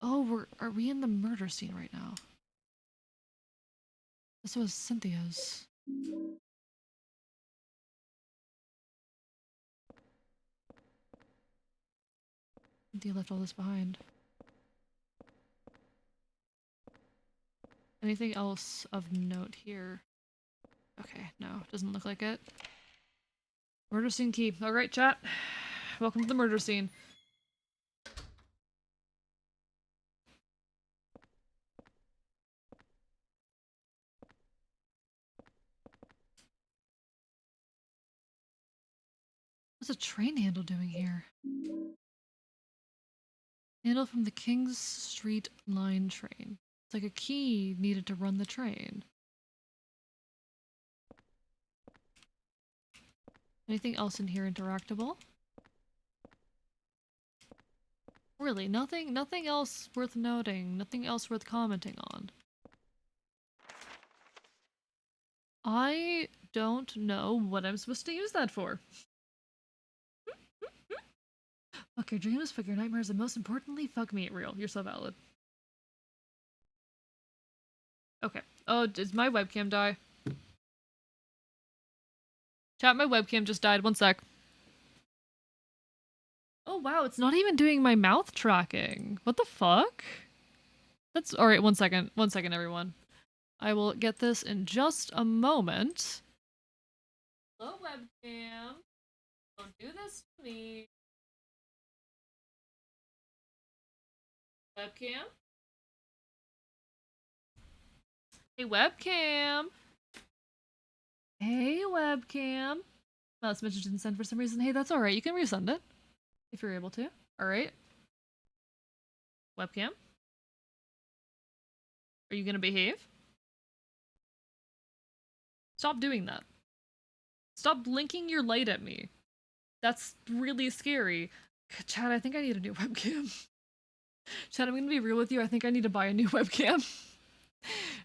Oh, are we in the murder scene right now? This was Cynthia's. Cynthia left all this behind. Anything else of note here? Okay, no, doesn't look like it. Murder scene key. Alright, chat. Welcome to the murder scene. What's a train handle doing here? Handle from the Kings Street Line train. It's like a key needed to run the train. Anything else in here interactable? Really, nothing else worth noting, nothing else worth commenting on. I don't know what I'm supposed to use that for. Fuck your dreams, fuck your nightmares, and most importantly, fuck me at real. You're so valid. Okay. Oh, did my webcam die? Chat, my webcam just died. One sec. Oh wow, it's not even doing my mouth tracking. What the fuck? That's alright, one second. One second, everyone. I will get this in just a moment. Hello, webcam. Don't do this to me. Webcam? Hey, webcam! Hey, webcam! Well, this message didn't send for some reason. Hey, that's alright. You can resend it. If you're able to. Alright. Webcam? Are you gonna behave? Stop doing that. Stop blinking your light at me. That's really scary. Chad, I think I need a new webcam. Chad, I'm gonna be real with you. I think I need to buy a new webcam.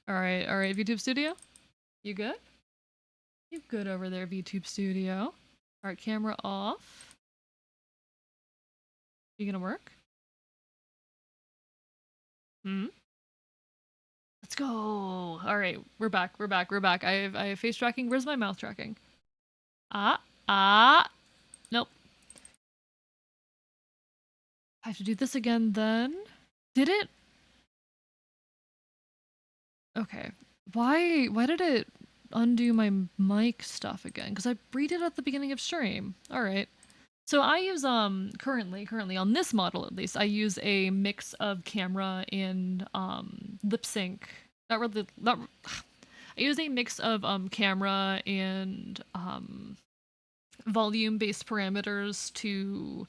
Alright, VTube Studio? You good? You good over there, VTube Studio? Alright, camera off. You gonna work? Hmm? Let's go! Alright, we're back. I have face tracking. Where's my mouth tracking? Nope. I have to do this again then. Did it? Okay. Why did it undo my mic stuff again? Because I read it at the beginning of stream. Alright. So I use, currently on this model at least, I use a mix of camera and, lip sync. I use a mix of, camera and, volume-based parameters to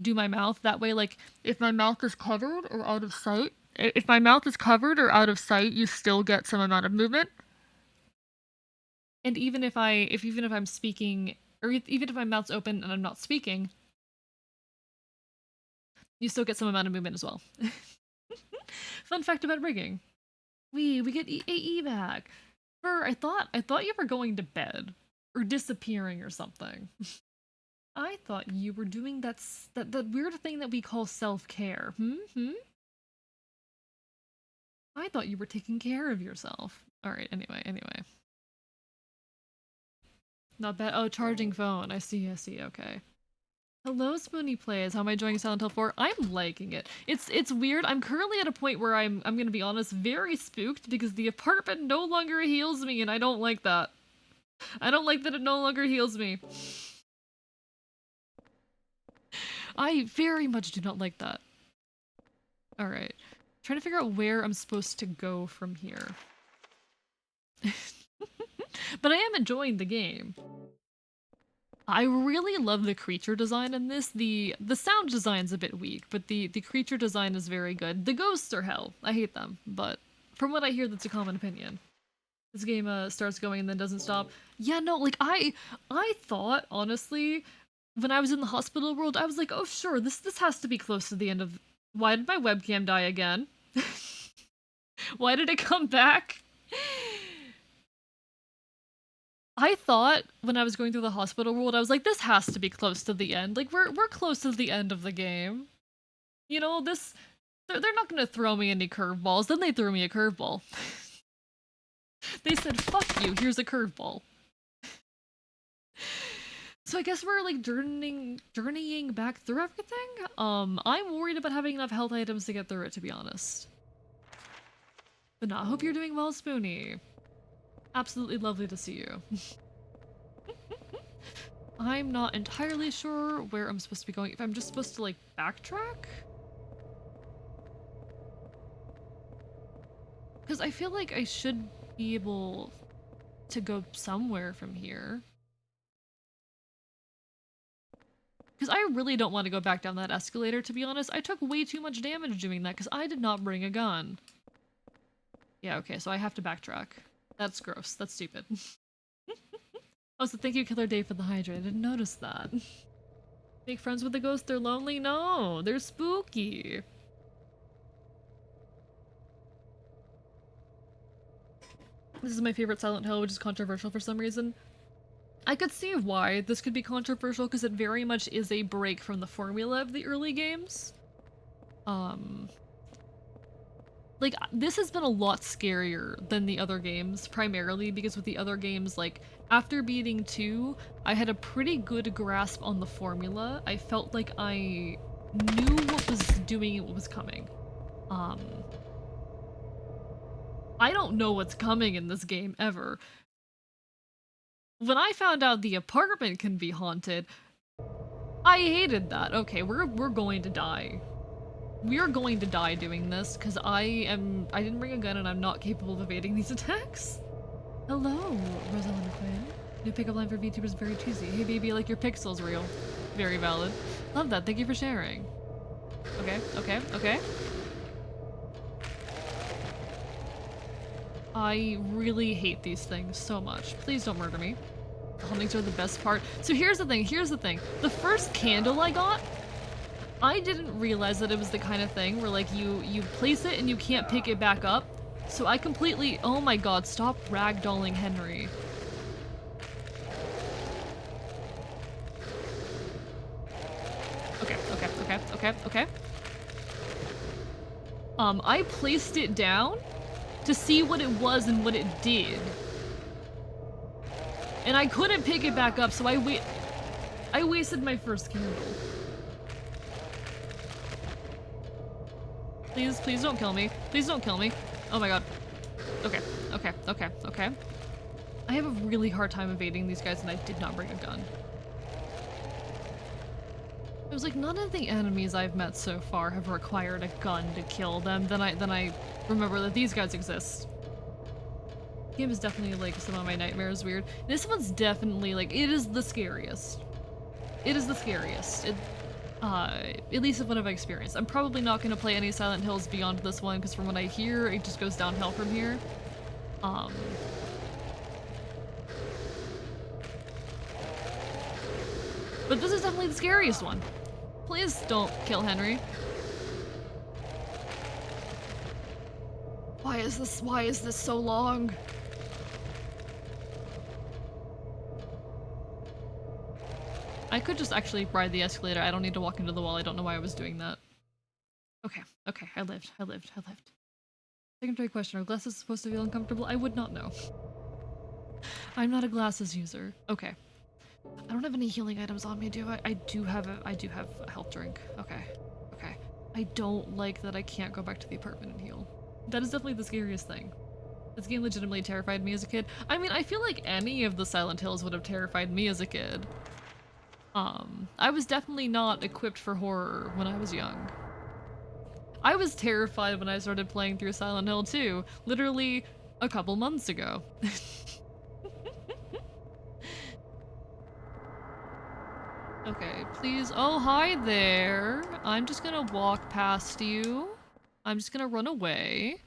do my mouth. That way, like, if my mouth is covered or out of sight, you still get some amount of movement. And even if I'm speaking, or even if my mouth's open and I'm not speaking, you still get some amount of movement as well. Fun fact about rigging. We get AE back. I thought you were going to bed or disappearing or something. I thought you were doing that weird thing that we call self-care. I thought you were taking care of yourself. Alright, anyway. Not bad. Oh, charging phone. I see, okay. Hello, Spoony Plays. How am I enjoying Silent Hill 4? I'm liking it. It's weird. I'm currently at a point where I'm gonna be honest, very spooked because the apartment no longer heals me, and I don't like that. I don't like that it no longer heals me. I very much do not like that. Alright. Trying to figure out where I'm supposed to go from here. But I am enjoying the game. I really love the creature design in this. The sound design's a bit weak, but the creature design is very good. The ghosts are hell. I hate them, but from what I hear, that's a common opinion. This game starts going and then doesn't stop. Yeah, no, like I thought, honestly, when I was in the hospital world, I was like, oh sure, this has to be close to the end of... Why did my webcam die again? Why did it come back? I thought when I was going through the hospital world, I was like, this has to be close to the end. Like, we're close to the end of the game. You know, they're not gonna throw me any curveballs. Then they threw me a curveball. They said, fuck you, here's a curveball. So I guess we're like journeying back through everything. I'm worried about having enough health items to get through it, to be honest. But no, I hope you're doing well, Spoony. Absolutely lovely to see you. I'm not entirely sure where I'm supposed to be going. If I'm just supposed to like backtrack? Because I feel like I should be able to go somewhere from here. Because I really don't want to go back down that escalator, to be honest. I took way too much damage doing that because I did not bring a gun. Yeah, okay, so I have to backtrack. That's gross. That's stupid. Oh, so thank you, Killer Dave, for the hydrate. I didn't notice that. Make friends with the ghosts, they're lonely? No, they're spooky. This is my favorite Silent Hill, which is controversial for some reason. I could see why this could be controversial, because it very much is a break from the formula of the early games. Like, this has been a lot scarier than the other games, primarily because with the other games, like, after beating 2, I had a pretty good grasp on the formula. I felt like I knew what was doing and what was coming. I don't know what's coming in this game, ever. When I found out the apartment can be haunted, I hated that. Okay, we're going to die. We are going to die doing this, because I didn't bring a gun and I'm not capable of evading these attacks. Hello, Rosalind Quinn. New pickup line for VTubers is very cheesy. Hey baby, I like your pixels real. Very valid. Love that, thank you for sharing. Okay. I really hate these things so much. Please don't murder me. The hauntings are the best part. So here's the thing. The first candle I got, I didn't realize that it was the kind of thing where like you place it and you can't pick it back up. So I completely, oh my god, stop ragdolling Henry. Okay. I placed it down to see what it was and what it did. And I couldn't pick it back up, so I wasted my first candle. Please don't kill me. Please don't kill me. Oh my god. Okay. I have a really hard time evading these guys and I did not bring a gun. It was like, none of the enemies I've met so far have required a gun to kill them. Then I remember that these guys exist. The game is definitely like some of my nightmares weird. This one's definitely like, it is the scariest. It is the scariest. At least of what I've experienced. I'm probably not going to play any Silent Hills beyond this one, because from what I hear, it just goes downhill from here. But this is definitely the scariest one. Please don't kill Henry. Why is this so long? I could just actually ride the escalator. I don't need to walk into the wall. I don't know why I was doing that. Okay, okay, I lived. Secondary question, are glasses supposed to feel uncomfortable? I would not know. I'm not a glasses user. Okay. I don't have any healing items on me, do I? I do have a health drink. Okay. Okay. I don't like that I can't go back to the apartment and heal. That is definitely the scariest thing. This game legitimately terrified me as a kid. I mean, I feel like any of the Silent Hills would have terrified me as a kid. I was definitely not equipped for horror when I was young. I was terrified when I started playing through Silent Hill 2, literally a couple months ago. Okay, please. Oh, hi there. I'm just gonna walk past you. I'm just gonna run away.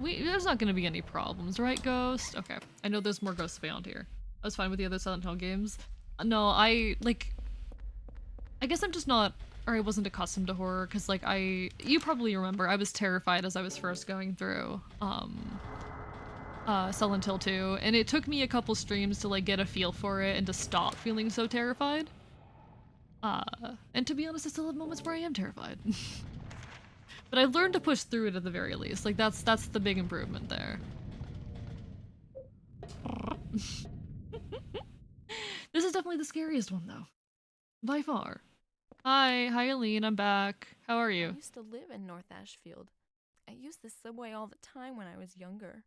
There's not gonna be any problems, right, Ghost? Okay, I know there's more ghosts beyond here. I was fine with the other Silent Hill games. No, I guess I'm just not, or I wasn't accustomed to horror, because, like, you probably remember, I was terrified as I was first going through, Silent Hill 2, and it took me a couple streams to, like, get a feel for it and to stop feeling so terrified. And to be honest, I still have moments where I am terrified. But I learned to push through it at the very least. Like, that's the big improvement there. This is definitely the scariest one, though. By far. Hi, Eileen, I'm back. How are you? I used to live in North Ashfield. I used this subway all the time when I was younger.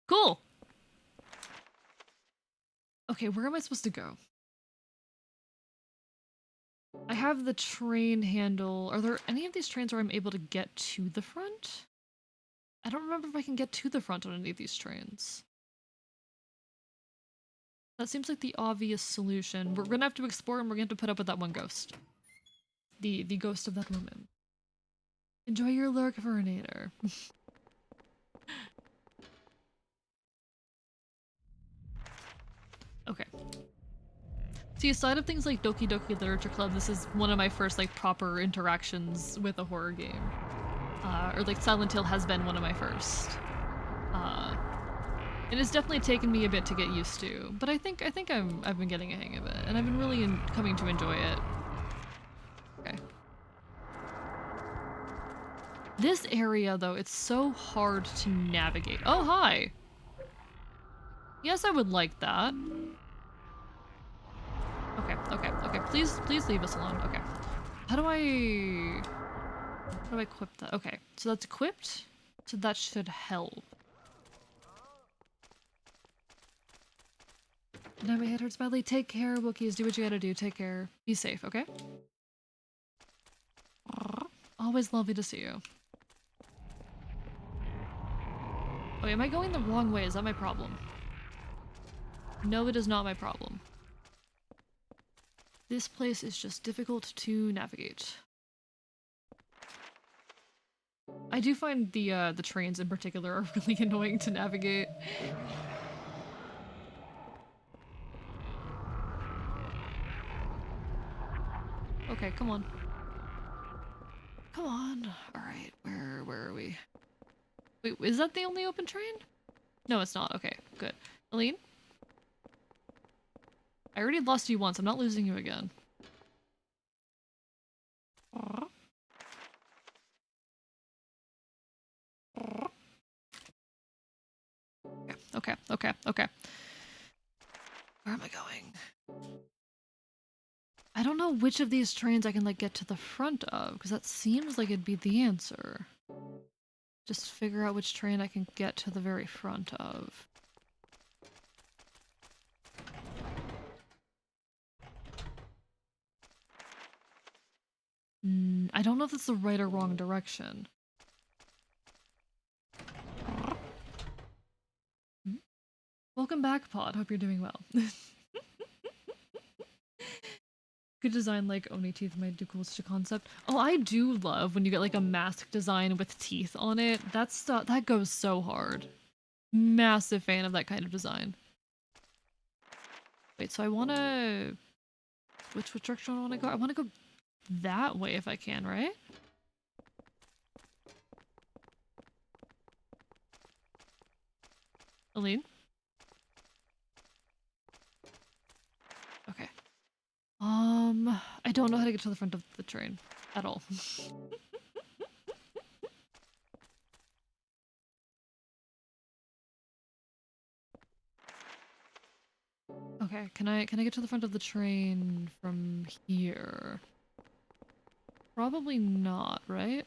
Cool! Okay, where am I supposed to go? I have the train handle. Are there any of these trains where I'm able to get to the front? I don't remember if I can get to the front on any of these trains. That seems like the obvious solution. We're gonna have to explore and we're gonna have to put up with that one ghost. The ghost of that woman. Enjoy your lurk-vernator. Okay. See, aside of things like Doki Doki Literature Club, this is one of my first, like, proper interactions with a horror game. Or, like, Silent Hill has been one of my first. And it's definitely taken me a bit to get used to, but I think I've been getting a hang of it, and I've been really coming to enjoy it. Okay. This area, though, it's so hard to navigate. Oh, hi! Yes, I would like that. Okay, please leave us alone. Okay. How do I equip that? Okay, so that's equipped, so that should help. Now my head hurts badly. Take care, Wookiees. Do what you gotta do. Take care. Be safe, okay? Always lovely to see you. Oh, am I going the wrong way? Is that my problem? No, it is not my problem. This place is just difficult to navigate. I do find the trains in particular are really annoying to navigate. Okay, come on. Come on. Alright, where are we? Wait, is that the only open train? No, it's not. Okay, good. Aline? I already lost you once. I'm not losing you again. Okay. Where am I going? I don't know which of these trains I can, like, get to the front of, because that seems like it'd be the answer. Just figure out which train I can get to the very front of. I don't know if it's the right or wrong direction. Welcome back, Pod. Hope you're doing well. Good design, like Oni teeth might do cool such a concept. Oh, I do love when you get like a mask design with teeth on it. That goes so hard. Massive fan of that kind of design. Wait, so I wanna... Which direction do I wanna go? I wanna go that way if I can, right? Aline? Okay. I don't know how to get to the front of the train at all. Okay, can I get to the front of the train from here? Probably not, right?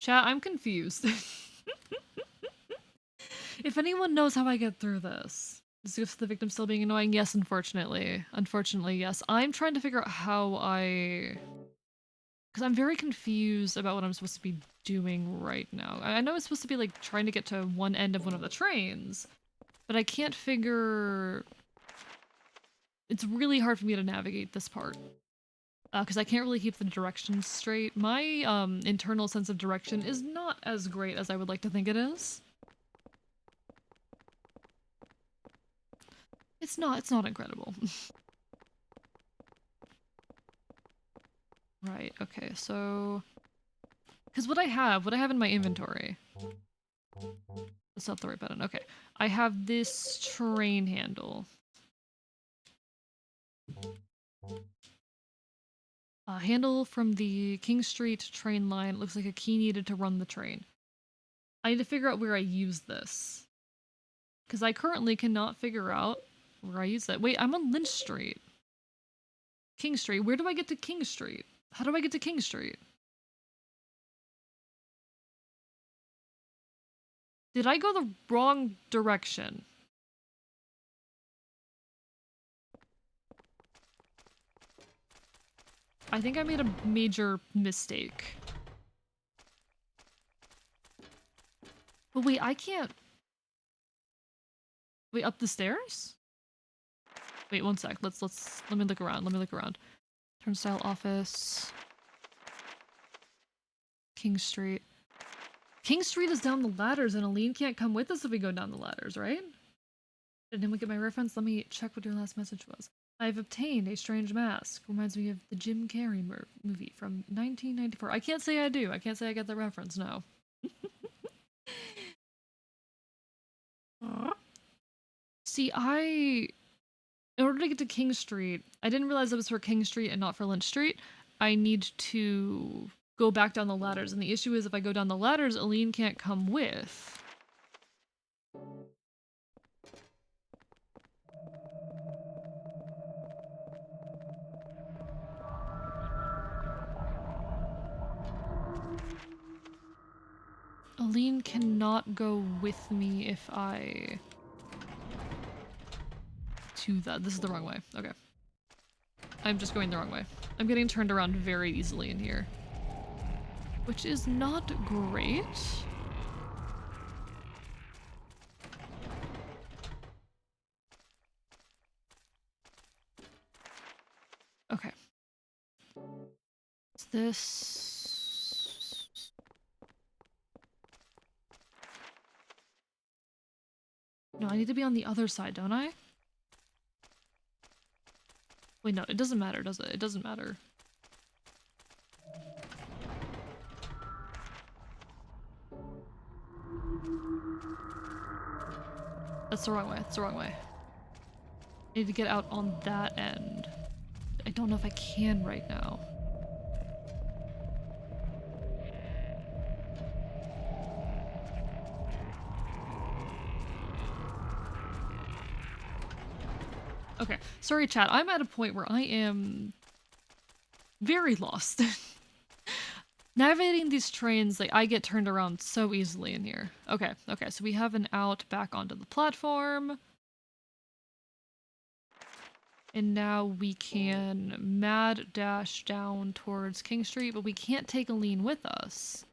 Chat, I'm confused. If anyone knows how I get through this. Is the victim still being annoying? Yes, unfortunately. Unfortunately, yes. I'm trying to figure out how I... Because I'm very confused about what I'm supposed to be doing right now. I know it's supposed to be like trying to get to one end of one of the trains, but I can't figure... It's really hard for me to navigate this part. Because I can't really keep the directions straight. My internal sense of direction is not as great as I would like to think it is. It's not incredible. Right, okay, so... Because what I have in my inventory... That's not the right button, okay. I have this train handle. A handle from the King Street train line. It looks like a key needed to run the train. I need to figure out where I use this. Because I currently cannot figure out where I use that. Wait, I'm on Lynch Street. King Street. Where do I get to King Street? How do I get to King Street? Did I go the wrong direction? I think I made a major mistake. But wait, I can't... Wait, up the stairs? Wait, one sec. Let me look around. Let me look around. Turnstile office. King Street. King Street is down the ladders and Aline can't come with us if we go down the ladders, right? Did anyone get my reference? Let me check what your last message was. I've obtained a strange mask. Reminds me of the Jim Carrey movie from 1994. I can't say I do. I can't say I get the reference, no. See, in order to get to King Street, I didn't realize it was for King Street and not for Lynch Street. I need to go back down the ladders, and the issue is if I go down the ladders, Aline can't come with. Aline cannot go with me if I... This is the wrong way. Okay. I'm just going the wrong way. I'm getting turned around very easily in here. Which is not great. Okay. Is this... No, I need to be on the other side, don't I? Wait, no, it doesn't matter, does it? It doesn't matter. That's the wrong way, that's the wrong way. I need to get out on that end. I don't know if I can right now. Okay, sorry chat, I'm at a point where I am very lost. Navigating these trains, like, I get turned around so easily in here. Okay, okay, so we have an out back onto the platform. And now we can mad dash down towards King Street, but we can't take Aline with us.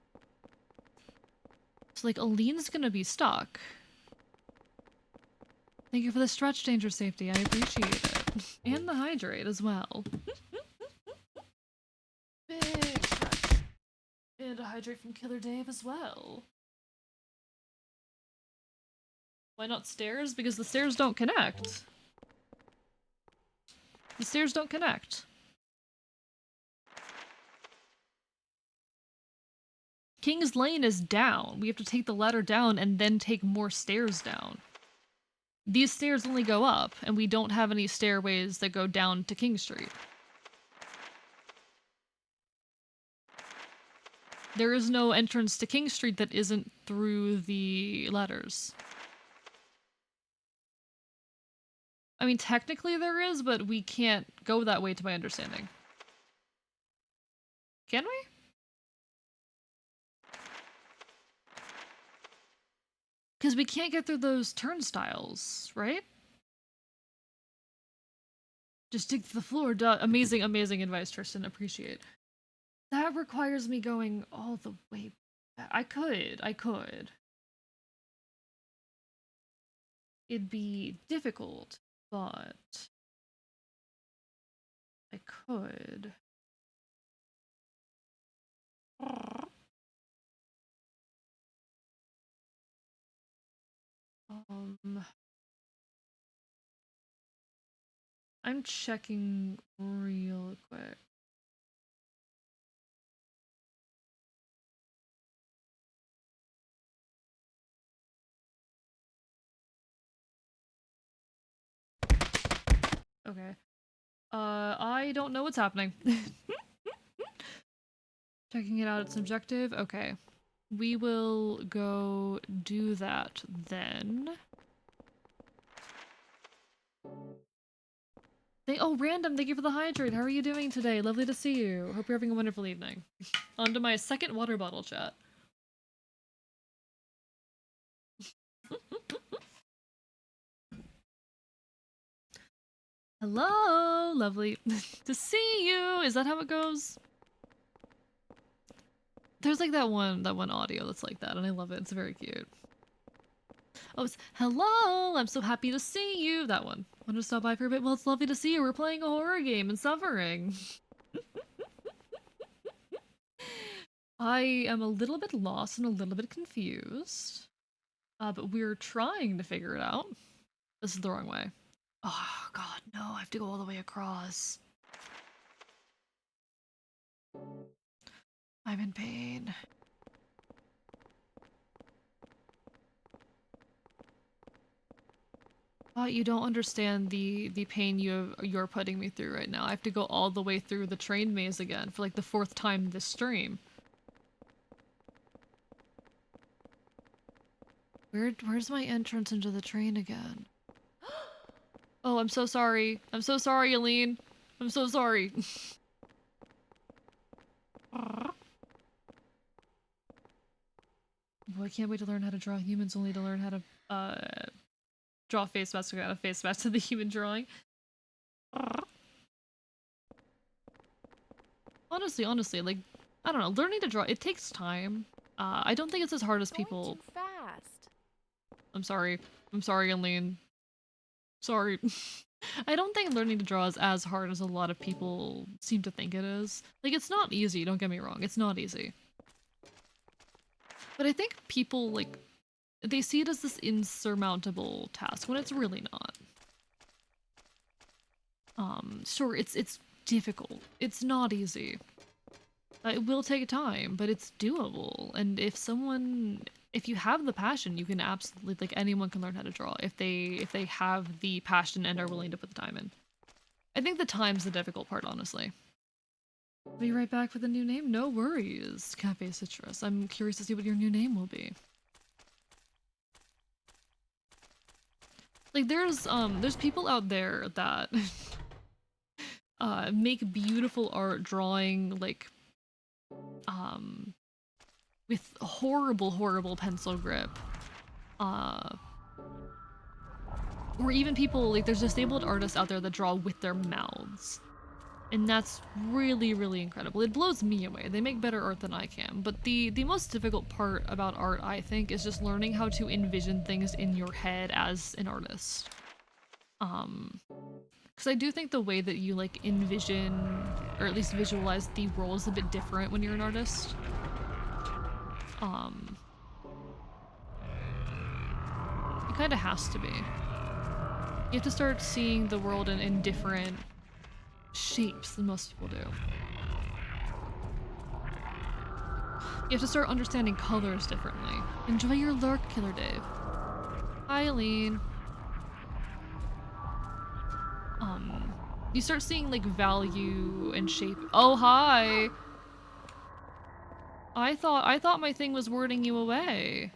So, like, Aline's gonna be stuck. Thank you for the stretch, Danger Safety. I appreciate it. And the hydrate as well. Big stretch. And a hydrate from Killer Dave as well. Why not stairs? Because the stairs don't connect. The stairs don't connect. King's Lane is down. We have to take the ladder down and then take more stairs down. These stairs only go up, and we don't have any stairways that go down to King Street. There is no entrance to King Street that isn't through the ladders. I mean, technically there is, but we can't go that way to my understanding. Can we? Because we can't get through those turnstiles, right? Just dig to the floor. Duh. Amazing, amazing advice, Tristan. Appreciate. That requires me going all the way back. I could. It'd be difficult, but I could. I'm checking real quick. Okay. I don't know what's happening. Checking it out, it's subjective. Okay. We will go do that then. Oh, Random, thank you for the hydrate. How are you doing today? Lovely to see you. Hope you're having a wonderful evening. On to my second water bottle chat. Hello, lovely to see you. Is that how it goes? There's like that one audio that's like that, and I love it. It's very cute. Oh, it's hello. I'm so happy to see you. That one. Want to stop by for a bit? Well, it's lovely to see you. We're playing a horror game and suffering. I am a little bit lost and a little bit confused, but we're trying to figure it out. This is the wrong way. Oh god, no, I have to go all the way across. I'm in pain. You don't understand the pain you're putting me through right now. I have to go all the way through the train maze again for like the 4th time this stream. Where's my entrance into the train again? Oh, I'm so sorry. I'm so sorry, Aline. I'm so sorry. Boy, I can't wait to learn how to draw humans, only to learn how to draw face masks. I got a face mask to the human drawing. Honestly, like, I don't know, learning to draw, it takes time. I don't think it's as hard as people... Too fast. I'm sorry, Aline. Sorry. I don't think learning to draw is as hard as a lot of people seem to think it is. Like, it's not easy, don't get me wrong, it's not easy. But I think people, like, they see it as this insurmountable task when it's really not. Sure, it's difficult. It's not easy. It will take time, but it's doable. And if you have the passion, you can absolutely, like, anyone can learn how to draw if they have the passion and are willing to put the time in. I think the time's the difficult part, honestly. Be right back for the new name? No worries, Cafe Citrus. I'm curious to see what your new name will be. Like, there's people out there that make beautiful art drawing, like, with horrible pencil grip. Or even people, like, there's disabled artists out there that draw with their mouths. And that's really, really incredible. It blows me away. They make better art than I can. But the most difficult part about art, I think, is just learning how to envision things in your head as an artist. Because I do think the way that you, like, envision, or at least visualize the role is a bit different when you're an artist. kind of has to be. You have to start seeing the world in different shapes than most people do. You have to start understanding colors differently. Enjoy your lurk, Killer Dave. Hi, Eileen. You start seeing like value and shape. Oh, hi. I thought my thing was wording you away.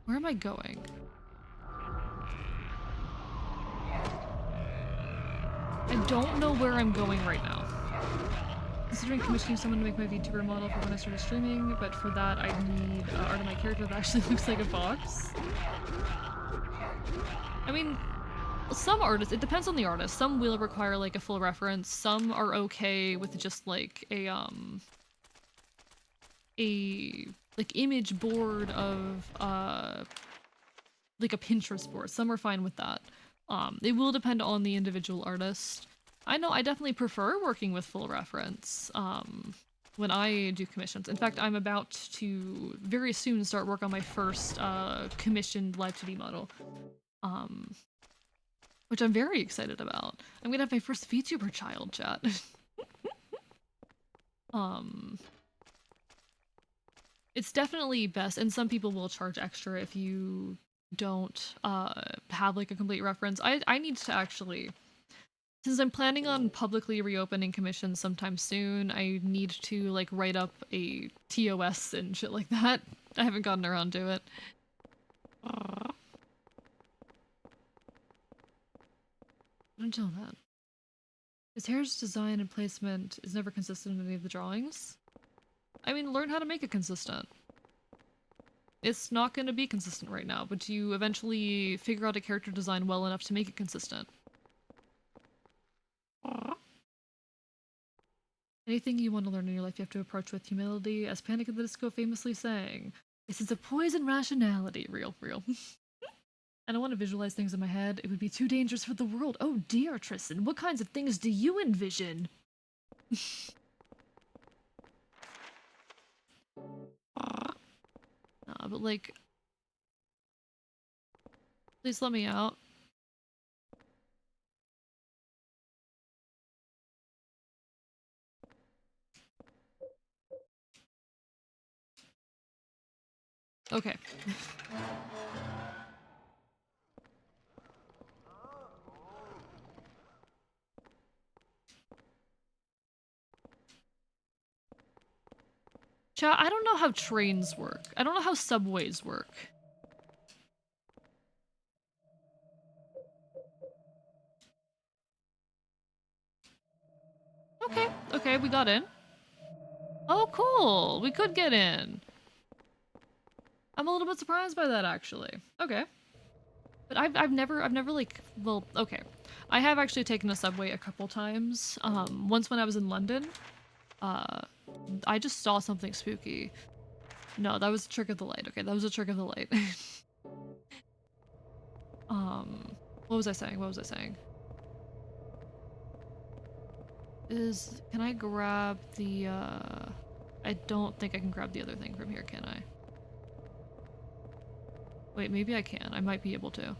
Where am I going? I don't know where I'm going right now. Considering commissioning someone to make my VTuber model for when I started streaming, but for that I need art of my character that actually looks like a fox. I mean, some artists, it depends on the artist. Some will require like a full reference. Some are okay with just like a like image board of like a Pinterest board. Some are fine with that. It will depend on the individual artist. I know I definitely prefer working with full reference when I do commissions. In fact, I'm about to very soon start work on my first commissioned live 2D model, which I'm very excited about. I'm gonna have my first VTuber child, chat. It's definitely best, and some people will charge extra if you don't have like a complete reference. I need to actually, since I'm planning on publicly reopening commissions sometime soon, I need to like write up a TOS and shit like that. I haven't gotten around to it. Until then. His hair's design and placement is never consistent in any of the drawings. I mean, learn how to make it consistent. It's not going to be consistent right now, but you eventually figure out a character design well enough to make it consistent. Anything you want to learn in your life you have to approach with humility, as Panic at the Disco famously sang. This is a poison rationality. Real. I don't want to visualize things in my head. It would be too dangerous for the world. Oh dear, Tristan, what kinds of things do you envision? But like, please let me out. Okay. Chat, I don't know how trains work. I don't know how subways work. Okay, we got in. Oh, cool. We could get in. I'm a little bit surprised by that, actually. Okay. But I've never like, well, okay. I have actually taken a subway a couple times. Once when I was in London, I just saw something spooky. No, that was a trick of the light. Okay, that was a trick of the light. What was I saying? Can I grab the, I don't think I can grab the other thing from here, can I? Wait, maybe I can. I might be able to.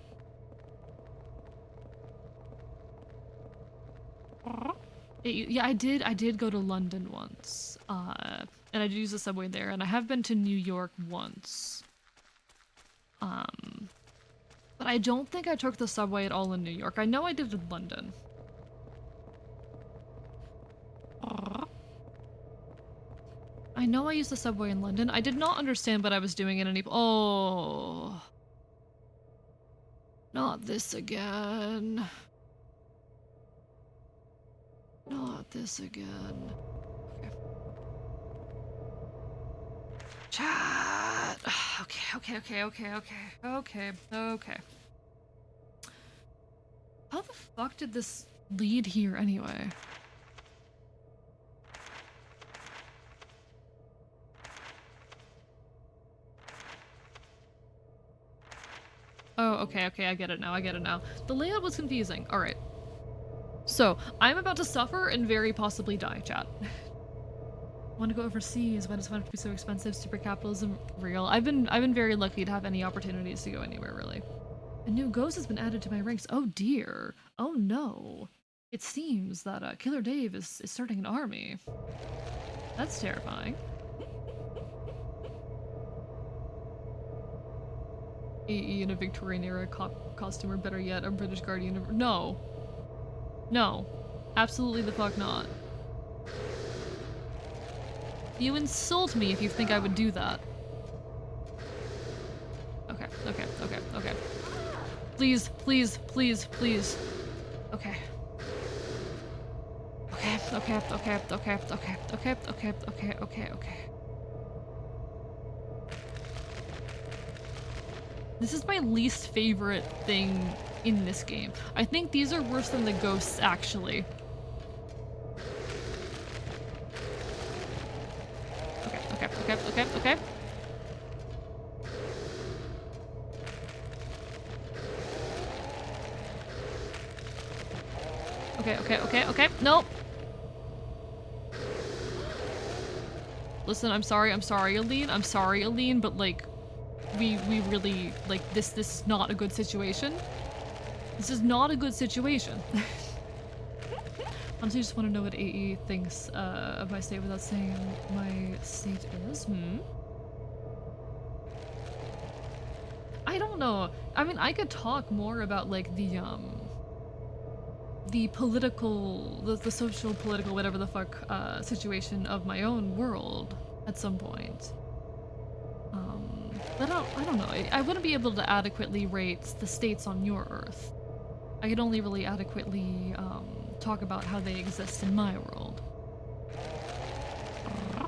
Yeah, I did go to London once. And I did use the subway there, and I have been to New York once. But I don't think I took the subway at all in New York. I know I did in London. I know I used the subway in London. I did not understand what I was doing in any- Oh. Not this again. Not this again. Okay. Chat! Okay. How the fuck did this lead here anyway? Oh, okay, okay, I get it now, I get it now. The layout was confusing. Alright. So, I'm about to suffer and very possibly die, chat. Want to go overseas when it's found to be so expensive, super capitalism real. I've been very lucky to have any opportunities to go anywhere, really. A new ghost has been added to my ranks. Oh dear. Oh no. It seems that Killer Dave is starting an army. That's terrifying. AE in a Victorian era costume, or better yet, a British Guardian. No. No. Absolutely the fuck not. You insult me if you think I would do that. Okay, okay, okay, okay. Please, please, please, please. Okay. Okay, okay, okay, okay, okay, okay, okay, okay, okay, okay. This is my least favorite thing in this game. I think these are worse than the ghosts, actually. Okay, okay, okay, okay, okay. Okay, okay, okay, okay. Nope. Listen, I'm sorry, Aline. I'm sorry, Aline, but like, we really, like, this is not a good situation. This is not a good situation. Honestly, just want to know what AE thinks of my state without saying my state is. I don't know. I mean, I could talk more about like the political, the social, political, whatever the fuck situation of my own world at some point. But I don't know. I wouldn't be able to adequately rate the states on your Earth. I could only really adequately talk about how they exist in my world. I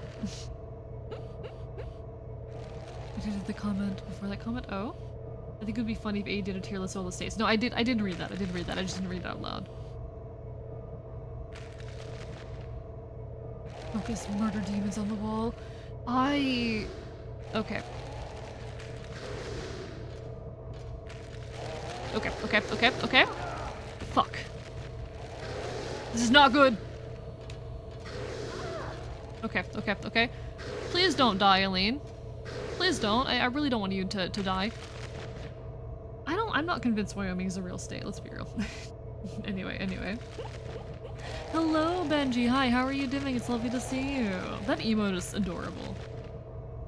did the comment before that comment. Oh, I think it would be funny if A did a tier list of all the states. No, I did read that. I did read that. I just didn't read it out loud. Focus murder demons on the wall. Okay. Okay, okay, okay, okay. Fuck. This is not good. Okay, okay, okay. Please don't die, Aline. Please don't. I really don't want you to die. I'm not convinced Wyoming is a real state, let's be real. Anyway. Hello, Benji. Hi, how are you doing? It's lovely to see you. That emote is adorable.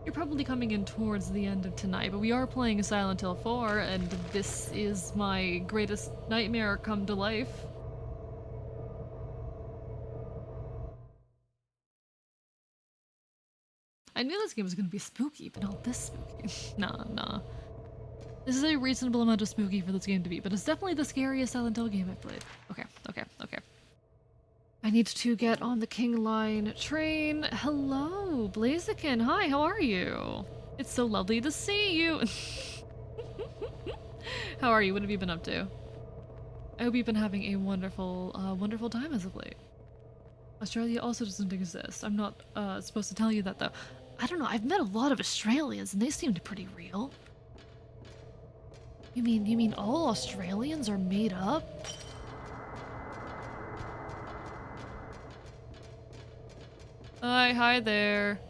You're probably coming in towards the end of tonight, but we are playing Silent Hill 4, and this is my greatest nightmare come to life. I knew this game was gonna be spooky, but not this spooky. Nah. This is a reasonable amount of spooky for this game to be, but it's definitely the scariest Silent Hill game I've played. Okay. I need to get on the King Line train. Hello, Blaziken. Hi, how are you? It's so lovely to see you. How are you? What have you been up to? I hope you've been having a wonderful, wonderful time as of late. Australia also doesn't exist. I'm not supposed to tell you that though. I don't know, I've met a lot of Australians and they seemed pretty real. You mean all Australians are made up? Hi there.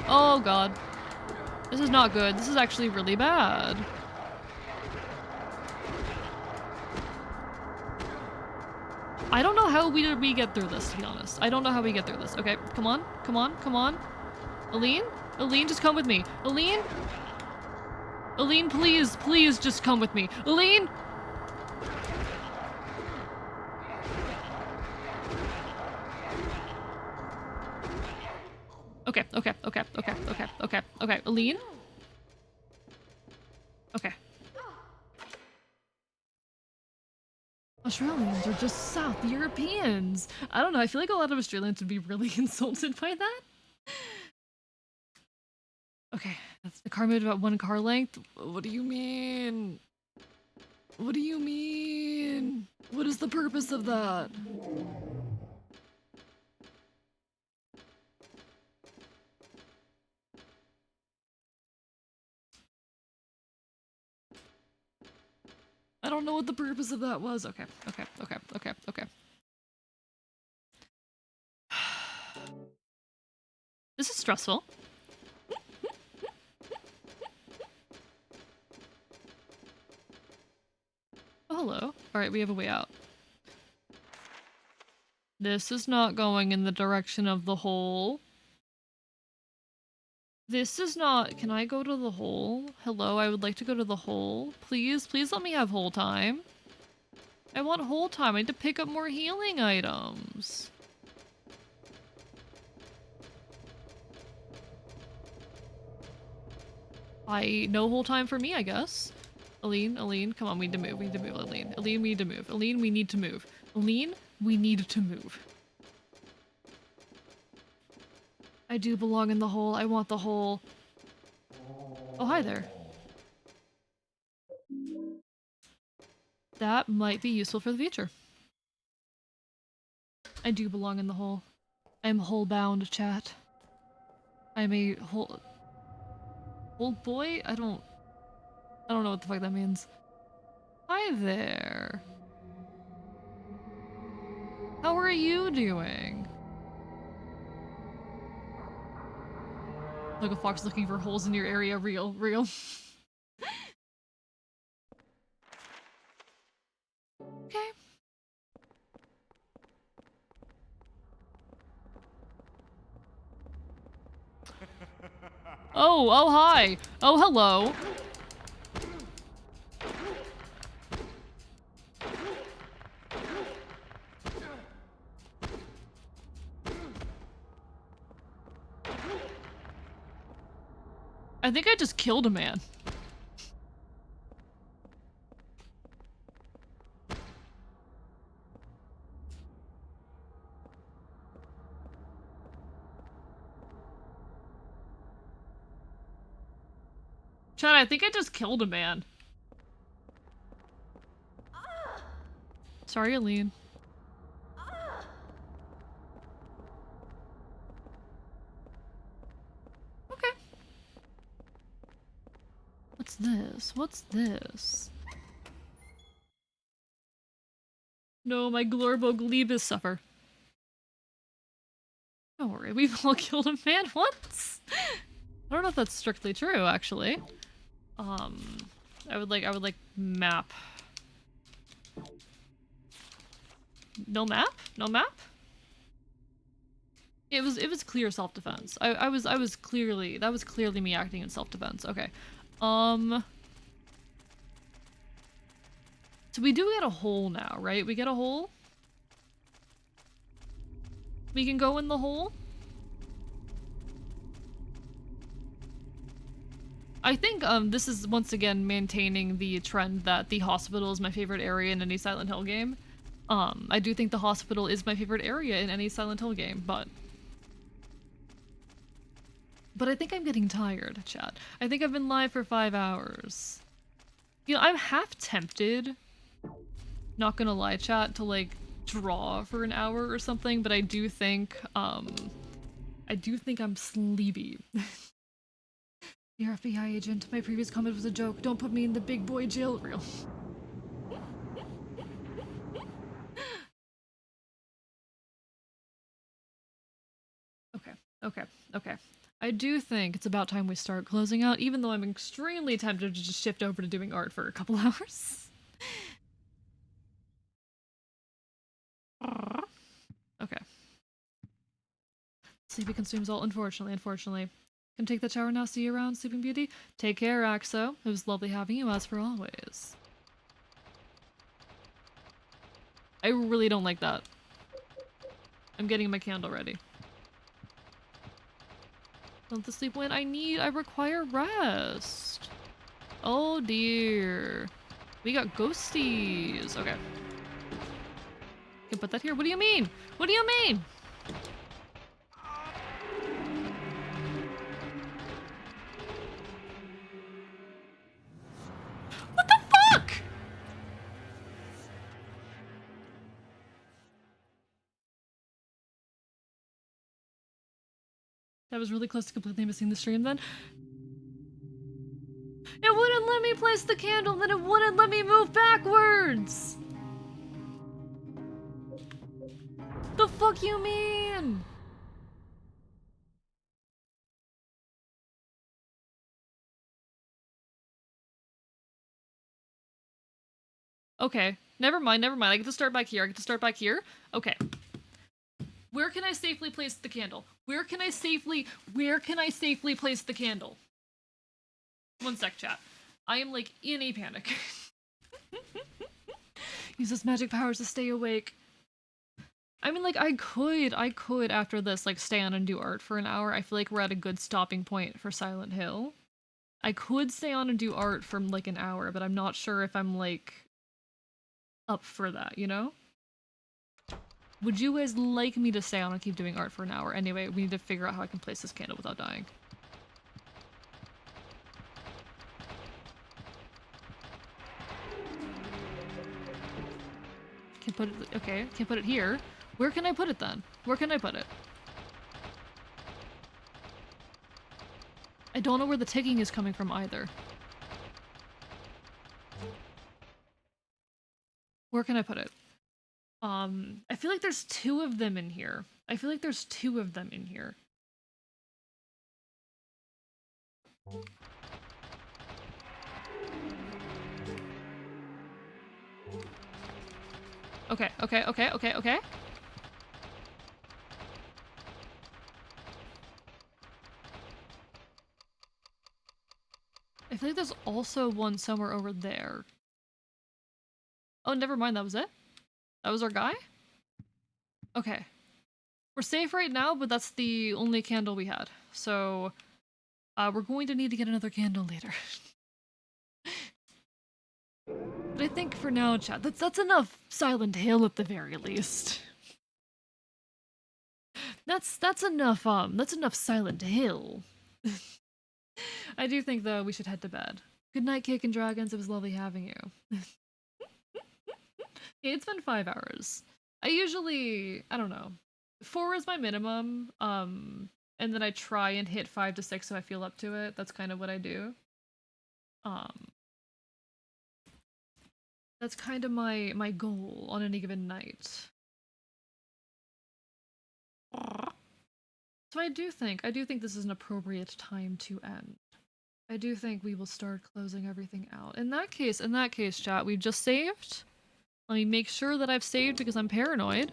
Oh god. This is not good. This is actually really bad. I don't know how we get through this, to be honest. I don't know how we get through this. Okay, come on. Aline? Aline, just come with me. Aline? Aline, please just come with me. Aline? Okay. Aline? Okay. Australians are just South Europeans. I don't know, I feel like a lot of Australians would be really insulted by that. Okay, that's the car moved about 1 car length. What do you mean? What do you mean? What is the purpose of that? I don't know what the purpose of that was. Okay, okay, okay, okay, okay. This is stressful. Oh, hello. Alright, we have a way out. This is not going in the direction of the hole. This is not- can I go to the hole? Hello, I would like to go to the hole. Please, please let me have hole time. I want hole time. I need to pick up more healing items. No whole time for me, I guess. Aline, come on, we need to move. We need to move, Aline. Aline, we need to move. Aline, we need to move. Aline, we need to move. I do belong in the hole. I want the hole. Oh, hi there. That might be useful for the future. I do belong in the hole. I'm hole-bound, chat. I'm a hole... Hole boy? I don't know what the fuck that means. Hi there. How are you doing? Like a fox looking for holes in your area. Real. Okay. Oh, hi. Oh, hello. I think I just killed a man. Chad, I think I just killed a man. Sorry, Aline. Okay. What's this? What's this? No, my Glorboglebus suffer. Don't worry, we've all killed a man once. I don't know if that's strictly true, actually. I would like map. No map? No map? It was clear self-defense. I was clearly, that was clearly me acting in self-defense. Okay. So we do get a hole now, right? We get a hole? We can go in the hole? I think this is once again maintaining the trend that the hospital is my favorite area in any Silent Hill game. I do think the hospital is my favorite area in any Silent Hill game, but I think I'm getting tired, chat. I think I've been live for 5 hours. You know, I'm half tempted, not gonna lie, chat, to like draw for an hour or something, but I do think I'm sleepy. Dear FBI agent, my previous comment was a joke. Don't put me in the big boy jail reel. Okay. I do think it's about time we start closing out, even though I'm extremely tempted to just shift over to doing art for a couple hours. Okay. Sleepy consumes all, unfortunately. Can take that shower now, see you around, Sleeping Beauty? Take care, Axo. It was lovely having you, as for always. I really don't like that. I'm getting my candle ready. Don't the sleep win? I require rest. Oh dear. We got ghosties. Okay. Can put that here. What do you mean? What do you mean? What the fuck? That was really close to completely missing the stream then. It wouldn't let me place the candle, then it wouldn't let me move backwards! The fuck you mean? Okay, never mind. I get to start back here. Okay. Where can I safely place the candle? Where can I safely place the candle? One sec, chat. I am, like, in a panic. Use his magic powers to stay awake. I mean, like, I could after this, like, stay on and do art for an hour. I feel like we're at a good stopping point for Silent Hill. I could stay on and do art for, like, an hour, but I'm not sure if I'm, like, up for that, you know? Would you guys like me to stay on and keep doing art for an hour? Anyway, we need to figure out how I can place this candle without dying. Can't put it- okay, can't put it here. Where can I put it then? Where can I put it? I don't know where the ticking is coming from either. Where can I put it? I feel like there's two of them in here. Okay. I feel like there's also one somewhere over there. Oh, never mind, that was it? That was our guy? Okay. We're safe right now, but that's the only candle we had. So, we're going to need to get another candle later. But I think for now, chat, that's enough Silent Hill at the very least. That's enough Silent Hill. I do think, though, we should head to bed. Good night, Cake and Dragons. It was lovely having you. Okay, it's been 5 hours. I don't know. 4 is my minimum, and then I try and hit 5 to 6 so I feel up to it. That's kind of what I do. That's kind of my goal on any given night. So I do think this is an appropriate time to end. I do think we will start closing everything out. In that case, chat, we've just saved. Let me make sure that I've saved because I'm paranoid.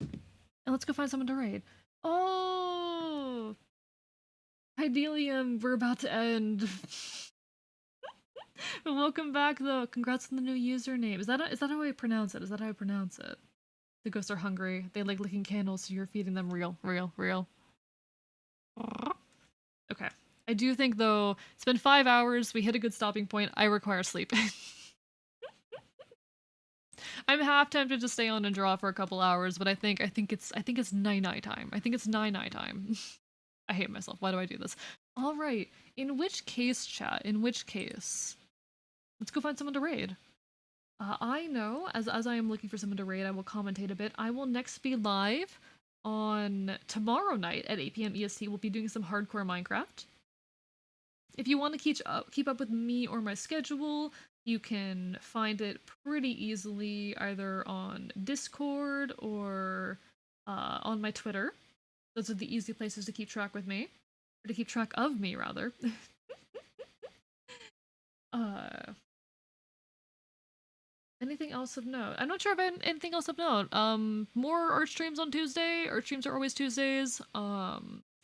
And let's go find someone to raid. Oh! Idelium, we're about to end. Welcome back, though. Congrats on the new username. Is that how I pronounce it? The ghosts are hungry. They like licking candles, so you're feeding them real. Okay. I do think, though, it's been 5 hours. We hit a good stopping point. I require sleep. I'm half tempted to stay on and draw for a couple hours, but I think it's night time. Time. I hate myself. Why do I do this? All right. In which case, chat? Let's go find someone to raid. I know, as I am looking for someone to raid, I will commentate a bit. I will next be live on tomorrow night at 8 p.m. EST. We'll be doing some hardcore Minecraft. If you want to keep up with me or my schedule, you can find it pretty easily either on Discord or on my Twitter. Those are the easy places to keep track with me. Or to keep track of me, rather. Anything else of note? I'm not sure if I have anything else of note. More art streams on Tuesday. Art streams are always Tuesdays.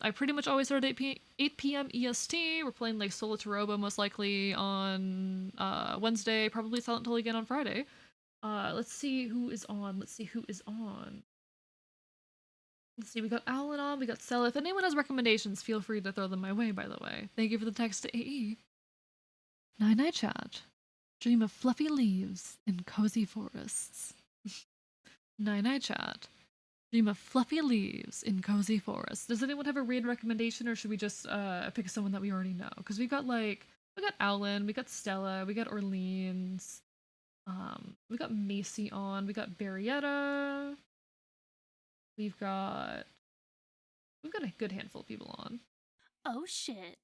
I pretty much always start at 8 p.m. EST. We're playing like Sola Taroba most likely on Wednesday. Probably Silent Hill again on Friday. Let's see who is on. Let's see, we got Alan on, we got Sel. If anyone has recommendations, feel free to throw them my way, by the way. Thank you for the text to AE. Night chat. Dream of fluffy leaves in cozy forests. Night chat. Dream of fluffy leaves in cozy forests. Does anyone have a raid recommendation, or should we just pick someone that we already know? Because we got Alan, we got Stella, we got Orleans, we got Macy on, we got Barrietta, we've got a good handful of people on. Oh shit.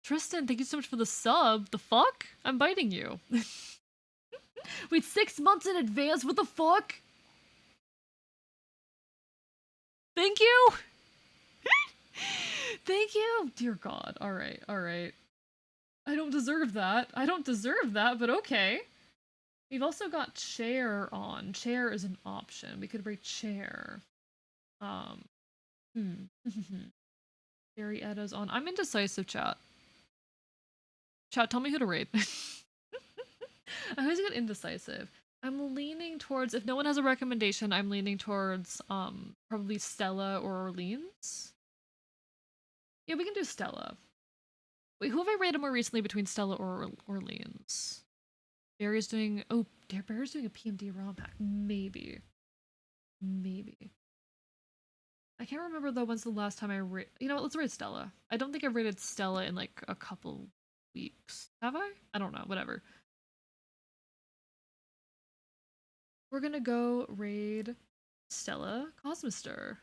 Tristan, thank you so much for the sub. The fuck? I'm biting you. Wait, 6 months in advance? What the fuck? Thank you! Thank you! Dear God. Alright, alright. I don't deserve that. I don't deserve that, but okay. We've also got chair on. Chair is an option. We could rate chair. Gary Edda's on. I'm indecisive, chat. Chat, tell me who to rate. I always get indecisive. I'm leaning towards, if no one has a recommendation, I'm leaning towards probably Stella or Orleans. Yeah, we can do Stella. Wait, who have I rated more recently between Stella or Orleans? Barry's doing, oh, Barry's doing a PMD ROM hack. Maybe. Maybe. I can't remember though when's the last time I rated, you know what, let's rate Stella. I don't think I've rated Stella in like a couple weeks. Have I? I don't know, whatever. We're gonna go raid Stella Cosmister.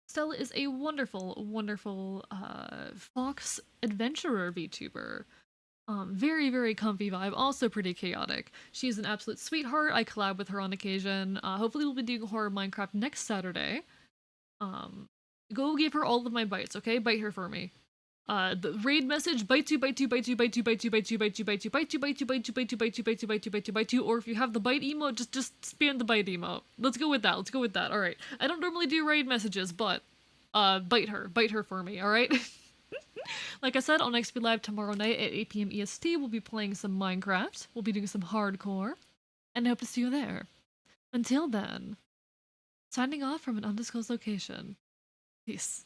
Stella is a wonderful, wonderful Fox adventurer VTuber. Very, very comfy vibe, also pretty chaotic. She's an absolute sweetheart. I collab with her on occasion. Hopefully we'll be doing horror Minecraft next Saturday. Go give her all of my bites, okay? Bite her for me. The raid message, bite you, bite you, bite you, bite you, bite you, bite you, bite you, bite you, bite you, bite you, bite you, bite you, bite you, bite you, bite you, bite you, bite you, or if you have the bite emote, just spam the bite emote. Let's go with that. Let's go with that. All right. I don't normally do raid messages, but bite her for me. All right. Like I said, I'll next be live tomorrow night at 8 p.m. EST. We'll be playing some Minecraft. We'll be doing some hardcore, and I hope to see you there. Until then, signing off from an undisclosed location. Peace.